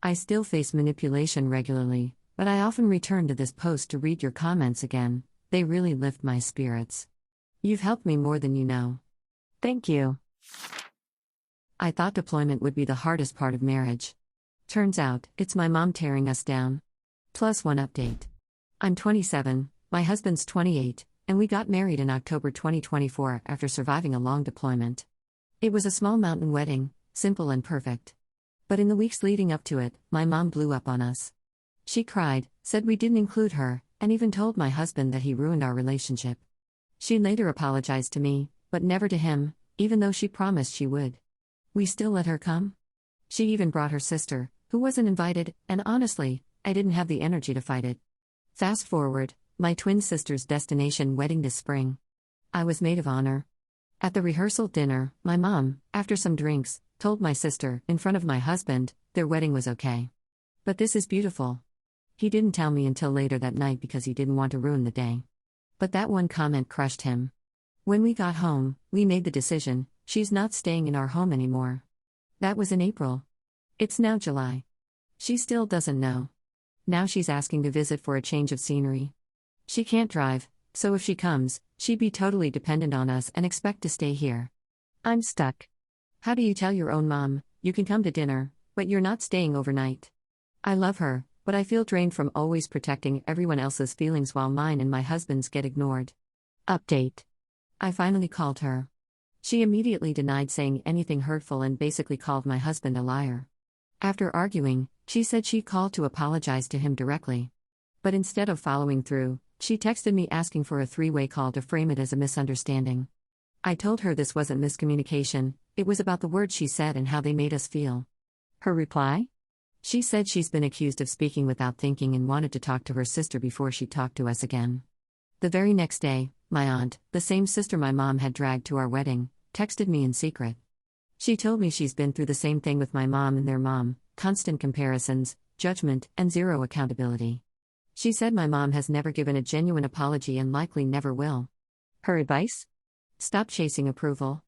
I still face manipulation regularly, but I often return to this post to read your comments again. They really lift my spirits. You've helped me more than you know. Thank you. I thought deployment would be the hardest part of marriage. Turns out, it's my mom tearing us down. Plus one update. I'm 27, my husband's 28, and we got married in October 2024 after surviving a long deployment. It was a small mountain wedding, simple and perfect. But in the weeks leading up to it, my mom blew up on us. She cried, said we didn't include her, and even told my husband that he ruined our relationship. She later apologized to me, but never to him, even though she promised she would. We still let her come? She even brought her sister, who wasn't invited, and honestly, I didn't have the energy to fight it. Fast forward, my twin sister's destination wedding this spring. I was maid of honor. At the rehearsal dinner, my mom, after some drinks, told my sister, in front of my husband, their wedding was okay. But this is beautiful. He didn't tell me until later that night because he didn't want to ruin the day. But that one comment crushed him. When we got home, we made the decision, she's not staying in our home anymore. That was in April. It's now July. She still doesn't know. Now she's asking to visit for a change of scenery. She can't drive, so if she comes, she'd be totally dependent on us and expect to stay here. I'm stuck. How do you tell your own mom, you can come to dinner, but you're not staying overnight? I love her, but I feel drained from always protecting everyone else's feelings while mine and my husband's get ignored. Update. I finally called her. She immediately denied saying anything hurtful and basically called my husband a liar. After arguing, she said she called to apologize to him directly. But instead of following through, she texted me asking for a three-way call to frame it as a misunderstanding. I told her this wasn't miscommunication, it was about the words she said and how they made us feel. Her reply? She said she's been accused of speaking without thinking and wanted to talk to her sister before she talked to us again. The very next day, my aunt, the same sister my mom had dragged to our wedding, texted me in secret. She told me she's been through the same thing with my mom and their mom, constant comparisons, judgment, and zero accountability. She said my mom has never given a genuine apology and likely never will. Her advice? Stop chasing approval.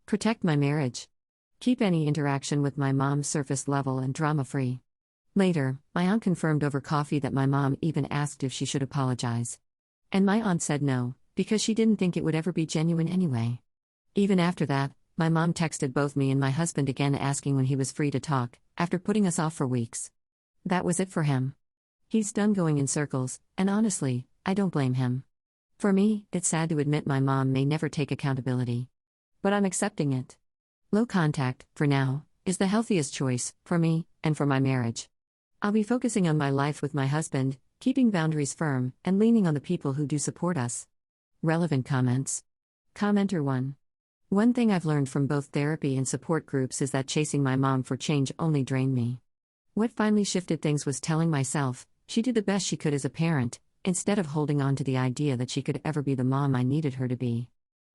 Protect my marriage. Keep any interaction with my mom surface level and drama-free. Later, my aunt confirmed over coffee that my mom even asked if she should apologize. And my aunt said no, because she didn't think it would ever be genuine anyway. Even after that, my mom texted both me and my husband again asking when he was free to talk, after putting us off for weeks. That was it for him. He's done going in circles, and honestly, I don't blame him. For me, it's sad to admit my mom may never take accountability. But I'm accepting it. Low contact, for now, is the healthiest choice, for me, and for my marriage. I'll be focusing on my life with my husband, keeping boundaries firm, and leaning on the people who do support us. Relevant comments. Commenter 1. One thing I've learned from both therapy and support groups is that chasing my mom for change only drained me. What finally shifted things was telling myself, she did the best she could as a parent, instead of holding on to the idea that she could ever be the mom I needed her to be.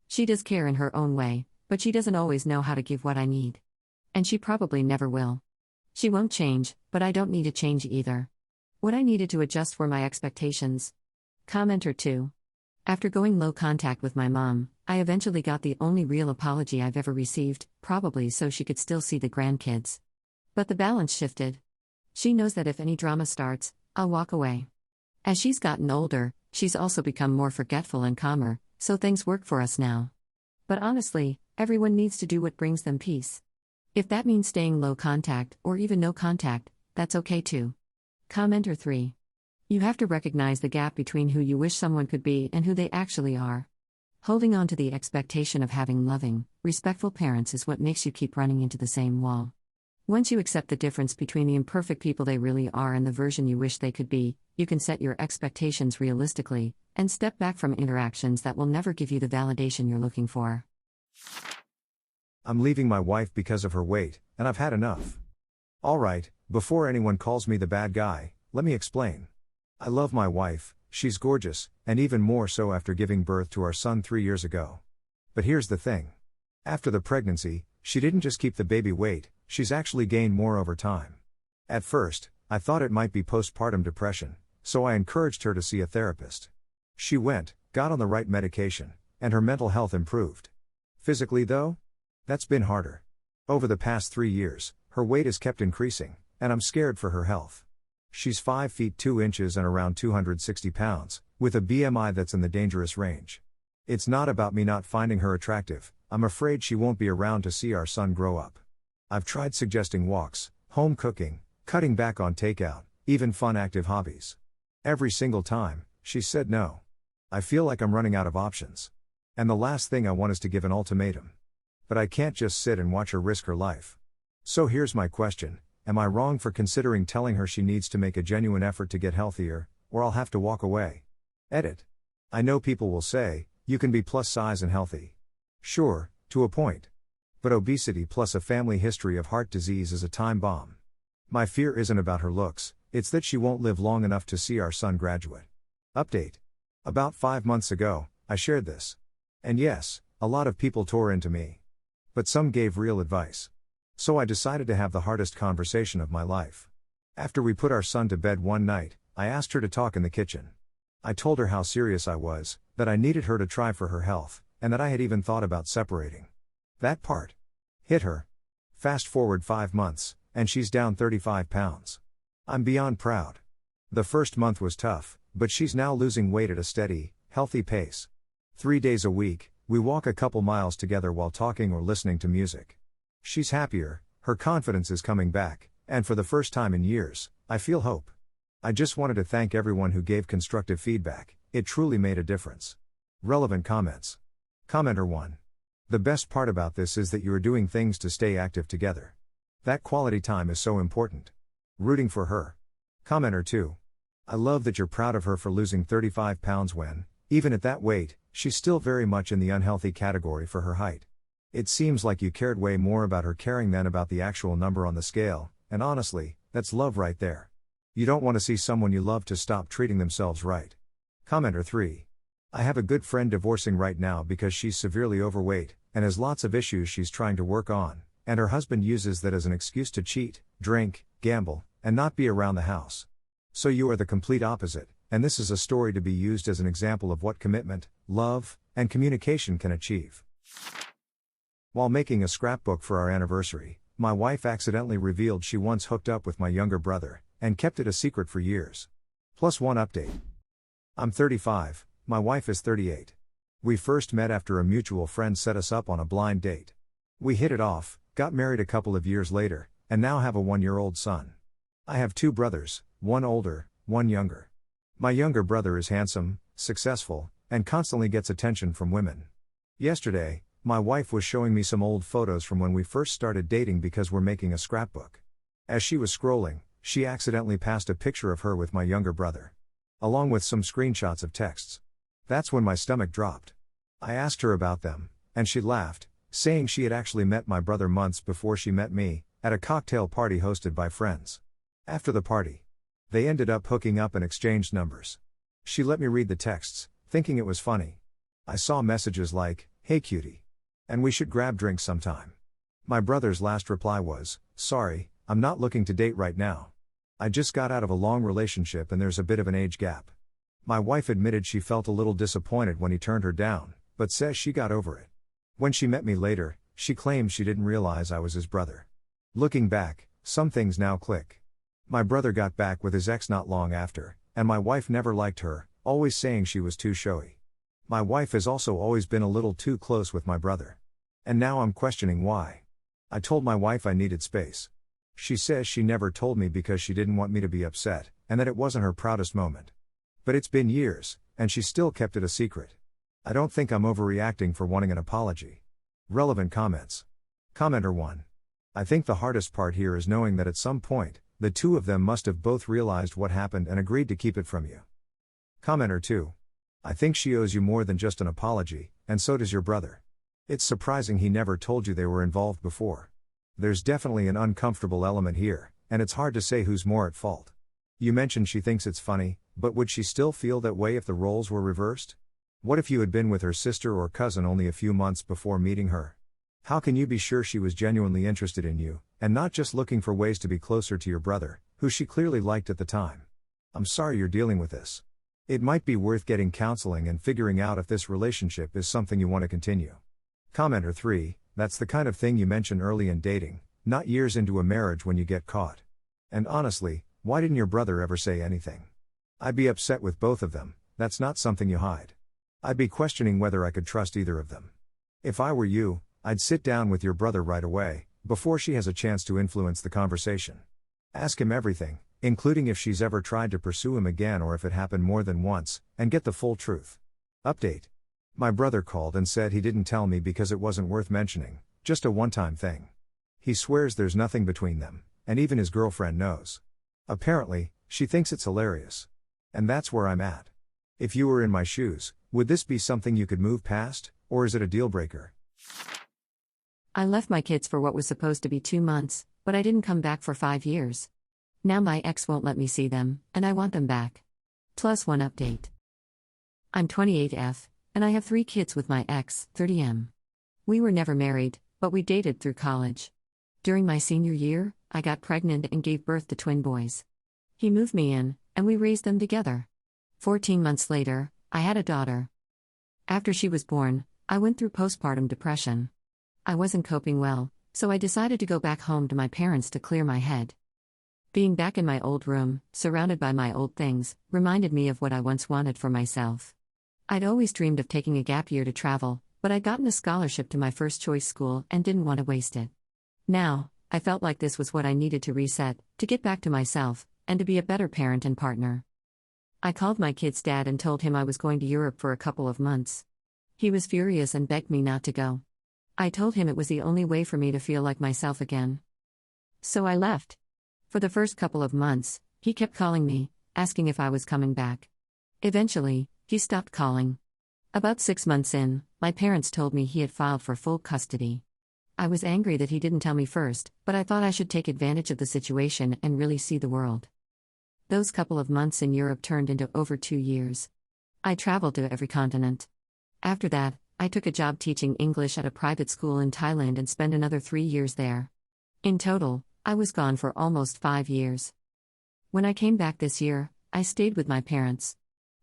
She does care in her own way, but she doesn't always know how to give what I need. And she probably never will. She won't change, but I don't need to change either. What I needed to adjust were my expectations. Commenter 2. After going low contact with my mom, I eventually got the only real apology I've ever received, probably so she could still see the grandkids. But the balance shifted. She knows that if any drama starts, I'll walk away. As she's gotten older, she's also become more forgetful and calmer, so things work for us now. But honestly, everyone needs to do what brings them peace. If that means staying low contact, or even no contact, that's okay too. Commenter 3. You have to recognize the gap between who you wish someone could be and who they actually are. Holding on to the expectation of having loving, respectful parents is what makes you keep running into the same wall. Once you accept the difference between the imperfect people they really are and the version you wish they could be, you can set your expectations realistically, and step back from interactions that will never give you the validation you're looking for. I'm leaving my wife because of her weight, and I've had enough. Alright, before anyone calls me the bad guy, let me explain. I love my wife, she's gorgeous, and even more so after giving birth to our son 3 years ago. But here's the thing. After the pregnancy, She didn't just keep the baby weight, she's actually gained more over time. At first, I thought it might be postpartum depression, so I encouraged her to see a therapist. She went, got on the right medication, and her mental health improved. Physically though? That's been harder. Over the past 3 years, her weight has kept increasing, and I'm scared for her health. She's 5 feet 2 inches and around 260 pounds, with a BMI that's in the dangerous range. It's not about me not finding her attractive, I'm afraid she won't be around to see our son grow up. I've tried suggesting walks, home cooking, cutting back on takeout, even fun active hobbies. Every single time, she said no. I feel like I'm running out of options. And the last thing I want is to give an ultimatum. But I can't just sit and watch her risk her life. So here's my question, am I wrong for considering telling her she needs to make a genuine effort to get healthier, or I'll have to walk away? Edit. I know people will say, you can be plus size and healthy. Sure, to a point. But obesity plus a family history of heart disease is a time bomb. My fear isn't about her looks, it's that she won't live long enough to see our son graduate. Update. About 5 months ago, I shared this. And yes, a lot of people tore into me. But some gave real advice. So I decided to have the hardest conversation of my life. After we put our son to bed one night, I asked her to talk in the kitchen. I told her how serious I was, that I needed her to try for her health, and that I had even thought about separating. That part hit her. Fast forward 5 months, and she's down 35 pounds. I'm beyond proud. The first month was tough, but she's now losing weight at a steady, healthy pace. 3 days a week, we walk a couple miles together while talking or listening to music. She's happier, her confidence is coming back, and for the first time in years, I feel hope. I just wanted to thank everyone who gave constructive feedback, it truly made a difference. Relevant comments. Commenter 1. The best part about this is that you are doing things to stay active together. That quality time is so important. Rooting for her. Commenter 2. I love that you're proud of her for losing 35 pounds when, even at that weight, she's still very much in the unhealthy category for her height. It seems like you cared way more about her caring than about the actual number on the scale, and honestly, that's love right there. You don't want to see someone you love to stop treating themselves right. Commenter 3. I have a good friend divorcing right now because she's severely overweight, and has lots of issues she's trying to work on, and her husband uses that as an excuse to cheat, drink, gamble, and not be around the house. So you are the complete opposite, and this is a story to be used as an example of what commitment, love, and communication can achieve. While making a scrapbook for our anniversary, my wife accidentally revealed she once hooked up with my younger brother, and kept it a secret for years. +1 update. I'm 35, my wife is 38. We first met after a mutual friend set us up on a blind date. We hit it off, got married a couple of years later, and now have a 1-year-old son. I have 2 brothers, one older, one younger. My younger brother is handsome, successful, and constantly gets attention from women. Yesterday, my wife was showing me some old photos from when we first started dating because we're making a scrapbook. As she was scrolling, she accidentally passed a picture of her with my younger brother, along with some screenshots of texts. That's when my stomach dropped. I asked her about them, and she laughed, saying she had actually met my brother months before she met me, at a cocktail party hosted by friends. After the party, they ended up hooking up and exchanged numbers. She let me read the texts, thinking it was funny. I saw messages like, "Hey cutie. And we should grab drinks sometime." My brother's last reply was, "Sorry, I'm not looking to date right now. I just got out of a long relationship and there's a bit of an age gap." My wife admitted she felt a little disappointed when he turned her down, but says she got over it. When she met me later, she claimed she didn't realize I was his brother. Looking back, some things now click. My brother got back with his ex not long after, and my wife never liked her, always saying she was too showy. My wife has also always been a little too close with my brother. And now I'm questioning why. I told my wife I needed space. She says she never told me because she didn't want me to be upset, and that it wasn't her proudest moment. But it's been years, and she still kept it a secret. I don't think I'm overreacting for wanting an apology. Relevant comments. Commenter 1. I think the hardest part here is knowing that at some point, the two of them must have both realized what happened and agreed to keep it from you. Commenter 2. I think she owes you more than just an apology, and so does your brother. It's surprising he never told you they were involved before. There's definitely an uncomfortable element here, and it's hard to say who's more at fault. You mentioned she thinks it's funny, but would she still feel that way if the roles were reversed? What if you had been with her sister or cousin only a few months before meeting her? How can you be sure she was genuinely interested in you, and not just looking for ways to be closer to your brother, who she clearly liked at the time? I'm sorry you're dealing with this. It might be worth getting counseling and figuring out if this relationship is something you want to continue. Commenter 3, that's the kind of thing you mention early in dating, not years into a marriage when you get caught. And honestly, why didn't your brother ever say anything? I'd be upset with both of them, that's not something you hide. I'd be questioning whether I could trust either of them. If I were you, I'd sit down with your brother right away, before she has a chance to influence the conversation. Ask him everything, including if she's ever tried to pursue him again or if it happened more than once, and get the full truth. Update. My brother called and said he didn't tell me because it wasn't worth mentioning, just a one-time thing. He swears there's nothing between them, and even his girlfriend knows. Apparently, she thinks it's hilarious. And that's where I'm at. If you were in my shoes, would this be something you could move past, or is it a deal breaker? I left my kids for what was supposed to be 2 months, but I didn't come back for 5 years. Now my ex won't let me see them, and I want them back. Plus one update. I'm 28F, and I have 3 kids with my ex, 30M. We were never married, but we dated through college. During my senior year, I got pregnant and gave birth to twin boys. He moved me in, and we raised them together. 14 months later, I had a daughter. After she was born, I went through postpartum depression. I wasn't coping well, so I decided to go back home to my parents to clear my head. Being back in my old room, surrounded by my old things, reminded me of what I once wanted for myself. I'd always dreamed of taking a gap year to travel, but I'd gotten a scholarship to my first choice school and didn't want to waste it. Now, I felt like this was what I needed to reset, to get back to myself, and to be a better parent and partner. I called my kid's dad and told him I was going to Europe for a couple of months. He was furious and begged me not to go. I told him it was the only way for me to feel like myself again. So I left. For the first couple of months, he kept calling me, asking if I was coming back. Eventually, he stopped calling. About 6 months in, my parents told me he had filed for full custody. I was angry that he didn't tell me first, but I thought I should take advantage of the situation and really see the world. Those couple of months in Europe turned into over 2 years. I traveled to every continent. After that, I took a job teaching English at a private school in Thailand and spent another 3 years there. In total, I was gone for almost 5 years. When I came back this year, I stayed with my parents.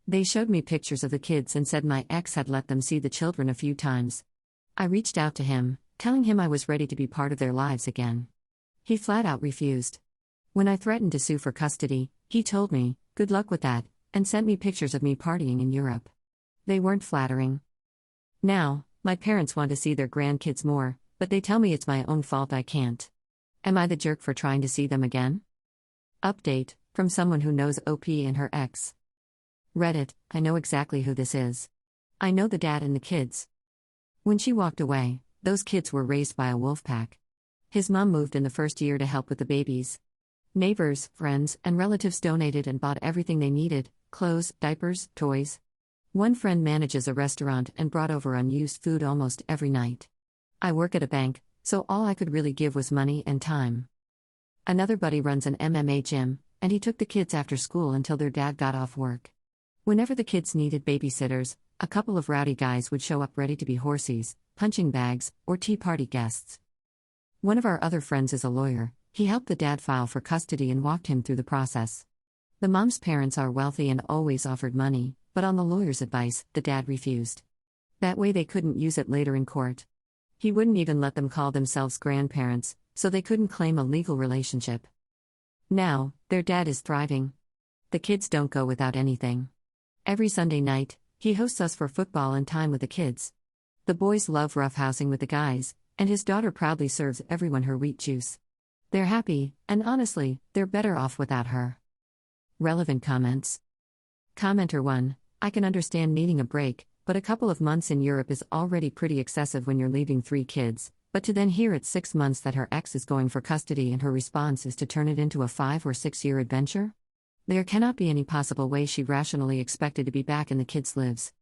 They showed me pictures of the kids and said my ex had let them see the children a few times. I reached out to him, telling him I was ready to be part of their lives again. He flat out refused. When I threatened to sue for custody, he told me, "Good luck with that," and sent me pictures of me partying in Europe. They weren't flattering. Now, my parents want to see their grandkids more, but they tell me it's my own fault I can't. Am I the jerk for trying to see them again? Update, from someone who knows OP and her ex. Reddit, I know exactly who this is. I know the dad and the kids. When she walked away, those kids were raised by a wolf pack. His mom moved in the first year to help with the babies. Neighbors, friends, and relatives donated and bought everything they needed: clothes, diapers, toys. One friend manages a restaurant and brought over unused food almost every night. I work at a bank, so all I could really give was money and time. Another buddy runs an MMA gym, and he took the kids after school until their dad got off work. Whenever the kids needed babysitters, a couple of rowdy guys would show up ready to be horsies, punching bags, or tea party guests. One of our other friends is a lawyer. He helped the dad file for custody and walked him through the process. The mom's parents are wealthy and always offered money, but on the lawyer's advice, the dad refused. That way they couldn't use it later in court. He wouldn't even let them call themselves grandparents, so they couldn't claim a legal relationship. Now, their dad is thriving. The kids don't go without anything. Every Sunday night, he hosts us for football and time with the kids. The boys love roughhousing with the guys, and his daughter proudly serves everyone her wheat juice. They're happy, and honestly, they're better off without her. Relevant comments. Commenter 1, I can understand needing a break, but a couple of months in Europe is already pretty excessive when you're leaving 3 kids, but to then hear at 6 months that her ex is going for custody and her response is to turn it into a 5 or 6 year adventure? There cannot be any possible way she rationally expected to be back in the kids' lives.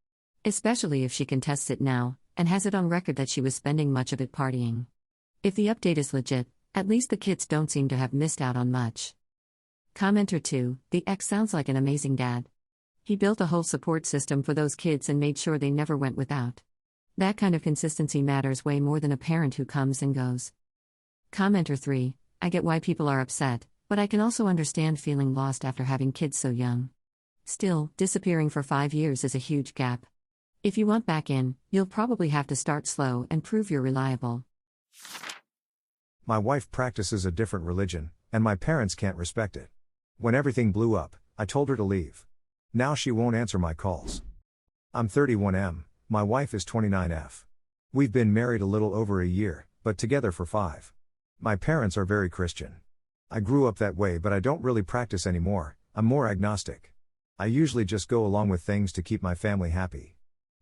Especially if she contests it now, and has it on record that she was spending much of it partying. If the update is legit, at least the kids don't seem to have missed out on much. Commenter 2, the ex sounds like an amazing dad. He built a whole support system for those kids and made sure they never went without. That kind of consistency matters way more than a parent who comes and goes. Commenter 3. I get why people are upset, but I can also understand feeling lost after having kids so young. Still, disappearing for 5 years is a huge gap. If you want back in, you'll probably have to start slow and prove you're reliable. My wife practices a different religion, and my parents can't respect it. When everything blew up, I told her to leave. Now she won't answer my calls. I'm 31M, my wife is 29F. We've been married a little over a year, but together for 5. My parents are very Christian. I grew up that way, but I don't really practice anymore. I'm more agnostic. I usually just go along with things to keep my family happy.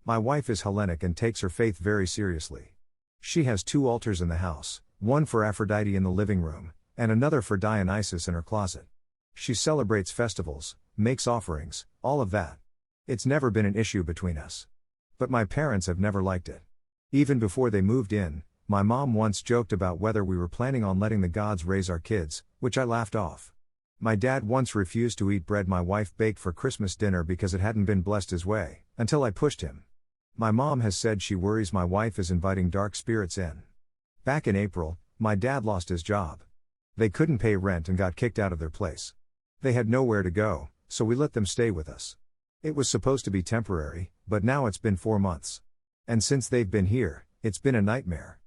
My wife is Hellenic and takes her faith very seriously. She has 2 altars in the house, one for Aphrodite in the living room, and another for Dionysus in her closet. She celebrates festivals, makes offerings, all of that. It's never been an issue between us. But my parents have never liked it. Even before they moved in, my mom once joked about whether we were planning on letting the gods raise our kids, which I laughed off. My dad once refused to eat bread my wife baked for Christmas dinner because it hadn't been blessed his way, until I pushed him. My mom has said she worries my wife is inviting dark spirits in. Back in April, my dad lost his job. They couldn't pay rent and got kicked out of their place. They had nowhere to go, so we let them stay with us. It was supposed to be temporary, but now it's been 4 months. And since they've been here, it's been a nightmare.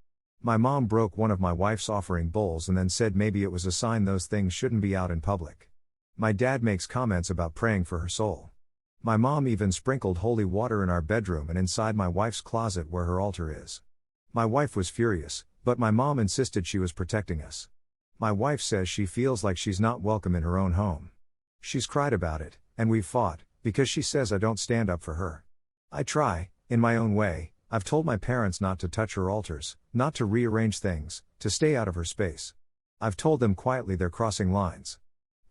My mom broke one of my wife's offering bowls and then said maybe it was a sign those things shouldn't be out in public. My dad makes comments about praying for her soul. My mom even sprinkled holy water in our bedroom and inside my wife's closet where her altar is. My wife was furious, but my mom insisted she was protecting us. My wife says she feels like she's not welcome in her own home. She's cried about it, and we've fought, because she says I don't stand up for her. I try, in my own way. I've told my parents not to touch her altars, not to rearrange things, to stay out of her space. I've told them quietly they're crossing lines.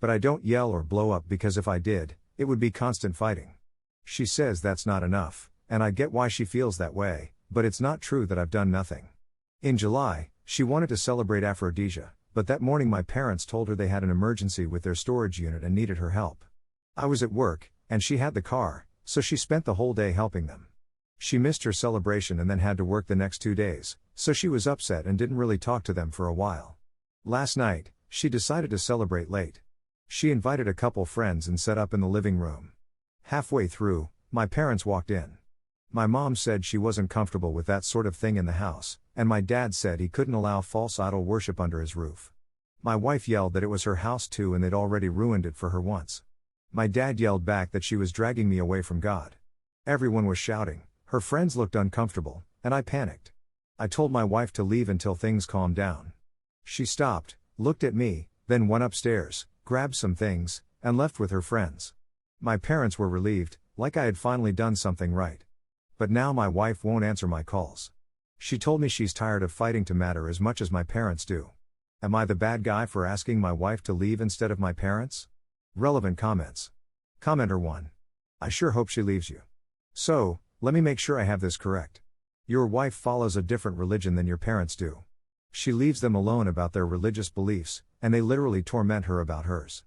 But I don't yell or blow up because if I did, it would be constant fighting. She says that's not enough, and I get why she feels that way, but it's not true that I've done nothing. In July, she wanted to celebrate Aphrodite, but that morning my parents told her they had an emergency with their storage unit and needed her help. I was at work, and she had the car, so she spent the whole day helping them. She missed her celebration and then had to work the next 2 days, so she was upset and didn't really talk to them for a while. Last night, she decided to celebrate late. She invited a couple friends and set up in the living room. Halfway through, my parents walked in. My mom said she wasn't comfortable with that sort of thing in the house, and my dad said he couldn't allow false idol worship under his roof. My wife yelled that it was her house too and they'd already ruined it for her once. My dad yelled back that she was dragging me away from God. Everyone was shouting. Her friends looked uncomfortable, and I panicked. I told my wife to leave until things calmed down. She stopped, looked at me, then went upstairs, grabbed some things, and left with her friends. My parents were relieved, like I had finally done something right. But now my wife won't answer my calls. She told me she's tired of fighting to matter as much as my parents do. Am I the bad guy for asking my wife to leave instead of my parents? Relevant comments. Commenter 1. I sure hope she leaves you. So, let me make sure I have this correct. Your wife follows a different religion than your parents do. She leaves them alone about their religious beliefs, and they literally torment her about hers.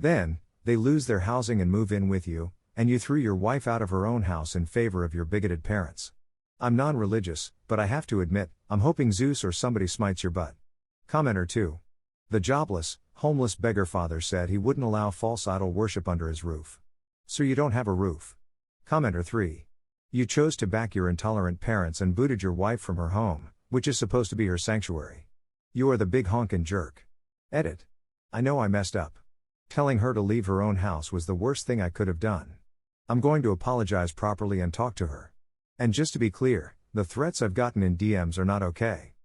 Then, they lose their housing and move in with you, and you threw your wife out of her own house in favor of your bigoted parents. I'm non-religious, but I have to admit, I'm hoping Zeus or somebody smites your butt. Commenter 2. The jobless, homeless beggar father said he wouldn't allow false idol worship under his roof. So you don't have a roof. Commenter 3. You chose to back your intolerant parents and booted your wife from her home, which is supposed to be her sanctuary. You are the big honkin' jerk. Edit. I know I messed up. Telling her to leave her own house was the worst thing I could have done. I'm going to apologize properly and talk to her. And just to be clear, the threats I've gotten in DMs are not okay.